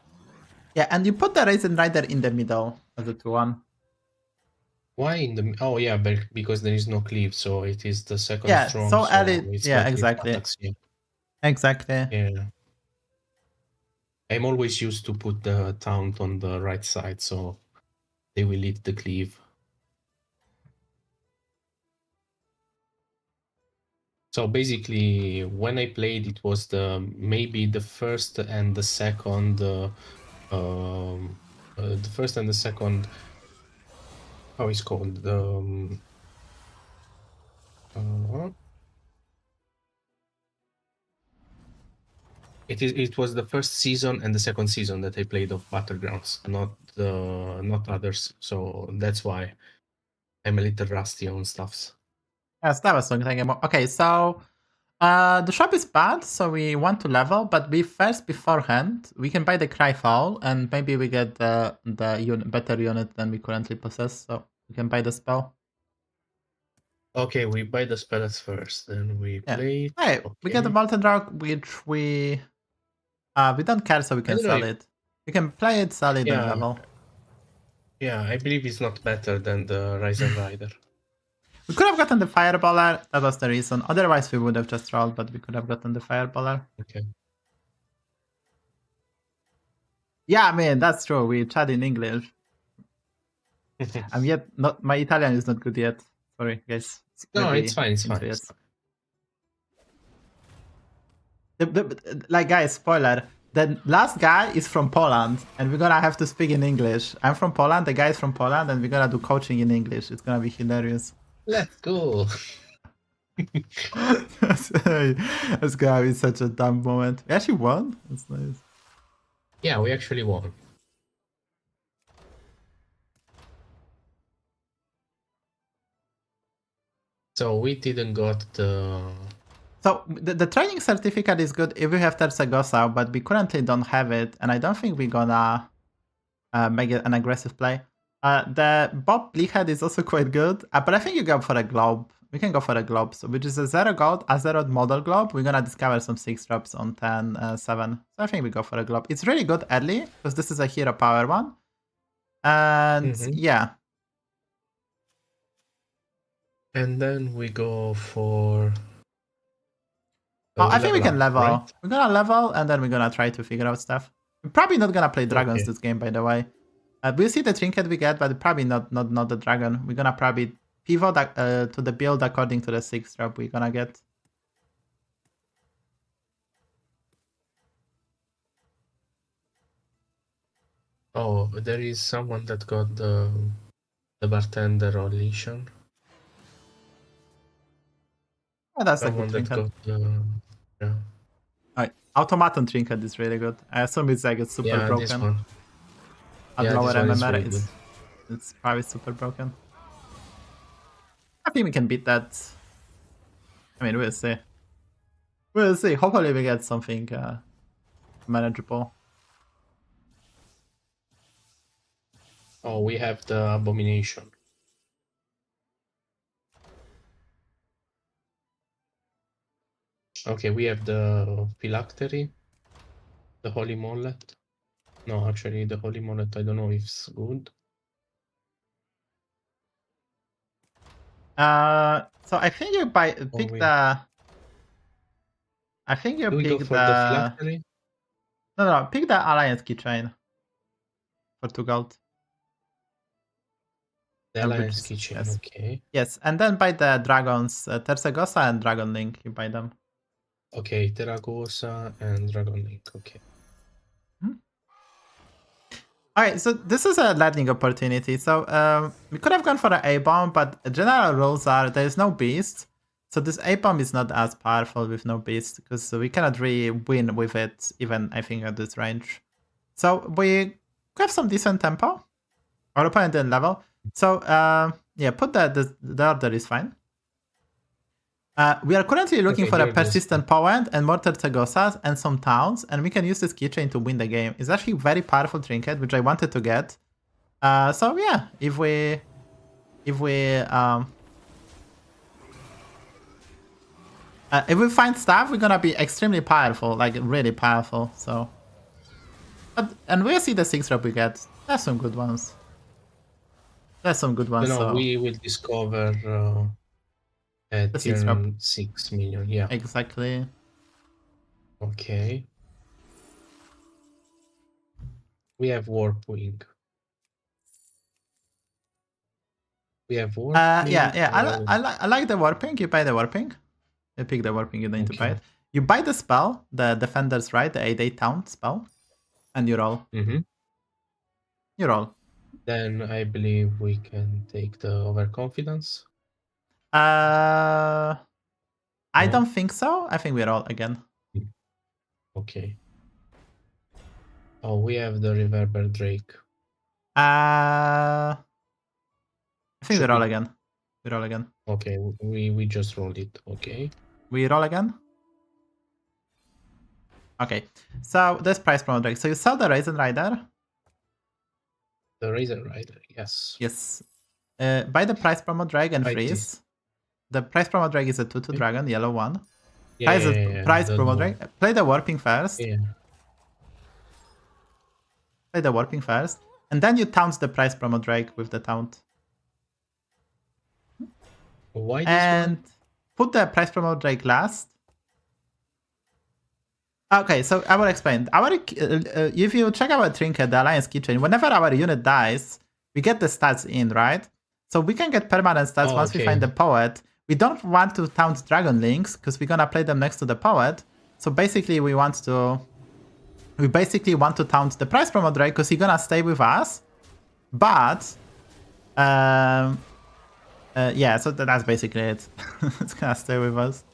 Yeah, and you put the Raisin Rider in the middle as a 2-1. Why in the? Oh yeah, but because there is no cleave, so it is the second Yeah, strong. so So early. it's Yeah, no cleave exactly. attacks. Yeah. Exactly. Yeah. I'm always used to put the taunt on the right side, so they will eat the cleave. So basically, when I played, it was maybe the first and the second, the first and the second. How is called It was the first season and the second season that I played of Battlegrounds, not others. So that's why I'm a little rusty on stuffs. Yes, that was something about. Okay, so the shop is bad, so we want to level, but beforehand we can buy the Cryfall, and maybe we get the better unit than we currently possess, so we can buy the spell. Okay, we buy the spells first, then we play it. Hey, Okay. we get the Molten Rock, which we don't care, so we can sell it. We can play it, sell it, and level. Yeah, I believe it's not better than the Raisin Rider. We could have gotten the Fireballer, that was the reason. Otherwise, we would have just rolled, but we could have gotten the Fireballer. Okay. Yeah, I mean, that's true. We chat in English. I'm yet not. My Italian is not good yet. Sorry, guys. No, it's fine. It's fine. Yes. Like, guys, spoiler. The last guy is from Poland, and we're gonna have to speak in English. I'm from Poland. The guy is from Poland, and we're gonna do coaching in English. It's gonna be hilarious. Let's go. It's gonna be such a dumb moment. We actually won. That's nice. Yeah, we actually won. So we didn't got the. So the training certificate is good if you have Tersagosa, but we currently don't have it, and I don't think we're gonna make it an aggressive play. The Bob Bleakhead is also quite good, but I think you go for a globe. We can go for a globe, so which is a 0 gold, a 0 model globe. We're gonna discover some 6 drops on 10, 7. So I think we go for a globe. It's really good early because this is a hero power one, and yeah. And then we go for. I think we can level. Right? We're gonna level, and then we're gonna try to figure out stuff. We're probably not gonna play dragons this game, by the way. We'll see the trinket we get, but probably not the dragon. We're gonna probably pivot to the build according to the 6 drop we're gonna get. Oh, there is someone that got the bartender or Legion. Oh, that's someone a good that trinket. got yeah. Automaton trinket is really good. I assume it's like it's super broken. This one. At lower MMR, it's probably super broken. I think we can beat that. I mean, we'll see. We'll see. Hopefully we get something manageable. Oh, we have the Abomination. Okay, we have the phylactery, the holy mullet. No, actually, the holy mullet, I don't know if it's good. So I think you pick we- the. I think you Do we go pick for the the. phylactery? No, pick the Alliance keychain for 2 gold. The Alliance keychain, Yes. okay. Yes, and then buy the dragons, Tersagosa and Dragon Link. You buy them. Okay, Terragosa and Dragon Link, okay. Alright, so this is a landing opportunity. So we could have gone for an A-bomb, but general rules are there is no beast. So this A-bomb is not as powerful with no beast, because we cannot really win with it, even I think at this range. So we have some decent tempo. Our opponent didn't level. So yeah, put the order is fine. We are currently looking for a persistent Poet and more Tertsagosas and some towns, and we can use this keychain to win the game. It's actually a very powerful trinket, which I wanted to get. So yeah, if we find stuff, we're gonna be extremely powerful, like really powerful. So, and we'll see the 6 drop we get. There's some good ones. There's some good ones. No, so. we will discover at The 6 drop. 6 million, yeah. Exactly. Okay. We have Warp Wing. We have Warp Wing. Yeah. I like the warping. You buy the warping. You pick the warping. You need to buy it. You buy the spell, the Defender's Right, the 8/8 Taunt spell, and you roll. You roll. Then I believe we can take the Overconfidence. I don't think so. I think we roll again. Okay. Oh, we have the Reverber Drake. I think we roll again. We roll again. Okay, we just rolled it. Okay. We roll again. Okay. So this price promo Drake. So you sell the Raisin Rider. The Raisin Rider, yes. Yes. Buy the price promo drag and freeze. The price promo drag is a 2/2 dragon, yellow one. Price promo drag. Play the warping first. Yeah. Play the warping first. And then you taunt the price promo drag with the taunt. Why this and one? Put the price promo drag last. Okay, so I will explain. If you check our trinket, the Alliance keychain, whenever our unit dies, we get the stats in, right? So we can get permanent stats once we find the Poet. We don't want to taunt Dragon Links because we're gonna play them next to the Poet. So basically, we basically want to taunt the price promo Drake because he's gonna stay with us. But yeah, so that's basically it. It's gonna stay with us.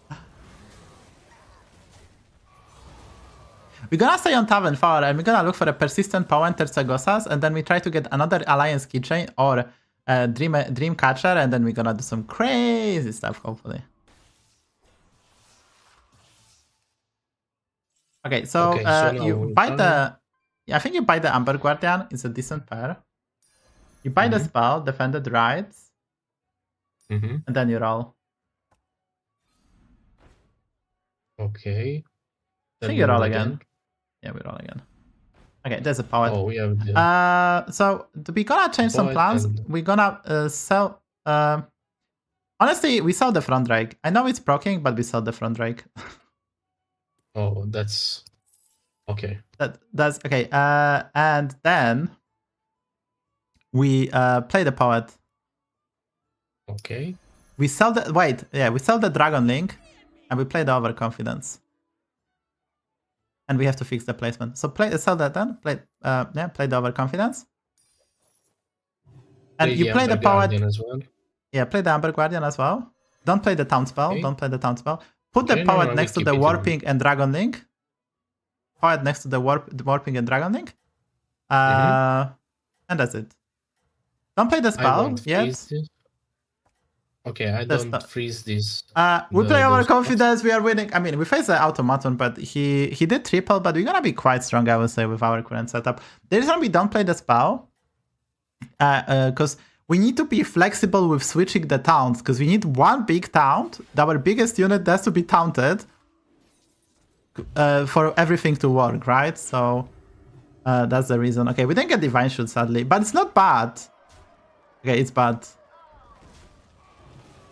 We're gonna stay on Tavern 4 and we're gonna look for a persistent Power Tertsagosas, and then we try to get another Alliance keychain or Dream Catcher, and then we're gonna do some crazy stuff, hopefully. Okay, so, you buy the... Yeah, I think you buy the Amber Guardian. It's a decent pair. You buy the spell, Defended Rights, and then you roll. Okay. I think you roll again. Yeah, we roll again. Okay, there's a Poet. Oh, we have the... so we're gonna change some plans. We're gonna sell... honestly, we sell the front drake. I know it's proccing, but we sell the front drake. Oh, that's... Okay. That's okay. And then we play the Poet. Okay. We sell the... Wait, yeah, we sell the Dragon Link, and we play the Overconfidence. And we have to fix the placement. So sell that then. Play the Overconfidence. And you play the Poet as well. Yeah, play the Amber Guardian as well. Don't play the Taunt spell. Okay. Don't play the Taunt spell. Put the Poet next to the Warping and Dragon Link. Poet next to the Warping and Dragon Link. And that's it. Don't play the spell yet. Okay, I don't freeze this. We play Overconfidence, we are winning. I mean, we face the Automaton, but he did triple, but we're gonna be quite strong, I would say, with our current setup. The reason we don't play the spell, because we need to be flexible with switching the taunts, because we need one big taunt. Our biggest unit has to be taunted, for everything to work, right? So that's the reason. Okay, we didn't get Divine Shield, sadly, but it's not bad. Okay, it's bad.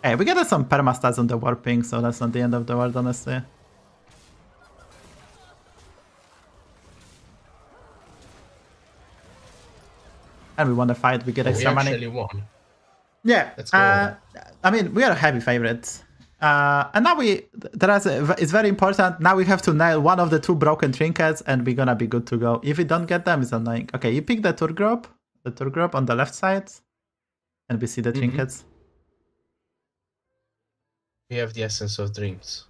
Hey, we get some perma stats on the warping, so that's not the end of the world, honestly. And we won the fight, we get extra money. We actually won. Yeah, Let's go. I mean, we are heavy favorites. And now it's very important. Now we have to nail one of the 2 broken trinkets and we're gonna be good to go. If we don't get them, it's annoying. Okay, you pick the tour group on the left side, and we see the trinkets. We have the Essence of Dreams.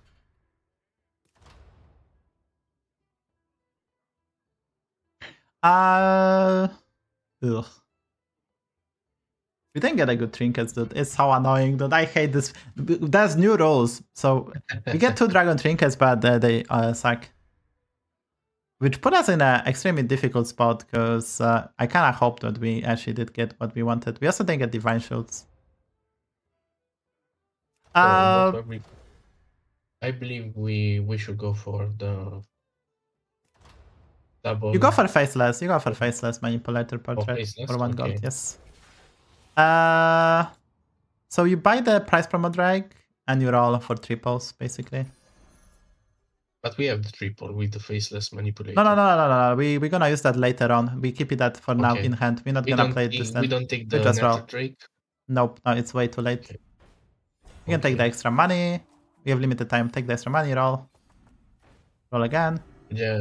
Ugh. We didn't get a good trinkets, dude. It's so annoying, dude. I hate this. There's new rules, so we get 2 dragon trinkets, but they suck. Which put us in an extremely difficult spot, because I kind of hoped that we actually did get what we wanted. We also didn't get Divine Shields. I believe we should go for the double. You go for Faceless. You go for Faceless Manipulator Portrait Faceless? for 1 Okay. gold, yes. So you buy the price promo drag and you roll for triples, basically. But we have the triple with the Faceless Manipulator. No. We're gonna use that later on. We keep it that for now Okay. in hand. We're not gonna play it this time. We don't take the just roll. Nether Drake. Nope, no, it's way too late. Okay. You can take the extra money. We have limited time. Take the extra money, roll. Roll again. Yeah,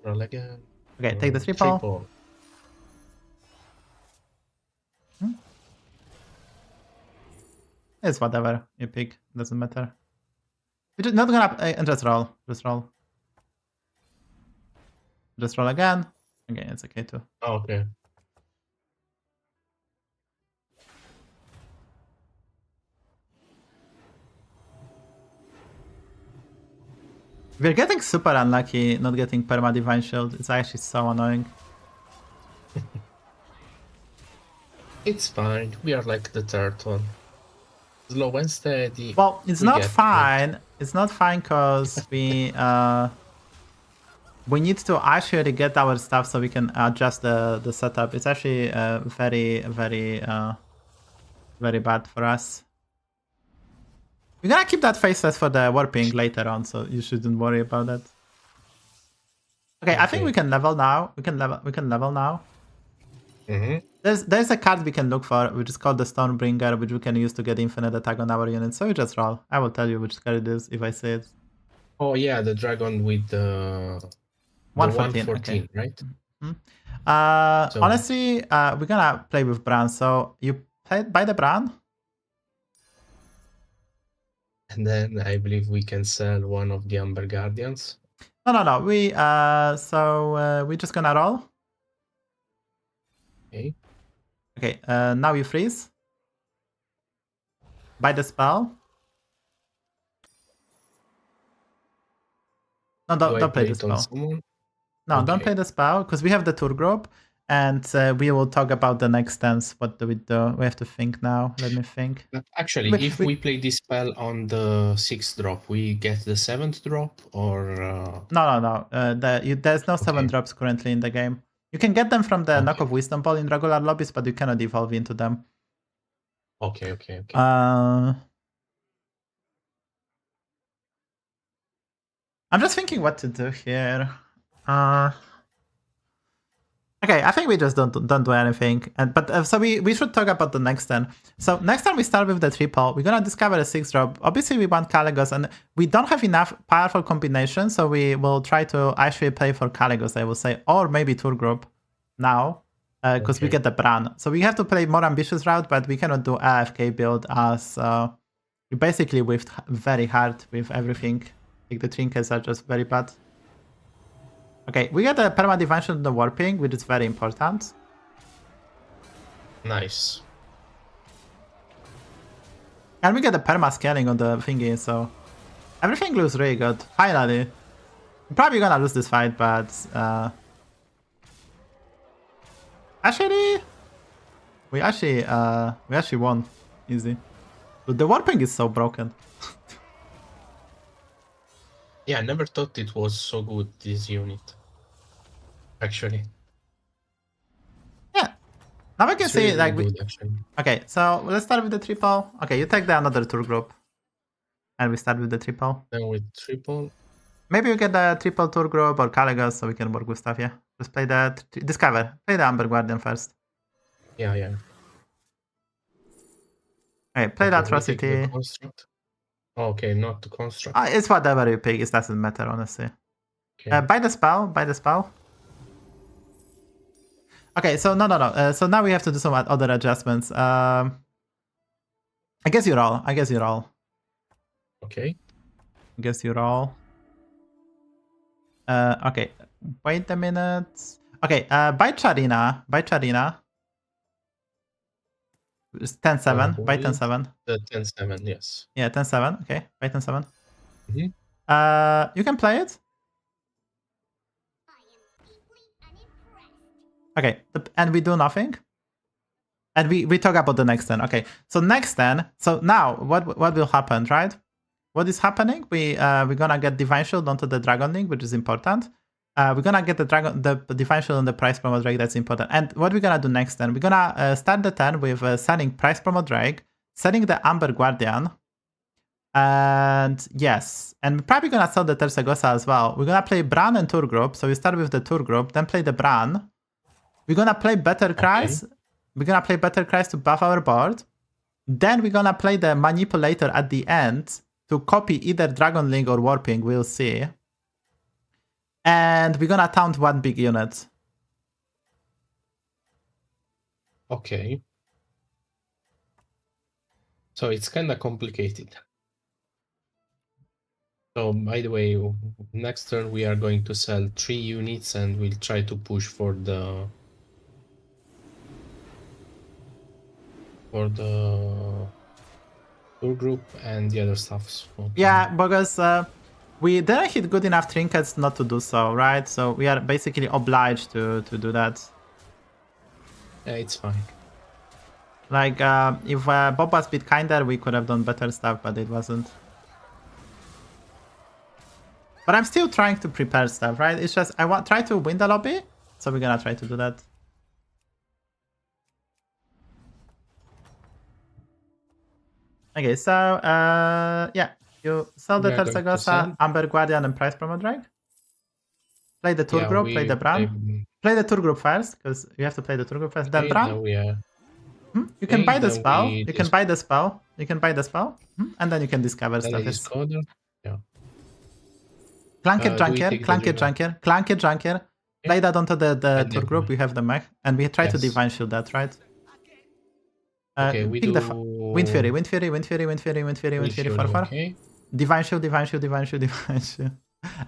roll again. Okay, take the triple. It's whatever you pick. Doesn't matter. We're just not gonna and just roll. Just roll. Just roll again. Okay, it's okay too. Oh, okay. We're getting super unlucky not getting perma Divine Shield. It's actually so annoying. It's fine. We are like the third one. Slow and steady. Well, it's We not get fine. It's not fine because we need to actually get our stuff so we can adjust the setup. It's actually very bad for us. We're gonna keep that faceless for the warping later on, so you shouldn't worry about that. Okay, I think we can level now. We can level now. There's a card we can look for, which is called the Stormbringer, which we can use to get infinite attack on our units. So we just roll. I will tell you which card it is if I say it. Oh yeah, the dragon with the 114, 114, okay. right? Honestly, we're gonna play with Bran. So you buy the Bran. And then I believe we can sell one of the Amber Guardians. No. We're just gonna roll. Okay. Okay. Now you freeze. Buy the spell. No, don't play the spell. No, Okay. don't play the spell because we have the tour group, and we will talk about the next stance. What do we do? We have to think now. Let me think. But actually, if we play this spell on the 6th drop, we get the 7th drop, or No. There's no 7 drops currently in the game. You can get them from the Knock of Wisdom Ball in regular lobbies, but you cannot evolve into them. Okay. I'm just thinking what to do here. Okay, I think we just don't do anything. So we should talk about the next turn. So next time we start with the triple. We're gonna discover a 6 drop. Obviously we want Caligos, and we don't have enough powerful combinations, so we will try to actually play for Caligos, I will say, or maybe tour group now, because we get the Bran. So we have to play more ambitious route, but we cannot do AFK build as we basically whiffed very hard with everything. Like the trinkets are just very bad. Okay, we get a perma dimension on the warping, which is very important. Nice. And we get a perma scaling on the thingy, so everything looks really good. Finally. We're probably gonna lose this fight, but actually we actually won. Easy. But the warping is so broken. Yeah, I never thought it was so good, this unit. Actually. Yeah. Now we can It's see really, like really good, actually. Okay, so let's start with the triple. Okay, you take the another tour group. And we start with the triple. Then with triple. Maybe you get the triple tour group or Caligos so we can work with stuff, yeah. Just play the Discover. Play the Amber Guardian first. Yeah, yeah. Okay, play the Okay, we take Atrocity. the construct. Okay, not the construct. It's whatever you pick, it doesn't matter, honestly. Okay. Buy the spell, buy the spell. Okay, so no. So now we have to do some other adjustments. I guess you roll. Okay. Okay, wait a minute. Okay, buy Charina. It's 10-7. Buy 10-7. The 10-7, yes. Yeah, 10-7. Okay, buy 10-7. Mm-hmm. You can play it. Okay, and we do nothing. And we talk about the next turn. Okay, so next turn. So now what will happen, right? What is happening? We're gonna get Divine Shield onto the Dragon Link, which is important. We're gonna get the Divine Shield on the Price Promo Drake. That's important. And what we're gonna do next turn? We're gonna start the turn with selling Price Promo Drake, selling the Amber Guardian, and yes, and we're probably gonna sell the Tersagosa as well. We're gonna play Bran and Tour Group. So we start with the Tour Group, then play the Bran. We're gonna play Better Cries. Okay. We're gonna play Better Cries to buff our board. Then we're gonna play the Manipulator at the end to copy either Dragon Link or Warping, we'll see. And we're gonna taunt one big unit. Okay. So it's kind of complicated. So by the way, next turn we are going to sell 3 units and we'll try to push for the tour group and the other stuff. Okay. Yeah, because we didn't hit good enough trinkets not to do so, right? So we are basically obliged to do that. Yeah, it's fine. Like, if Bob was a bit kinder, we could have done better stuff, but it wasn't. But I'm still trying to prepare stuff, right? It's just, try to win the lobby, so we're gonna try to do that. Okay, so, yeah. You sell the Tersagosa, Amber Guardian, and Price Promo Drake. Play the Tour Group, play the Bran. Play the Tour Group first, because you have to play the Tour Group first. Then Bran. You can buy the spell. You can buy the spell. And then you can discover stuff. Yeah. Clanket Junker. Play that onto the Tour Group. We have the Mech. And we try to Divine Shield that, right? Okay, we pick do... Wind Fury, 4-4. Okay. Divine Shield.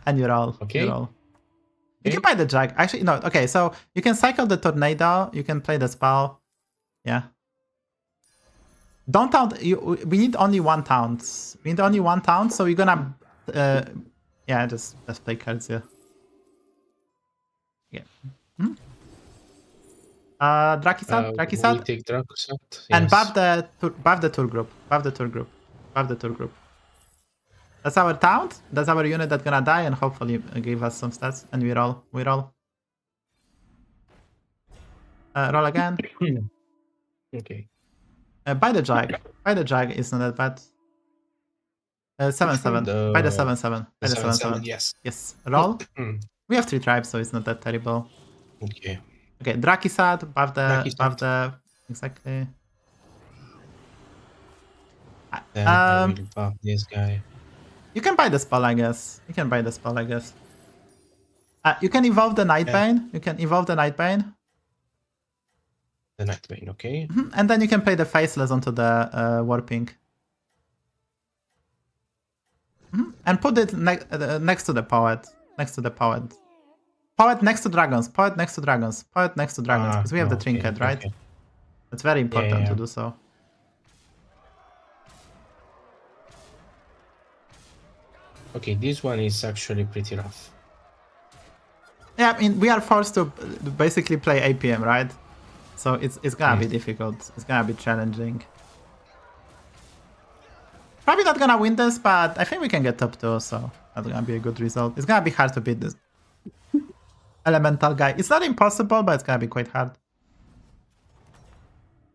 And you're all. Okay. You can buy the Jag. Actually, no. Okay, so you can cycle the Tornado. You can play the spell. Yeah. Don't taunt. We need only one taunt. So we're gonna. Yeah, just play cards here. Yeah. Drakisat. We take Drakisat. Yes. And buff the tour group. That's our taunt. That's our unit that's gonna die and hopefully give us some stats. And we roll. Roll again. Okay. Buy the Jag. It's not that bad. 7-7. Buy the 7-7. The 7-7. Yes. Roll. We have 3 tribes, so it's not that terrible. Okay. Okay, Drakisat, buff the exactly. Then I will buff this guy. You can buy the spell, I guess. You can evolve the Nightbane. The Nightbane, okay. And then you can play the Faceless onto the Warping. And put it next to the Poet. Poet next to dragons. Because we have the trinket, right? Okay. It's very important to do so. Okay, this one is actually pretty rough. Yeah, I mean, we are forced to basically play APM, right? So it's gonna be difficult. It's gonna be challenging. Probably not gonna win this, but I think we can get top 2, so That's gonna be a good result. It's gonna be hard to beat this elemental guy. It's not impossible, but it's gonna be quite hard.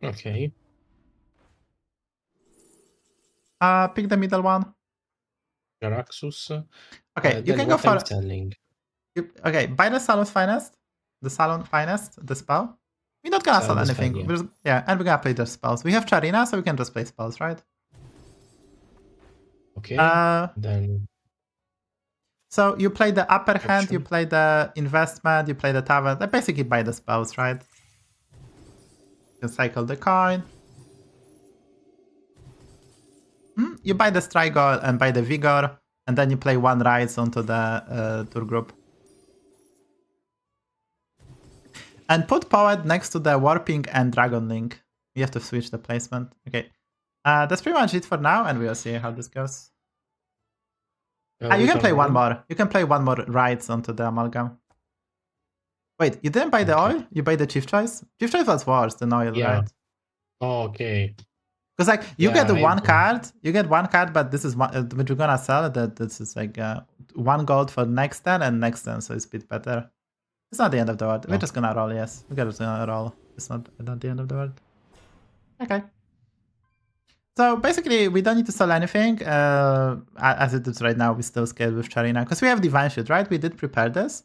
Okay. Pick the middle one. Jaraxxus. Okay, you Then can go what I'm for. selling. Okay, buy the Salon's Finest. The Salon Finest, the spell. We're not gonna sell Salon's anything. fine, yeah. Yeah, and we're gonna play the spells. We have Charina, so we can just play spells, right? Okay. Uh, Then So you play the upper hand, Option. you play the investment, you play the tavern. I basically buy the spells, right? You cycle the coin. You buy the Strigol and buy the Vigor, and then you play one Rides onto the tour group. And put Poet next to the Warping and Dragon Link. You have to switch the placement. Okay. That's pretty much it for now, and we'll see how this goes. You which can play one again? more. You can play one more Rides onto the Amalgam. Wait, you didn't buy the Okay. oil? You buy the Chief Choice? Chief Choice was worse than oil, Yeah. right? Oh, okay. Because like you Yeah, get I one agree. card, but this is one which we're gonna sell. That this is like 1 gold for next turn and next turn, so it's a bit better. It's not the end of the world. We're No. just gonna roll. Yes, we're just gonna roll. It's not the end of the world. Okay. So basically, we don't need to sell anything. As it is right now, we still scale with Charina because we have Divine Shield, right? We did prepare this.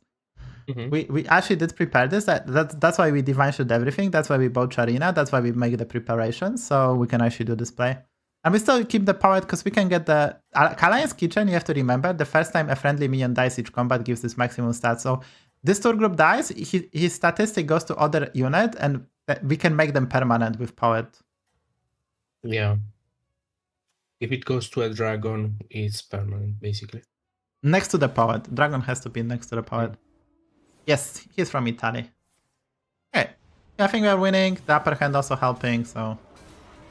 Mhm. We actually did prepare this. That's why we Divine Shield everything. That's why we bought Charina. That's why we make the preparation so we can actually do this play. And we still keep the power because we can get the Alliance Kitchen. You have to remember the first time a friendly minion dies each combat gives this maximum stat. So this tour group dies, his statistic goes to other unit, and we can make them permanent with power. Yeah. If it goes to a dragon, it's permanent, basically. Next to the poet. Dragon has to be next to the poet. Yes, he's from Italy. Okay. Yeah, I think we are winning. The upper hand also helping, so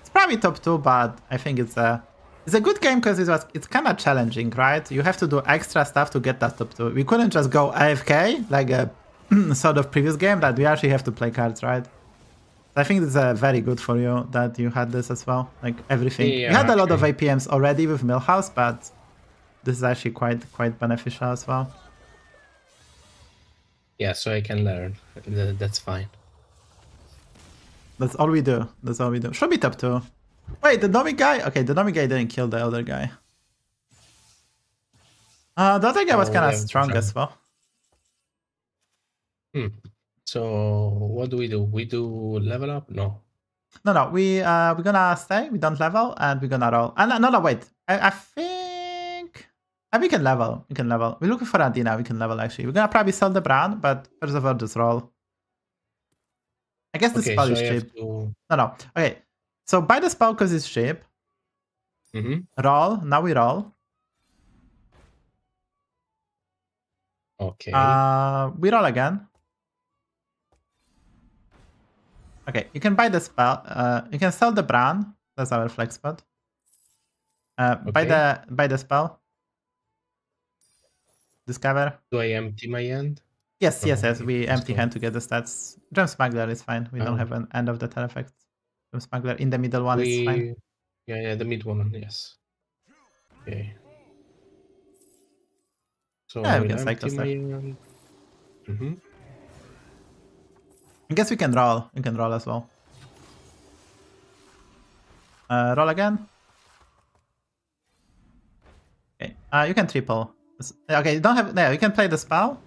it's probably top 2, but I think it's a good game because it's kind of challenging, right? You have to do extra stuff to get that top 2. We couldn't just go AFK like a sort of previous game that we actually have to play cards, right? I think it's very good for you that you had this as well, like everything. Yeah, you had a lot of actually. APMs already with Millhouse, but this is actually quite beneficial as well. Yeah, so I can learn. That's fine. That's all we do. That's all we do. Should be top 2. Wait, the Nomi guy? Okay, the Nomi guy didn't kill the other guy. The other guy was Oh, kind of yeah, strong sure. as well. So what do? We do level up? No. No, we're gonna stay. We don't level, and we're gonna roll. No, wait. I think we can level. We can level. We're looking for Adina. We can level actually. We're gonna probably sell the brand, but first of all, just roll. I guess the Okay, spell so is I have cheap. to. No. Okay. So buy the spell because it's cheap. Roll. Now we roll. Okay. We roll again. Okay, you can buy the spell. You can sell the brand. That's our flex spot. Buy the spell. Discover. Do I empty my hand? Yes. Oh, We let's empty go. hand to get the stats. Gem Smuggler is fine. We don't Oh. have an end of the turn effect. Gem Smuggler in the middle one is fine. Yeah, the mid one, yes. Okay. So Yeah, we we'll can cycle empty my stuff. hand. I guess we can roll. We can roll as well. Roll again. Okay. You can triple. Okay, you don't have. Yeah, you can play the spell.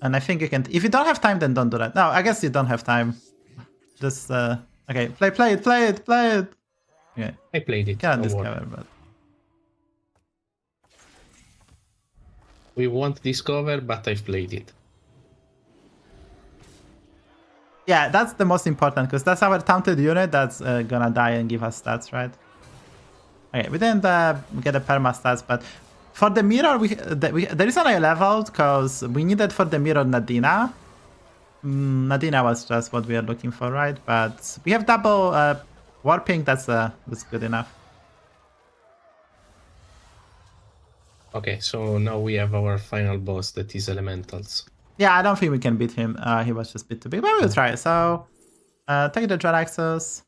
And I think you can. If you don't have time, then don't do that. No, I guess you don't have time. Just okay. Play it. Okay. I played it. Cannot don't worry. discover, but We won't discover, but I've played it. yeah, that's the most important because that's our taunted unit that's gonna die and give us stats, right? Okay, we didn't get the perma stats, but for the mirror, the reason I leveled because we needed for the mirror Nadina. Nadina was just what we are looking for, right? But we have double warping. That's good enough. Okay, so now we have our final boss that is elementals. Yeah, I don't think we can beat him. He was just a bit too big, but we'll try. So take the Jaraxxus.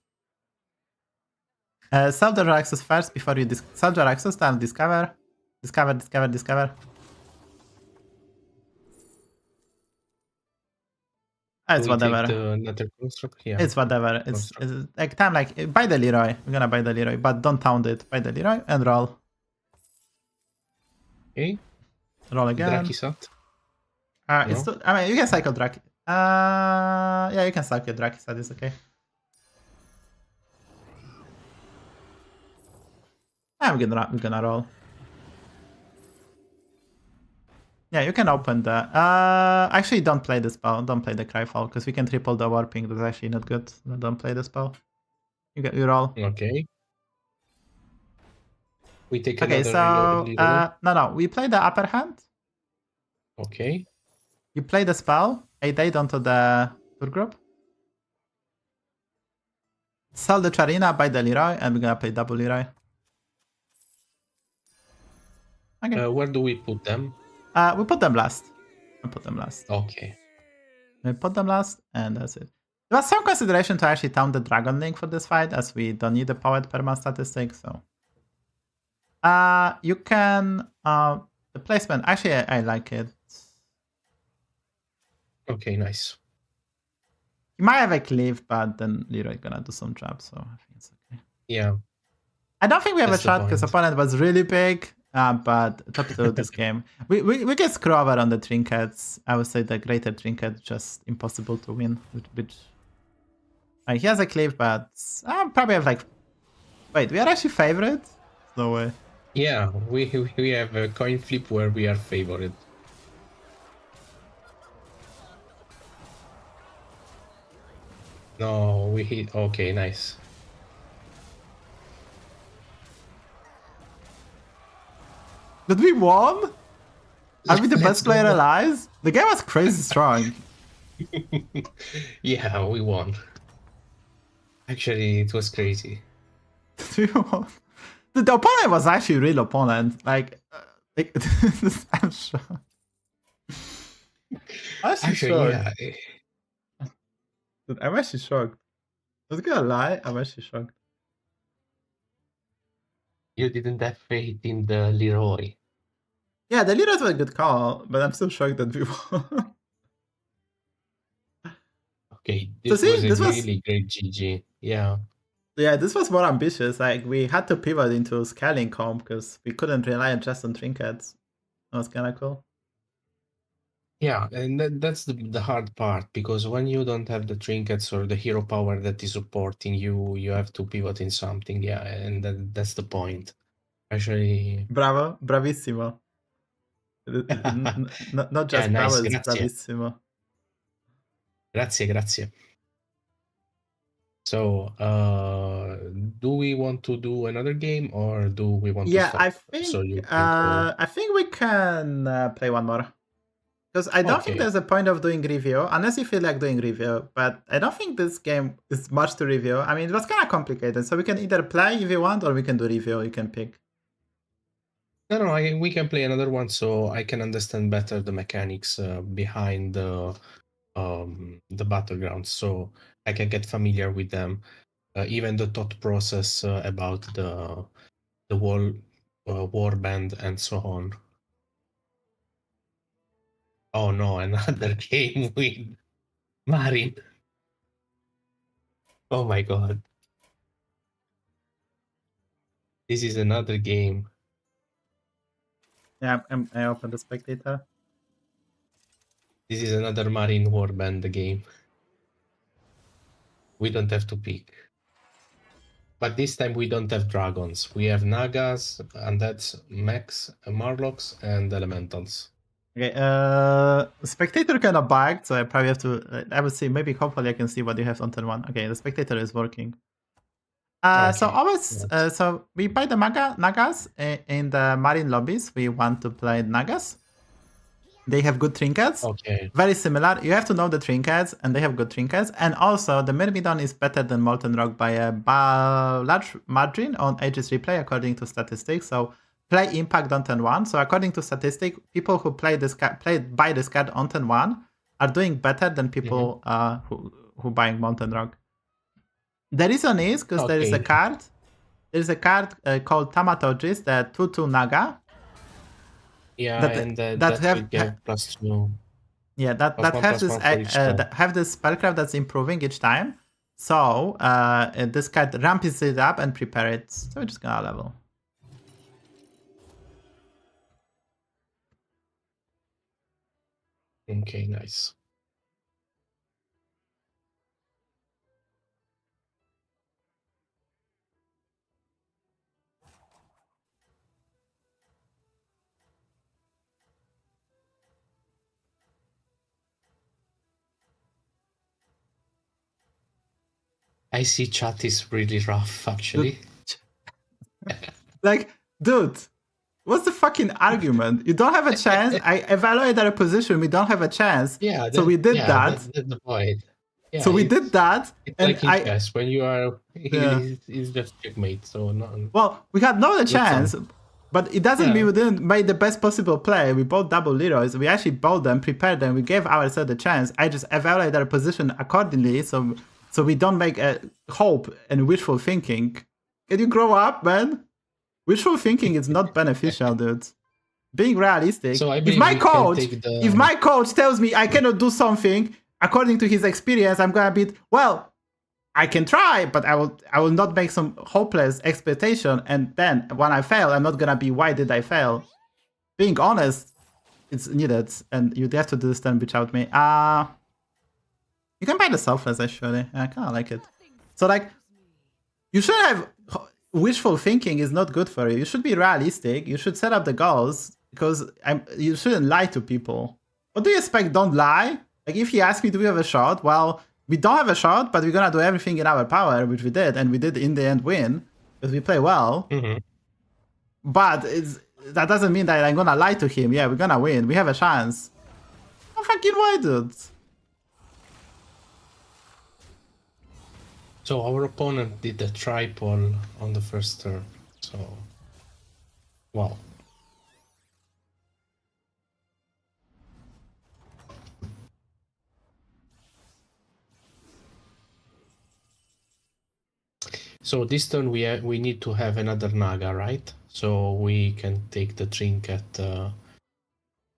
Solve the Rerolls first before you solve the Rerolls, then discover. Discover. It's Do we take whatever. the Nether Construct? Yeah. It's whatever. It's like time like buy the Leroy. We're gonna buy the Leroy, but don't taunt it. Buy the Leroy and roll. Okay. Roll again. Drakisat. It's No? I mean you can cycle Draki. Yeah, you can cycle Drakisat, it's okay. I'm gonna roll. Yeah, you can open the... actually, don't play the spell. Don't play the Cryfall, because we can triple the warping. That's actually not good. No, don't play the spell. You roll. Okay. We take Okay, another so... little. No. We play the upper hand. Okay. You play the spell. 8 onto the tour group. Sell the Charina, buy the Leroy, and we're gonna play double Leroy. Okay. Where do we put them? We put them last. Okay. We put them last, and that's it. There was some consideration to actually taunt the Dragon Link for this fight, as we don't need the powered perma statistic, so... you can... the placement, actually, I like it. Okay, nice. You might have a cleave, but then Leroy gonna do some traps, so I think it's okay. Yeah. I don't think we have That's a the shot, because point. opponent was really big, but top to this game. We can screw over on the trinkets. I would say the greater trinket, just impossible to win, which... he has a cleave, but I probably have like... Wait, we are actually favorite? No way. Yeah, we have a coin flip where we are favored. No, we hit. Okay, nice. Did we won? Are we the Let's best player go. alive? The game was crazy strong. Yeah, we won. Actually, it was crazy. We won. The opponent was actually a real opponent. Like I'm shocked. Actually, yeah. Dude, I'm actually shocked. I was gonna lie, I'm actually shocked. You didn't have faith in the Leroy. Yeah, the Leroy was a good call, but I'm still shocked that we won. Okay, So this see, was a this was- really great GG. Yeah. Yeah, this was more ambitious. Like we had to pivot into scaling comp because we couldn't rely just on trinkets. That was kind of cool. Yeah, and that's the hard part, because when you don't have the trinkets or the hero power that is supporting you, you have to pivot in something. Yeah, and that's the point. Actually, Bravo, bravissimo. Not just Yeah, nice, bravo, it's grazie. bravissimo. Grazie. So, do we want to do another game, or do we want to Yeah, stop? I think So you can go. I think we can play one more. Because I don't think Okay. there's a point of doing review, unless you feel like doing review. But I don't think this game is much to review. I mean, it was kind of complicated. So we can either play if you want, or we can do review. You can pick. No, we can play another one, so I can understand better the mechanics behind the battlegrounds, so I can get familiar with them. Even the thought process about the warband and so on. Oh no, another game with Marin. Oh my god. This is another game. Yeah, I open the spectator. This is another Marin warband game. We don't have to pick. But this time we don't have dragons. We have Nagas, Undeads, Mechs, Murlocs, and Elementals. Okay, spectator kind of bugged, so I probably have to. I would say maybe hopefully I can see what you have on turn 1. Okay, the spectator is working. So Okay, always, yes. so we play the Nagas in the Marine lobbies. We want to play Nagas. They have good trinkets. Okay. Very similar. You have to know the trinkets, and they have good trinkets. And also, the Myrmidon is better than Molten Rock by a large margin on Aegis replay, according to statistics. So play Impact on turn 1. So according to statistics, people who buy this card on turn 1 are doing better than people who buying Molten Rock. The reason is because there is a Okay. card there's a card called Tamatojis, the 2/2 Naga. Yeah, That- and that that have- will give +2. Yeah, that +1, have this +1 for each turn. that have this spellcraft that's improving each time. So this card ramps it up and prepare it. So we're just gonna level. Okay, nice. I see chat is really rough, actually. Like, dude, what's the fucking argument? You don't have a chance. I evaluated our position. We don't have a chance. Yeah, So we did that. That's the point. Yeah, So we did that. It's And like in chess, when you are, Yeah. it's just checkmate. So no. Well, we had no chance, but it doesn't mean Yeah. we didn't make the best possible play. We bought double Leroys. We actually bought them, prepared them. We gave ourselves a chance. I just evaluated our position accordingly, so we don't make a hope and wishful thinking. Can you grow up, man? Wishful thinking is not beneficial, dude. Being realistic. So I if believe my we can coach, take the- if my coach tells me I cannot do something according to his experience, I'm gonna be well. I can try, but I will not make some hopeless expectation, and then when I fail, I'm not gonna be why did I fail? Being honest, it's needed, and you have to do this turn without me. You can buy the Selfless actually. I kinda like it. So like, you should have wishful thinking is not good for you. You should be realistic. You should set up the goals because you shouldn't lie to people. What do you expect? Don't lie. Like if he asks me, do we have a shot? Well, we don't have a shot, but we're gonna do everything in our power, which we did, and we did in the end win because we play well. Mm-hmm. But that doesn't mean that I'm gonna lie to him. Yeah, we're gonna win. We have a chance. Oh fucking why, dude? So our opponent did a triple on the first turn. So, wow. So this turn we need to have another Naga, right? So we can take the trinket,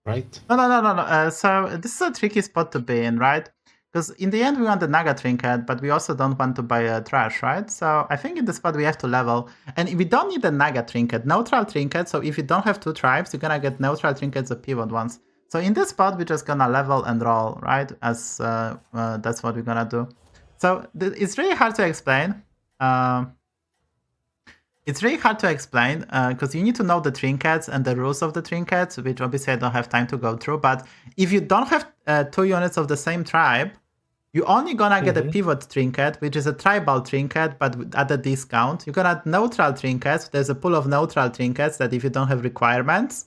right? No. So this is a tricky spot to be in, right? Because in the end we want the Naga trinket, but we also don't want to buy a trash, right? So I think in this spot we have to level. And we don't need a Naga trinket, neutral trinket. So if you don't have two tribes, you're gonna get neutral trinkets, the pivot ones. So in this spot we're just gonna level and roll, right? As that's what we're gonna do. So it's really hard to explain. It's really hard to explain because you need to know the trinkets and the rules of the trinkets, which obviously I don't have time to go through. But if you don't have 2 units of the same tribe, you're only gonna get a pivot trinket, which is a tribal trinket, but at a discount. You're gonna have neutral trinkets. There's a pool of neutral trinkets that if you don't have requirements.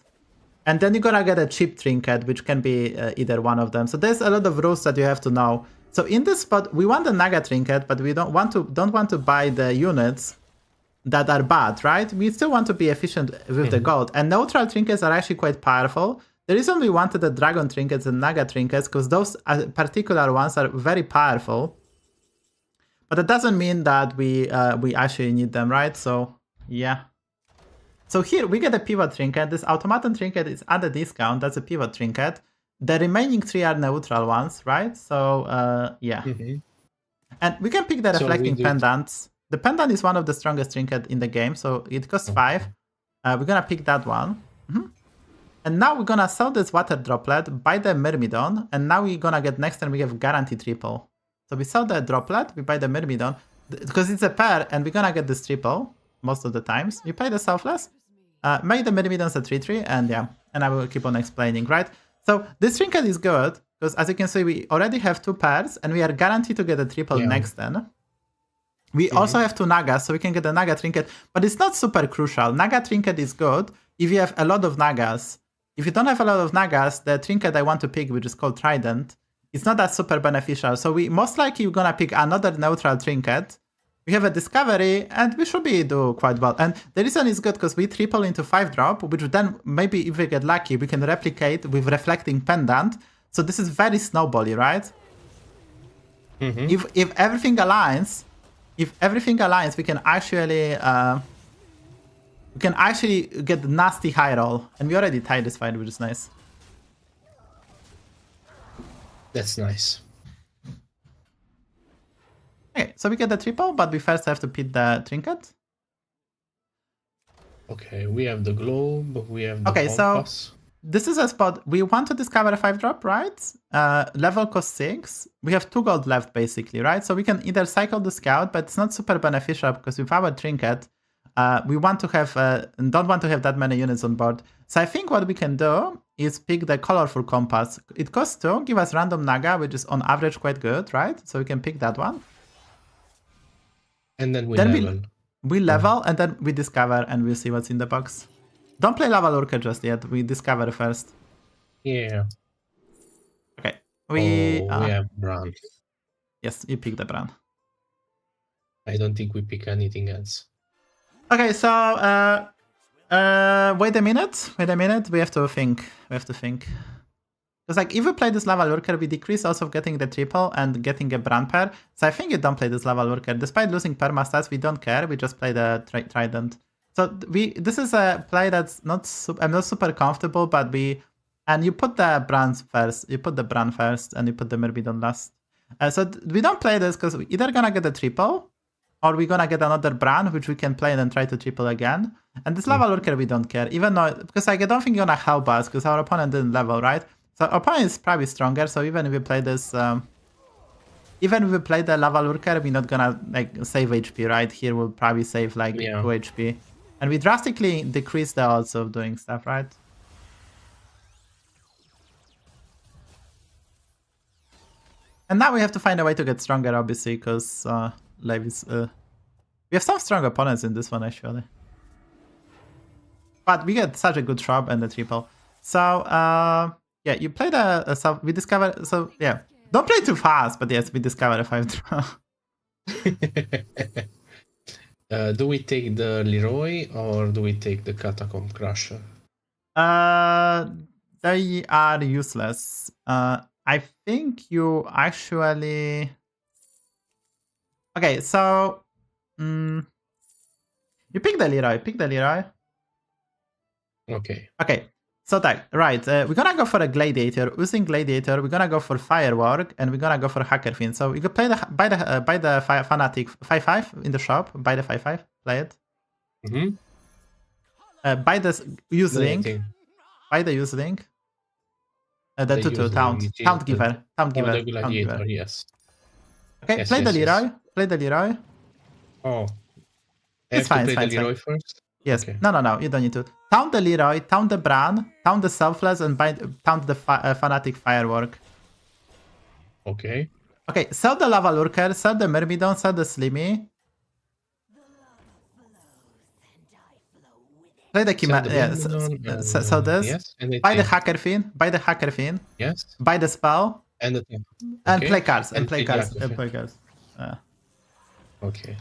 And then you're gonna get a cheap trinket, which can be either one of them. So there's a lot of rules that you have to know. So in this spot, we want the Naga trinket, but we don't want to buy the units that are bad, right? We still want to be efficient with the gold. And neutral trinkets are actually quite powerful. The reason we wanted the dragon trinkets and Naga trinkets, because those particular ones are very powerful. But that doesn't mean that we actually need them, right? So yeah. So here we get a pivot trinket. This automaton trinket is at a discount. That's a pivot trinket. The remaining 3 are neutral ones, right? So yeah. And we can pick the reflecting pendants. The pendant is one of the strongest trinkets in the game, so it costs 5. We're gonna pick that one. And now we're gonna sell this water droplet, buy the Myrmidon, and now we're gonna get next turn we have guaranteed triple. So we sell the droplet, we buy the Myrmidon, because it's a pair, and we're gonna get this triple most of the times. You pay the selfless, make the Myrmidons a 3/3, and yeah, and I will keep on explaining, right? So this trinket is good, because as you can see, we already have 2 pairs, and we are guaranteed to get a triple next turn. We also have 2 Nagas, so we can get a Naga trinket, but it's not super crucial. Naga trinket is good if you have a lot of Nagas. If you don't have a lot of Nagas, the trinket I want to pick, which is called Trident, it's not that super beneficial. So we most likely gonna pick another neutral trinket. We have a discovery, and we should be do quite well. And the reason is good because we triple into 5-drop, which then maybe if we get lucky, we can replicate with reflecting pendant. So this is very snowbally, right? If everything aligns, we can actually we can actually get the nasty high roll. And we already tied this fight, which is nice. That's nice. Okay, so we get the triple, but we first have to pit the trinket. Okay, we have the globe, we have the Okay, compass. so this is a spot we want to discover a 5-drop, right? Level cost 6. We have 2 gold left, basically, right? So we can either cycle the scout, but it's not super beneficial because with our trinket, we want to have don't want to have that many units on board. So I think what we can do is pick the colorful compass. It costs 2, give us random Naga, which is on average quite good, right? So we can pick that one. And then we Then level. we level and then we discover and we'll see what's in the box. Don't play Lava Lurker just yet. We discover first. Yeah. Okay. We have Bran. yes, you pick the brand. I don't think we pick anything else. Okay, so wait a minute. We have to think. Because like if we play this Lava Lurker, we decrease also getting the triple and getting a brand pair. So I think you don't play this Lava Lurker. Despite losing perma stats, we don't care. We just play the trident. So this is a play that's I'm not super comfortable, but you put the brands first. You put the brand first, and you put the Myrmidon last. So we don't play this because we're either gonna get a triple, or we're gonna get another brand which we can play and then try to triple again. And this Lava Lurker we don't care, even though because like, I don't think you're gonna help us because our opponent didn't level, right? So our opponent is probably stronger. So even if we play this, even if we play the Lava Lurker, we're not gonna like save HP, right? Here we'll probably save like 2 HP. And we drastically decrease the odds of doing stuff, right? And now we have to find a way to get stronger, obviously, because life is... we have some strong opponents in this one, actually. But we get such a good shrub and the triple. So, yeah, you play the... we discover... So, yeah. Don't play too fast, but yes, we discover a 5-drop. Do we take the Leroy or do we take the Catacomb Crusher? They are useless. I think you actually... Okay, so... you pick the Leroy. Okay. Okay, so that, right. We're gonna go for a Gladiator. Using Gladiator, we're gonna go for Firework, and we're gonna go for Hacker Fiend. So we could play buy the Fanatic 5/5 in the shop. Buy the 5/5, play it. Buy the Use Ring. Buy the Use Ring. The 2/2 Taunt Giver. Yes. Okay, yes, play yes, the Leroy. Play the Leroy. Oh. It's fine. Play the Leroy first? Yes. Okay. No. You don't need to. Taunt the Leroy, taunt the Bran, taunt the Selfless, and taunt the Fanatic Firework. Okay. Okay, sell the Lava Lurker, sell the Myrmidon, sell the Slimmy. Play the Chimera. Yes. So this. Yes. Buy the Hacker Fiend. Yes. Buy the spell. And the And play cards. Okay.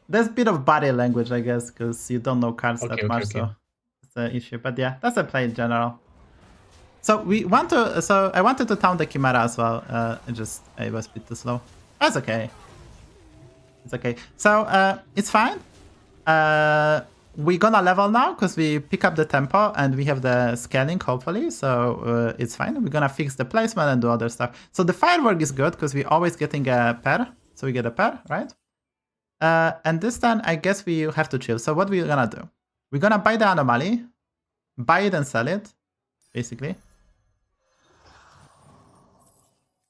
There's a bit of body language, I guess, because you don't know cards that much, so it's an issue. But yeah, that's a play in general. So we want to. So I wanted to taunt the Chimera as well. It was a bit too slow. That's okay. It's okay. So it's fine. We're gonna level now because we pick up the tempo and we have the scaling, hopefully. So it's fine. We're gonna fix the placement and do other stuff. So the Firework is good because we're always getting a pair. So we get a pair, right? And this time, I guess we have to chill. So what we're gonna do? We're gonna buy the Anomaly, buy it and sell it, basically.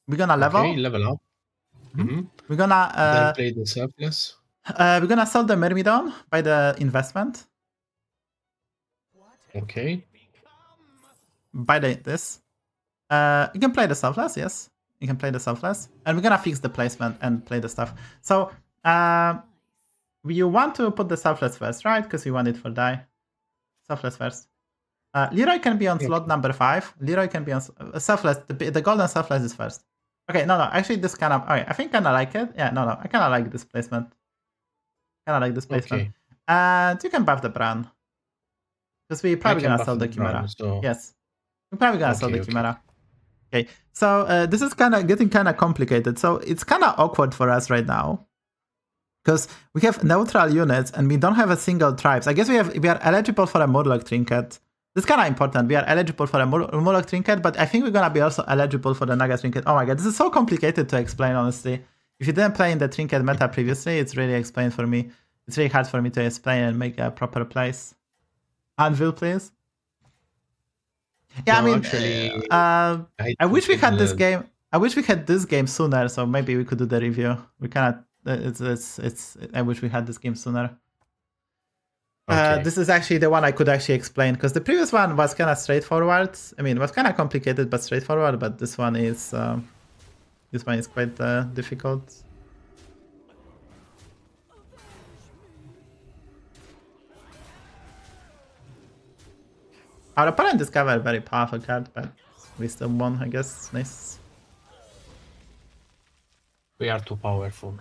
We're gonna level. Okay, level up. We're gonna then play the Surplus. we're gonna sell the Myrmidon, buy the investment. Okay. Buy this. You can play the Selfless, yes. You can play the Selfless. And we're gonna fix the placement and play the stuff. So you want to put the Selfless first, right? Because you want it for die. Selfless first. Leroy can be on slot number 5. Leroy can be on Selfless. The golden Selfless is first. Okay, no. Actually, this kind of... Okay, I think kind of like it. Yeah, no. I kind of like this placement. Okay. And you can buff the Bran. Because we're probably going to sell the Chimera. Yes. We're probably going to sell the Chimera. Okay, so this is getting kind of complicated. So it's kind of awkward for us right now. Because we have neutral units and we don't have a single tribes. I guess we are eligible for a Murloc trinket. This is kind of important. We are eligible for a Murloc trinket, but I think we're gonna be also eligible for the Naga trinket. Oh my god, this is so complicated to explain, honestly. If you didn't play in the trinket meta previously, it's really explained for me. It's really hard for me to explain and make a proper place. Anvil, please. Yeah, No, I mean, actually, I wish we had this game. I wish we had this game sooner, so maybe we could do the review. We cannot. It's. I wish we had this game sooner. Okay. This is actually the one I could actually explain because the previous one was kind of straightforward. I mean, it was kind of complicated but straightforward. But this one is quite difficult. Our opponent discovered a very powerful card, but we still won, I guess. Nice. We are too powerful.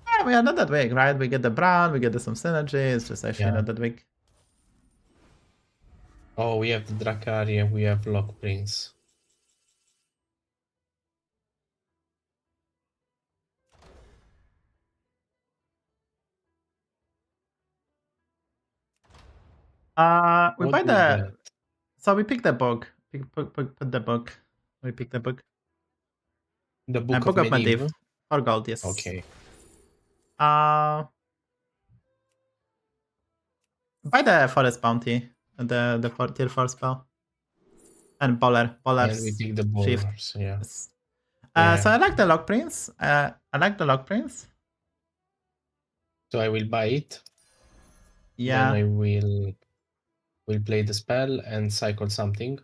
Yeah, we are not that weak, right? We get the brown, we get some synergy. It's just actually not that weak. Oh, we have the Dracarian, we have Lock Prince. We What buy is the. that? So we pick the book. Put the book. We pick the book. The Book Book of of Medivh. Medivh. For gold, yes. Okay. Buy the Forest Bounty. The tier 4 spell. And Bowler. And we take the Shift. bowlers, yeah. Yes. Yeah. So I like the Lock Prince. So I will buy it. Yeah. Then I will play the spell and cycle something.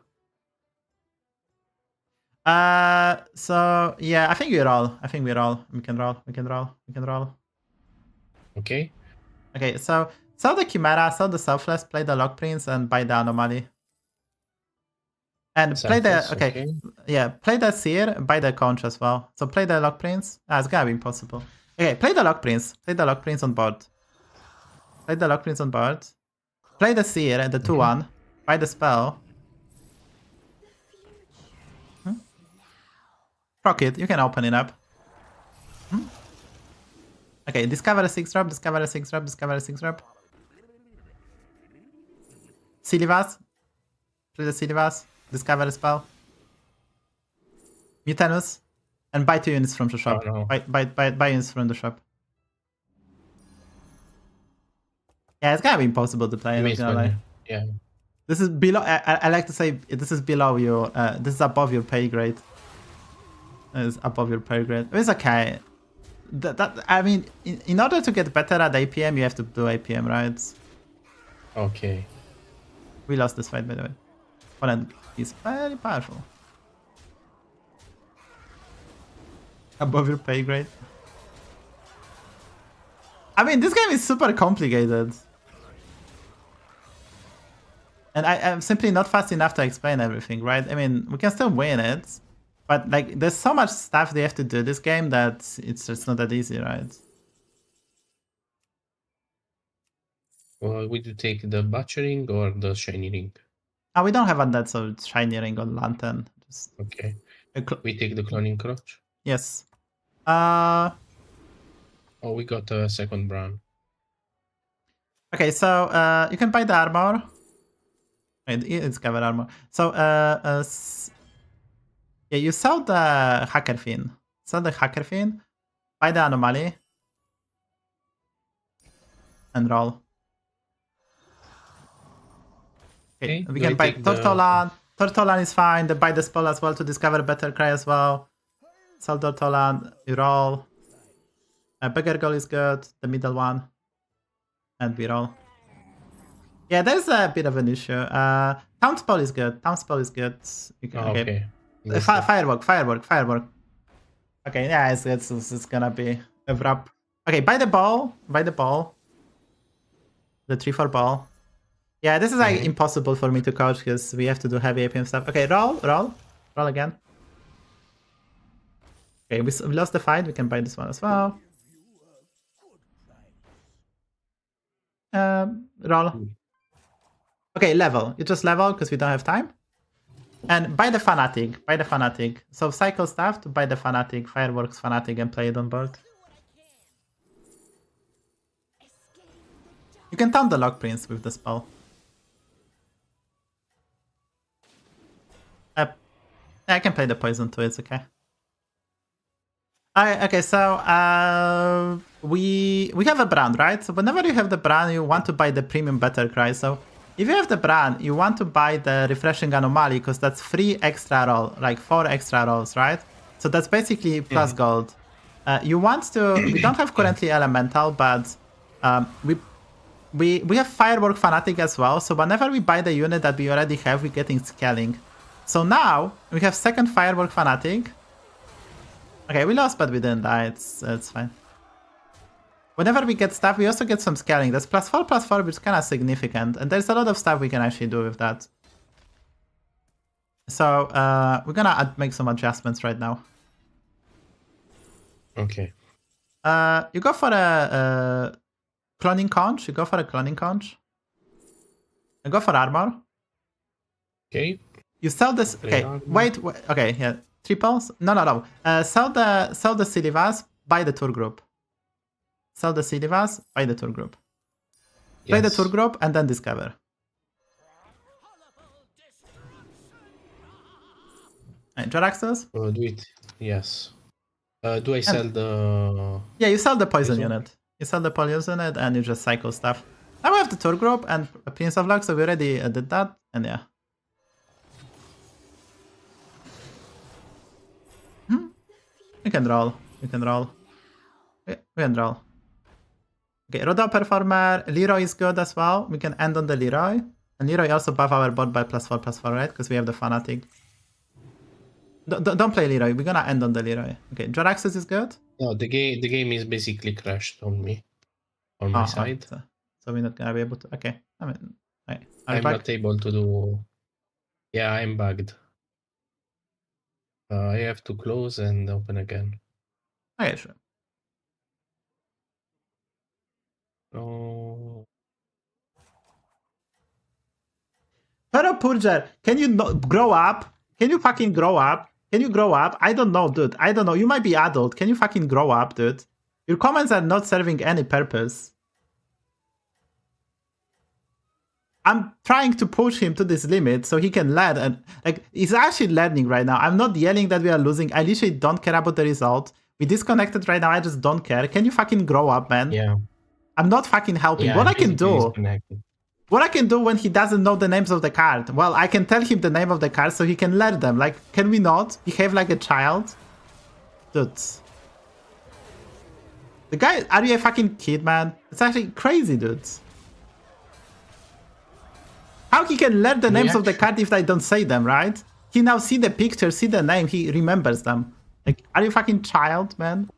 So yeah, I think we roll. We can roll. Okay. Okay, so sell the Chimera, sell the Selfless, play the Lock Prince, and buy the Anomaly. And play the play the Seer, buy the Conch as well. So play the Lock Prince. It's gonna be impossible. Okay, play the Lock Prince. Play the Lock Prince on board. Play the Seer, the 2/1. Buy the spell. Proc it. You can open it up. Okay, discover a 6-drop. Silivas. Play the Silivas. Discover a spell. Mutanus. And buy 2 units from the shop. Oh, no. Buy units from the shop. Yeah, it's gonna be impossible to play. I'm not gonna lie. Yeah. This is below. I like to say this is below you. This is above your pay grade. It's above your pay grade. It's okay. I mean, in order to get better at APM, you have to do APM, right? Okay. We lost this fight, by the way. Opponent is very powerful. Above your pay grade. I mean, this game is super complicated. And I'm simply not fast enough to explain everything, right? I mean, we can still win it. But like, there's so much stuff they have to do this game that it's just not that easy, right? Well, would you take the Butchering or the Shiny Ring? We don't have Undead, so it's Shiny Ring or Lantern. Just Okay. We take the Cloning Crotch. yes. Oh, we got a second brown. Okay, so you can buy the armor. Wait, it's covered armor. So yeah, you sell the Hacker Fiend. Buy the Anomaly. And roll. Okay, we can buy Tortolan. Tortolan is fine. They buy the spell as well to discover Better Cry as well. Sell Tortolan, you roll. Beggar Goal is good, the middle one. And we roll. Yeah, there's a bit of an issue. Town Spell is good. You can, okay. Firework. Okay, yeah, it's gonna be a wrap. Okay, buy the ball. The 3/4 ball. Yeah, this is like impossible for me to coach because we have to do heavy APM stuff. Okay, roll again. Okay, we lost the fight. We can buy this one as well. Roll. Okay, level. You just level because we don't have time. And buy the Fanatic. So cycle stuff to buy the Fanatic, Fireworks Fanatic, and play it on board. can taunt the Lock Prince with the spell. I can play the poison too, it's okay. Okay, so we have a brand, right? So whenever you have the brand, you want to buy the premium battle cry. So if you have the brand, you want to buy the refreshing anomaly because that's 3 extra roll, like 4 extra rolls, right? So that's basically plus gold. You want to. We don't have currently elemental, but we have Firework Fanatic as well. So whenever we buy the unit that we already have, we're getting scaling. So now we have second Firework Fanatic. Okay, we lost, but we didn't die. It's fine. Whenever we get stuff, we also get some scaling. That's +4/+4, which is kind of significant. And there's a lot of stuff we can actually do with that. So we're gonna make some adjustments right now. Okay. You go for a cloning conch. You go for a cloning conch. You go for armor. Okay. You sell this. Okay, wait. Okay, yeah. Triples? No. Sell the Silivas, buy the tour group. Sell the Silivas, buy the tour group. Play the tour group and then discover. Right, Jaraxos? Do it. Yes. Do I sell the... Yeah, you sell the poison unit. You sell the poison unit and you just cycle stuff. Now we have the tour group and a Prince of Luck, so we already did that. And yeah. We can roll. We can roll. We can roll. Okay, Rodo Performer. Leroy is good as well. We can end on the Leroy. And Leroy also buff our board by +4/+4, right? Because we have the Fanatic. Don't play Leroy. We're gonna end on the Leroy. Okay, Jaraxos is good. No, the game is basically crashed on me. On my side. So we're not gonna be able to... Okay. I mean... Right. I'm not able to do... Yeah, I'm bugged. I have to close and open again. Okay, sure. Oh. Pero Purger, can you grow up? Can you fucking grow up? Can you grow up? I don't know, dude. I don't know. You might be adult. Can you fucking grow up, dude? Your comments are not serving any purpose. I'm trying to push him to this limit so he can learn, and like he's actually learning right now. I'm not yelling that we are losing. I literally don't care about the result. We disconnected right now. I just don't care. Can you fucking grow up, man? Yeah. I'm not fucking helping. Yeah, what I can do? What I can do when he doesn't know the names of the card? Well, I can tell him the name of the card so he can learn them. Like, can we not behave like a child? Dude. The guy, are you a fucking kid, man? It's actually crazy, dude. How he can learn the names of the card if I don't say them, right? He now see the picture, see the name, he remembers them. Like, are you fucking child, man?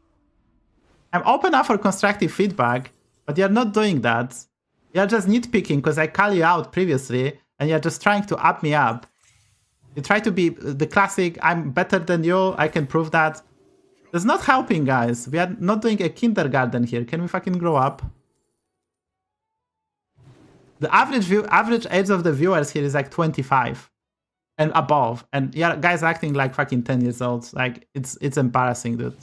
I'm open up for constructive feedback, but you're not doing that. You're just nitpicking because I call you out previously, and you're just trying to up me up. You try to be the classic, I'm better than you, I can prove that. That's not helping, guys. We are not doing a kindergarten here. Can we fucking grow up? The average age of the viewers here is like 25 and above, and yeah, guys acting like fucking 10 years old. Like it's embarrassing, dude.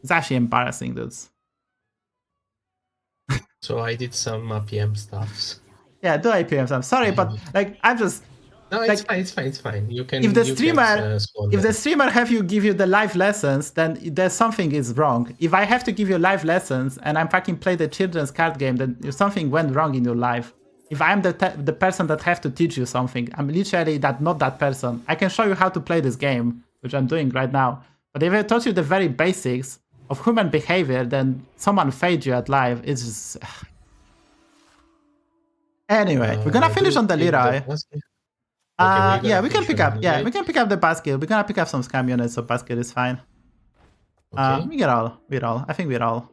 It's actually embarrassing, dudes. So I did some APM stuffs. Yeah, do APM stuff. Sorry, but like I'm just. No, like, it's fine. It's fine. It's fine. You can. If the streamer give you the live lessons, then there's something is wrong. If I have to give you live lessons and I'm fucking play the children's card game, then something went wrong in your life. If I'm the person that have to teach you something, I'm literally not that person. I can show you how to play this game, which I'm doing right now. But if I taught you the very basics of human behavior, then someone failed you at live. It's just. Anyway, we're gonna finish on the Leroy. Yeah, we can pick up. Yeah, we can pick up the basket. We're gonna pick up some scam units, so basket is fine. Okay. We roll. I think we roll.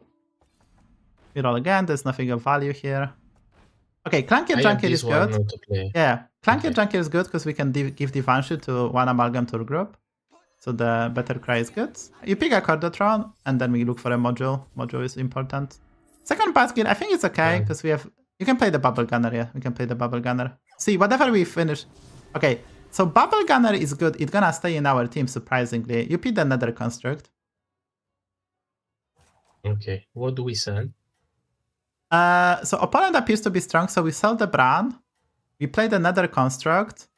We roll again. There's nothing of value here. Okay, Clunky Junkie is good. Yeah, Clunky Junkie is good because we can give Divanshu to one amalgam tour group. So the better cry is good. You pick a Cordotron, and then we look for a module. Module is important. Second basket, I think it's okay because we have. You can play the Bubble Gunner. Yeah, we can play the Bubble Gunner. See, whatever we finish. Okay, so Bubble Gunner is good. It's gonna stay in our team, surprisingly. You pick the Nether Construct. Okay, what do we sell? So opponent appears to be strong, so we sell the Bran. We play the Nether Construct.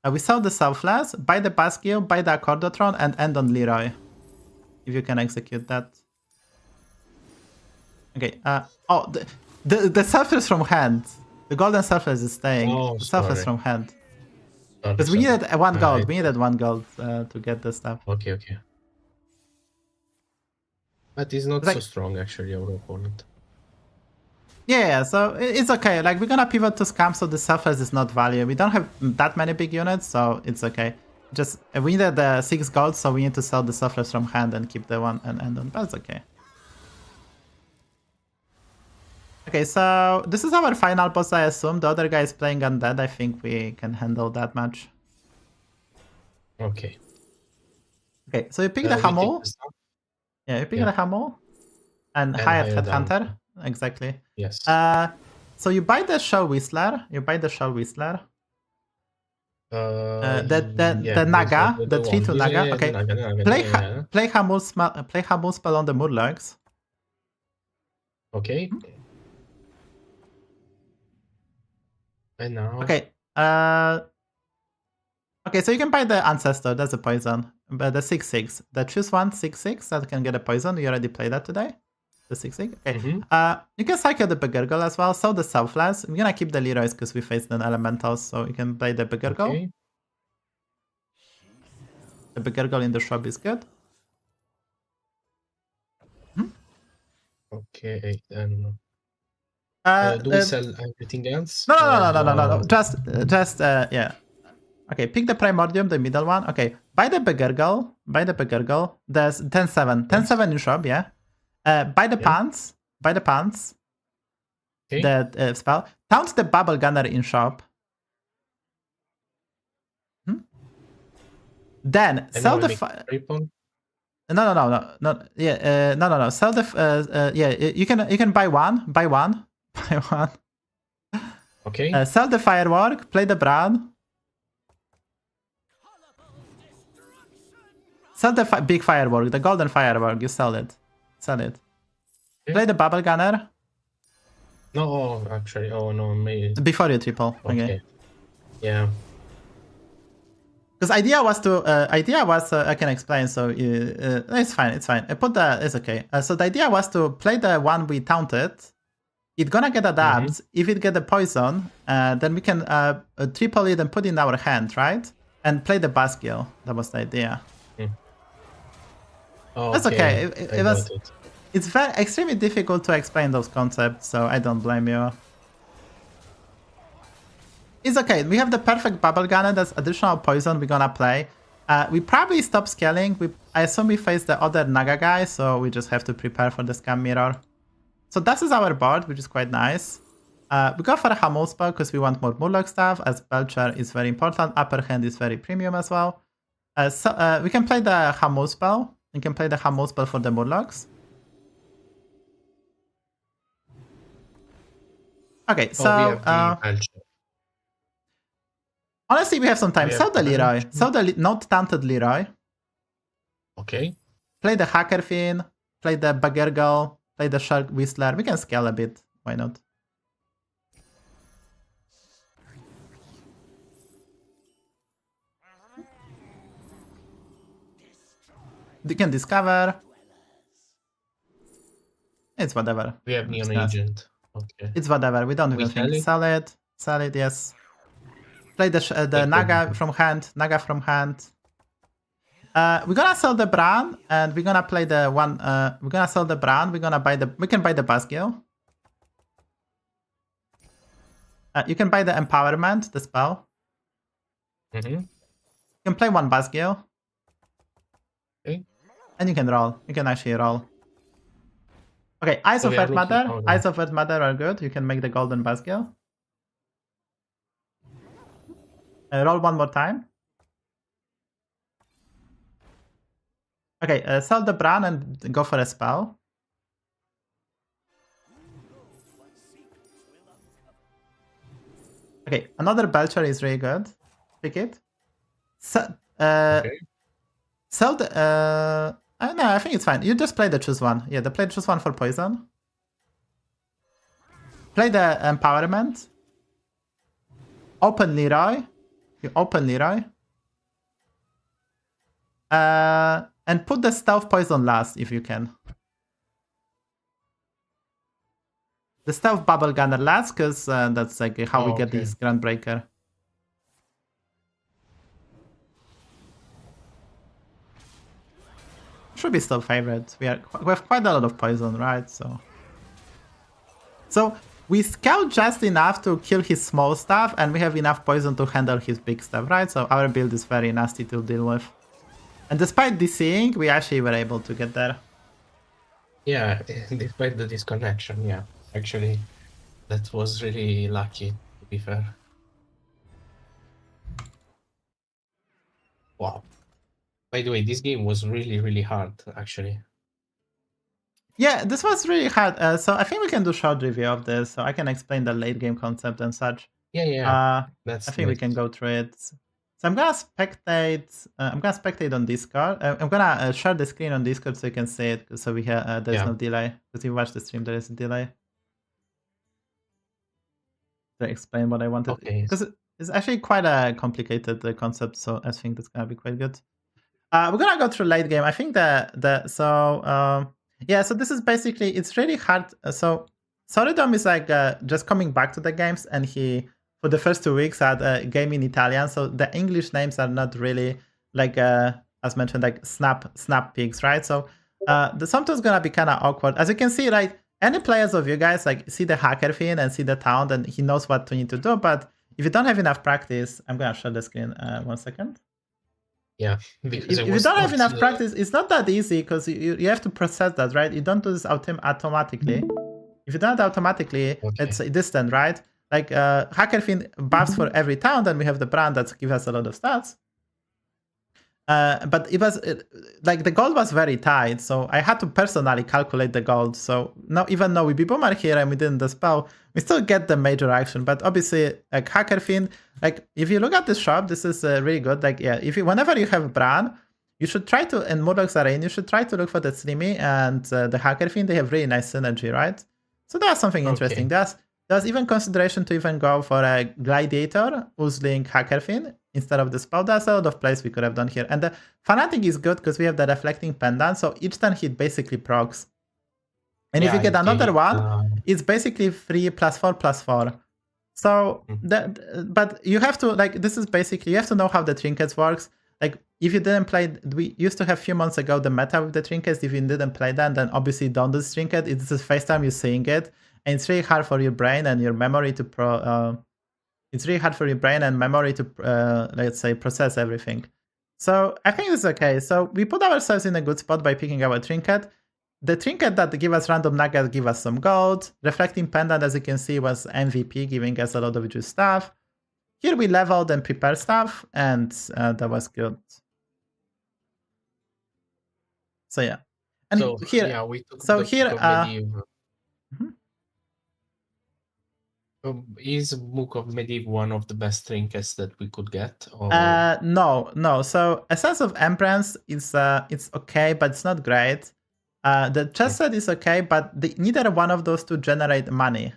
We sell the Selfless, buy the Basgil, buy the Accordotron, and end on Leroy. If you can execute that. Okay. Oh, the Selfless from hand. The golden Selfless is staying. Oh, the Selfless sorry. from hand. Sorry, Because we sorry. needed one gold. We needed one gold to get the stuff. Okay. But he's not Like- so strong, actually, our opponent. Yeah, so it's okay. Like, we're gonna pivot to Scam, so the Selfless is not value. We don't have that many big units, so it's okay. Just, we needed the 6 gold, so we need to sell the Selfless from hand and keep the one and end on. That's okay. Okay, so this is our final boss, I assume. The other guy is playing Undead. I think we can handle that much. Okay. Okay, so you pick the we take Hamul. the stuff. Yeah, you pick Yeah. the Hamul. And And Hired Hired Headhunter. Exactly. Yes. So you buy the Shell Whistler. The yeah, Naga, the the 3-2 one. Naga. Yeah, Okay. the Naga, Play yeah. play Hamul spell on the Murlocs. Okay. And now. Okay. Okay, so you can buy the Ancestor. That's a poison. But the 6/6. The choose one 6/6 that can get a poison. You already played that today. The 6/6. Okay. You can cycle the Begurgle as well. So the Selfless. I'm gonna keep the Leroys because we faced an Elementals, so you can play the Begurgle. Okay. The Begurgle in the shop is good. Okay. Then. Uh, Do we sell everything else? No. Just yeah. Okay, pick the Primordium, the middle one. Okay, buy the Begurgle. There's 10-7. 10-7 in shop, yeah. Buy the pants. Okay. The spell. Taunt the Bubble Gunner in shop. Then And sell now the... we make Ripon. No. Yeah, no. Sell the... yeah, you can buy one. Buy one. Okay. Sell the Firework. Play the Bran. Sell the big Firework, the golden Firework. You sell it. Okay. Play the Bubble Gunner No, actually. Oh, no. Maybe. before you triple. Okay. Yeah. Because idea was I can explain. So it's fine. I put the it's okay. So the idea was to play the one we taunted. It's gonna get adapt. If it get the poison, then we can triple it and put it in our hand, right? And play the Basgil. That was the idea. Oh, That's okay. It was. got it. It's very extremely difficult to explain those concepts, so I don't blame you. It's okay. We have the perfect Bubble Gunner. That's additional poison we're gonna play. We probably stop scaling. I assume we face the other Naga guy, so we just have to prepare for the Scam Mirror. So this is our board, which is quite nice. We go for a Hamul spell because we want more Murloc stuff, as Belcher is very important. Upper hand is very premium as well. So we can play the Hamul spell. We can play the Hamul spell for the Murlocs. Okay, so we have the Belcher. honestly, we have some time. We Sell have the Leroy. Belcher. Sell the not taunted Leroy. Okay. Play the Hacker Fin. Play the Begurgle. Play the Shark Whistler. We can scale a bit. Why not? You can discover. It's whatever. We have Neon Yes. Agent. Okay. It's whatever. We don't We even sell think. it? Sell it. Sell it. Yes. Play the Take Naga it. from hand. Naga from hand. We're gonna sell the Bran and we're gonna play the one. We're gonna sell the Bran. We're gonna buy the. We can buy the Basgil. You can buy the Empowerment, the spell. Mm-hmm. You can play one Basgil. Okay. And you can roll. You can actually roll. Okay, Eyes So of we are Earth looking- Mother. oh, no. Eyes of Earth Mother are good. You can make the golden Basgil. Roll one more time. Okay, sell the Bran and go for a spell. Okay, another Belcher is really good. Pick it. Okay. Sell the. No, I think it's fine. You just play the choose one. Yeah, play the choose one for poison. play the empowerment. Open Leroy. You open Leroy. And put the stealth poison last if you can. The stealth bubble gunner last, because that's like how we get this Groundbreaker. Should be still favorite. We have quite a lot of poison, right? So we scout just enough to kill his small stuff, and we have enough poison to handle his big stuff, right? So our build is very nasty to deal with. And despite DCing, we actually were able to get there. Yeah, despite the disconnection, yeah. Actually, that was really lucky, to be fair. Wow. By the way, this game was really, really hard, actually. Yeah, this was really hard. So I think we can do short review of this, so I can explain the late game concept and such. Yeah. I think we can go through it. So I'm gonna spectate. I'm gonna spectate on Discord. I'm gonna share the screen on Discord so you can see it. So we have there's no delay. Because you watch the stream, there is a delay. To explain what I wanted, because it's actually quite a complicated concept. So I think that's gonna be quite good. We're gonna go through late game. I think so this is basically, it's really hard. So Solidom is like just coming back to the games, and he for the first 2 weeks had a game in Italian. So the English names are not really like as mentioned, like snap pigs, right? So the sometimes gonna be kind of awkward. As you can see, right? Any players of you guys like see the hacker thing and see the town, and he knows what to need to do. But if you don't have enough practice, I'm gonna share the screen 1 second. Yeah, if you don't have enough practice, it's not that easy, because you have to process that, right? You don't do this automatically. If you don't automatically, it's distant, right? Like Hackerfin buffs for every town, then we have the brand that gives us a lot of stats. But it was like the gold was very tight, so I had to personally calculate the gold. So now, even though we be boomer here and we didn't dispel, we still get the major action. But obviously, like Hackerfin, like if you look at the shop, this is really good. Like yeah, whenever you have brand, you should try to, and Murlocs are in, you should try to look for the Slimy and the Hackerfin. They have really nice synergy, right? So that's something interesting. There's even consideration to even go for a Gladiator, Uzling, Hackerfin instead of the spell. There's a lot of plays we could have done here. And the Fanatic is good because we have the Reflecting Pendant, so each turn hit basically procs. And if you get another one, it's basically 3+4/+4. So, but you have to, like, this is basically, you have to know how the trinkets works. Like, if you didn't play, we used to have a few months ago the meta with the trinkets. If you didn't play that, then obviously don't do this trinket. It's the first time you're seeing it. And it's really hard for your brain and your memory to let's say, process everything. So I think it's okay. So we put ourselves in a good spot by picking our trinket. The trinket that give us random nuggets give us some gold. Reflecting Pendant, as you can see, was MVP, giving us a lot of good stuff. Here we leveled and prepared stuff, and that was good. So yeah. And so here, yeah, we took is Book of Medivh one of the best trinkets that we could get? Or... No. So Essence of Emperance is it's okay, but it's not great. The chess set is okay, but neither one of those two generate money.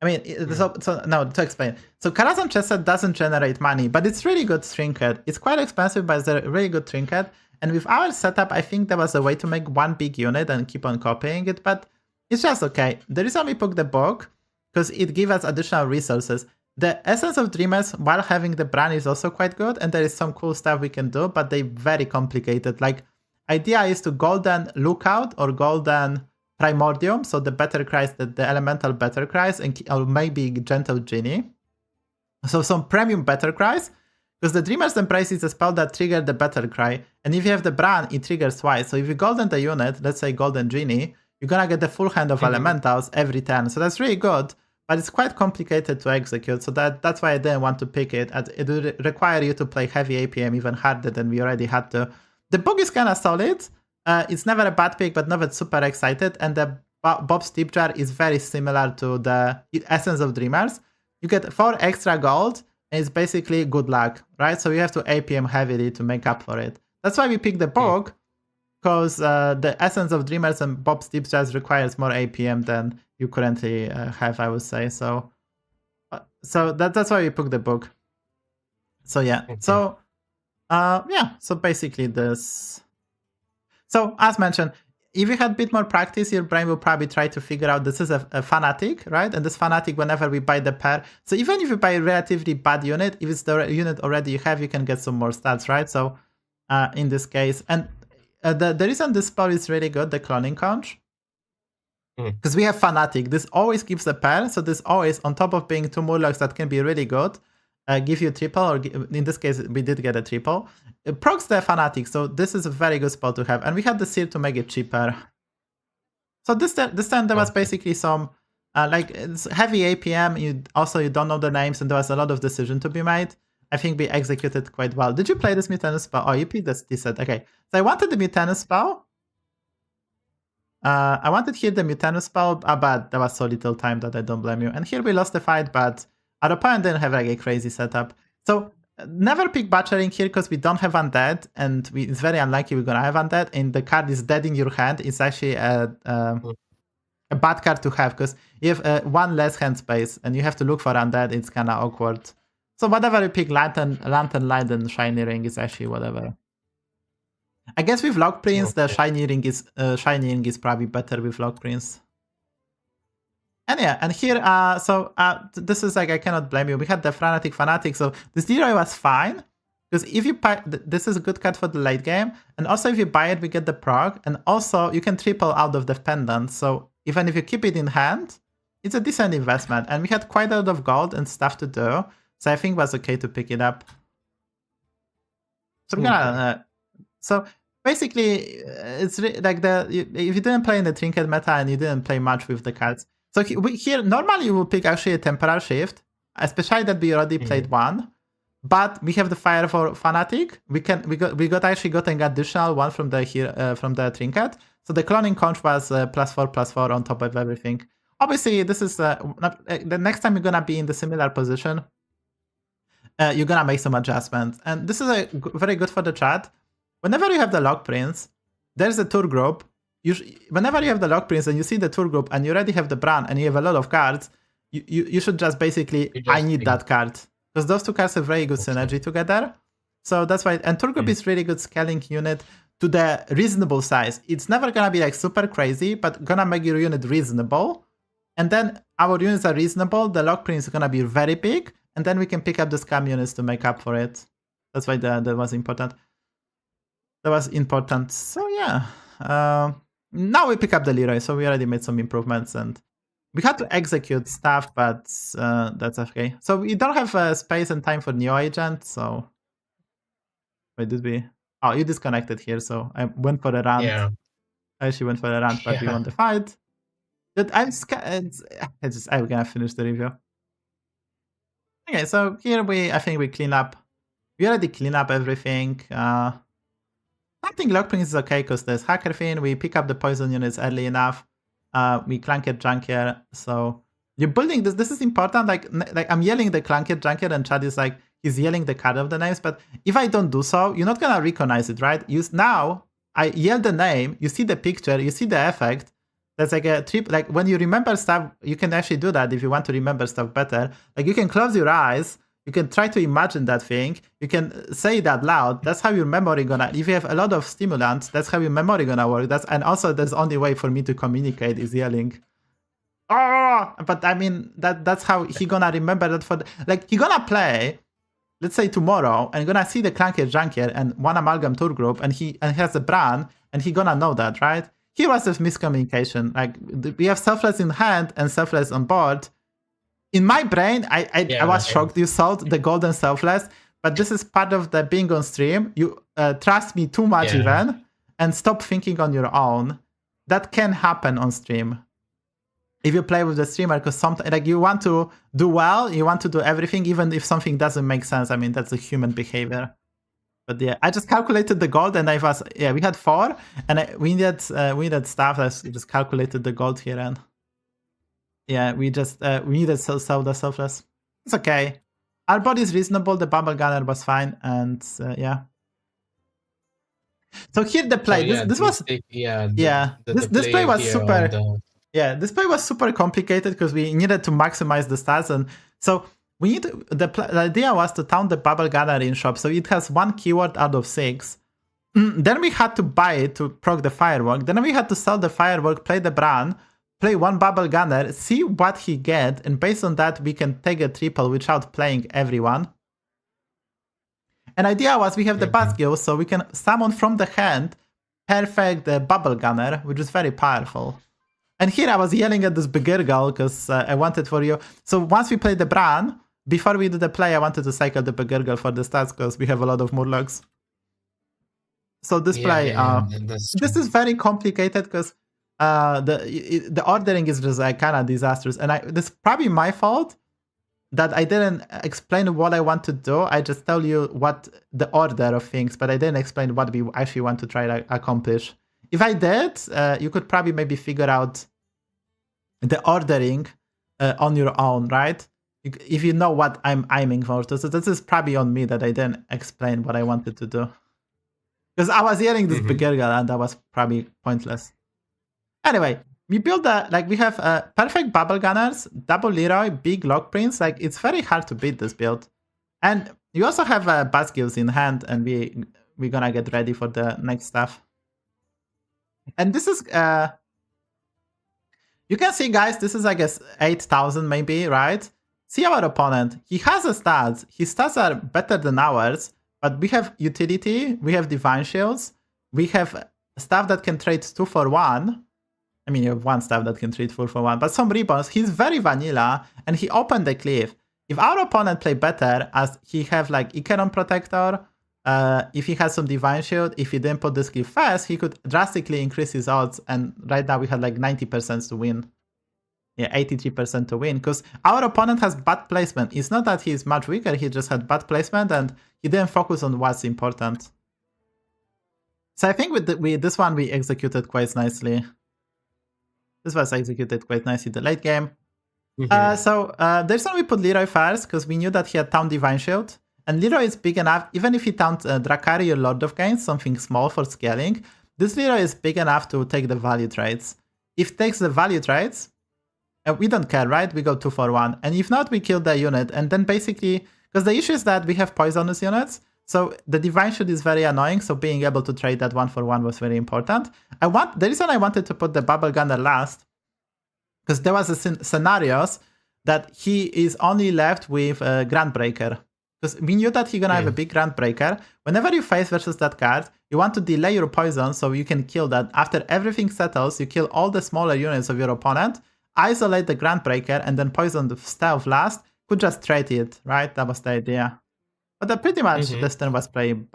I mean, to explain. So Karazhan chess set doesn't generate money, but it's really good trinket. It's quite expensive, but it's a really good trinket. And with our setup, I think there was a way to make one big unit and keep on copying it, but it's just okay. The reason we took the book, because it gives us additional resources. The Essence of Dreamers, while having the brand, is also quite good, and there is some cool stuff we can do, but they're very complicated. Like, idea is to golden Lookout or golden Primordium, so the Better Cries, the elemental Better Cries, or maybe Gentle Genie. So some premium Better Cries, because the Dreamer's Embrace is a spell that triggers the Better Cry, and if you have the brand, it triggers twice. So if you golden the unit, let's say Golden Genie, you're gonna get the full hand of elementals every turn. So that's really good, but it's quite complicated to execute. So that's why I didn't want to pick it. It would require you to play heavy APM even harder than we already had to. The book is kind of solid. It's never a bad pick, but never super excited. And the Bob's Tip Jar is very similar to the Essence of Dreamers. You get 4 extra gold, and it's basically good luck, right? So you have to APM heavily to make up for it. That's why we picked the book. Because the Essence of Dreamers and Bob's Tip Jars requires more APM than you currently have, I would say. So that's why we picked the book. So yeah. Okay. So yeah. So basically this. So as mentioned, if you had a bit more practice, your brain will probably try to figure out this is a fanatic, right? And this fanatic, whenever we buy the pair, so even if you buy a relatively bad unit, if it's the unit already you have, you can get some more stats, right? So in this case, and the reason this spell is really good, the cloning conch, because we have fanatic, this always gives a pair, so this always, on top of being 2 Murlocs that can be really good, give you a triple, or in this case, we did get a triple. It procs the fanatic, so this is a very good spot to have. And we had the seal to make it cheaper. So this time there was basically some, like, it's heavy APM, you don't know the names, and there was a lot of decision to be made. I think we executed quite well. Did you play this Mutanus spell? Oh, you picked this set. Okay. So I wanted the Mutanus spell. I wanted here the Mutanus spell, but there was so little time that I don't blame you. And here we lost the fight, but our opponent didn't have like a crazy setup. So never pick butchering here because we don't have undead, and it's very unlikely we're gonna have undead. And the card is dead in your hand. It's actually a bad card to have because you have one less hand space, and you have to look for undead. It's kind of awkward. So whatever you pick, Lantern Light, and Shiny Ring is actually whatever. I guess with Lock Prince, the Shiny Ring is probably better with Lock Prince. And yeah, and here, this is like, I cannot blame you. We had the Fanatic, so this Leroy was fine. Because if you buy, this is a good card for the late game. And also if you buy it, we get the prog. And also you can triple out of the pendant. So even if you keep it in hand, it's a decent investment. And we had quite a lot of gold and stuff to do. So I think it was okay to pick it up. So we're gonna, so basically, it's like if you didn't play in the trinket meta and you didn't play much with the cards. So here, normally you will pick actually a temporal shift, especially that we already played one. But we have the Fire for Fanatic. We got an additional one from the trinket. So the cloning conch was +4/+4 on top of everything. Obviously, this is the next time you're gonna be in the similar position. You're gonna make some adjustments, and this is very good for the chat. Whenever you have the Lock Prince, there's a tour group. Whenever you have the Lock Prince and you see the tour group and you already have the brand and you have a lot of cards, you should just basically, I need that card. Because those two cards have very good synergy together. So that's why, and tour group is really good scaling unit to the reasonable size. It's never gonna be like super crazy, but gonna make your unit reasonable. And then our units are reasonable, the Lock Prince is gonna be very big, and then we can pick up the scam units to make up for it. That's why that was important. So yeah. Now we pick up the Leroy, so we already made some improvements, and we had to execute stuff, but that's okay. So we don't have space and time for Neo Agent, so... Wait, did we... Oh, you disconnected here, so I went for a rant. Yeah. I actually went for a rant, but we won the fight. But I'm gonna finish the review. Okay, so here I think we clean up. We already clean up everything. I think Lock Prince is okay because there's Hacker Fin. We pick up the poison units early enough. We Clunker Junker. So you're building this. This is important. Like I'm yelling the Clunker Junker, and Chad is like, he's yelling the card of the names. But if I don't do so, you're not gonna recognize it, right? Now I yell the name. You see the picture. You see the effect. That's like a trip. Like when you remember stuff, you can actually do that if you want to remember stuff better. Like you can close your eyes. You can try to imagine that thing. You can say that loud. That's how your memory gonna. If you have a lot of stimulants, that's how your memory gonna work. And also there's only way for me to communicate is yelling. Oh, but I mean that's how he gonna remember that like he gonna play. Let's say tomorrow, and gonna see the Clunker Junker and one Amalgam Tour Group, and he has a brand, and he gonna know that, right? Here was this miscommunication. Like we have Selfless in hand and Selfless on board. In my brain, I was shocked you sold the golden Selfless, but this is part of the being on stream. You trust me too much even, and stop thinking on your own. That can happen on stream. If you play with the streamer, because sometimes like you want to do well, you want to do everything, even if something doesn't make sense. I mean, that's a human behavior. But yeah, I just calculated the gold, and we had 4, and we needed stuff. I just calculated the gold here, and yeah, we needed sell the Selfless. It's okay. Our body is reasonable. The Bubble Gunner was fine, and yeah. So here the play. This play was super. Yeah, this play was super complicated because we needed to maximize the stats, and so we need the idea was to taunt the bubble gunner in shop, so it has 1 keyword out of 6. Then we had to buy it to proc the firework. Then we had to sell the firework, play the Bran, play 1 bubble gunner, see what he get, and based on that we can take a triple without playing everyone. And idea was we have the Basgil, so we can summon from the hand perfect the bubble gunner, which is very powerful. And here I was yelling at this Begirgal because I wanted for you. So once we play the Bran, before we do the play, I wanted to cycle the Begirgal for the stats because we have a lot of Murlocs. So this play, this is very complicated because the ordering is just like kind of disastrous. And this is probably my fault that I didn't explain what I want to do. I just tell you what the order of things, but I didn't explain what we actually want to try to accomplish. If I did, you could probably maybe figure out the ordering on your own, right? If you know what I'm aiming for. So this is probably on me that I didn't explain what I wanted to do. Because I was yelling this Begirgal and that was probably pointless. Anyway, we build we have perfect bubble gunners, double Leroy, big lock prints. Like it's very hard to beat this build. And you also have Basgils in hand, and we're gonna get ready for the next stuff. And this is you can see, guys, this is I guess 8,000 maybe, right? See our opponent. He has a stats. His stats are better than ours, but we have utility, we have divine shields, we have stuff that can trade 2 for 1. I mean, you have 1 stuff that can trade 4 for 1, but some ribbons. He's very vanilla, and he opened the cliff. If our opponent play better, as he have like Icaron Protector, if he has some Divine Shield, if he didn't put this cliff fast, he could drastically increase his odds, and right now we have like 90% to win. Yeah, 83% to win, because our opponent has bad placement. It's not that he's much weaker, he just had bad placement, and he didn't focus on what's important. So I think with this one, we executed quite nicely. This was executed quite nicely in the late game. So there's one we put Leroy first, because we knew that he had Taunt Divine Shield. And Leroy is big enough, even if he taunts Drakari or Lord of Gains, something small for scaling, this Leroy is big enough to take the value trades. If it takes the value trades, we don't care, right? We go 2 for 1. And if not, we kill the unit. And then basically, because the issue is that we have poisonous units, so the Divine Shield is very annoying, so being able to trade that 1 for 1 was very important. The reason I wanted to put the Bubble Gunner last, because there was a scenarios that he is only left with Grandbreaker. Because we knew that he's gonna have a big Grandbreaker. Whenever you face versus that card, you want to delay your poison so you can kill that. After everything settles, you kill all the smaller units of your opponent, isolate the Grandbreaker, and then poison the Stealth last. Could just trade it, right? That was the idea. But pretty much this turn was played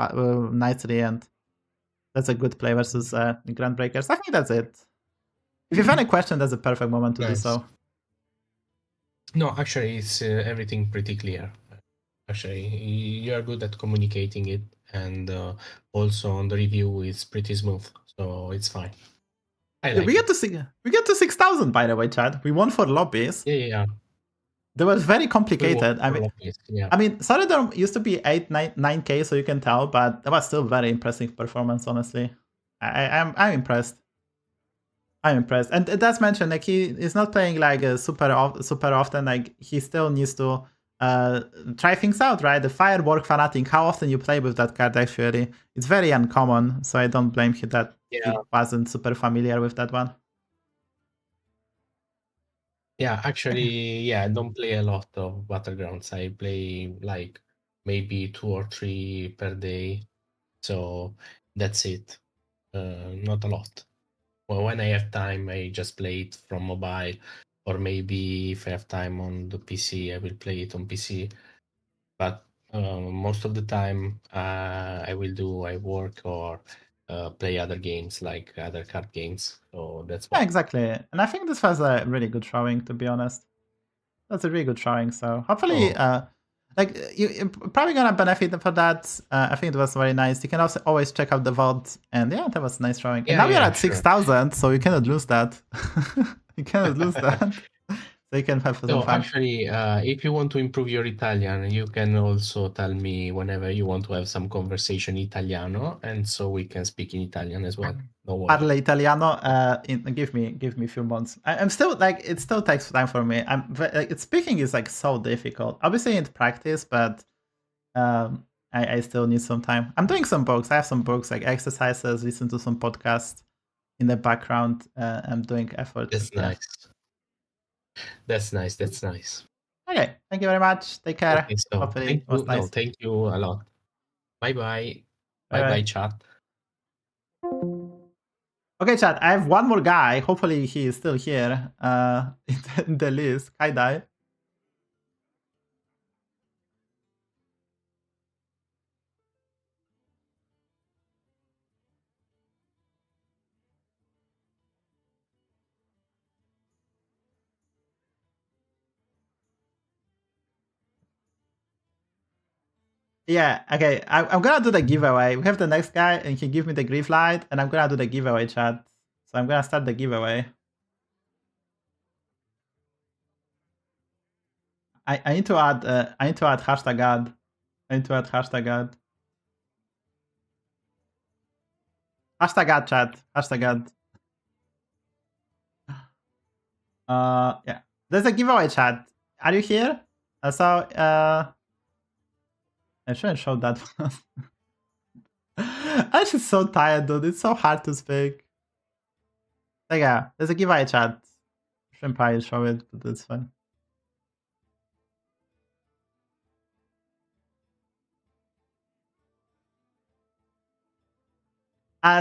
nicely, and that's a good play versus Grandbreakers. I think that's it. If you have any question, that's a perfect moment to do so. No, actually, it's everything pretty clear. Actually, you are good at communicating it, and also on the review, it's pretty smooth, so it's fine. We get to 6,000, by the way, Chad. We won for lobbies. Yeah. They were very complicated. I mean, Solidorm used to be 9K, so you can tell, but that was still very impressive performance, honestly. I'm impressed. I'm impressed. And that's mentioned, like, he is not playing like super often. Like, he still needs to try things out, right? The Firework Fanatic, how often you play with that card, actually. It's very uncommon, so I don't blame him that he wasn't super familiar with that one. Yeah, actually, I don't play a lot of Battlegrounds. I play like maybe 2 or 3 per day. So that's it. Not a lot. Well, when I have time, I just play it from mobile. Or maybe if I have time on the PC, I will play it on PC. But most of the time, I work or play other games, like other card games. So that's why. Yeah, exactly. And I think this was a really good showing, to be honest. That's a really good showing. So hopefully, like, you're probably gonna benefit for that. I think it was very nice. You can also always check out the VOD, and yeah, that was a nice showing. And now we're at 6,000, so you cannot lose that. You cannot lose that. So you can have some fun. Actually, if you want to improve your Italian, you can also tell me whenever you want to have some conversation Italiano, and so we can speak in Italian as well. No way. Parla Italiano. Give me a few months. I'm still like it still takes time for me. Speaking is like so difficult. Obviously in practice, but I still need some time. I'm doing some books. I have some books like exercises. Listen to some podcasts in the background. I'm doing effort. That's nice. That's nice. That's nice. Okay, thank you very much. Take care. Okay, so Hopefully thank it was you. nice. No, thank you a lot. Bye bye. Bye Bye-bye. bye, chat. Okay, chat. I have one more guy. Hopefully he is still here. In the list, Kaidai. Yeah, okay. I'm gonna do the giveaway. We have the next guy, and he give me the grief light, and I'm gonna do the giveaway, chat. So I'm gonna start the giveaway. I need to add hashtag ad. I need to add hashtag ad. Hashtag ad, chat. Hashtag ad. Yeah. There's a giveaway, chat. Are you here? I shouldn't show that one. I'm just so tired, dude. It's so hard to speak. So yeah, there's a giveaway, chat. Shouldn't probably show it, but that's fine.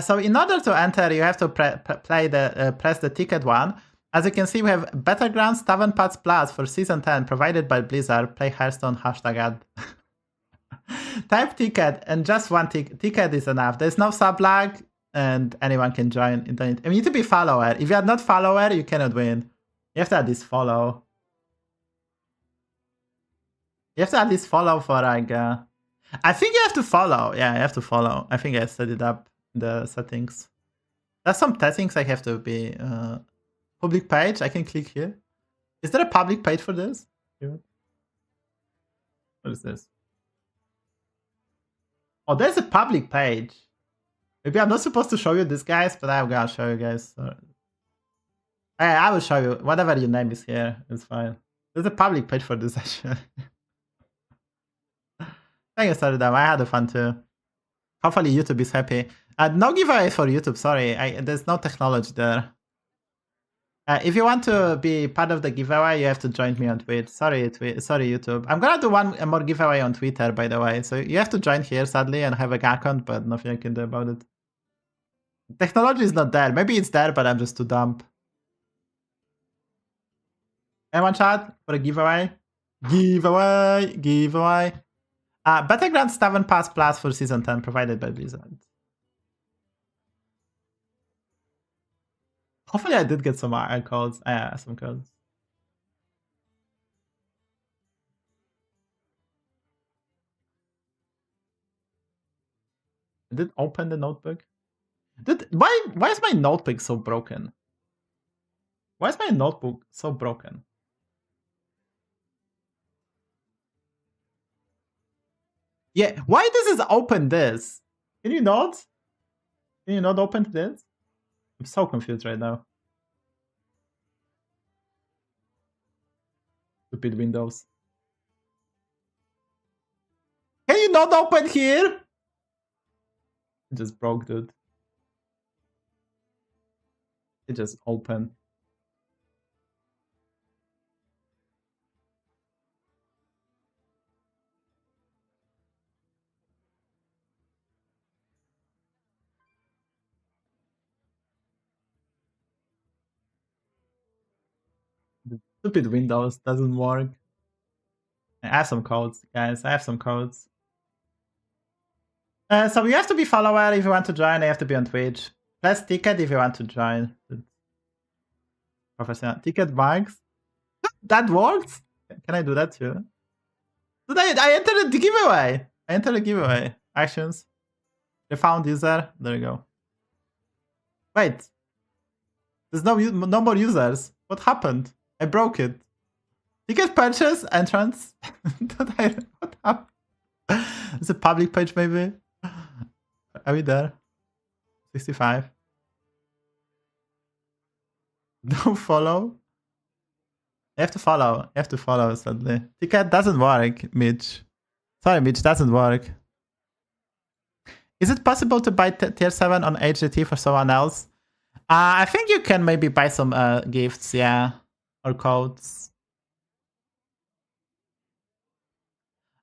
So in order to enter, you have to press the ticket one. As you can see, we have Battlegrounds Tavern Pass Plus for Season 10, provided by Blizzard. Play Hearthstone, hashtag ad. Type ticket, and just one ticket is enough. There's no sublag, and anyone can join. You need to be follower. If you are not follower, you cannot win. You have to at least follow. You have to at least follow for like... I think you have to follow. Yeah, you have to follow. I think I set it up in the settings. There's some settings I have to be... public page, I can click here. Is there a public page for this? What is this? Oh, there's a public page. Maybe I'm not supposed to show you this, guys, but I'm gonna show you guys. I will show you. Whatever your name is here, it's fine. There's a public page for this, actually. Thank you, Saridam. I had fun too. Hopefully YouTube is happy. No giveaway for YouTube, sorry. There's no technology there. If you want to be part of the giveaway, you have to join me on Twitch. Sorry, YouTube. I'm gonna do one more giveaway on Twitter, by the way. So you have to join here, sadly, and have an account, but nothing I can do about it. Technology is not there. Maybe it's there, but I'm just too dumb. Anyone chat for a giveaway? Giveaway. Battlegrounds Tavern Pass Plus for Season 10, provided by Blizzard. Hopefully I did get some codes. Some codes. I did open the notebook. Why is my notebook so broken? Why is my notebook so broken? Yeah, why does it open this? Can you not? Can you not open this? I'm so confused right now. Stupid Windows. Can you not open here? It just broke, dude. It just opened. The stupid Windows doesn't work. I have some codes, guys. I have some codes. So you have to be follower if you want to join. You have to be on Twitch. Press ticket if you want to join. Professional ticket marks. That works. Can I do that too? Did I entered the giveaway? I entered the giveaway. Actions. The found user. There you go. Wait. There's no more users. What happened? I broke it. Ticket purchase entrance. What happened? It's a public page, maybe. Are we there? 65. Don't follow. You have to follow. You have to follow, sadly. Ticket doesn't work, Mitch. Sorry, Mitch, doesn't work. Is it possible to buy tier 7 on HDT for someone else? I think you can maybe buy some gifts, yeah. Or codes.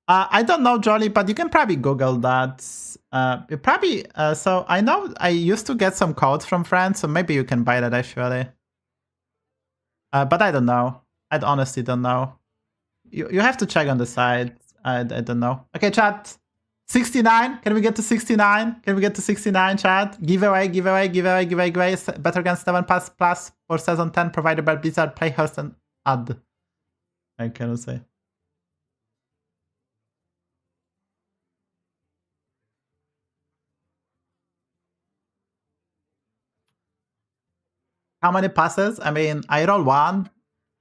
I don't know, Jolly, but you can probably Google that. So I know I used to get some codes from friends, so maybe you can buy that actually. But I don't know. I honestly don't know. You have to check on the side. I don't know. Okay, chat. 69. Can we get to 69? Can we get to 69, chat? Giveaway. Battlegrounds 7 plus for season 10 provided by Blizzard. Play Hearthstone ad. I cannot say. How many passes? I mean, I roll 1.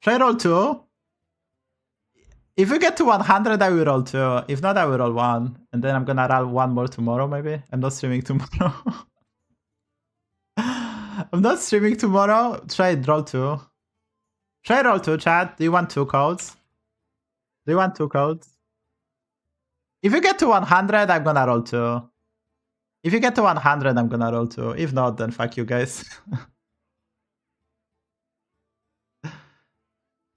Should I roll 2? If we get to 100, I will roll 2. If not, I will roll 1. And then I'm gonna roll 1 more tomorrow, maybe. I'm not streaming tomorrow. I'm not streaming tomorrow. Should I roll 2? Should I roll 2, chat? Do you want 2 codes? Do you want 2 codes? If you get to 100, I'm gonna roll 2. If you get to 100, I'm gonna roll 2. If not, then fuck you guys.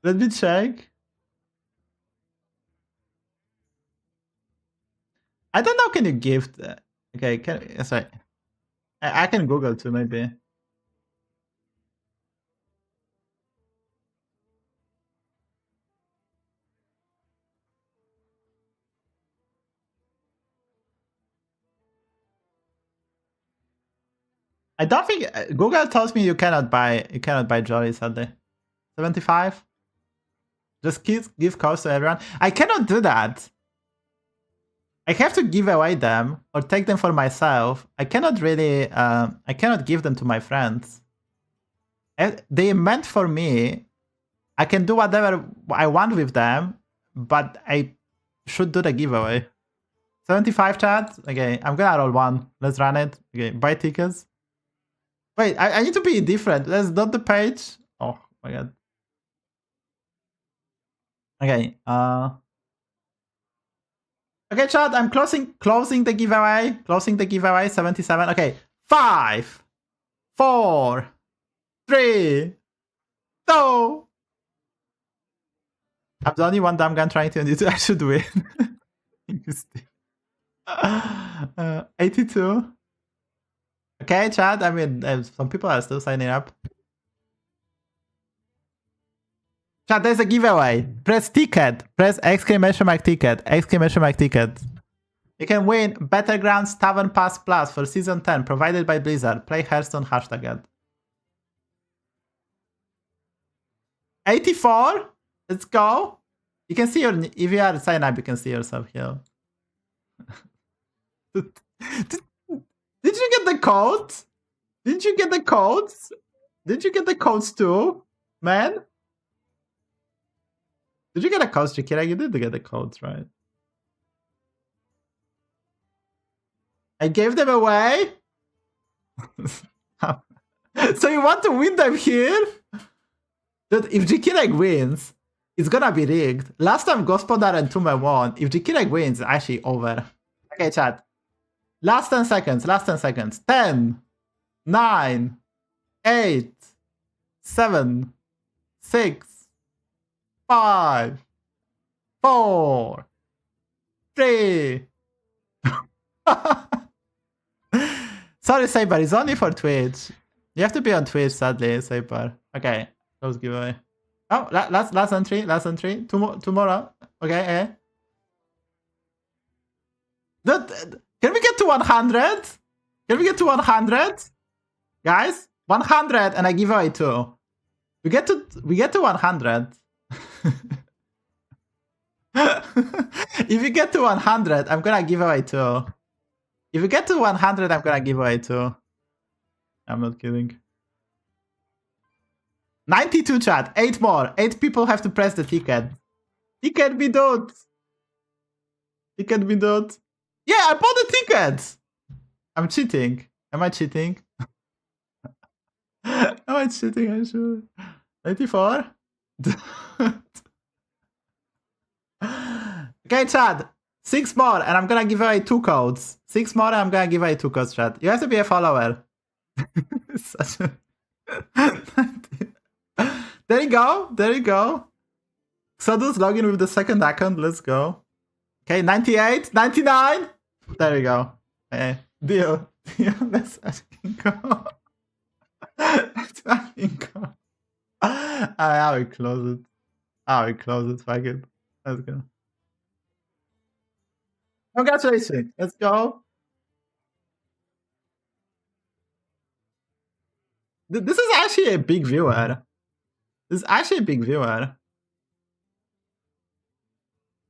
Let me check. I don't know. Can you gift? Okay, sorry. I can Google too, maybe. I don't think Google tells me you cannot buy jolly, sadly. 75. Just give codes to everyone. I cannot do that. I have to give away them or take them for myself. I cannot really. I cannot give them to my friends. They meant for me. I can do whatever I want with them, but I should do the giveaway. 75, chat. Okay, I'm gonna roll 1. Let's run it. Okay, buy tickets. Wait, I need to be different. That's not the page. Oh my god. Okay. Okay, chat. I'm closing the giveaway. Closing the giveaway. 77. Okay. 5, 4, 3, 2. I'm the only one dumb gun trying to end it. I should win. 82. Okay, chat. I mean, some people are still signing up. Chat, there's a giveaway. Press ticket. Press exclamation mark ticket. Exclamation mark ticket. You can win Battlegrounds Tavern Pass Plus for Season 10, provided by Blizzard. Play Hearthstone #. 84. Let's go. You can see your. If you are sign up, you can see yourself here. Did you get the codes? Didn't you get the codes? Did you get the codes too, man? Did you get the codes, Jakira? You did get the codes, right? I gave them away? So you want to win them here? Dude, if Jakira wins, it's gonna be rigged. Last time Gospodar and Tume won. If Jakira wins, it's actually over. Okay, chat. Last 10 seconds. Last 10 seconds. 10, 9, 8, 7, 6, 5, 4, 3. Sorry, Saber. It's only for Twitch. You have to be on Twitch, sadly, Saber. Okay. Close giveaway. Oh, last entry. Last entry. Tomorrow. Okay. Can we get to 100? Can we get to 100? Guys, 100 and I give away 2. We get to 100. If you get to 100, I'm gonna give away 2. If you get to 100, I'm gonna give away 2. I'm not kidding. 92, chat. 8 more. 8 people have to press the ticket. Ticket be done. Ticket be done. Yeah, I bought the tickets. I'm cheating. Am I cheating? Am I cheating? I should. 94? Okay, Chad. 6 more, and I'm gonna give away 2 codes. 6 more, and I'm gonna give away 2 codes, Chad. You have to be a follower. Such a... There you go. There you go. Xodus login with the second account. Let's go. Okay, 98, 99. There you go. Hey, deal. Let's fucking go. Let's fucking go. I will close it. I will close it. Fuck it. Let's go. Congratulations. Let's go. This is actually a big viewer. This is actually a big viewer.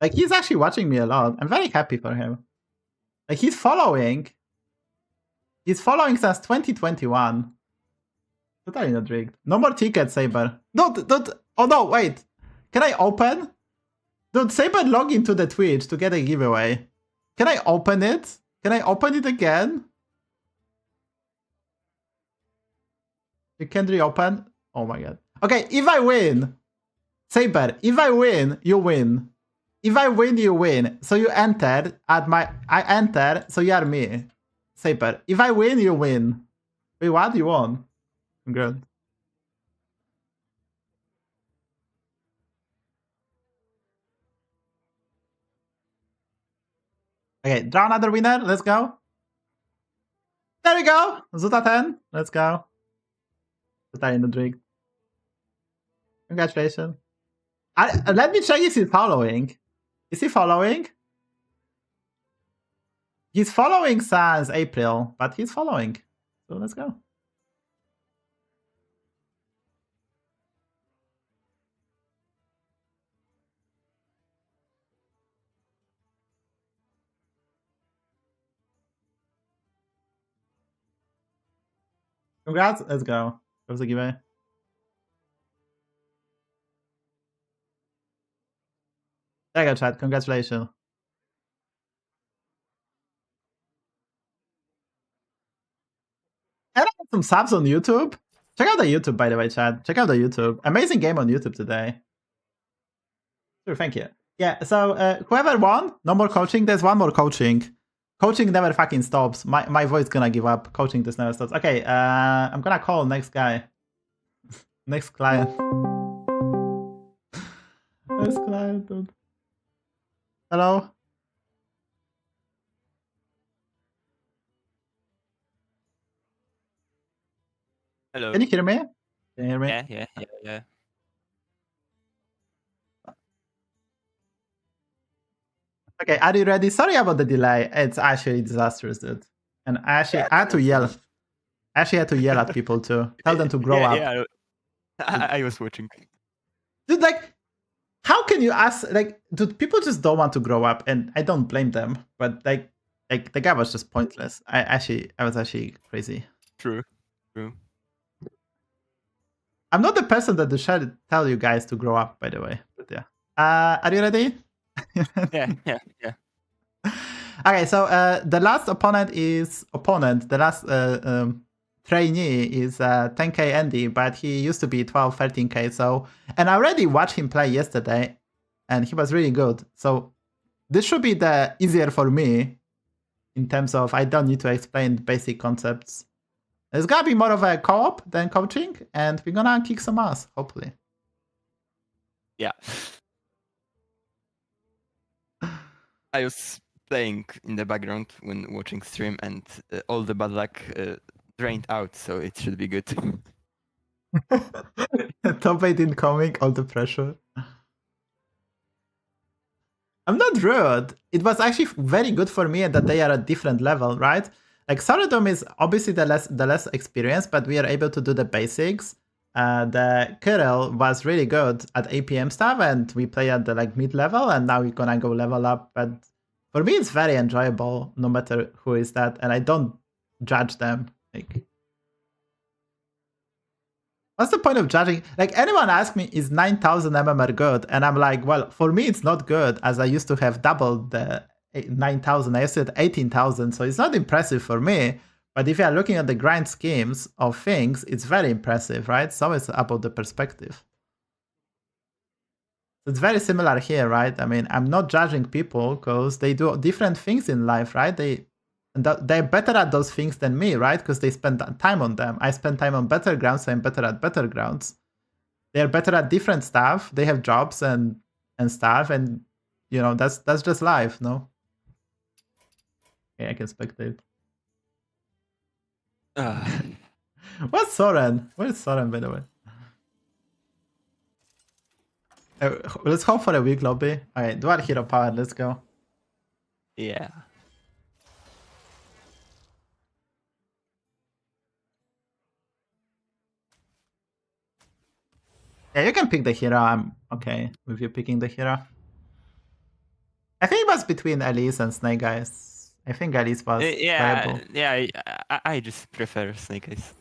Like, he's actually watching me a lot. I'm very happy for him. Like, he's following. He's following since 2021. Totally not rigged. No more tickets, Saber. Don't. Oh no, wait. Can I open? Dude, Saber log into the Twitch to get a giveaway. Can I open it? Can I open it again? You can't reopen? Oh my god. Okay, if I win, Saber, if I win, you win. If I win, you win. So you entered at my... I enter, so you are me. Saber, if I win, you win. Wait, what? You won. Good. Okay, draw another winner. Let's go. There we go. Zuta 10. Let's go. Zuta in the drink. Congratulations. Let me check if he's following. Is he following? He's following since April, but he's following. So let's go. Congrats. Let's go. Where's the giveaway? There you go, chat. Congratulations. And I got some subs on YouTube. Check out the YouTube, by the way, chat. Check out the YouTube. Amazing game on YouTube today. Sure, thank you. Yeah, so whoever won, no more coaching. There's one more coaching. Coaching never fucking stops. My voice gonna give up. Coaching just never stops. Okay, I'm gonna call next guy. Next client. Next client, dude. Hello? Hello. Can you hear me? Can you hear me? Yeah. Okay, are you ready? Sorry about the delay. It's actually disastrous, dude. And I had to yell. I actually had to yell at people too. Tell them to grow up. Yeah, I was watching. Dude, like, how can you ask, like, dude, people just don't want to grow up, and I don't blame them, but like the guy was just pointless. I was actually crazy. True. I'm not the person that should tell you guys to grow up, by the way. But yeah. Are you ready? Yeah. Okay, so the last the last trainee is 10k Andy, but he used to be 12, 13k. So, and I already watched him play yesterday, and he was really good. So this should be the easier for me in terms of I don't need to explain basic concepts. It's gonna be more of a co-op than coaching, and we're gonna kick some ass, hopefully. Yeah. I was playing in the background when watching stream, and all the bad luck drained out, so it should be good. Top 8 incoming, all the pressure. I'm not rude. It was actually very good for me that they are at different level, right? Like Saradom is obviously the less experience, but we are able to do the basics. The Kirill was really good at APM stuff, and we play at the like mid level, and now we're gonna go level up. But for me, it's very enjoyable, no matter who is that, and I don't judge them. Like, what's the point of judging? Like, anyone asks me, is 9,000 MMR good? And I'm like, well, for me, it's not good, as I used to have doubled the 9,000. I used to have 18,000, so it's not impressive for me. But if you are looking at the grind schemes of things, it's very impressive, right? So it's about the perspective. It's very similar here, right? I mean, I'm not judging people because they do different things in life, right? They're better at those things than me, right? Because they spend time on them. I spend time on Battlegrounds, so I'm better at Battlegrounds. They're better at different stuff. They have jobs and stuff, and you know that's just life, no? Okay, I can spectate. What's Soren? Where is Soren, by the way? Let's hope for a weak lobby. Alright, dual hero power, let's go. Yeah. Yeah, you can pick the hero. I'm okay with you picking the hero. I think it was between Elise and Snake Eyes. I think Elise was viable. Yeah. I just prefer Snake Eyes.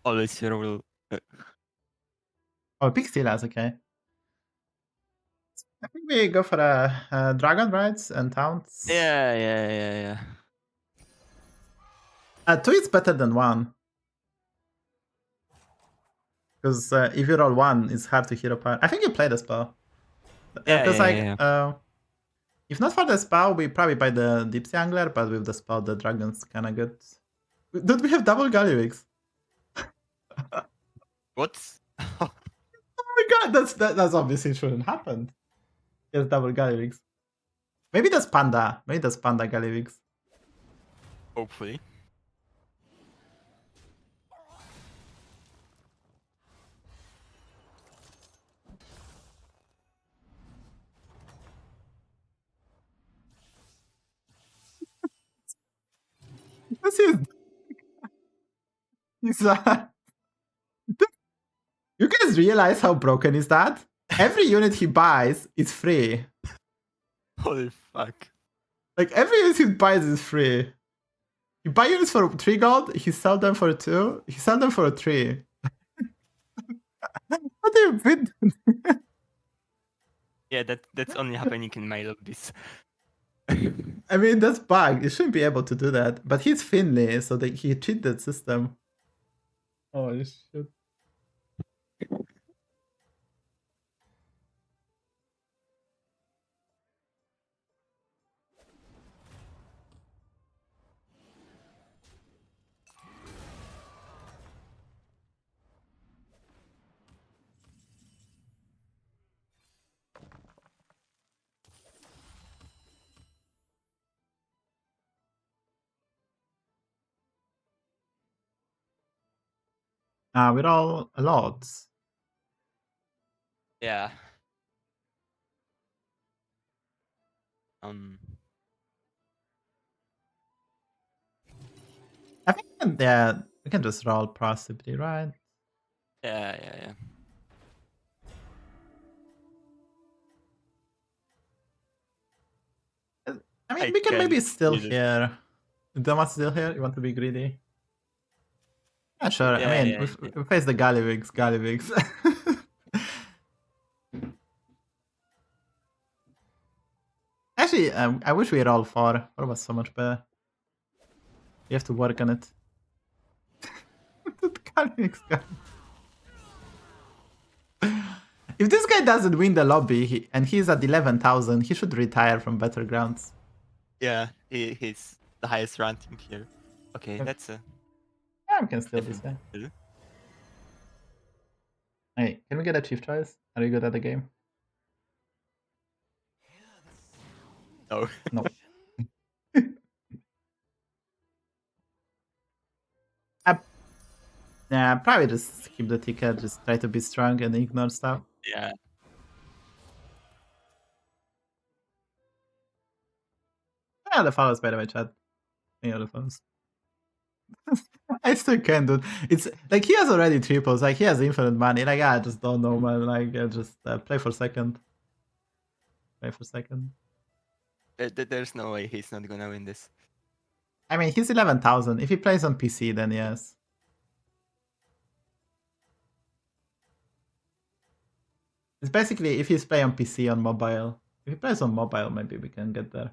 Always hero will. Oh, pick Steelers, okay. I think we go for a Dragon Rides and Towns. Yeah. 2 is better than 1. Because if you roll 1, it's hard to hero power. I think you play the spell. Yeah. If not for the spell, we probably buy the Deep Sea Angler, but with the spell, the Dragon's kind of good. Don't we have double Galliwix? What? Oh my god, that's obviously shouldn't happen. Yes, double Galliwix. Maybe that's Panda. Maybe that's Panda Galliwix. Hopefully. This is. You guys realize how broken is that? Every unit he buys is free. Holy fuck. Like every unit he buys is free. You buy units for 3 gold, he sell them for 2, he sell them for 3. What do you bid? Yeah, that's only happening in my lobbies. I mean, that's bug. You shouldn't be able to do that. But he's Finley, so he cheated the system. Oh, shit. We're all a lot. Yeah. I think we can just roll possibly, right? Yeah. I mean, I we can maybe still use it. here. Thomas still here? You want to be greedy? Yeah, sure. Yeah, I mean, we face the Galliwix. Actually, I wish we rolled 4. 4 was so much better. You have to work on it. Galliwix guy. If this guy doesn't win the lobby and he's at 11,000, he should retire from Battlegrounds. Yeah, he's the highest ranking here. Okay, Yep. that's a. Yeah, we can steal this guy. Yeah. Hey, can we get a chief choice? Are you good at the game? No. No. Yeah, probably just keep the ticket, just try to be strong and ignore stuff. Yeah. Yeah, the follows, by the way, chat. Any other follows? I still can't do it. It's like he has already triples, like he has infinite money. Like I just don't know, man. Like I just play for second. There's no way he's not gonna win this. I mean, he's 11,000. If he plays on PC, then yes. It's basically if he's playing on PC on mobile. If he plays on mobile, maybe we can get there.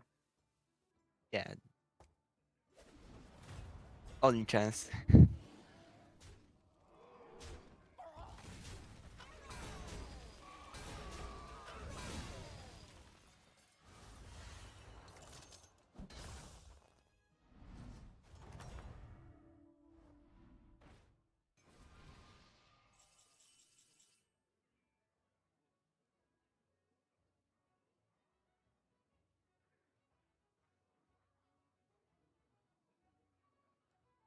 Yeah. Only chance.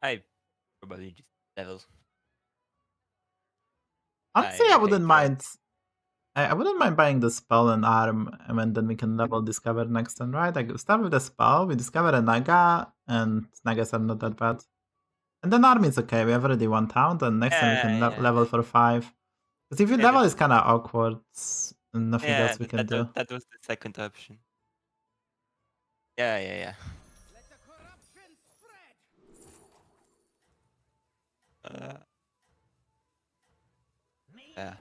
I probably just level. Honestly, I wouldn't hate mind. I wouldn't mind buying the spell and arm, and then we can level discover next turn, right? Like start with the spell, we discover a Naga, and Nagas are not that bad. And then army is okay. We have already 1 town, and next time we can level for 5. Because if you level, it's kind of awkward. And nothing else we can do. That was the second option. Yeah. Let the corruption spread. Yeah.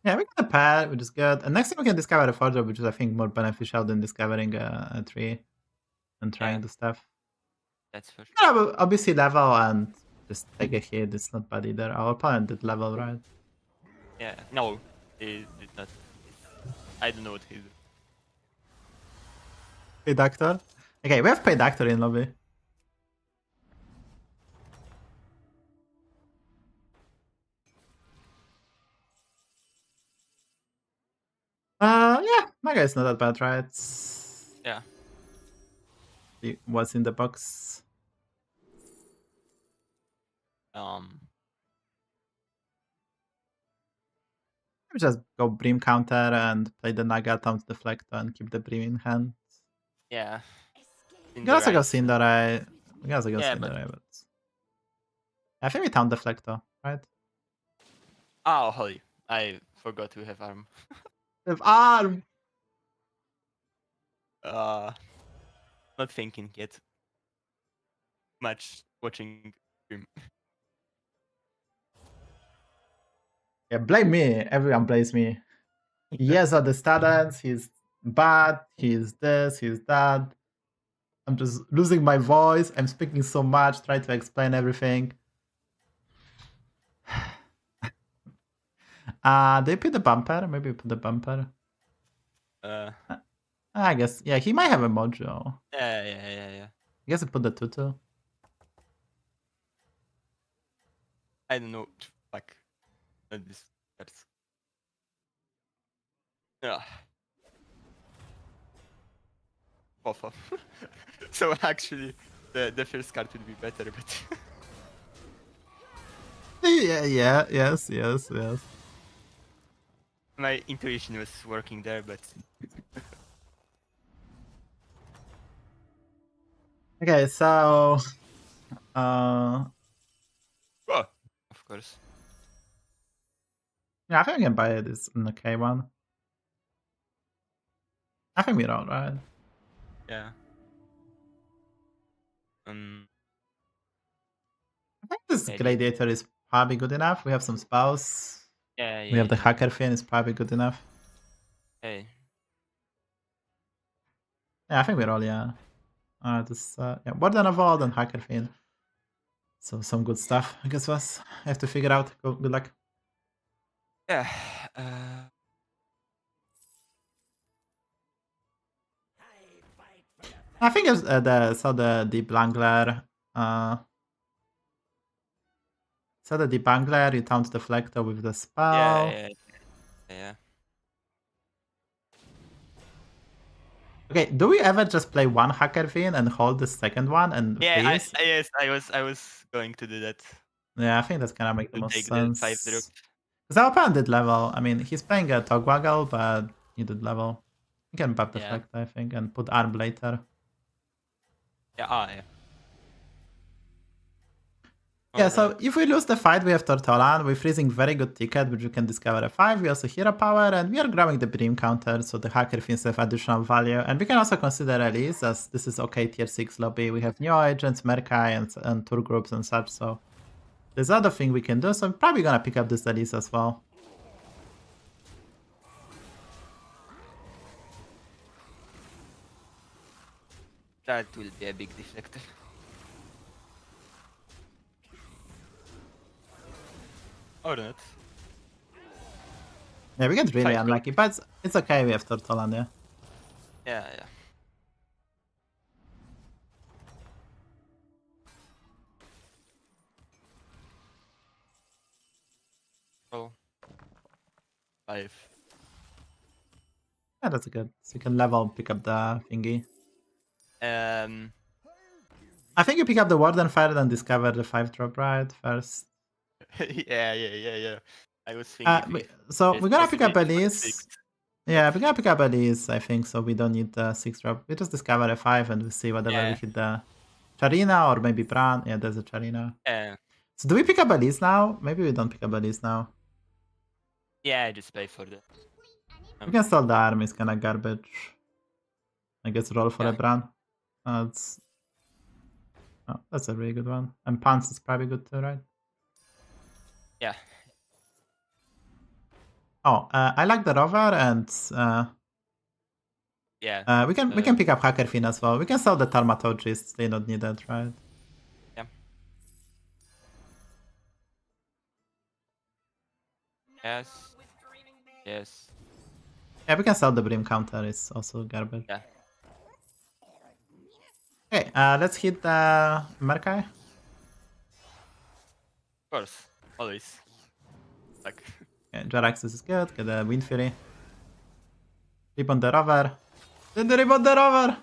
Yeah, we got a pad, which is good. And next time we can discover a forger, which is I think more beneficial than discovering a tree and trying the stuff. That's for sure. Yeah, but obviously level and just take a hit. It's not bad either. Our opponent did level, right? Yeah. No, he did not. I don't know what he did. Pay Doctor. Okay, we have Pay Doctor in lobby. Yeah, Naga is not that bad, right? Yeah. What's in the box? Just go Brim counter and play the Naga, Taunt Deflector and keep the Brim in hand. Yeah. You can also go Cinderai. We can also go Cinderai, but I think we Taunt Deflector, right? Oh, holy. I forgot we have arm. We have arm! Not thinking yet. Much watching stream. Yeah, blame me. Everyone blames me. Yes, are the students. He's bad. He's this. He's that. I'm just losing my voice. I'm speaking so much, trying to explain everything. They put the bumper. Maybe put the bumper. I guess. Yeah, he might have a mojo. Yeah. I guess I put the tutu. I don't know. Fuck. This. That's. Yeah. Off. So actually, the first card would be better, but. Yes. My intuition was working there, but. Okay, so. Oh, of course. Yeah, I think I can buy this in the K1. I think we're all right. Yeah. I think this Maybe. Gladiator is probably good enough. We have some spells. Yeah. We have the Hacker Fin, is probably good enough. Hey. Yeah, I think we're all, yeah. Warden of Old and Hacker Fin. So some good stuff, I guess was. I have to figure out. Good luck. Yeah. I think it's the Deep Angler. So the Deep Angler, you taunt Deflector with the spell. Yeah. Okay, do we ever just play one Hacker Fin and hold the second one and freeze? Yes, I was going to do that. Yeah, I think that's gonna make the To most take sense. the 5-drop. Because our opponent did level. I mean, he's playing a Togwaggle, but he did level. You can buff Deflect, I think, and put Arm later. Yeah. Yeah, so if we lose the fight, we have Tortolan. We're freezing very good ticket, which you can discover a 5. We also hero power, and we are grabbing the Brim counter, so the hacker fins have additional value. And we can also consider release, as this is okay tier 6 lobby. We have new agents, Merkai, and tour groups and such, so there's other thing we can do. So I'm probably gonna pick up this release as well. That will be a big deflector. Or not. Yeah, we get really 5 unlucky, but it's okay. We have Tortolan, yeah. Yeah. Oh. 5. Yeah, that's good. So you can level, pick up the thingy. I think you pick up the Warden Fire, then discover the 5-drop, right? First. Yeah. I was thinking. So we're gonna pick up possibly Elise. Yeah, we're gonna pick up Elise, I think, so we don't need the 6-drop. We just discover a 5 and we see whatever we Yeah. hit the Charina or maybe Bran. Yeah, there's a Charina. Yeah. So do we pick up Elise now? Maybe we don't pick up Elise now. Yeah, I just pay for the. We can sell the army, it's kinda garbage. I guess roll for Yeah. a Bran. That's a really good one. And Pants is probably good too, right? Yeah. Oh, I like the rover, and Yeah. we can pick up Hackerfin as well. We can sell the Thaumaturgists, they don't need that, right? Yes. Yeah, we can sell the Brim counter, it's also garbage. Yeah. Okay, let's hit the Merkai. Of course. Always. Like. Yeah, Jaraxxus is good, get the Wind Fury. Rip on the rover. Then the rip on the rover!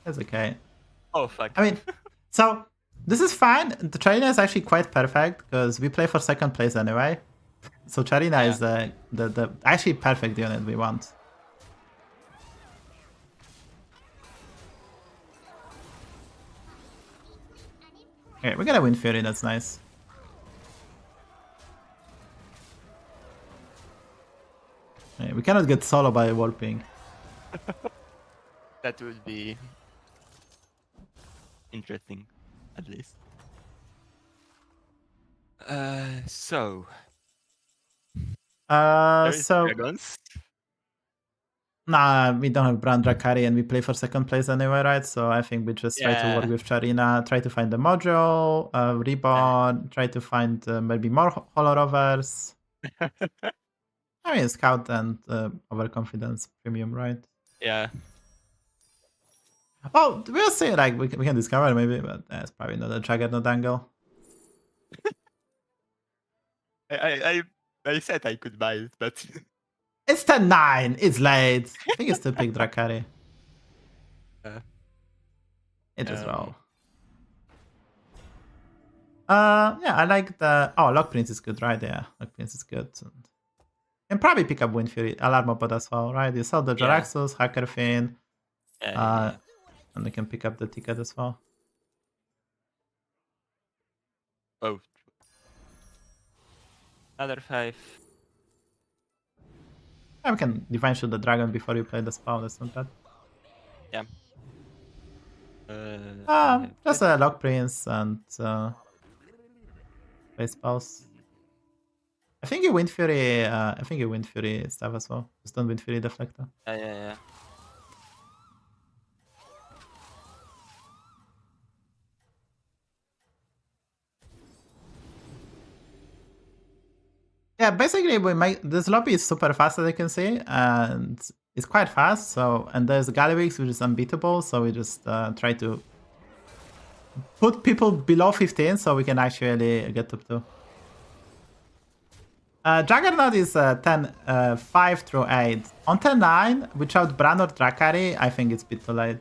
That's okay. Oh fuck. I mean, so this is fine. The Charina is actually quite perfect because we play for second place anyway. So Charina is the actually perfect unit we want. Okay, we're gonna win Fury, that's nice. Okay, we cannot get solo by warping. That would be interesting, at least. So. So Dragons. nah, we don't have Brand Drakari and we play for second place anyway, right? So I think we just try to work with Charina, try to find the module, Reborn, try to find maybe more Hollow Rovers. I mean, Scout and Overconfidence Premium, right? Yeah. Oh, we'll see, like, we can discover maybe, but it's probably not a Juggernaut angle. I said I could buy it, but It's 10-9, it's late. I think it's to pick Drakari. It just roll. Yeah, I like the... Oh, Lock Prince is good, right? Yeah, Lock Prince is good. And probably pick up Wind Fury, Alarmobot as well, right? You sell the Jaraxxus, Hackerfin, and we can pick up the ticket as well. Oh. Another 5. Yeah, we can Divine Shield the Dragon before you play the spell, that's not bad. Yeah. Just a Lock Prince and play spells. I think you Wind Fury. I think you Wind Fury stuff as well. Just don't Wind Fury Deflector. Yeah. Yeah, basically we make this lobby is super fast as you can see, and it's quite fast. So and there's Galliwix which is unbeatable. So we just try to put people below 15 so we can actually get top 2. Juggernaut is 5 through 8. On 10-9, without Bran or Drakari, I think it's a bit too late.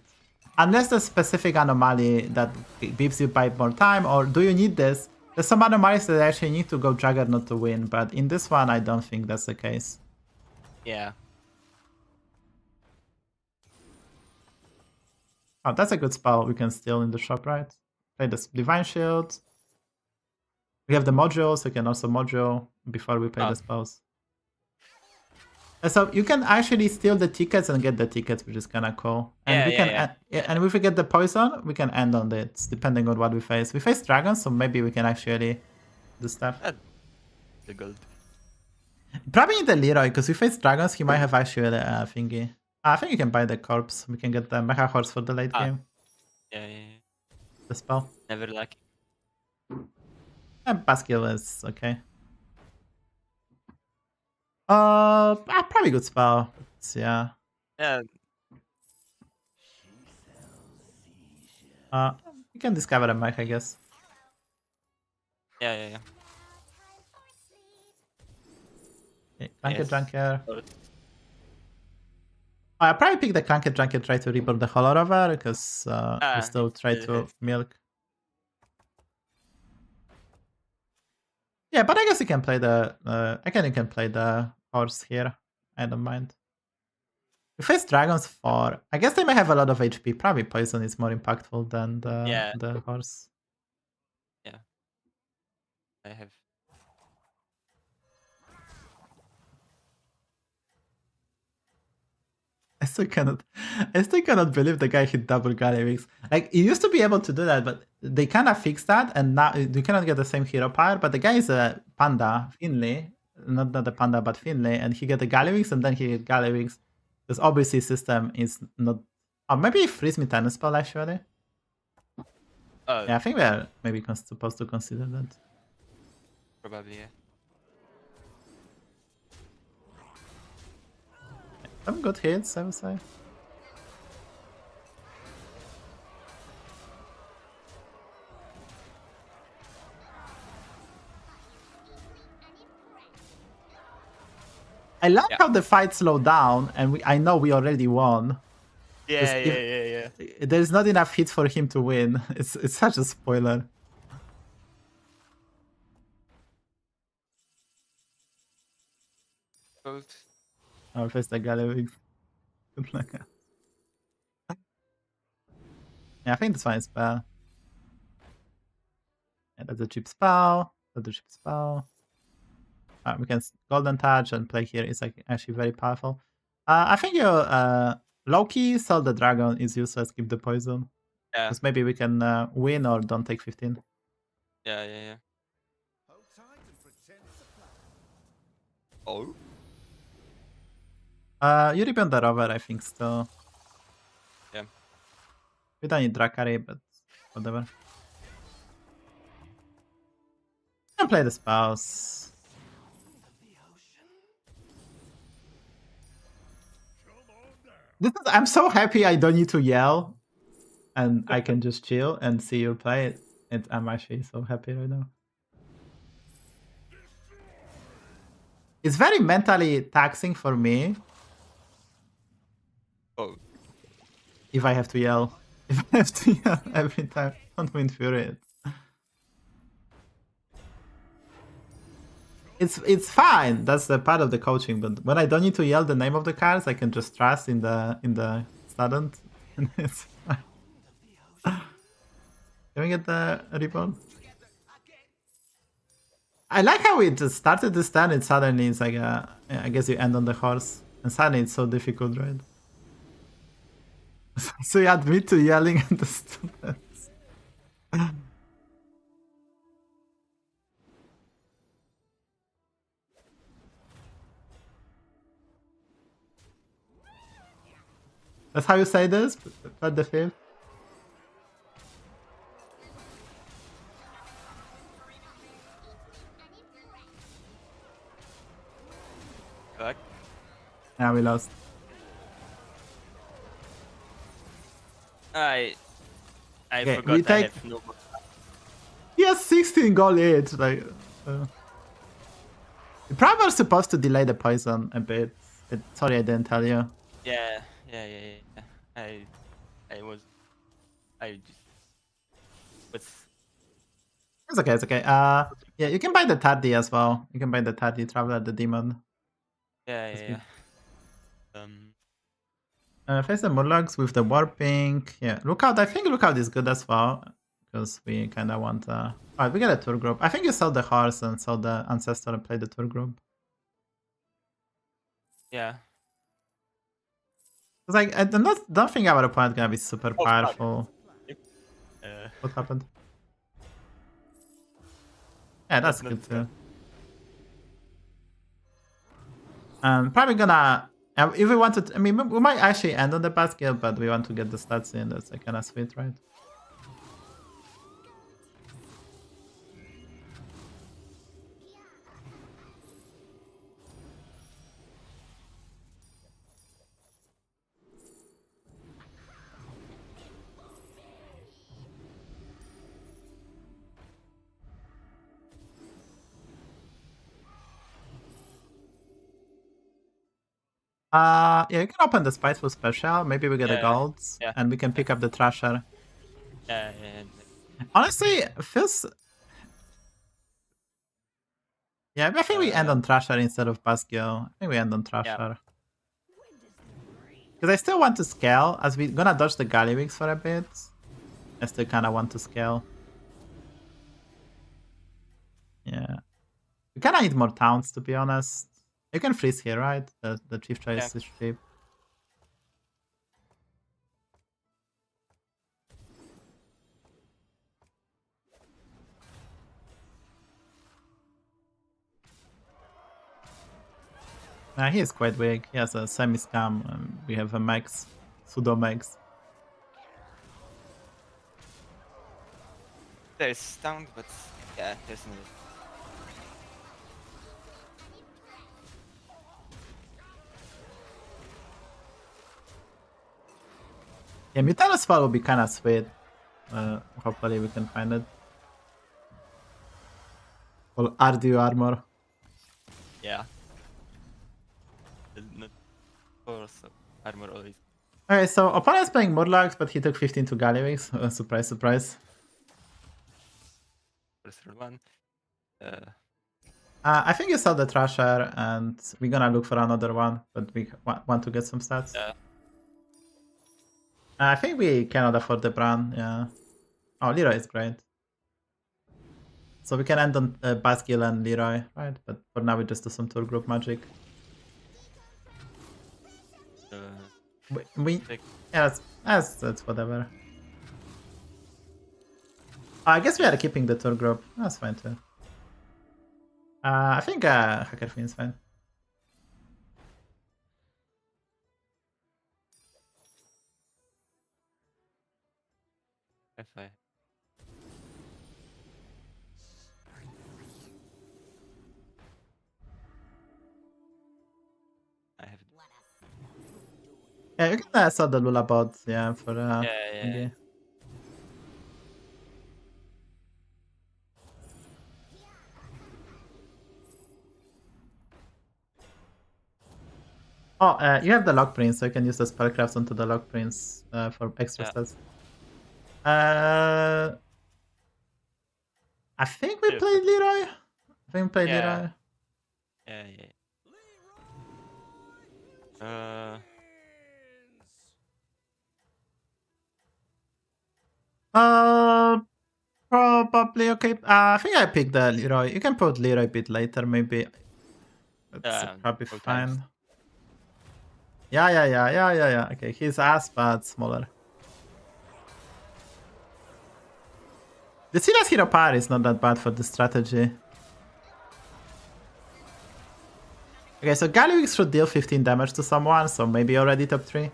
Unless there's specific anomaly that gives you by more time, or do you need this? There's some anomalies that actually need to go Juggernaut to win, but in this one, I don't think that's the case. Yeah. Oh, that's a good spell we can steal in the shop, right? Play this Divine Shield. We have the module, so we can also module before we play the spells. And so you can actually steal the tickets and get the tickets, which is kind of cool. And we can, and if we get the poison, we can end on it, depending on what we face. We face dragons, so maybe we can actually do stuff. The gold. Probably in the Leroy, because we face dragons, he might have actually a thingy. I think you can buy the corpse. We can get the Mecha Horse for the late game. Yeah. The spell. Never lucky. And Pascal is okay. Probably good spell. But yeah. Yeah. You can discover a mech, I guess. Yeah. Okay, Clanket Yes. Junker. I probably pick the Clanket Junker, try to reborn the Hollow Rover, because we still try to milk. Yeah, but I guess you can play the you can play the horse here. I don't mind. We face dragons for, I guess they may have a lot of HP. Probably poison is more impactful than the horse. Yeah. I have. I still cannot believe the guy hit double Gallywix. Like, he used to be able to do that, but they kind of fixed that, and now you cannot get the same hero power. But the guy is a panda, Finley, not the panda, but Finley, and he get the Gallywix, and then he get Gallywix. Because obviously system is not. Oh, maybe he frees me tennis spell actually. Yeah, I think we are maybe supposed to consider that. Probably, yeah. Some good hits, I would say. I like how the fight slowed down, and I know we already won. Yeah. There's not enough hits for him to win. It's such a spoiler. Gold. I'll face the Gallywix. Good luck. Yeah, I think this one is spell. Yeah, that's a cheap spell. That's a cheap spell. We can Golden Touch and play here. It's like actually very powerful. I think your Loki sell the dragon is useless. Keep the poison. Yeah. Because maybe we can win or don't take 15. Yeah. Oh. You rebuild the rover, I think, still. Yeah. We don't need Drakari, but whatever. And play the spouse. I'm so happy I don't need to yell. And I can just chill and see you play it. And I'm actually so happy right now. It's very mentally taxing for me. Oh. If I have to yell. If I have to yell every time. Don't win Fury. It's fine. That's the part of the coaching. But when I don't need to yell the name of the cards, I can just trust in the student. And it's fine. Can we get the reborn? I like how it just started this turn and suddenly it's like I guess you end on the horse. And suddenly it's so difficult, right? So you admit to yelling at the students. That's how you say this? At the fifth? Back. Yeah, we lost. I Okay, forgot we I take- have no. He has 16 gold each. Like, you probably were supposed to delay the poison a bit. Sorry, I didn't tell you. Yeah. I just was. It's okay, it's okay. Yeah, you can buy the Tardy as well. You can buy the Tardy Traveler, the Demon. Yeah. Face the Murlocs with the Warping. Yeah, Lookout. I think Lookout is good as well. because we kind of want. Alright, we get a tour group. I think you sell the horse and sell the ancestor and play the tour group. Yeah. It's like I don't think our opponent gonna be super Oh, fuck. powerful. What happened? Yeah, that's good too. Probably gonna. If we wanted, I mean, we might actually end on the basket, but we want to get the stats in. That's like kind of sweet, right? Yeah, you can open the Spiteful Special. Maybe we get a gold, and we can pick up the Thrasher. Yeah. Honestly, it feels. Yeah, I think we end on Thrasher instead of Basgil. I think we end on Thrasher. Because I still want to scale, as we're gonna dodge the Gallywix for a bit. I still kind of want to scale. Yeah. We kind of need more towns, to be honest. You can freeze here, right? The chief choice is cheap. He is quite weak. He has a semi-scam, and we have a Mechs, pseudo-Mechs. There's stunned, but yeah, there's no. Yeah, Mutanus Fall will be kind of sweet. Hopefully we can find it. Or Ardu armor. Yeah. Not force armor always. Okay, so opponent's playing Murlocs, but he took 15 to Gallywix. Surprise, surprise. First one. I think you sell the Thrasher, and we're gonna look for another one, but we want to get some stats. Yeah. I think we cannot afford the brand, yeah. Oh, Leroy is great. So we can end on Basgil and Leroy, right? But for now we just do some tour group magic. Yeah, that's whatever. I guess we are keeping the tour group. That's fine too. I think Hacker Fiend is fine. If I have. Yeah, you can sell the Lula bot, yeah, for Yeah. Oh, you have the Lock Prince, so you can use the Spellcraft onto the Lock Prince for extra stats. I think we played Leroy. I think we played Leroy. Yeah. Probably okay. I think I picked the Leroy. You can put Leroy a bit later, maybe. That's probably fine. Times. Yeah. Okay, he's as bad, smaller. The Silas Hero Power is not that bad for the strategy. Okay, so Gallywix should deal 15 damage to someone, so maybe already top 3.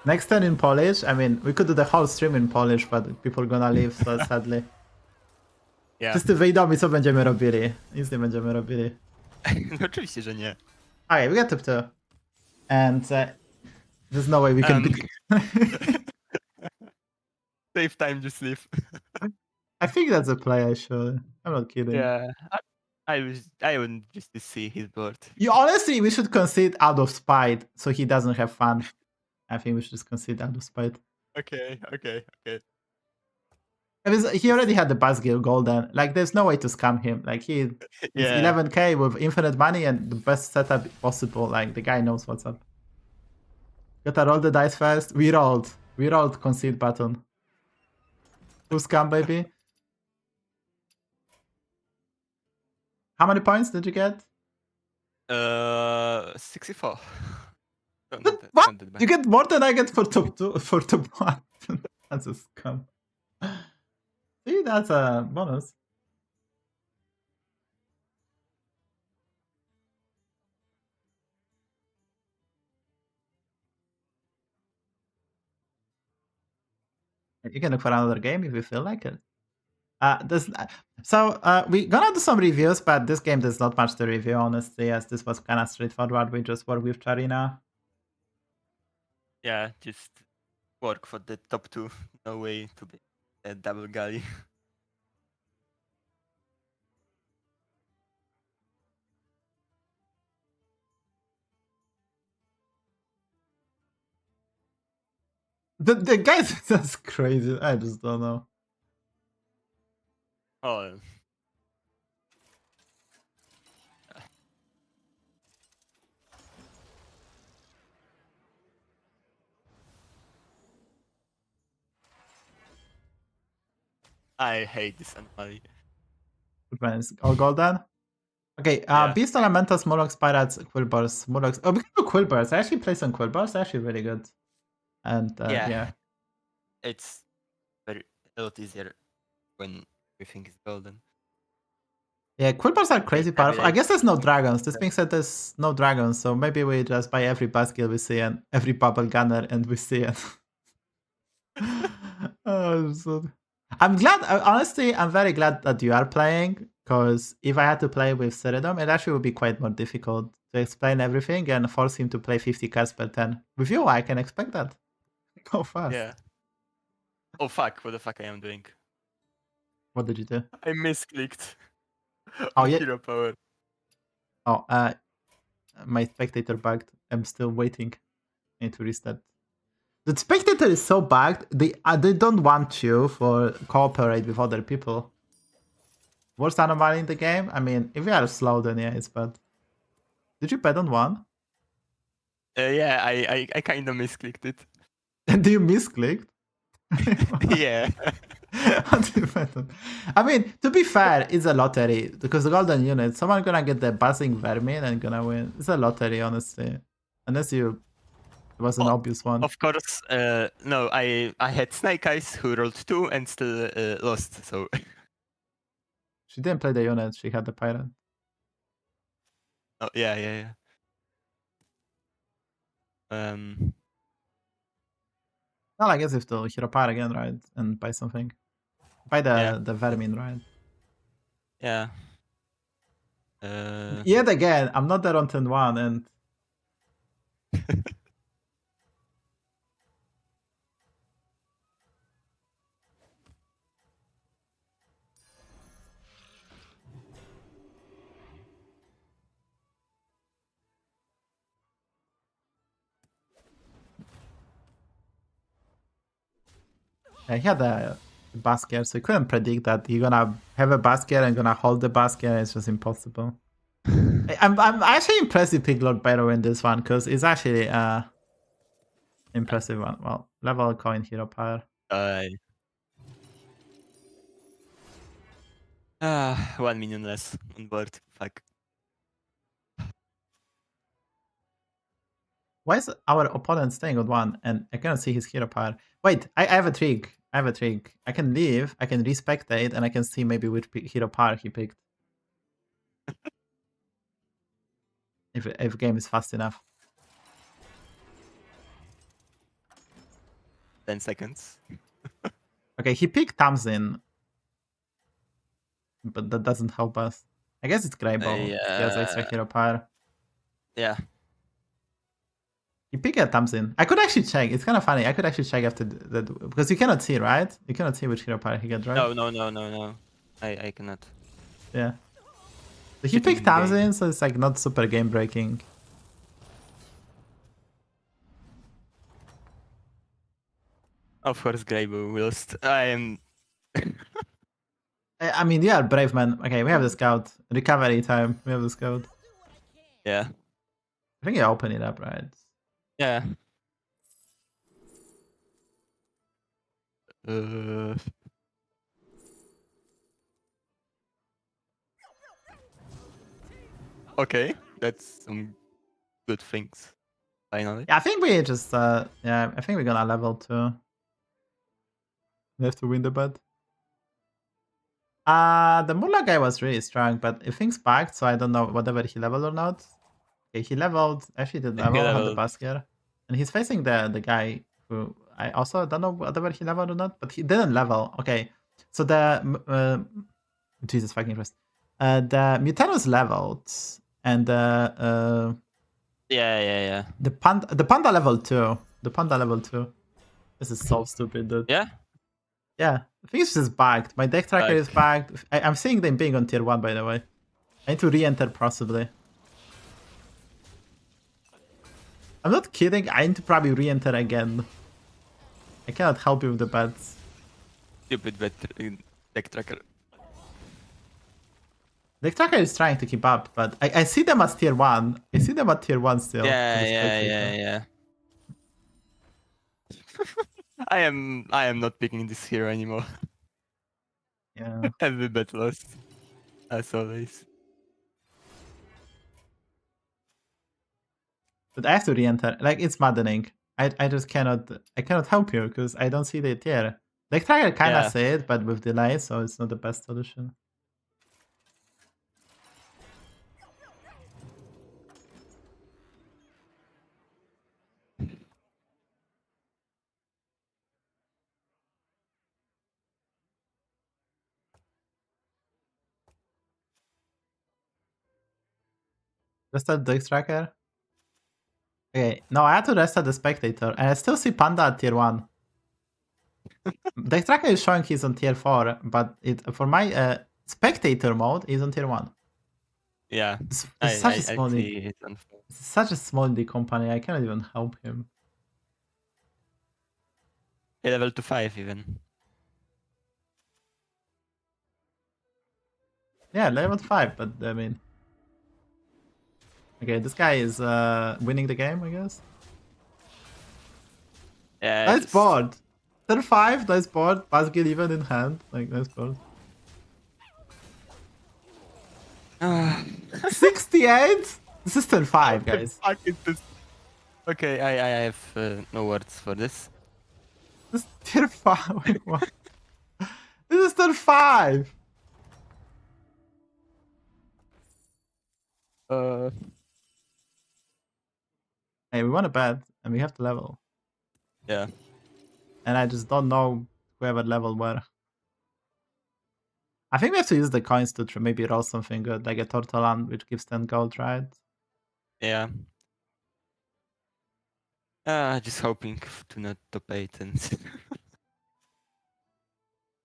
Next turn in Polish, I mean, we could do the whole stream in Polish, but people are gonna leave, so sadly. Yeah. Wszyscy wyjdą i co będziemy robili? Nic nie będziemy robili. No oczywiście, że nie. Okay, we get top 2. And there's no way we can beat. Save time, just leave. I think that's a play, actually. I'm not kidding. Yeah. I would just to see his board. You honestly, we should concede out of spite, so he doesn't have fun. I think we should just concede out of spite. Okay. Because he already had the Basgil Golden. Like, there's no way to scam him. Like, he's 11k with infinite money and the best setup possible. Like, the guy knows what's up. Gotta roll the dice first. We rolled. We rolled concede button. Who's scam, baby? How many points did you get? 64. Don't What? do that- What? don't do that. You get more than I get for top 2 for top 1. That's a scam. See, that's a bonus. You can look for another game if you feel like it. We're gonna do some reviews, but this game there's not much to review, honestly, as this was kind of straightforward. We just work with Charina. Yeah, just work for the top 2. No way to be a double galley. The guys, that's crazy. I just don't know. Oh. I hate this anomaly. Which one is all golden? Okay, Yeah. Beast Elementals, Murlocs, Pirates, Quilboars, Murlocs. Oh, we can do Quilboars. I actually play some Quilboars. They're actually really good. And yeah. It's a lot easier when everything is golden. Yeah, Quilboars are crazy powerful. I guess there's no Yeah. dragons. This being said, there's no dragons, so maybe we just buy every basket we see and every bubble gunner and we see it. I'm glad, honestly, I'm very glad that you are playing, because if I had to play with Ceridom, it actually would be quite more difficult to explain everything and force him to play 50 cards per turn. With you, I can expect that. Go fast. Yeah. Oh fuck, what the fuck I am doing? What did you do? I misclicked. Oh, on yeah. Hero power. Oh, my spectator bugged. I'm still waiting. I need to restart. The spectator is so bugged. They don't want you for cooperate with other people. Worst anomaly in the game? I mean, if you are slow, then yeah, it's bad. Did you bet on one? Yeah, I kind of misclicked it. Do you misclicked? Yeah. How do you bet on? I mean, to be fair, it's a lottery because the golden unit, someone gonna get the buzzing vermin and gonna win. It's a lottery, honestly, unless it was an obvious one. Of course, no, I had Snake Eyes who rolled 2 and still lost, so... She didn't play the unit, she had the pirate. Oh, yeah. Well, I guess if to hero power again, right? And buy something. Buy the vermin, right? Yeah. Yet again, I'm not there on turn 1 and... Yeah, he had a basket, so he couldn't predict that you're gonna have a basket and gonna hold the basket. It's just impossible. I'm actually impressed with Pig Lord Pyro in this one because it's actually impressive one. Well, level coin hero power. 1 million less on board. Fuck. Why is our opponent staying on 1 and I cannot see his hero power? Wait, I have a trick. I can leave, I can respectate, and I can see maybe which hero power he picked. if game is fast enough. 10 seconds. Okay, he picked Tamsin. But that doesn't help us. I guess it's Greyball. He has extra hero power. Yeah. You pick a Tamsin. I could actually check. It's kind of funny. I could actually check after that because you cannot see, right? You cannot see which hero power he got, right? No. I cannot. Yeah. So he picked Tamsin, so it's like not super game breaking. Of course, Greyball lost. I am. I mean, yeah, brave man. Okay, we have the scout. Recovery time. We have the scout. Yeah. I think you open it up, right? Yeah. Okay, that's some good things. Finally. Yeah, I think we just yeah, I think we're gonna level too. We have to win the bet. The Murloc guy was really strong, but if things backed, so I don't know whether he leveled or not. Okay, he leveled. Actually, did He level. Had the leveled. basket, and he's facing the guy who I also don't know whether he leveled or not, but he didn't level. Okay, so the Jesus fucking Christ, the Mutanus leveled, and Yeah. the panda level 2. The panda level 2. This is so stupid, dude. Yeah? Yeah, things is bagged. My deck tracker is Bagged. bagged. I'm seeing them being on tier 1, by the way. I need to re-enter possibly. I'm not kidding. I need to probably re-enter again. I cannot help you with the bets. Stupid deck tracker. Deck tracker is trying to keep up, but I see them as tier 1. I see them at tier 1 still. Yeah. I am not picking this hero anymore. Yeah. Every bet lost. As always. But I have to re-enter. Like, it's maddening. I just cannot help you because I don't see the tier. Deck tracker kinda see it, but with delay, so it's not the best solution. Restart Deck tracker. Okay, no, I had to restart the spectator, and I still see Panda at tier 1. Deck tracker is showing he's on tier 4, but for my spectator mode, he's on tier 1. Yeah. It's I such a small D company, I cannot even help him. He level to 5 even. Yeah, level 5, but I mean... Okay, this guy is winning the game, I guess. Yeah. Nice board! Turn 5, nice board. Basket even in hand. Like, nice board. 68? This is turn 5, guys. Okay, I have no words for this. This is tier 5. Wait, what? This is turn 5! Hey, we want a bet, and we have to level. Yeah. And I just don't know whoever leveled where. I think we have to use the coins to maybe roll something good, like a Tortolan, which gives 10 gold, right? Yeah. Just hoping to not top 8 and...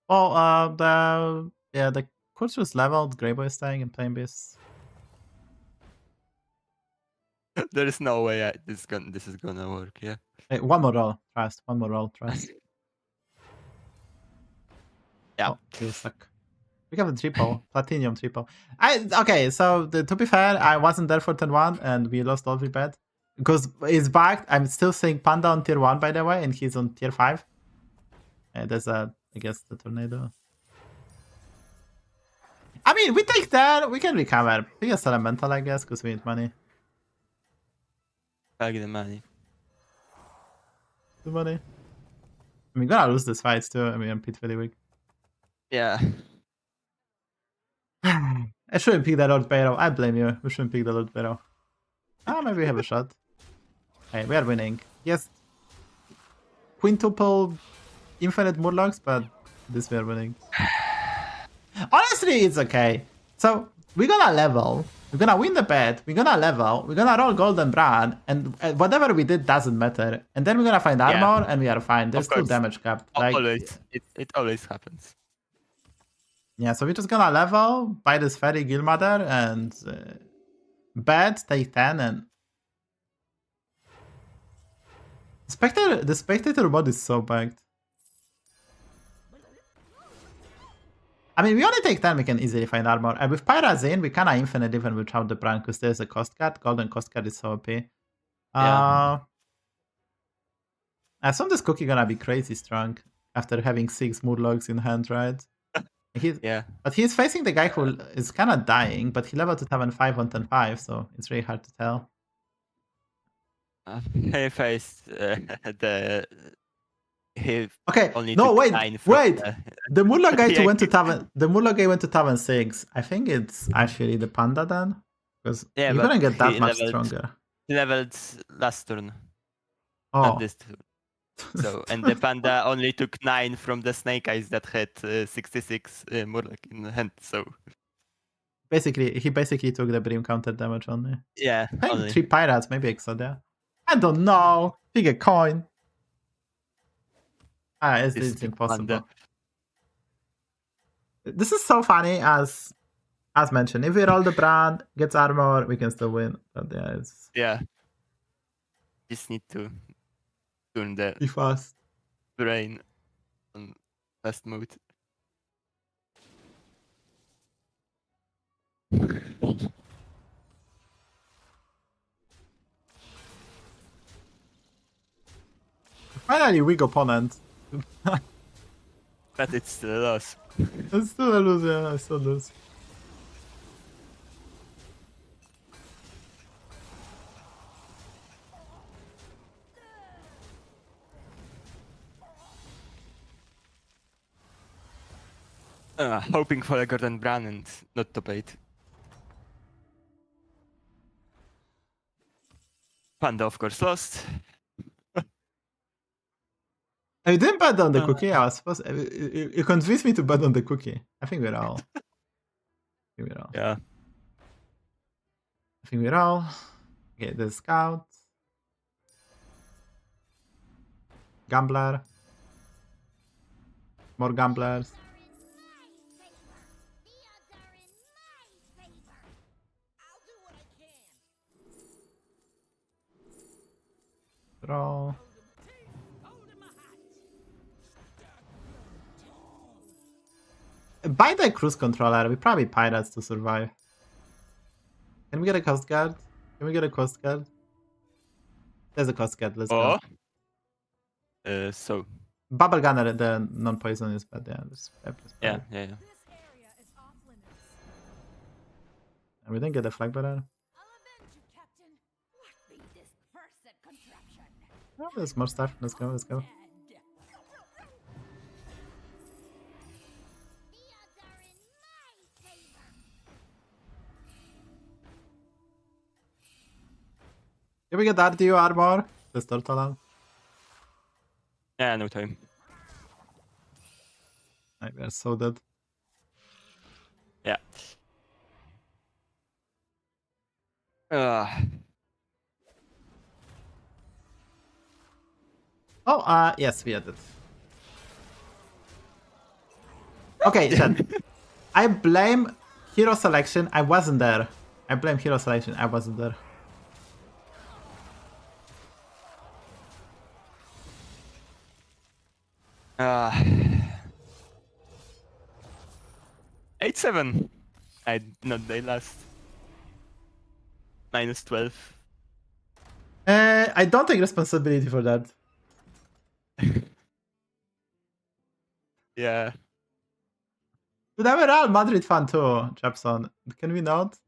Oh, the course was leveled, Greyboy is staying and playing beasts. There is no way this is gonna work, yeah. Hey, one more roll, trust. One more roll, trust. Yeah. Oh, you suck. We have a triple, platinum triple. Okay, so to be fair, I wasn't there for turn 1 and we lost every bet. Because it's backed. I'm still seeing Panda on tier 1, by the way, and he's on tier 5. There's I guess, the tornado. I mean, we take that, we can recover. Biggest elemental, I guess, because we need money. I'll get the money. The money. I mean, gonna lose this fight too. I mean, I'm pitifully weak. Yeah. I shouldn't pick that Lord Barrow. I blame you. We shouldn't pick the Lord Barrow. Maybe we have a shot. Hey, we are winning. Yes. Quintuple infinite Murlocs, but this we are winning. Honestly, it's okay. So, we're gonna level. We're gonna win the bet. We're gonna level. We're gonna roll Golden Brand. And whatever we did doesn't matter. And then we're gonna find armor and we are fine. There's still damage cap. Like, Always. It always happens. Yeah, so we're just gonna level, buy this Fairy Guildmother, and bet, take 10, and... The spectator mod is so bagged. I mean, we only take 10, we can easily find armor. And with Pyrazine, we kinda infinite even without the brand, because there's a cost card. Golden cost card is so OP. Yeah. I assume this cookie gonna be crazy strong. after having 6 Murlocs in hand, right? He's, Yeah. but he's facing the guy who is kind of dying, but he leveled to 7-5 on 10-5, so it's really hard to tell. He faced the. He Okay, only no, took wait, 9 from wait. The Murloc guy Yeah. went to Taven. The Murloc guy went to Taven 6. I think it's actually the Panda then, because Yeah, you but couldn't get that he much leveled- stronger. He leveled last turn, Oh, not this turn. So, and the Panda only took 9 from the Snake Eyes that had 66 Murloc in hand. So, basically, he basically took the Brim counter damage only. yeah, I think only. 3 pirates, maybe ixxdeee. I don't know. Pick a coin. It's This impossible. Panda. This is so funny, as mentioned. If we roll the brand, gets armor, we can still win. But yeah, it's Yeah. Just need to turn the be fast. brain on fast mode. Finally, weak opponent. But it's still a loss. It's still a loser. Yeah, I still lose. Hoping for a Gordon Brown and not top 8. Panda, of course, lost. I didn't bet on the cookie. I was supposed. You convinced me to bet on the cookie. I think we're all. Yeah. I think we're all. Okay, the scout. Gambler. More gamblers. Draw. Buy the cruise controller. We probably pirates to survive. Can we get a coast guard? Can we get a coast guard? There's a coast guard. Let's go. So, Bubble gunner, the non-poison is bad. Yeah, yeah. This area is off limits. And we didn't get the flag bearer. I'll avenge you, Captain. What be this cursed contraption? Oh, there's more stuff. Let's go. Dead. Can we get RDU armor? Let's start all. Yeah, no time. We are so dead. Yeah. Oh, yes, we are dead. Okay, chat. I blame hero selection. I wasn't there. I blame hero selection. I wasn't there. Uh, 8-7. I did not die last. -12. I don't take responsibility for that. Yeah. Dude, I'm a Real Madrid fan too, Japson. Can we not?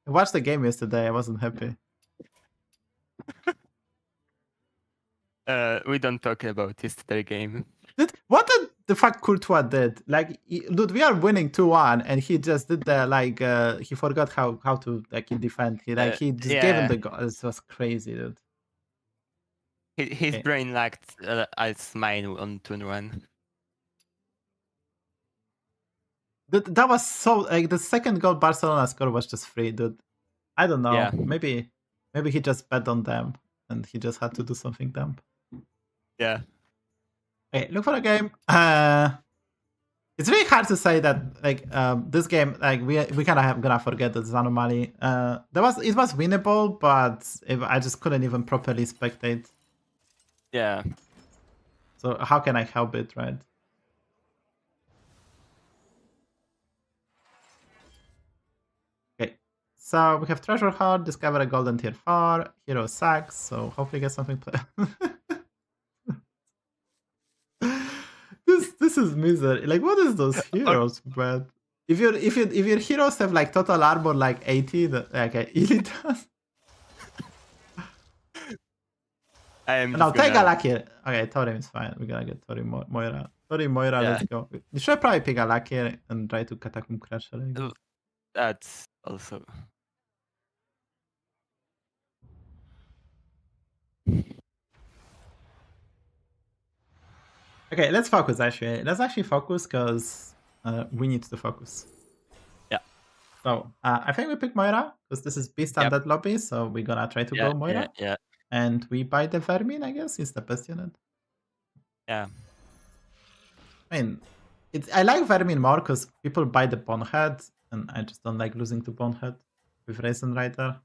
I watched the game yesterday. I wasn't happy. We don't talk about yesterday game. Dude, what the fuck Courtois did? Like, dude, we are winning 2-1, and he just did the like. He forgot how to like defend. He just gave him the goal. This was crazy, dude. His Okay. brain lacked as mine on turn 1. That was so like the second goal Barcelona score was just free, dude. I don't know. Yeah. Maybe he just bet on them and he just had to do something dumb. Yeah. Okay, look for a game. It's really hard to say that like this game like we kind of gonna forget this anomaly. It was winnable, but I just couldn't even properly spectate. Yeah. So how can I help it, right? Okay, so we have Treasure Hoard, discover a golden tier 4, hero sacks, so hopefully get something. this is misery. Like, what is those heroes, man? If your heroes have like total armor like 80, like Elite does. I am No, just take a gonna... lucky. Okay, Thorim is fine. We're gonna get Thorim Moira. Thorim Moira, Yeah. let's go. You should probably pick a lucky and try to Catacomb Crusher. I guess. That's also... Okay, let's focus actually. Let's actually focus because we need to focus. Yeah. So I think we pick Moira because this is Beast Yep. Undead lobby, so we're gonna try to Yeah, go Moira. yeah. And we buy the Vermin, I guess, is the best unit. Yeah. I mean, I like Vermin more because people buy the Bonehead, and I just don't like losing to Bonehead with Raisin Rider.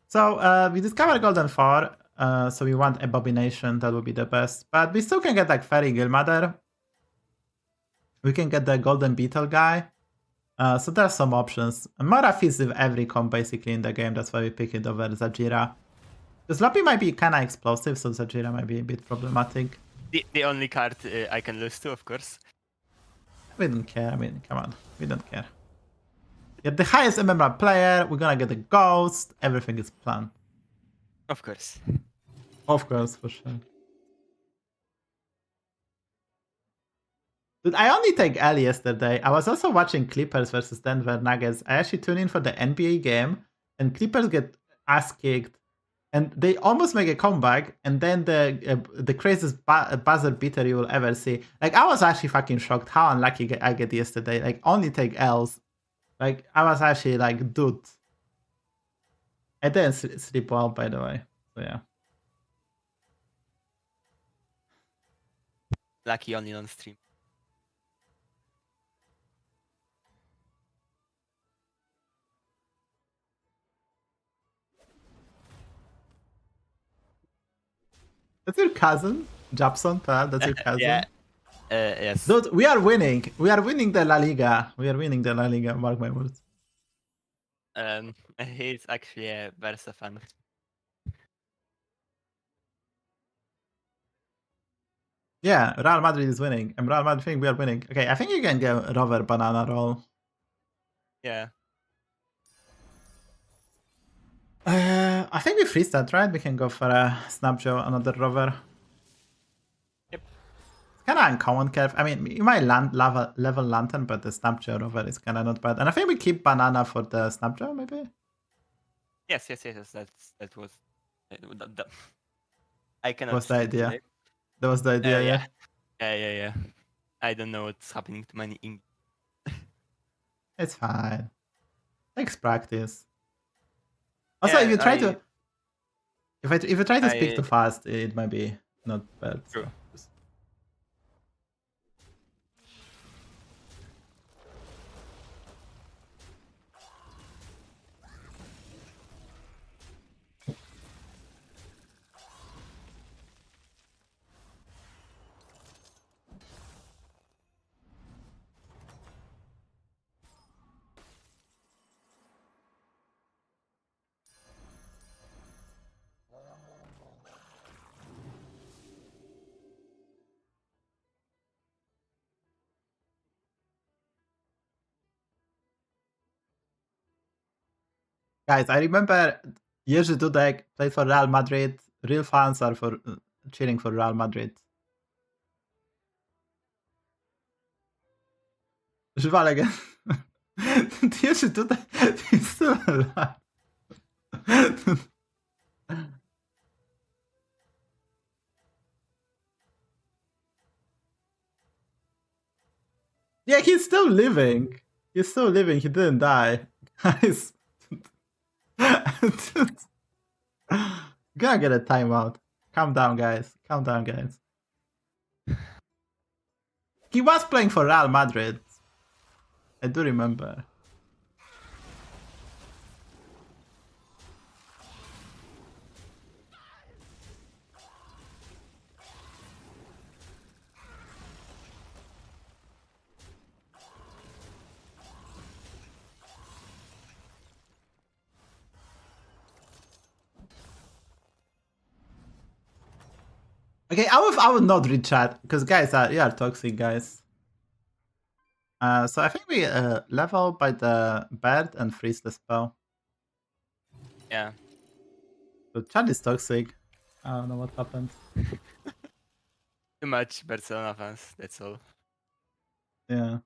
So we discovered Golden 4, so we want Abomination, that would be the best. But we still can get like Fairy Guildmother. We can get the Golden Beetle guy. So there's some options. Mora fits with every comp basically in the game, that's why we pick it over Zajira. Because Loppy might be kinda explosive, so Zajira might be a bit problematic. The only card I can lose to, of course. We don't care, I mean, come on, we don't care. Get the highest MMR player, we're gonna get a ghost, everything is planned. Of course. Of course, for sure. Dude, I only take L yesterday. I was also watching Clippers versus Denver Nuggets. I actually tuned in for the NBA game, and Clippers get ass kicked, and they almost make a comeback, and then the craziest buzzer beater you will ever see. Like, I was actually fucking shocked how unlucky I get yesterday. Like, only take L's. Like, I was actually like, dude. I didn't sleep well, by the way. So, yeah. Lucky only on stream. That's your cousin? Japson, pal? That's your cousin? Yeah. Yes. Dude, we are winning. We are winning the La Liga. We are winning the La Liga, mark my words. He's actually a Barca fan. Yeah, Real Madrid is winning. And Real Madrid think we are winning. Okay, I think you can get Rover Banana Roll. Yeah. I think we freeze that, right? We can go for a Snapjo, another Rover. Yep. It's kind of uncommon curve. I mean, you might level Lantern, but the Snapjo Rover is kind of not bad. And I think we keep Banana for the Snapjo, maybe? Yes. That was... I cannot... Was the idea. today. That was the idea, yeah. Yeah. I don't know what's happening to my ink. It's fine. Takes practice. Also, Yeah, if you try to... If you try to speak too fast, it might be not bad. True. So. Guys, I remember Jerzy Dudek played for Real Madrid. Real fans are for cheering for Real Madrid. Żywal again. Jerzy Dudek is still alive. Yeah, he's still living. He's still living. He didn't die. Guys. Gonna get a timeout. Calm down, guys. Calm down, guys. He was playing for Real Madrid. I do remember. Okay, I would not read chat because guys you are toxic, guys. So I think we level by the bird and freeze the spell. Yeah. So chat is toxic. I don't know what happened. Too much persona fans, that's all. Yeah.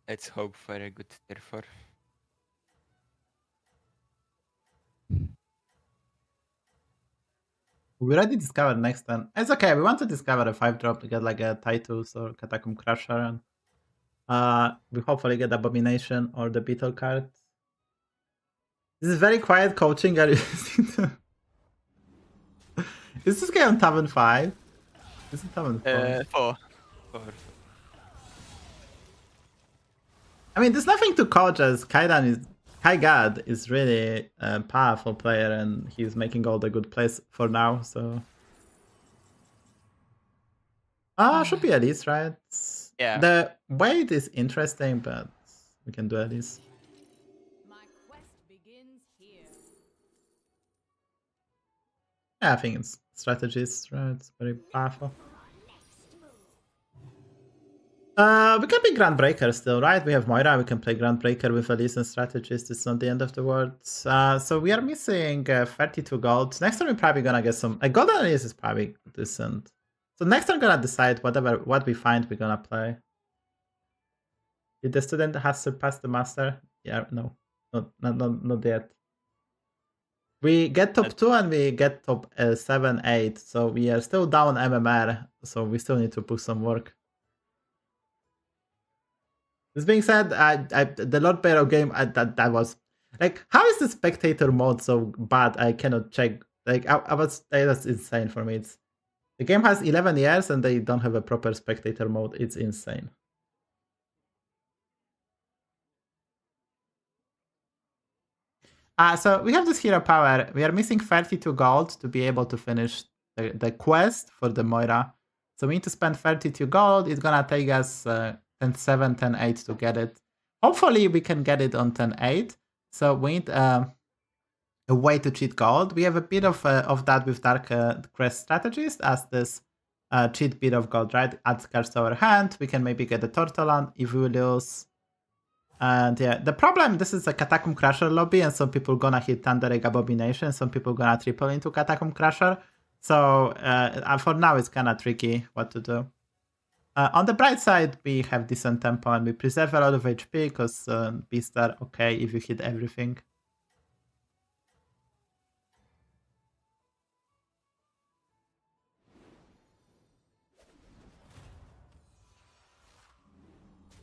Let's hope for a good therefore. We already discovered next turn. It's okay, we want to discover a 5-drop to get like a Titus or Catacomb Crusher and we hopefully get Abomination or the Beetle card. This is very quiet coaching. Are you Is this guy on Tavern 5? Is it Tavern 4? 4. I mean, there's nothing to coach as Kaigad is really a powerful player and he's making all the good plays for now, so... should be Elise, right? Yeah. The weight is interesting, but we can do Elise. My quest begins here. Yeah, I think it's strategies, right? It's very powerful. We can be Groundbreaker still, right? We have Moira, we can play Groundbreaker with Elise and strategies. It's not the end of the world. So we are missing 32 gold. Next time we're probably gonna get some... Golden Elise is probably decent. So next time we're gonna decide what we find we're gonna play. Did the student have surpassed the master? Yeah, no. Not yet. We get top 2 and we get top 7, 8. So we are still down MMR. So we still need to put some work. This being said, the Lord Peril game, that was... Like, how is the spectator mode so bad? I cannot check. Like, that's insane for me. The game has 11 years and they don't have a proper spectator mode. It's insane. So we have this hero power. We are missing 32 gold to be able to finish the quest for the Moira. So we need to spend 32 gold. It's gonna take us 10-7, 10-8 to get it. Hopefully we can get it on 10-8. So we need a way to cheat gold. We have a bit of that with Dark Crest Strategist as this cheat bit of gold, right? Add cards to our hand. We can maybe get a Turtle on if we lose. And yeah, the problem, this is a Catacomb Crusher lobby and some people gonna hit Thunder Egg Abomination, some people gonna triple into Catacomb Crusher. So for now it's kinda tricky what to do. On the bright side, we have decent tempo and we preserve a lot of HP because beasts are okay if you hit everything.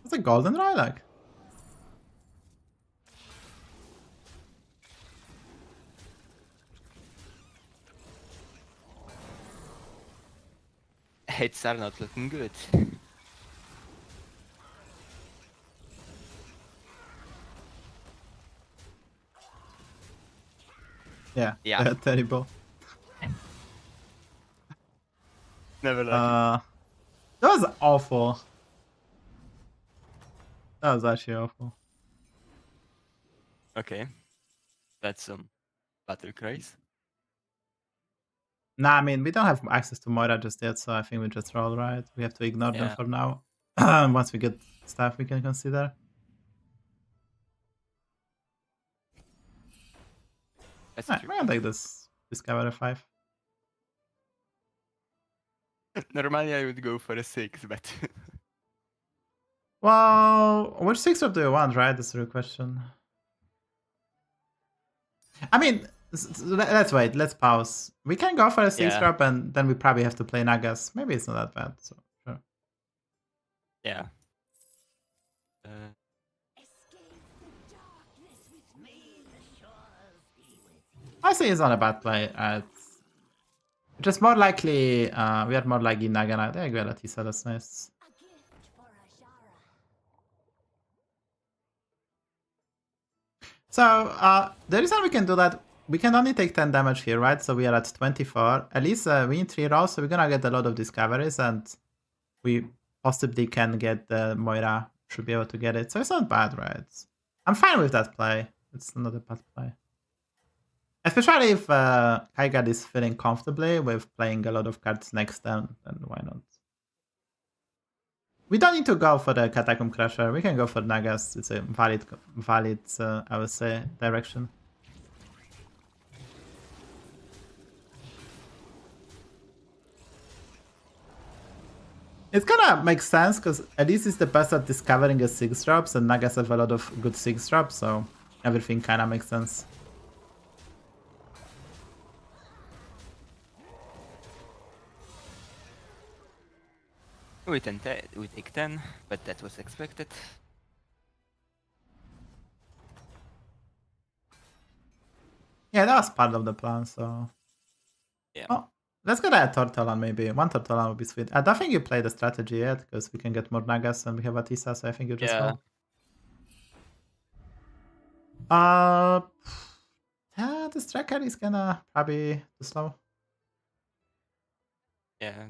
It's a golden lilac. Hits are not looking good. Yeah, Yeah. they're terrible. Never like That was awful. That was actually awful. it. Okay. That's some battle craze. Nah, I mean, we don't have access to Moira just yet, so I think we just roll, right? We have to ignore them Yeah. for now. Once we get stuff we can consider. That's Alright, true. we're gonna take this Discover 5. Normally I would go for a 6, but Well, which 6 drop do you want, right? That's the real question. I mean, let's wait, let's pause. We can go for a 6 Yeah. drop and then we probably have to play Nagas. Maybe it's not that bad, so sure. yeah. I say it's not a bad play. It's just more likely, we are more likely Naga. There you go, Latisa, that's nice. So the reason we can do that, we can only take 10 damage here, right? So we are at 24. At least we need 3 rolls, so we're gonna get a lot of discoveries, and we possibly can get the Moira. Should be able to get it. So it's not bad, right? I'm fine with that play. It's not a bad play. Especially if Kai'Gad is feeling comfortably with playing a lot of cards next turn, then why not? We don't need to go for the Catacomb Crusher. We can go for Nagas. It's a valid, I would say, direction. It's gonna make sense because at least it's the best at discovering a 6-drops, and Nagas have a lot of good 6-drops, so everything kinda makes sense. We take 10, but that was expected. Yeah, that was part of the plan, so... Yeah. Oh, let's get a Tortolan maybe. One Tortolan would be sweet. I don't think you played the strategy yet, because we can get more Nagas and we have Atisa, so I think you just roll. Yeah, this tracker is gonna probably too slow. Yeah.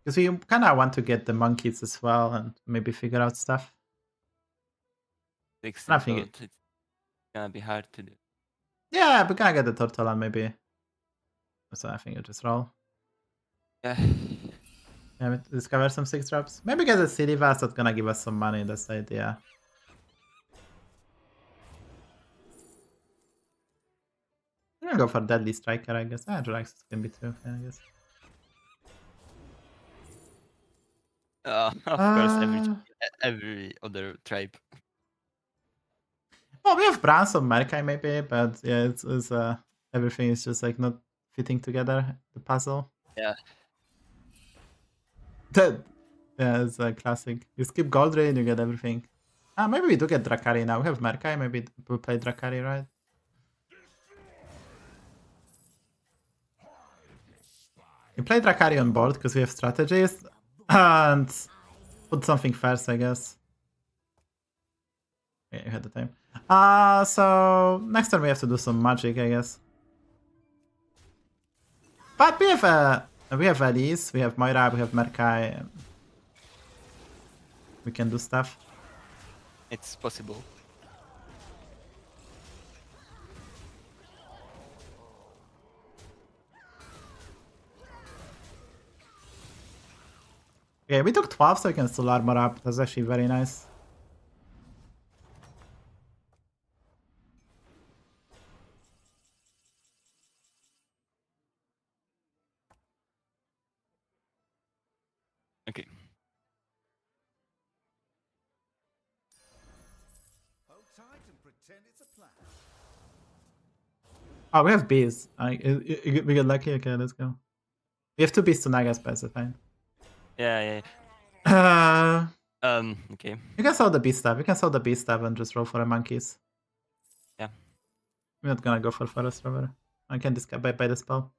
Because we kinda want to get the monkeys as well and maybe figure out stuff. Nothing. It's gonna be hard to do. Yeah, we're gonna get the Tortolan maybe. So I think you just roll. Yeah. Yeah, we discover some 6-drops. Maybe get a City Vast that's gonna give us some money, that's the idea. I'm gonna go for Deadly Striker, I guess. Ah, Jurax can be too, I guess. Of course, every other tribe. Well, we have Brans of Merkai maybe, but yeah, it's everything is just like not fitting together, the puzzle. Yeah. Yeah, it's a classic. You skip Gold Ray and you get everything. Ah, maybe we do get Drakari now. We have Merkai, maybe we play Drakari, right? We play Drakari on board because we have strategies. And put something first, I guess. Yeah, you had the time. So next time we have to do some magic, I guess. But we have Elise, we have Moira, we have Merkai. We can do stuff. It's possible. Okay, we took 12, so we can still armor up. That's actually very nice. Okay. Hold tight and pretend it's a plan. Oh, we have bees. We get lucky. Okay, let's go. We have 2 bees to Naga specify. Yeah. Okay. You can sell the beast stuff. You can sell the beast stuff and just roll for the monkeys. Yeah. I'm not gonna go for Forest Rover. I can discard by the spell.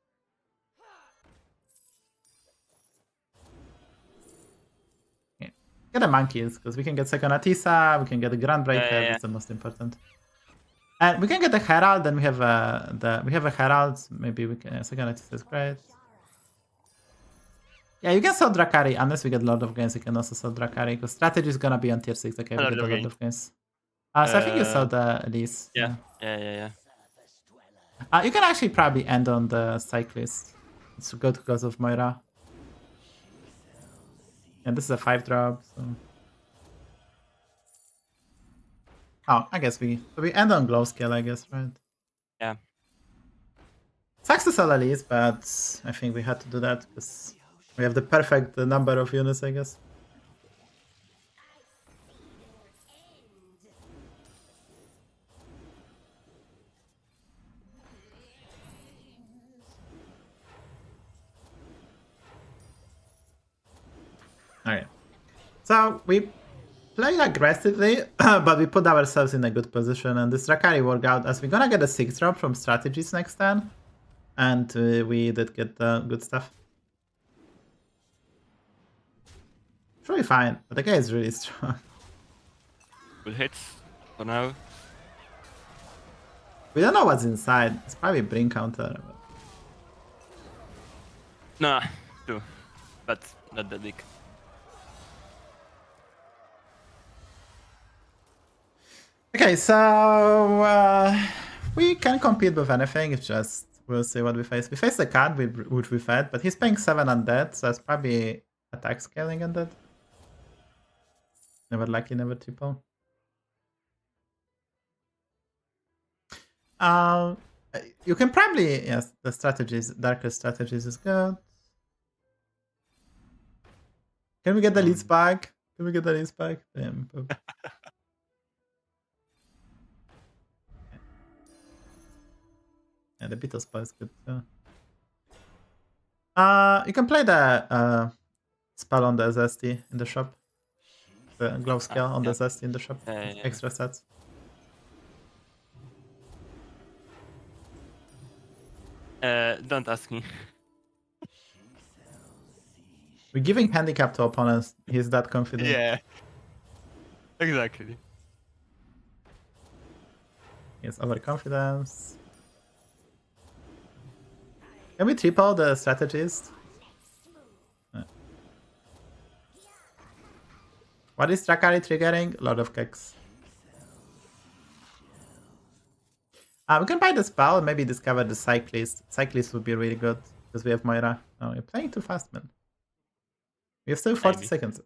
Okay. Get the monkeys, because we can get second Atisa, we can get the Grand Breaker, that's the most important. And we can get the Herald, then we have a Herald, maybe we can second Atisa is great. Yeah, you can sell Drakari, unless we get Lord of Games, you can also sell Drakari, because strategy is gonna be on tier 6, okay, we get the Lord of Games. So I think you sell the Elise. Yeah. You can actually probably end on the Cyclist. It's good because of Moira. And this is a 5-drop, so... Oh, I guess we end on Glow Scale, I guess, right? Yeah. Sucks to sell Elise, but I think we had to do that, because we have the perfect number of units, I guess. Alright. So we played aggressively, but we put ourselves in a good position, and this Drakari worked out as we're gonna get a 6-drop from strategies next turn. And we did get good stuff. It's really fine, but the guy is really strong. Good hits for now. We don't know what's inside. It's probably Bring counter. Nah, 2. But not that big. Okay, so we can compete with anything. It's just we'll see what we face. We face the card which we fed, but he's paying 7 undead, so it's probably attack scaling undead. Never lucky, never triple. You can probably, yes, the strategies, darker strategies is good. Can we get the leads back? Can we get the leads back? Damn. Yeah, the Beetle spell is good too. You can play the spell on the SSD in the shop. The glove scale on the SSD in the shop. Extra sets. Don't ask me. We're giving handicap to opponents. He's that confident. Yeah. Exactly. Yes, overconfidence. Can we triple the strategist? What is Drakari triggering? A lot of kicks. We can buy the spell and maybe discover the cyclist. Cyclist would be really good because we have Moira. Oh, you're playing too fast, man. We have still 40 seconds.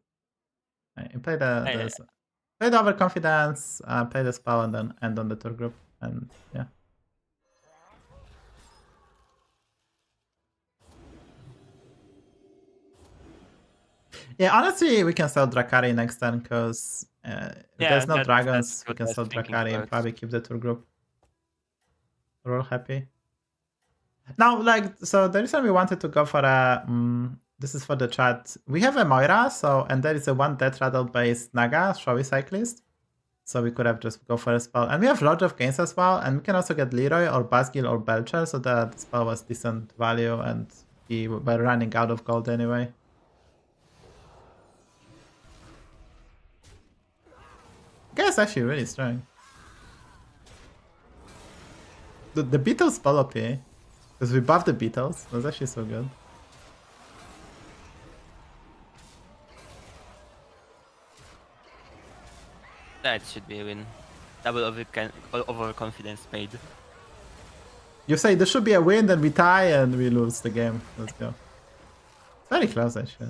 Right, you play play the overconfidence, play the spell, and then end on the tour group. And yeah. Yeah, honestly, we can sell Drakari next turn because if there's no dragons, we can sell Drakari and probably keep the tour group. We're all happy. Now, like, so the reason we wanted to go for a, this is for the chat. We have a Moira, and there is a 1 Death Rattle based Naga, Showy Cyclist. So we could have just go for a spell. And we have Lord of Gains as well, and we can also get Leroy or Basgil or Belcher, so that the spell was decent value and we were running out of gold anyway. Guy's actually really strong. The Beatles spell OP, because we buffed the Beatles. That's actually so good. That should be a win. Double overconfidence made. You say there should be a win, then we tie and we lose the game. Let's go. It's very close actually.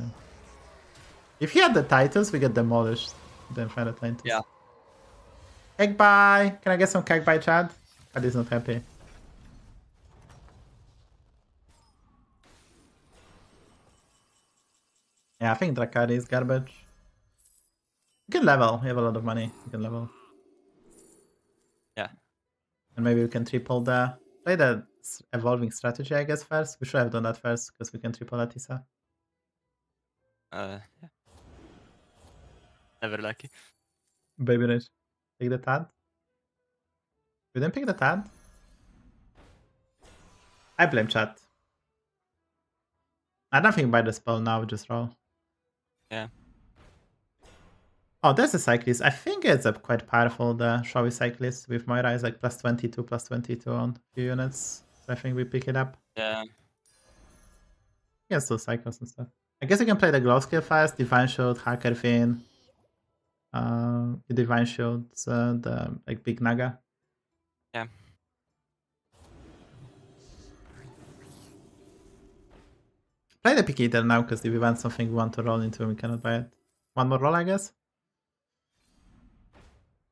If he had the titles, we get demolished. Then find Atlantis. Yeah. Cake buy! Can I get some cake buy, Chad? Chad is not happy. Yeah, I think Drakari is garbage. We can level. We have a lot of money. We can level. Yeah. And maybe we can triple play the evolving strategy, I guess, first. We should have done that first, because we can triple Atisa. Yeah. Never lucky. Baby Rich. Pick the Tad. We didn't pick the Tad? I blame chat. I don't think buy the spell now, we just roll. Yeah. Oh, there's a cyclist. I think it's a quite powerful, the Showy cyclist with Moira is like plus 22 on few units. So I think we pick it up. Yeah. Yeah, still cycles and stuff. I guess you can play the glow skill first, Divine Shield, Hacker Fin. Divine Shield, the like big Naga. Yeah. Play the Pick Eater now, because if we want something we want to roll into, we cannot buy it. One more roll, I guess.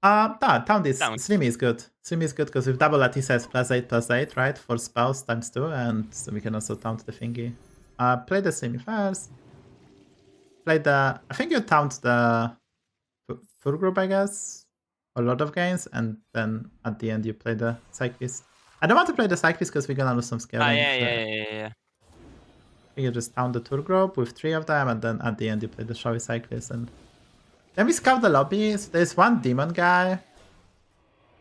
Taunt is Slimmy is good. Slimmy is good because with double Atisa it's +8/+8, right? For spells ×2, and so we can also taunt the thingy. Play the Slimmy first. Play the. I think you taunt the full group, I guess. A lot of gains, and then at the end you play the cyclist. I don't want to play the cyclist because we're gonna lose some scaling. Yeah. I think you just taunt the tour group with 3 of them, and then at the end you play the Showy cyclist. And then we scout the lobbies. There's one demon guy.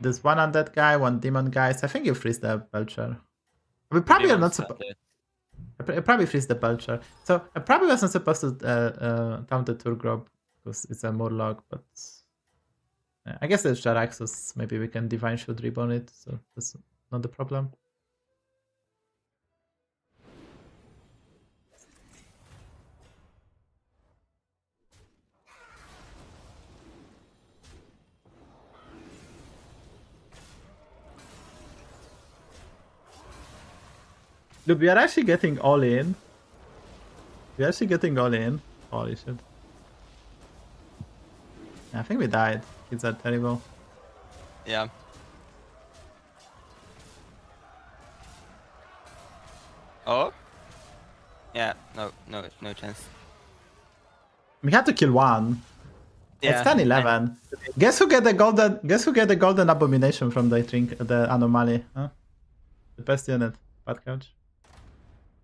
There's one undead guy, one demon guy. So I think you freeze the Belcher. We probably are not supposed. I probably freeze the Belcher. So I probably wasn't supposed to taunt the tour group because it's a Murloc, but I guess there's Jaraxxus. Maybe we can Divine Shield Reborn it, so that's not the problem. Dude, we are actually getting all in. We're actually getting all in. Holy shit. I think we died. Kids are terrible. Yeah. Oh? Yeah, no chance. We had to kill one. Yeah. It's 10-11. Guess who get the golden abomination from the anomaly? Huh? The best unit. Bad coach.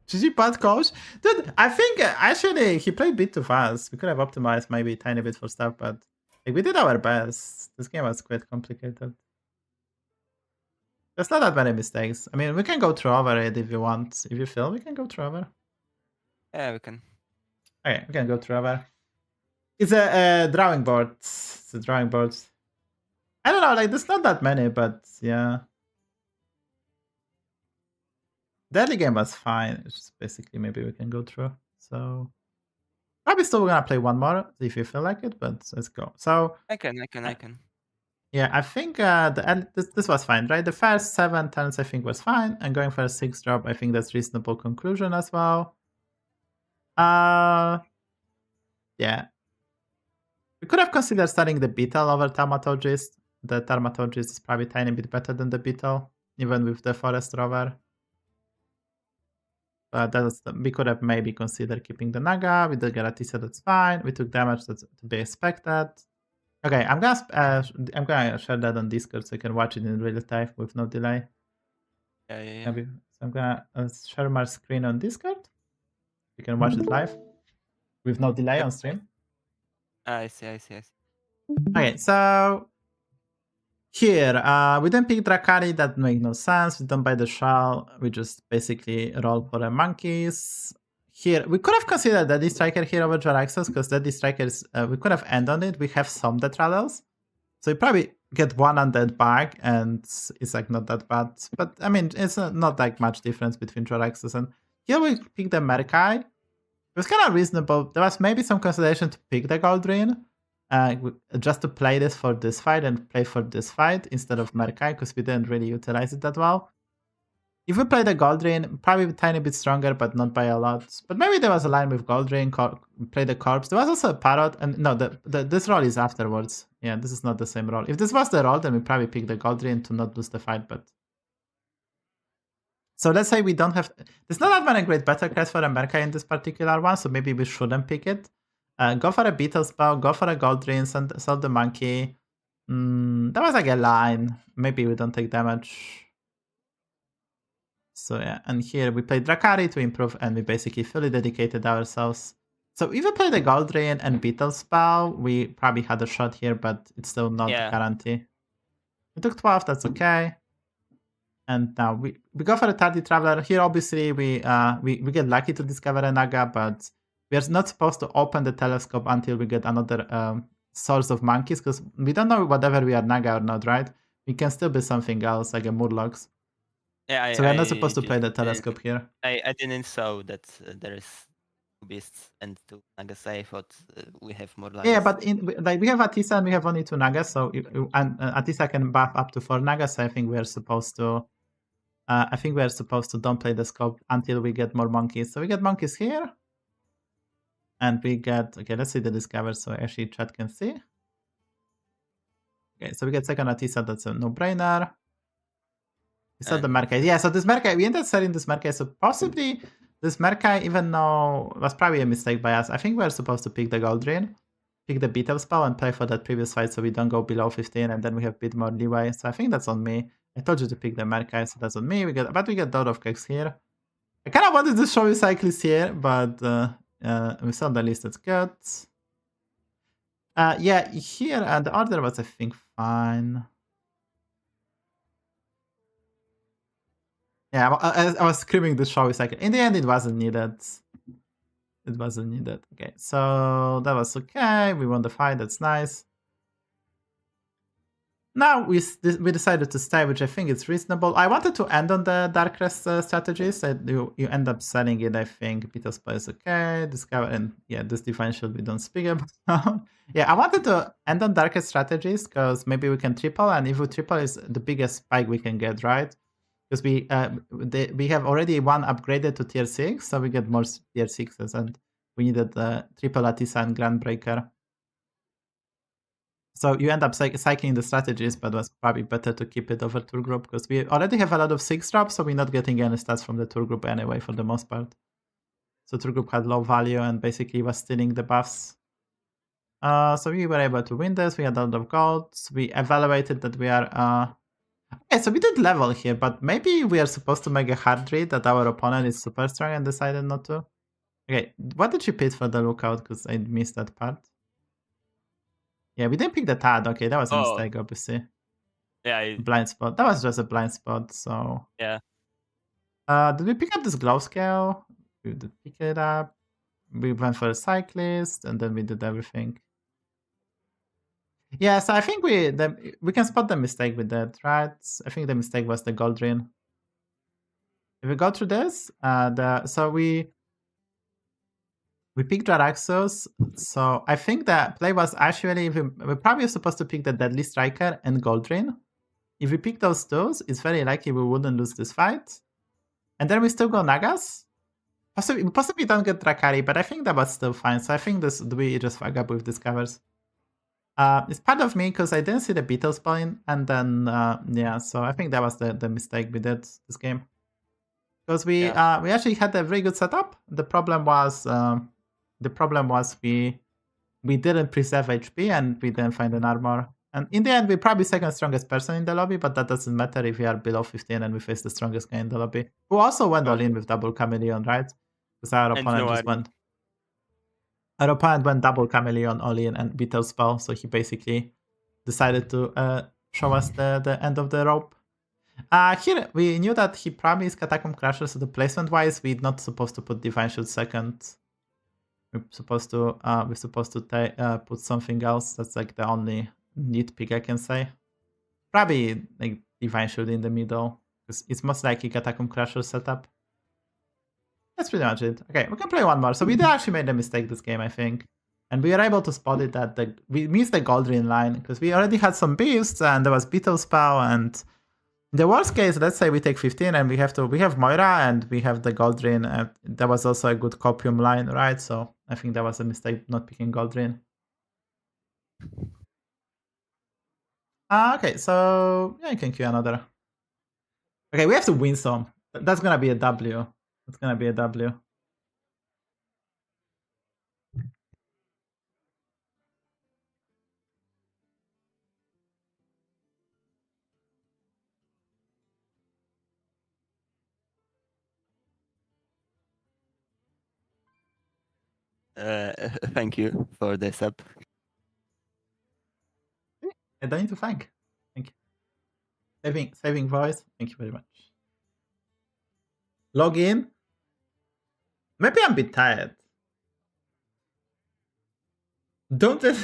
GG bad coach? Dude, I think actually he played a bit too fast. We could have optimized maybe a tiny bit for stuff, but like, we did our best. This game was quite complicated. There's not that many mistakes. I mean, we can go through over it if you want. If you feel, we can go through over. Yeah, we can. Okay, we can go through over. It's a drawing board. It's a drawing board. I don't know, like there's not that many, but yeah. The early game was fine. It's just basically maybe we can go through. So probably still gonna play one more if you feel like it, but let's go. So I can. yeah, I think this was fine, right? The first 7 turns I think was fine, and going for a 6 drop, I think that's reasonable conclusion as well. Yeah. We could have considered starting the Beetle over Thaumaturgist. The Thaumaturgist is probably a tiny bit better than the Beetle, even with the Forest Rover. But we could have maybe considered keeping the Naga. We did get a Tisa, that's fine. We took damage that's to be expected. Okay, I'm gonna share that on Discord so you can watch it in real time with no delay. Yeah. Maybe. So I'm gonna share my screen on Discord. You can watch it live with no delay on stream. I see. Okay, so here, we didn't pick Drakari, that makes no sense. We don't buy the shell, we just basically roll for the monkeys. Here, we could have considered Deadly Striker here over Jaraxxus, because Deadly Striker is, we could have end on it. We have some Death Rattles. So you probably get one Undead back, and it's like not that bad. But I mean, it's not like much difference between Jaraxxus and here we pick the Merkai. It was kind of reasonable. There was maybe some consideration to pick the Goldrin. Just to play this for this fight and play for this fight instead of Merkai, because we didn't really utilize it that well. If we play the Goldrin, probably a tiny bit stronger, but not by a lot. But maybe there was a line with Goldrin, play the Corpse. There was also a Parrot, and no, this roll is afterwards. Yeah, this is not the same roll. If this was the roll, then we probably pick the Goldrin to not lose the fight, but... So let's say we don't have... There's not that many great battle cards for a Merkai in this particular one, so maybe we shouldn't pick it. Go for a Beetle spell, go for a Goldrin, sell the monkey. That was like a line. Maybe we don't take damage. So yeah, and here we play Drakari to improve, and we basically fully dedicated ourselves. So if we play the Goldrin and Beetle spell, we probably had a shot here, but it's still not a guarantee. We took 12, that's okay. And now we go for a Tardy Traveler. Here obviously we get lucky to discover a Naga, but we are not supposed to open the telescope until we get another source of monkeys, because we don't know whatever we are Naga or not, right? We can still be something else, like a Murlocs. Yeah, so we're not supposed to play the telescope here. I didn't saw that there is 2 beasts and 2 Nagas. I thought we have more Nagas. Yeah, but we have Atisa and we have only 2 Nagas, so Atisa can buff up to 4 Nagas. So I think we are supposed to. Don't play the scope until we get more monkeys. So we get monkeys here. And we get, okay, let's see the discover so actually chat can see. Okay, so we get second Atisa, that's a no-brainer. We saw the Merkai. Yeah, so this Merkai, we ended up selling this Merkai, so possibly this Merkai, even though it was probably a mistake by us, I think we're supposed to pick the Goldrin, pick the Beetle spell and play for that previous fight so we don't go below 15 and then we have a bit more leeway. So I think that's on me. I told you to pick the Merkai, so that's on me. But we get Dot of Kex here. I kind of wanted to show you Cyclist here, but we saw the list, that's good. Yeah, here the order was, I think, fine. Yeah, I was screaming the show cycle. In the end, it wasn't needed. It wasn't needed. Okay, so that was okay. We won the fight. That's nice. now we decided to stay, which I think is reasonable. I wanted to end on the Darkrest strategies. You end up selling it, I think. Beetle Spell is okay. Discover, and yeah, this Divine Shield we don't speak about. Yeah, I wanted to end on Darkrest strategies because maybe we can triple, and if we triple is the biggest spike we can get, right? Because we have already one upgraded to tier 6, so we get more tier 6s, and we needed the triple Atisa and Grandbreaker. So you end up cycling the strategies, but it was probably better to keep it over tour group because we already have a lot of 6 drops, so we're not getting any stats from the tour group anyway for the most part. So tour group had low value and basically was stealing the buffs. So we were able to win this. We had a lot of gold. We evaluated that we are... Okay, so we did level here, but maybe we are supposed to make a hard read that our opponent is super strong and decided not to. Okay, what did you pick for the lookout? Because I missed that part. Yeah, we didn't pick the TAD. Okay, that was a mistake, obviously. Yeah. Blind spot. That was just a blind spot, so... Yeah. Did we pick up this glow scale? We did pick it up. We went for a cyclist, and then we did everything. Yeah, so I think we can spot the mistake with that, right? I think the mistake was the gold ring. If we go through this, so we picked Jaraxxus, so I think the play was actually, we're probably supposed to pick the Deadly Striker and Goldrin. If we pick those two, it's very likely we wouldn't lose this fight. And then we still go Nagas. Possibly don't get Drakari, but I think that was still fine. So I think we just fuck up with Discovers. It's part of me because I didn't see the Beetle Spell, and then yeah, so I think that was the mistake we did this game. Because we actually had a very good setup. The problem was we didn't preserve HP and we didn't find an armor. And in the end, we're probably second strongest person in the lobby, but that doesn't matter if we are below 15 and we face the strongest guy in the lobby. Who also went all in with double Chameleon, right? Because our opponent just went. Our opponent went double Chameleon all in and Beetle Spell, so he basically decided to show us the end of the rope. Here, we knew that he probably is Catacomb Crusher, so the placement-wise, we're not supposed to put Divine Shield second. We're supposed to put something else. That's like the only nitpick I can say. Probably like Divine Shield in the middle, because it's most likely Catacomb Crusher setup. That's pretty much it. Okay, we can play one more. So we did actually made a mistake this game, I think. And we were able to spot it that we missed the Goldrin line, because we already had some beasts, and there was Beetle Spell, and in the worst case, let's say we take 15 and we have Moira and we have the Goldrin, and that was also a good Copium line, right? So I think that was a mistake not picking Goldrin. Okay, so yeah, I can queue another. Okay, we have to win some. That's gonna be a W. That's gonna be a W. Thank you for the sub. I don't need to thank. Thank you. Saving voice. Thank you very much. Log in. Maybe I'm a bit tired. Don't let...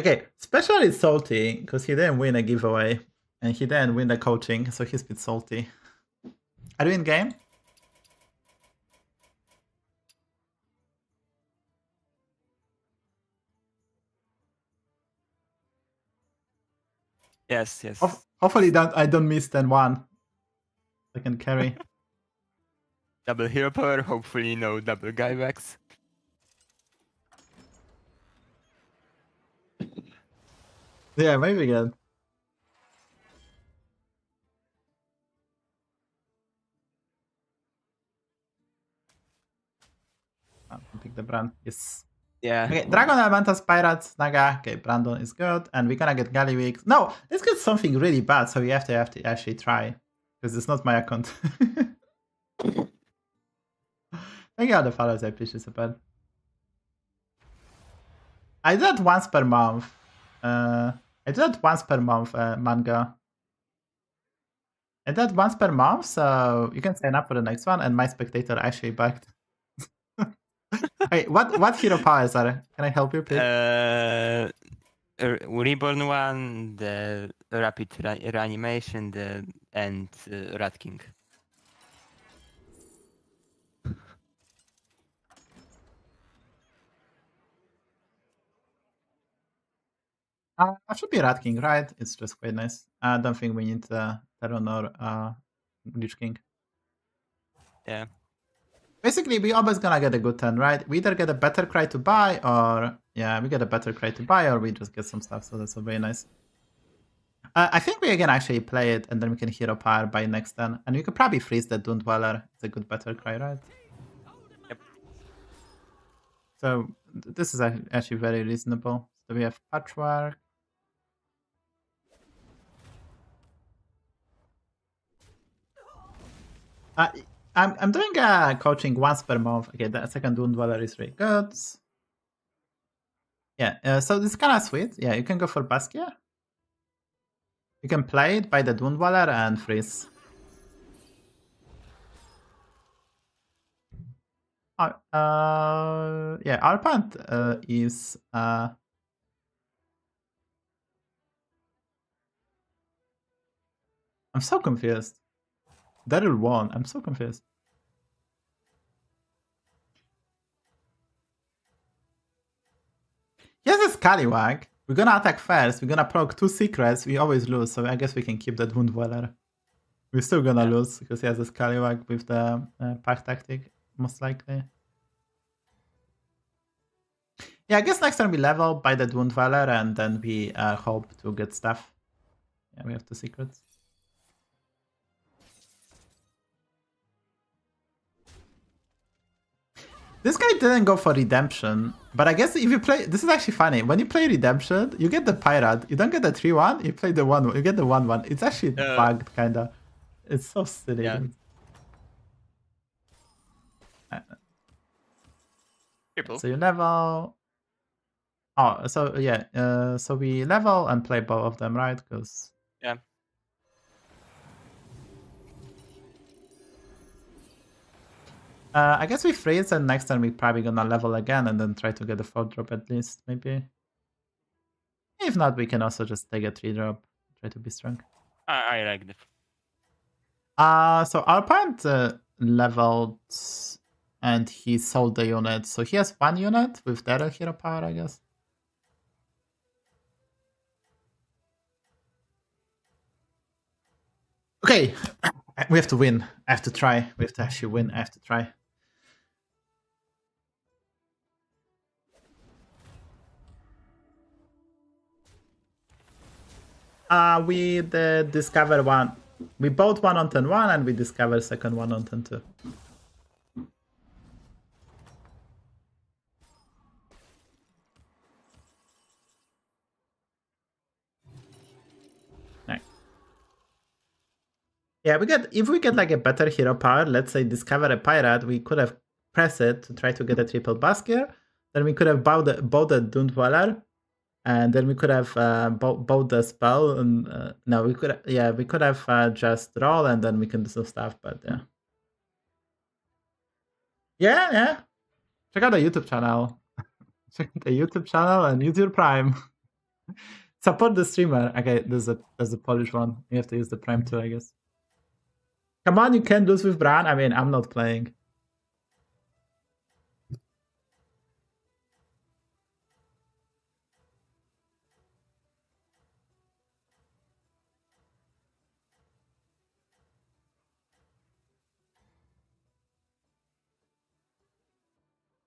Okay, especially salty because he didn't win a giveaway and he didn't win the coaching, so he's a bit salty. Are you in game? Yes. Hopefully I don't miss then one. I can carry. Double hero power, hopefully no double Guyvax. Yeah, maybe again. Pick the brand. Yes. Yeah. Okay, Dragon Elementals, Pirates, Naga. Okay, Brandon is good. And we're gonna get Galliwix. No, let's get something really bad, so we have to actually try. Because it's not my account. Thank you all the followers, I appreciate it. I do that once per month. Manga. I do that once per month, so you can sign up for the next one, and my spectator actually backed. Wait, what hero powers are? Can I help you, please? Reborn one, the rapid reanimation, and Rat King. It should be Rat King, right? It's just quite nice. I don't think we need Terran or Lich King. Yeah. Basically, we always gonna get a good turn, right? We either get a better cry to buy, or yeah, we get a better cry to buy, or we just get some stuff. So that's very nice. I think we can actually play it, and then we can hero power by next turn, and we could probably freeze the Dune Dweller. It's a good better cry, right? Yep. So this is actually very reasonable. So we have Patchwork. I'm doing coaching once per month. Okay, the second Dune Dweller is really good. Yeah, so this is kind of sweet. Yeah, you can go for Baskia. You can play it by the Dune Dweller and freeze. Yeah, our punt is I'm so confused. Daryl won. I'm so confused. Yes, it's Scallywag. We're gonna attack first. We're gonna proc 2 secrets. We always lose, so I guess we can keep that Wound Dweller. We're still gonna lose because he has a Scallywag with the pack tactic, most likely. Yeah, I guess next turn we level by the Wound Dweller, and then we hope to get stuff. Yeah, we have 2 secrets. This guy didn't go for Redemption, but I guess if you play... This is actually funny. When you play Redemption, you get the Pirate. You don't get the 3-1, you play the 1-1. You get the 1-1. It's actually bugged, kinda. It's so silly. Yeah. Dude. So you level... Oh, so yeah. So we level and play both of them, right? Because... Yeah. I guess we freeze, and next time we probably gonna level again and then try to get a 4-drop at least, maybe. If not, we can also just take a 3-drop, try to be strong. I like the. So our opponent leveled and he sold the unit, so he has 1 unit with Daryl hero power, I guess. Okay, we have to win. I have to try. We have to actually win. I have to try. We discover one. We bought one on turn 1 and we discover second one on turn 2. Nice. Yeah, if we get like a better hero power, let's say discover a pirate, we could have pressed it to try to get a triple Basker. Then we could have bought the Dune Dweller. And then we could have bought the spell, and no, we could have just roll, and then we can do some stuff. But yeah. Check out the YouTube channel. Check out the YouTube channel and use your Prime. Support the streamer. Okay, there's a Polish one. You have to use the Prime too, I guess. Come on, you can lose with Bran. I mean, I'm not playing.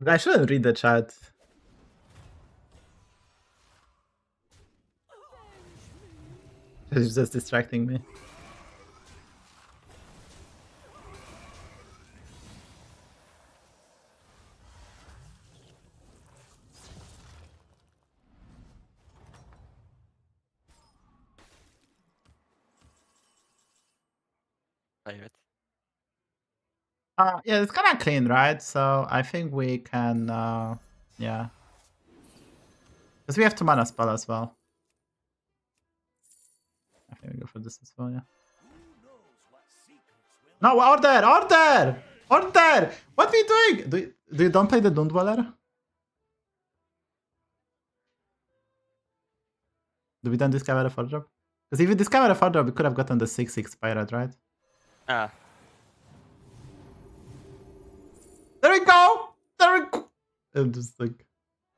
I shouldn't read the chat. It's just distracting me. Pirate. Yeah, it's kind of clean, right? So I think we can, yeah. Because we have 2 mana spell as well. I think we go for this as well, yeah. No, order! What are we doing? Do you don't play the Dune Dweller? we don't discover the 4-drop? Because if we discover a 4-drop, we could have gotten the 6/6 pirate, right? Ah, There we go! There we go! I'm just like...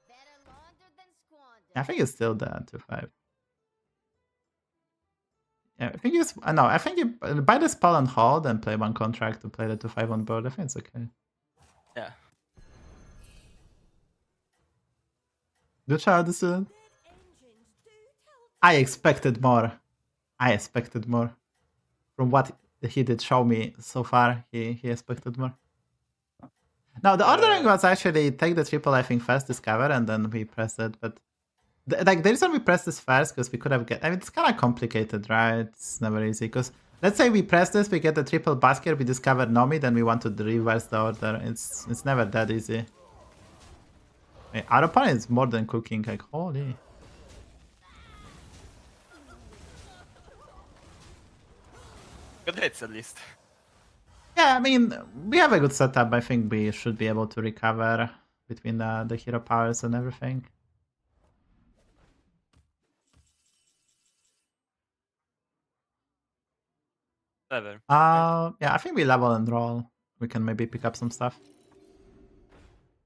Better laundered than squandered. I think it's still the 2/5. Yeah, I think it's... no, I think you buy the spell and hold and play 1 contract to play the 2/5 on board. I think it's okay. yeah. Good shout, this student. I expected more. I expected more. From what he did show me so far, he expected more. Now, the ordering was actually take the triple, I think, first, discover, and then we press it. But like, the reason we press this first, because we could have I mean, it's kind of complicated, right? It's never easy. Because let's say we press this, we get the triple basket, we discover Nomi, then we want to reverse the order. It's never that easy. I mean, our opponent is more than cooking, like, holy. Good hits at least. Yeah, I mean, we have a good setup. I think we should be able to recover between the hero powers and everything. Clever. Yeah, I think we level and roll. We can maybe pick up some stuff.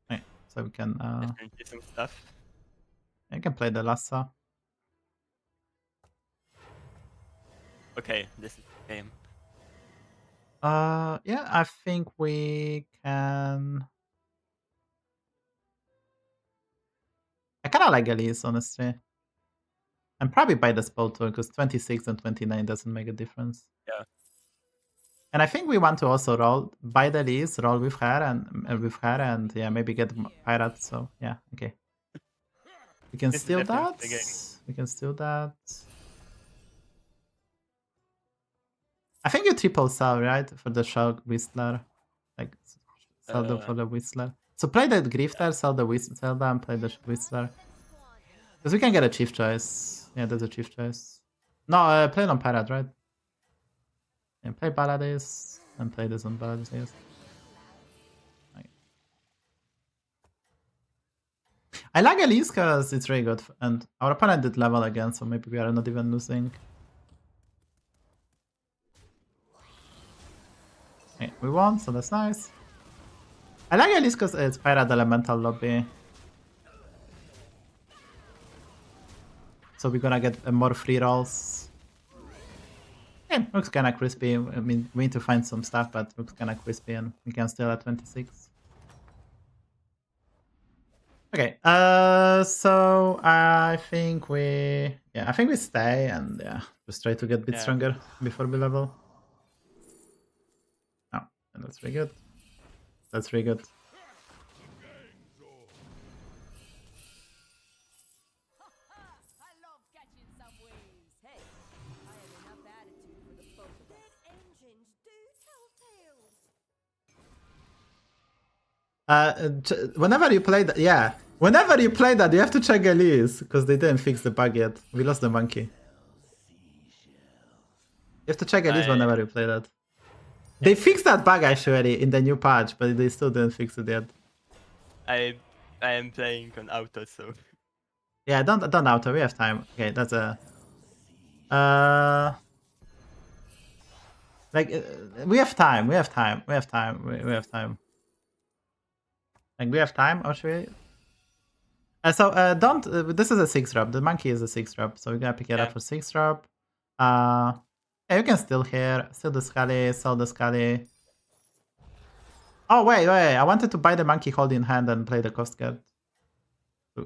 Right, so we can Definitely some stuff. I can play the Slysssa. Okay, this is the game. Yeah, I think we can. I kind of like Elise, honestly. And probably buy the spell too, because 26 and 29 doesn't make a difference. Yeah. And I think we want to also roll, buy the Elise, roll with her, and yeah, maybe get pirate. So yeah, okay. We can This is steal definitely that. the game. We can steal that. I think you triple sell, right? For the Shock Whistler. Like, sell them for the Whistler. So play the Grifter, sell the Whistler, sell them, play the Whistler. Because we can get a chief choice. Yeah, there's a chief choice. No, play it on Pirate, right? And play Baladis, and play this on Baladis, yes. I like Elise because it's really good, and our opponent did level again, so maybe we are not even losing. Okay, we won, so that's nice. I like Elise because it's Pirate Elemental lobby. So we're gonna get more free rolls. Okay, looks kinda crispy. I mean, we need to find some stuff, but looks kinda crispy, and we can still at 26. Okay, so I think we stay, and yeah, just try to get a bit stronger before we level. Oh, and that's really good. That's really good. I love catching some waves. Hey, I have enough attitude for the both of us. Engines do tell tales. Whenever you play that, yeah. Whenever you play that, you have to check Elise, because they didn't fix the bug yet. We lost the monkey. You have to check Elise whenever you play that. They fixed that bug actually in the new patch, but they still didn't fix it yet. I am playing on auto, so Yeah, don't auto. We have time. Okay, that's a. We have time. We have time. We have time. We have time. Like we have time, or should we? Don't. This is a 6-drop. The monkey is a 6-drop, so we're gonna pick it up for 6-drop. Yeah, you can steal here. Steal the Scully. Sell the Scully. Oh wait. I wanted to buy the monkey hold in hand and play the cost guard.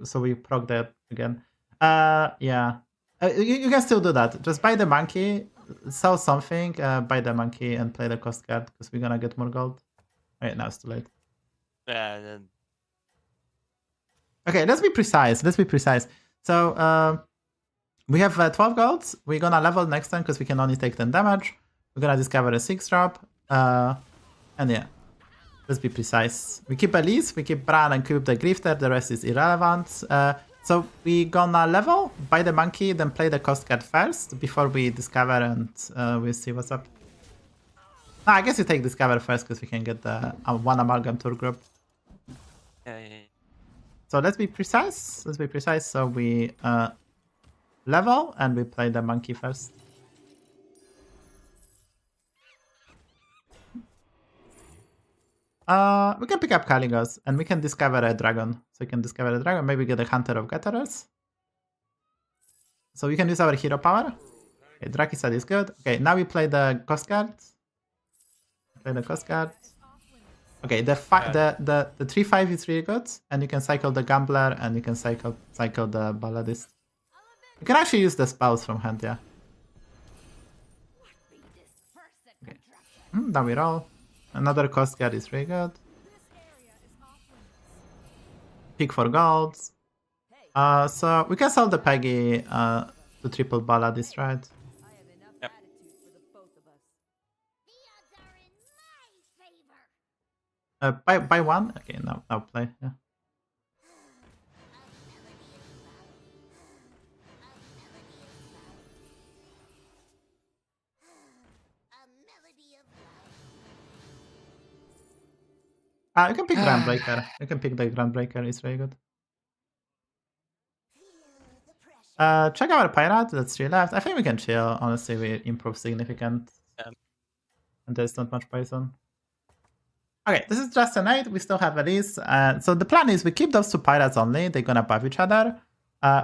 So we proc that again. Yeah. You can still do that. Just buy the monkey, sell something, buy the monkey, and play the cost guard because we're gonna get more gold. Wait, now it's too late. yeah. Then Okay, let's be precise. So we have 12 golds. We're gonna level next time because we can only take 10 damage. We're gonna discover a 6-drop. And yeah, let's be precise. We keep Elise, we keep Bran and Cube the Grifter. The rest is irrelevant. So we gonna level, buy the monkey, then play the cost card first before we discover, and we'll see what's up. No, I guess you take discover first because we can get the one amalgam tour group. yeah. So let's be precise. So we level and we play the monkey first. We can pick up Kaligos and we can discover a dragon. So we can discover a dragon, maybe get a Hunter of Gatherers. So we can use our hero power. Okay, Drakisad is good. Okay, now we play the Coast Guards. Play the Coast Guards. Okay, the 3/5 is really good, and you can cycle the Gambler and you can cycle the Balladist. You can actually use the spells from hand, yeah. Okay. Now we roll. Another Coast Guard is really good. Pick for golds. So we can sell the Peggy to triple Balladist, right? Yep. Buy one? Okay, now play, yeah. You can pick Groundbreaker. You can pick the Groundbreaker, it's very good. Check our Pirate, that's 3 left. I think we can chill, honestly, we improve significant. Yeah. And there's not much poison. Okay, this is just a night, we still have Elise. So the plan is we keep those 2 Pirates only, they're gonna buff each other.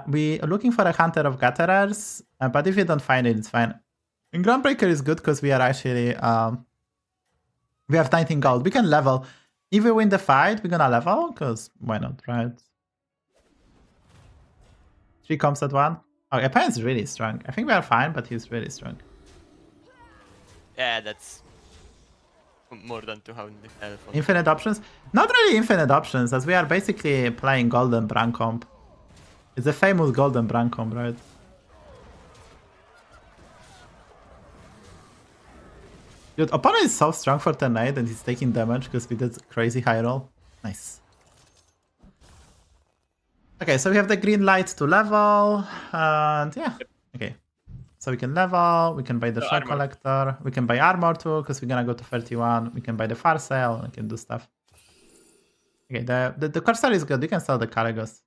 We are looking for a Hunter of Gatherers, but if we don't find it, it's fine. And Groundbreaker is good because we are actually... we have 19 gold, we can level. If we win the fight, we're gonna level, because why not, right? 3 comps at 1. Okay, Opponent's really strong. I think we are fine, but he's really strong. Yeah, that's more than 200 health. Infinite options? Not really infinite options, as we are basically playing Golden Brand comp. It's a famous Golden Brand comp, right? Dude, opponent is so strong for tonight and he's taking damage because we did crazy high roll. Nice. Okay, so we have the green light to level, and yeah. Okay, so we can level, we can buy the Shell Collector, we can buy armor too, because we're gonna go to 31, we can buy the Far Sale, we can do stuff. Okay, the Corsair is good, you can sell the Kaligos.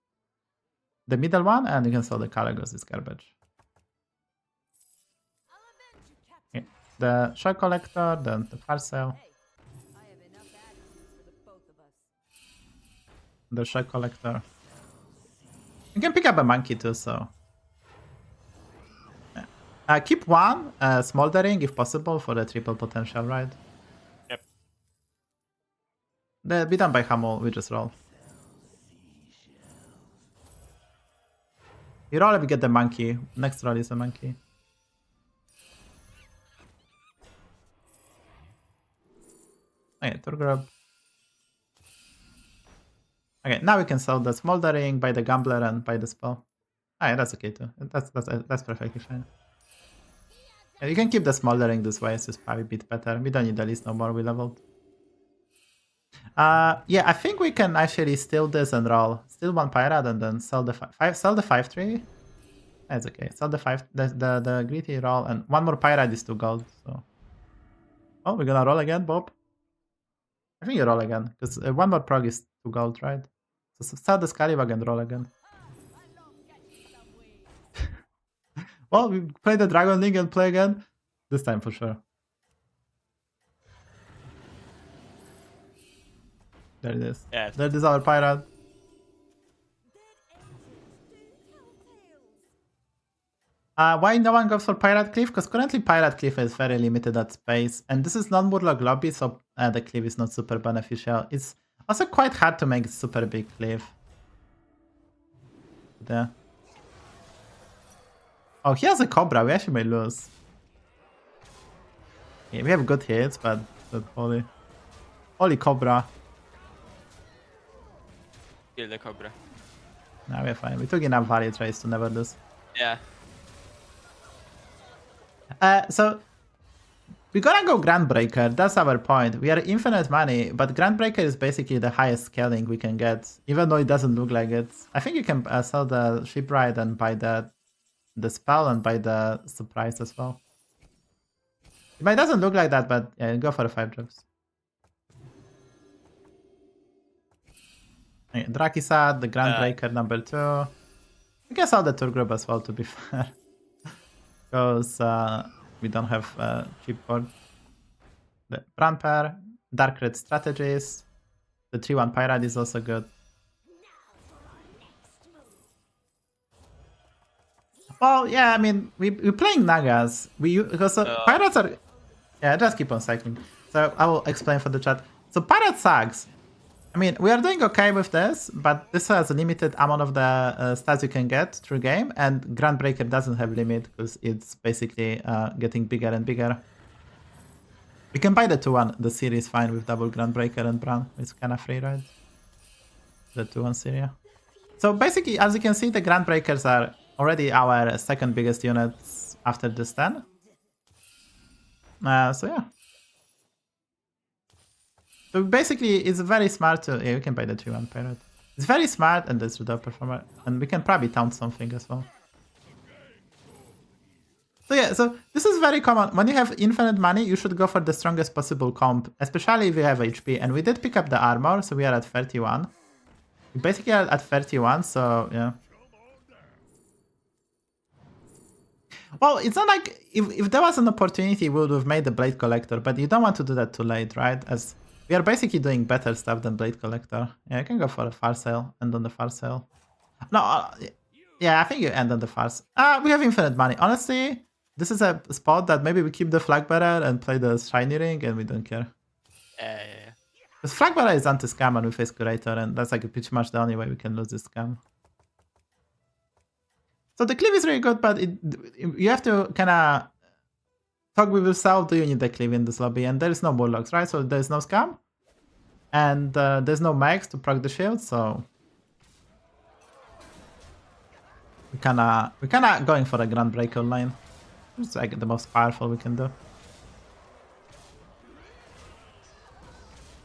The middle one, and you can sell the Kaligos, is garbage. Okay, the Shell Collector, then the Far Sale. The Shell Collector. You can pick up a monkey too, so... Yeah. Keep 1 Smoldering if possible for the triple potential, right? Yep. Be done by Hamel, we just roll. You roll, we get the monkey. Next roll is a monkey. Okay, tour grab. Okay, now we can sell the Smoldering, buy the Gambler, and buy the spell. Ah, that's okay too. That's perfectly fine. Yeah, you can keep the Smoldering this way, it's just probably a bit better. We don't need the list no more, we leveled. Yeah, I think we can actually steal this and roll. Steal 1 Pirate and then sell the 5. Sell the 5/3. That's okay. Sell the 5. The greedy roll, and 1 more Pirate is 2 gold. So, oh, we're gonna roll again, Bob. I think you roll again because 1 more prog is 2 gold, right? So sell the Scallywag and roll again. Well, we play the Dragon Link and play again. This time for sure. There it is. Yeah. There is our Pirate. Why no one goes for Pirate Cliff? Because currently Pirate Cliff is very limited at space. And this is non-Murloc lobby, so the cliff is not super beneficial. It's also quite hard to make super big cliff. There. Oh, he has a Cobra. We actually may lose. Yeah, we have good hits, but holy Cobra. Kill the Cobra. Nah, we're fine. We took enough value trades to never lose. Yeah. So we're gonna go Groundbreaker. That's our point. We are infinite money, but Groundbreaker is basically the highest scaling we can get, even though it doesn't look like it. I think you can sell the Shipwright and buy the spell and buy the surprise as well. It doesn't look like that, but yeah, go for the 5 drops. Okay, Drakisad, the Groundbreaker number 2. We can sell the tour group as well, to be fair. Because we don't have cheap board. The Brand Pair, Dark Red Strategist. The 3-1 Pirate is also good. Well, yeah, I mean, we're playing Nagas. Because Pirates are... Yeah, just keep on cycling. So I will explain for the chat. So Pirate sucks. I mean, we are doing okay with this, but this has a limited amount of the stats you can get through game, and Groundbreaker doesn't have limit because it's basically getting bigger and bigger. We can buy the 2-1. The series fine with double Groundbreaker and Bran. It's kind of free, right? The 2-1 series. So basically, as you can see, the Groundbreakers are already our second biggest units after this 10. So yeah. So basically, it's very smart to... Yeah, we can buy the 3-1 Pirate. It's very smart and it's the performer. And we can probably taunt something as well. So yeah, so this is very common. When you have infinite money, you should go for the strongest possible comp. Especially if you have HP. And we did pick up the armor, so we are at 31. We basically are at 31, so yeah. Well, it's not like... If there was an opportunity, we would have made the Blade Collector. But you don't want to do that too late, right? As... We are basically doing better stuff than Blade Collector. Yeah, I can go for a far sale, end on the far sale. No, yeah, I think you end on the far sale. We have infinite money. Honestly, this is a spot that maybe we keep the Flag Bearer and play the Shiny Ring and we don't care. Yeah. Because Flag Bearer is anti-scam and we face Curator, and that's like pretty much the only way we can lose this scam. So the cleave is really good, but you have to kind of talk with yourself. Do you need the cleave in this lobby? And there is no Murlocs, right? So there's no scam. And there's no Mechs to proc the shield, so... We're kinda going for a Groundbreaker line. It's like the most powerful we can do.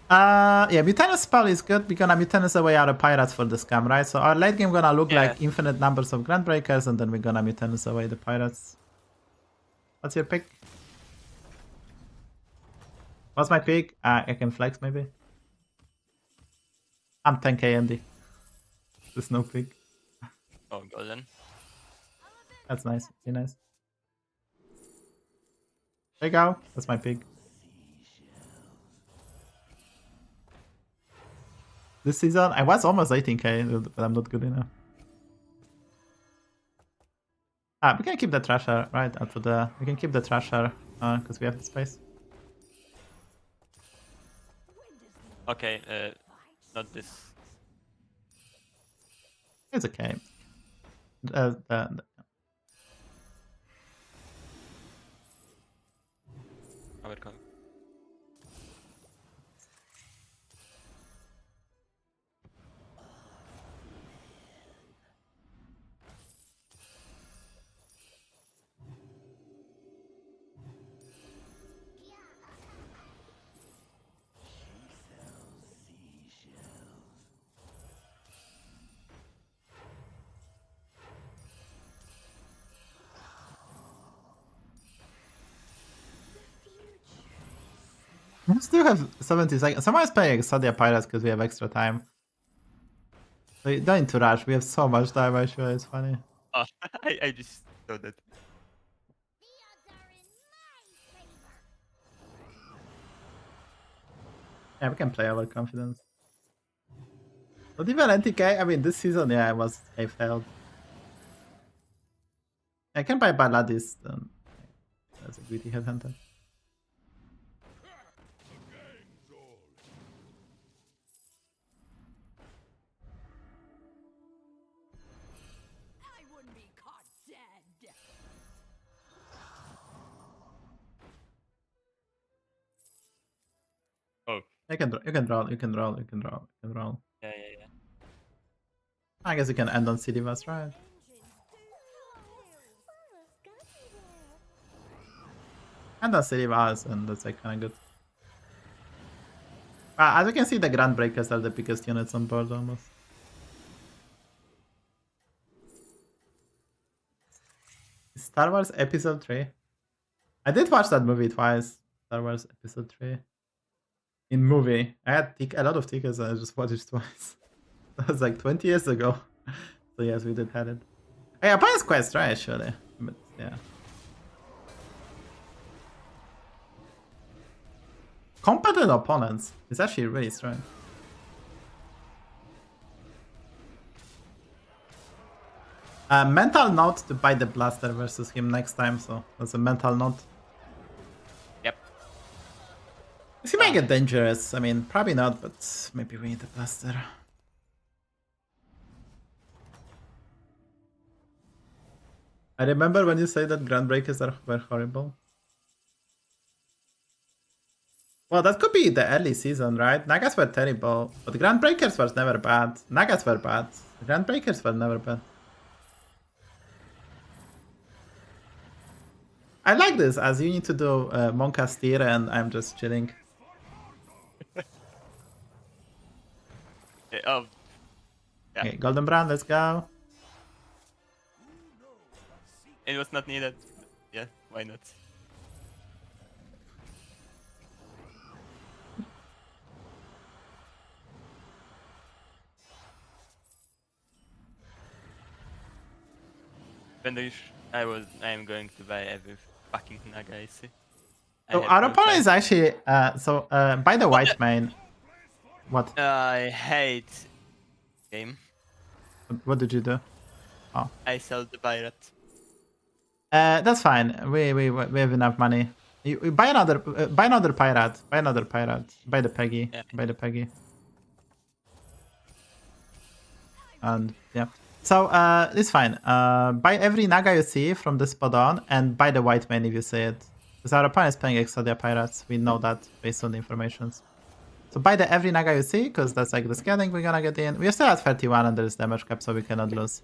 Yeah, Mutanus spell is good. We're gonna Mutanus away our Pirates for the scam, right? So our late game gonna look like infinite numbers of Groundbreakers, and then we're gonna Mutanus away the Pirates. What's your pick? What's my pick? I can flex maybe. I'm 10k MD. There's no pick. Oh, golden. That's nice. Very nice. There you go. That's my pick. This season, I was almost 18k, but I'm not good enough. We can keep the Thrasher, right? We can keep the Thrasher, because we have the space. Okay, not this. It's okay. Overcome. We still have 70 seconds. Someone's playing HysteriA Pirates because we have extra time. So you don't need to rush. We have so much time, I sure it's funny. Oh, I just saw that. Yeah, we can play our confidence. Not even NTK. I mean, this season, yeah, I failed. I can buy Baladis. That's a greedy headhunter. I wouldn't be caught dead. Oh. You can roll. Yeah. I guess you can end on City-Vast, right? And on City-Vast, and that's like kind of good. As you can see, the Groundbreakers are the biggest units on board almost. Star Wars Episode 3. I did watch that movie twice. Star Wars Episode 3. In movie. I had a lot of tickets and I just watched it twice. That was like 20 years ago. So yes, we did have it. Hey, opponent's quite strong actually. But yeah. Competent opponents is actually really strong. Mental note to buy the blaster versus him next time, so that's a mental note. Yep. If he may get dangerous, I mean, probably not, but maybe we need the blaster. I remember when you say that Groundbreakers were horrible. Well, that could be the early season, right? Nagas were terrible, but Groundbreakers was never bad. Nagas were bad. Groundbreakers were never bad. I like this, as you need to do Monka's tier and I'm just chilling. Oh. Yeah. Okay, Golden Brown, let's go. It was not needed. Yeah, why not? When do you I am going to buy every fucking Naga I see. So our opponent is actually by the white main. What? I hate game. What did you do? I sell the pirate. That's fine. We have enough money. You buy another pirate. Buy another pirate. Buy the Peggy. Yeah. Buy the Peggy. And yeah. So it's fine. Buy every Naga you see from the spot on, and buy the white main if you see it. Because our opponent is playing ixxdeee pirates. We know that based on the informations. So buy the every Naga you see, because that's like the scaling we're gonna get in. We are still at 31 and there is damage cap, so we cannot lose.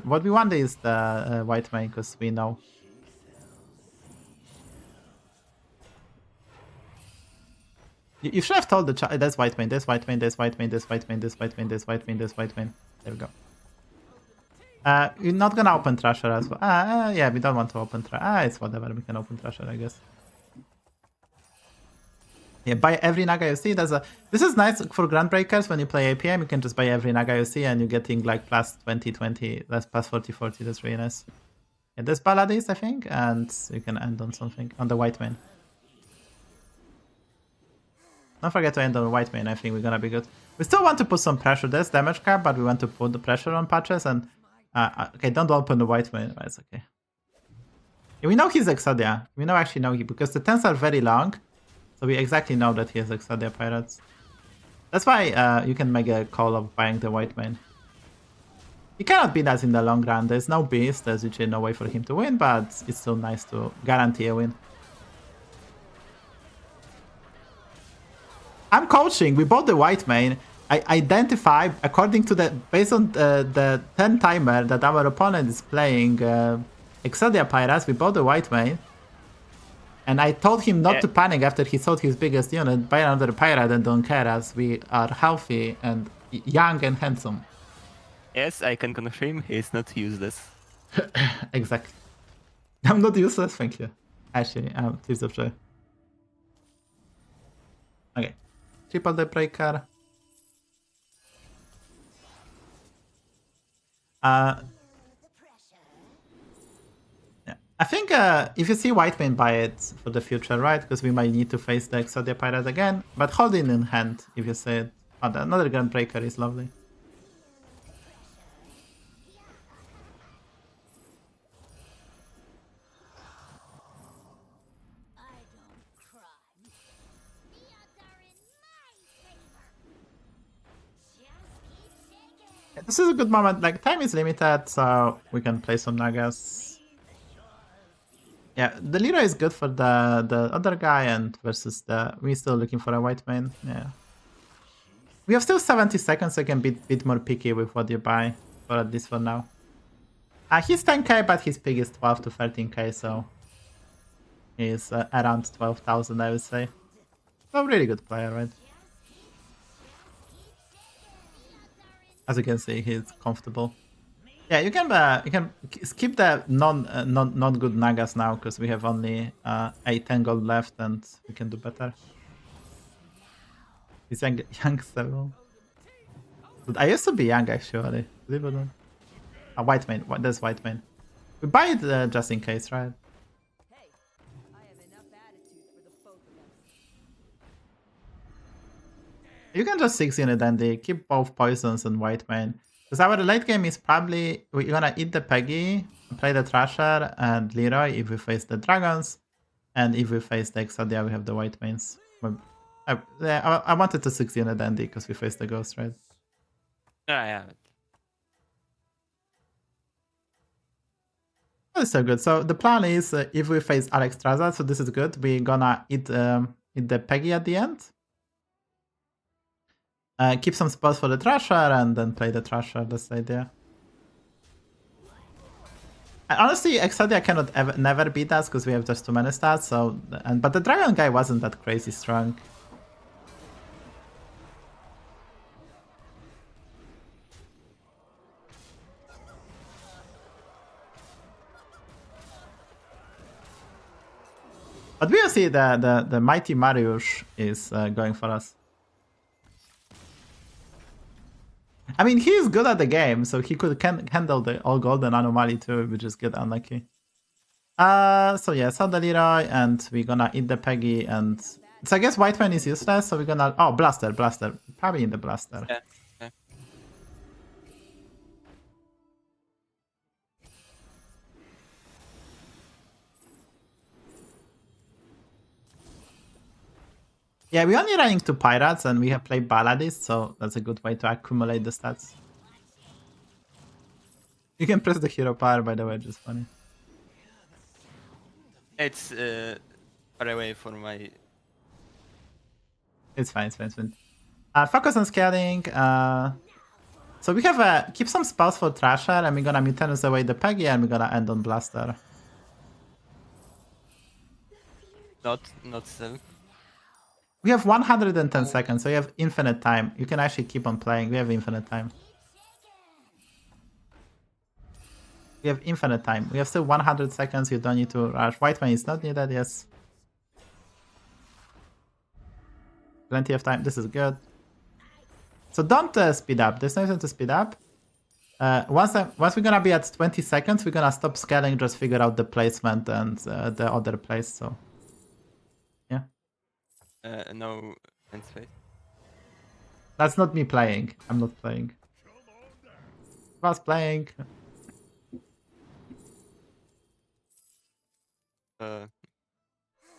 What we want is the white main, because we know. You should have told the chat. There's white main, there's white main, there's white main, there's white main, there's white main, there's white main, there's white main. There we go. You're not gonna open Thrasher as well. Yeah, we don't want to open Thrasher. It's whatever. We can open Thrasher, I guess. Yeah, buy every Naga you see. This is nice for Groundbreakers when you play APM. You can just buy every Naga you see and you're getting like plus 20, that's plus 40. That's really nice. Yeah, there's Baladis, I think, and you can end on something on the white main. Don't forget to end on the white main. I think we're gonna be good. We still want to put some pressure. There's damage cap, but we want to put the pressure on patches and. Okay, don't open the white main. It's okay. Yeah, we know he's ixxdeee. We actually know because the 10s are very long. So we exactly know that he has ixxdeee pirates. That's why you can make a call of buying the white main. He cannot beat us in the long run. There's no beast. There's usually no way for him to win, but it's still nice to guarantee a win. I'm coaching. We bought the white main. I identify according to based on the 10 timer that our opponent is playing ixxdeee pirates. We bought the white main. And I told him not to panic after he sold his biggest unit. Buy another pirate and don't care as we are healthy and young and handsome. Yes, I can confirm he's not useless. Exactly. I'm not useless, thank you. Actually, Tears of Joy. Okay. Triple the breaker. Yeah. I think if you see white main, buy it for the future, right? Because we might need to face the ixxdeee pirate again. But hold it in hand if you see it. Oh, another Groundbreaker is lovely. Yeah, this is a good moment. Like, time is limited, so we can play some Nagas. Yeah, the Leroy is good for the other guy and versus we're still looking for a white main. Yeah. We have still 70 seconds, so you can be a bit more picky with what you buy, for at least for now. He's 10k, but his pick is 12 to 13k, so he's around 12,000, I would say. So really good player, right? As you can see, he's comfortable. Yeah, you can skip the not good Nagas now because we have only 8-10 gold left and we can do better. He's young 7. But I used to be young actually. Believe it or not. White main. There's white main. We buy it just in case, right? Hey, I have enough attitude for the both of us. You can just 6 unit and they keep both poisons and white main. Because our late game is probably we're gonna eat the Peggy, play the Thrasher and Leroy if we face the dragons, and if we face the ixxdeee, we have the white mains. I wanted to 6 unit Andy because we faced the ghost, right? Yeah. That's so good. So the plan is if we face Alex Traza, so this is good. We're gonna eat the Peggy at the end. Keep some spells for the Thrasher and then play the Thrasher. That's the idea. And honestly, ixxdeee cannot never beat us because we have just too many stats. So, but the dragon guy wasn't that crazy strong. But we'll see the mighty Mariusz is going for us. I mean, he's good at the game, so he could handle the all golden anomaly too, which is good unlucky. So yeah, so the Leroy, and we're gonna eat the Peggy, and so I guess white man is useless, so we're gonna blaster, probably in the blaster. Yeah. Yeah, we're only running 2 pirates and we have played Balladist, so that's a good way to accumulate the stats. You can press the hero power, by the way, just funny. It's far away from my... It's fine. Focus on scaling. So we have keep some spells for Thrasher, and we're gonna Mutanus away the Peggy, and we're gonna end on Blaster. Not still. We have 110 seconds, so you have infinite time. You can actually keep on playing. We have infinite time. We have infinite time. We have still 100 seconds. You don't need to rush. White man is not needed, yes. Plenty of time. This is good. So don't speed up. There's no reason to speed up. Once we're gonna be at 20 seconds, we're gonna stop scaling, just figure out the placement and the other place, so... Yeah. No end space. That's not me playing. I'm not playing. I was playing. I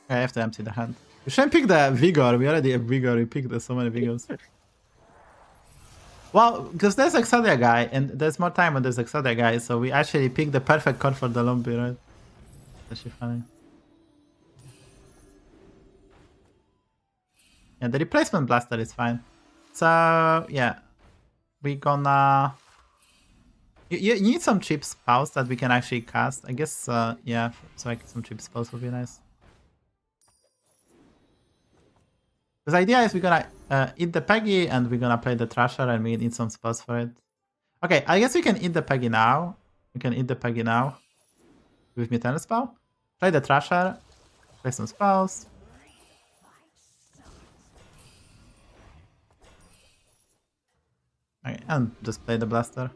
have to empty the hand. We shouldn't pick the Vigor. We already have Vigor. We picked so many Vigors. Well, because there's ixxdeee guy, and there's more time when there's ixxdeee guy, so we actually picked the perfect card for the Lumpy, right? That's actually funny. Yeah, the replacement blaster is fine. So, yeah. We're gonna... You need some cheap spells that we can actually cast. I guess, yeah, so like some cheap spells would be nice. Because the idea is we're gonna eat the Peggy and we're gonna play the Thrasher and we need some spells for it. Okay, I guess we can eat the Peggy now. We can eat the Peggy now. With Mutant spell. Play the Thrasher. Play some spells. Okay, and just play the Blaster.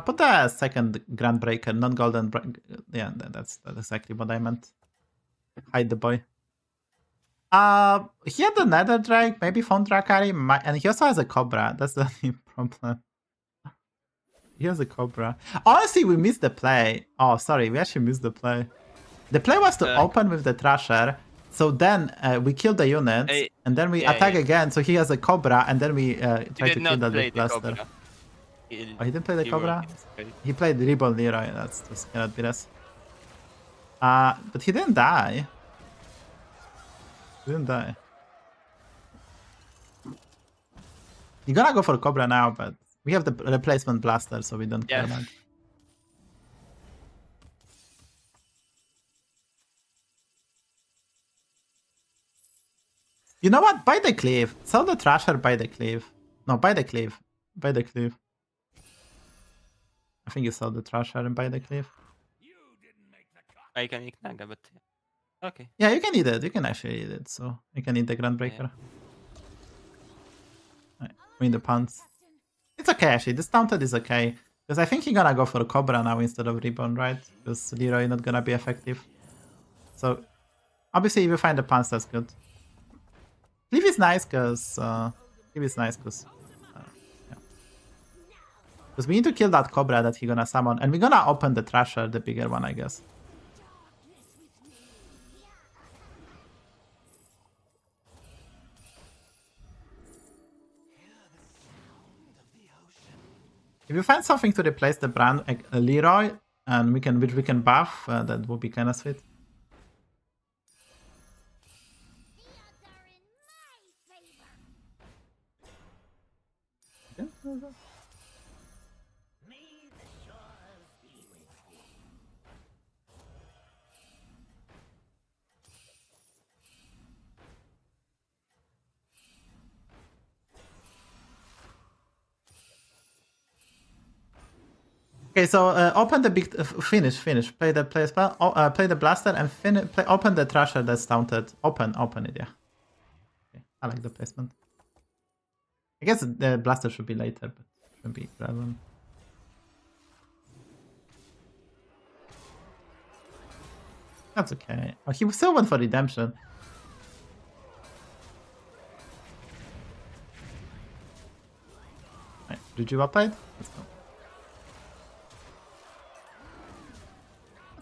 Put the second Grand Breaker, non-golden. Yeah, that's exactly what I meant. Hide the boy. He had the Nether Drake, maybe Phone Drakari, and he also has a Cobra. That's the only problem. He has a Cobra. Honestly, we missed the play. Oh, sorry, we actually missed the play. The play was to open with the Thrasher. So then we kill the units, and then we attack again. So he has a Cobra, and then we try to kill the Blaster. He didn't play the Cobra? He played Reborn Leroy. That's just cannot be this. But he didn't die. He didn't die. You're gonna go for Cobra now, but we have the replacement Blaster, so we don't care about it. You know what? Buy the Cleave. Sell the Thrasher, buy the Cleave. No, buy the Cleave. Buy the Cleave. I think you sell the Thrasher and buy the Cleave. I can make Naga, but... Okay. Yeah, you can eat it. You can actually eat it. So you can eat the Grand Breaker. Right. Win the puns. It's okay, actually. This taunted is okay. Because I think he's gonna go for Cobra now instead of Reborn, right? Because Leroy not gonna be effective. So, obviously, if you find the plants, that's good. Cleave is nice, because... Because we need to kill that Cobra that he's gonna summon. And we're gonna open the Thrasher, the bigger one, I guess. If you find something to replace the brand, like Leroy, and which we can buff, that would be kind of sweet. Okay, so open the big finish. Play the spell. Play the blaster and open the Thrasher that's taunted. Open it. Yeah. Okay, I like the placement. I guess the blaster should be later, but shouldn't be relevant. That's okay. Oh, he still went for redemption. Right, did you well played? Let's go.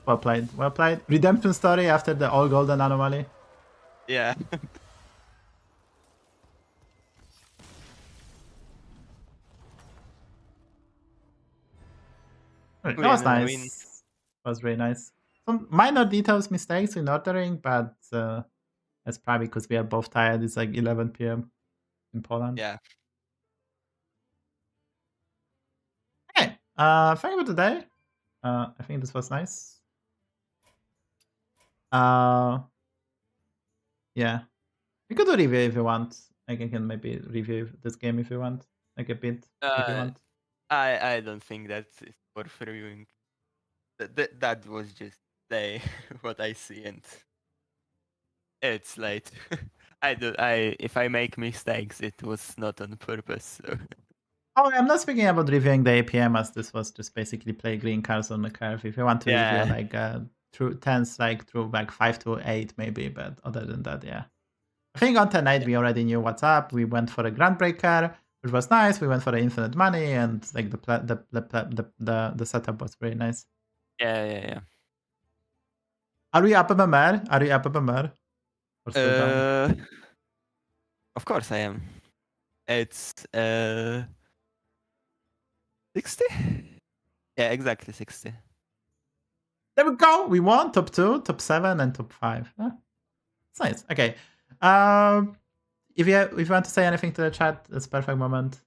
Well played. Well played. Redemption story after the all golden anomaly. Yeah. That was nice. That was really nice. Some minor details, mistakes in ordering, but that's probably because we are both tired. It's like 11 p.m. in Poland. Yeah. Okay. Thank you for today. I think this was nice. Yeah. We could do review if you want. Like, I can maybe review this game if you want. Like a bit if you want. I don't think that's worth reviewing. That was just what I see, and it's late. If I make mistakes, it was not on purpose. So. Oh, I'm not speaking about reviewing the APM, as this was just basically play green cards on the curve. If you want to review like through 10s, like through like 5 to 8 maybe, but other than that, yeah. I think on 10-8 we already knew what's up. We went for a Groundbreaker, which was nice. We went for the infinite money, and like the setup was very nice. Yeah. Are we up a mer? Are you up a mer? Of course I am. It's 60? Yeah, exactly 60. There we go. We won top 2, top 7, and top 5. It's nice. Okay. If you want to say anything to the chat, it's a perfect moment.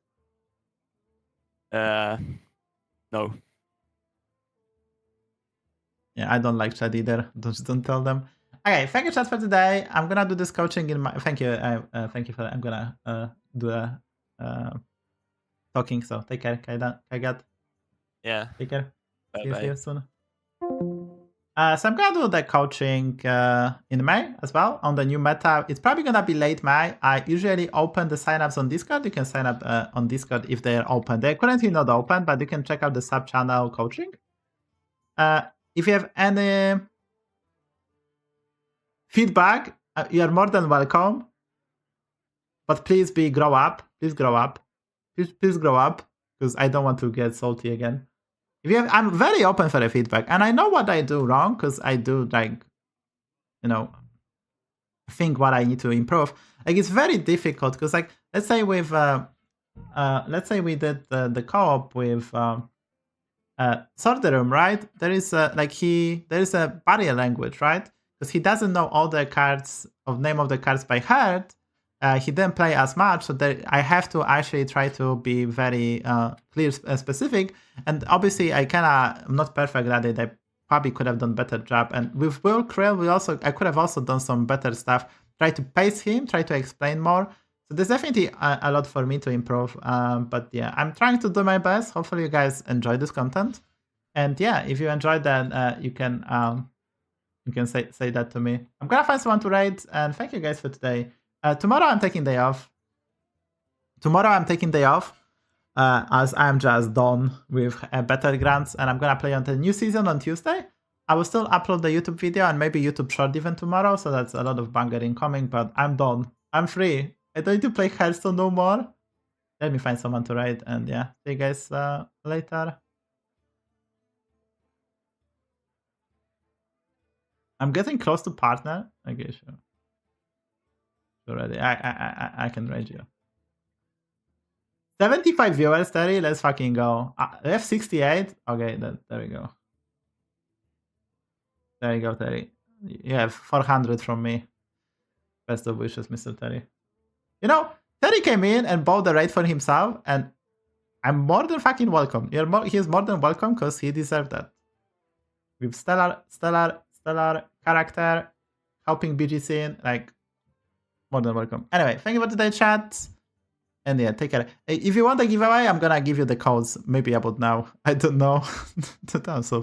No. Yeah, I don't like chat either. Don't tell them. Okay, thank you, chat, for today. I'm gonna do this coaching in my. Thank you. Thank you for. I'm gonna do the talking. So take care, Kaigat. Yeah. Take care. Bye. See you soon. So I'm gonna do the coaching in May as well on the new meta. It's probably gonna be late May. I usually open the signups on Discord. You can sign up on Discord if they're open. They're currently not open, but you can check out the sub-channel coaching. If you have any feedback, you are more than welcome. But please grow up. Please grow up. Please grow up, because I don't want to get salty again. I'm very open for the feedback, and I know what I do wrong, because I do think what I need to improve. Like, it's very difficult because, like, let's say we did the co-op with Sorcerum, right? There is a barrier language, right? Because he doesn't know all the cards name of the cards by heart. He didn't play as much, so I have to actually try to be very clear and specific. And obviously, I'm not perfect at it. I probably could have done a better job. And with Will Krill, I could have also done some better stuff. Try to pace him, try to explain more. So there's definitely a lot for me to improve. But yeah, I'm trying to do my best. Hopefully, you guys enjoy this content. And yeah, if you enjoyed that, you can say that to me. I'm gonna find someone to raid. And thank you guys for today. Tomorrow I'm taking day off. as I'm just done with Battlegrounds and I'm gonna play on the new season on Tuesday. I will still upload the YouTube video and maybe YouTube short even tomorrow, so that's a lot of banger incoming, but I'm done. I'm free. I don't need to play Hearthstone no more. Let me find someone to raid, and yeah, see you guys later. I'm getting close to partner. Okay, sure. Already, I can raid you. 75 viewers, Terry. Let's fucking go. We have 68. Okay, there we go. There you go, Terry. You have 400 from me. Best of wishes, Mr. Terry. You know, Terry came in and bought the raid for himself, and I'm more than fucking welcome. He's more than welcome because he deserved that. With stellar character, helping BG scene, like, more than welcome. Anyway, thank you for today's chat. And yeah, take care. If you want a giveaway, I'm gonna give you the codes maybe about now. I don't know. I'm so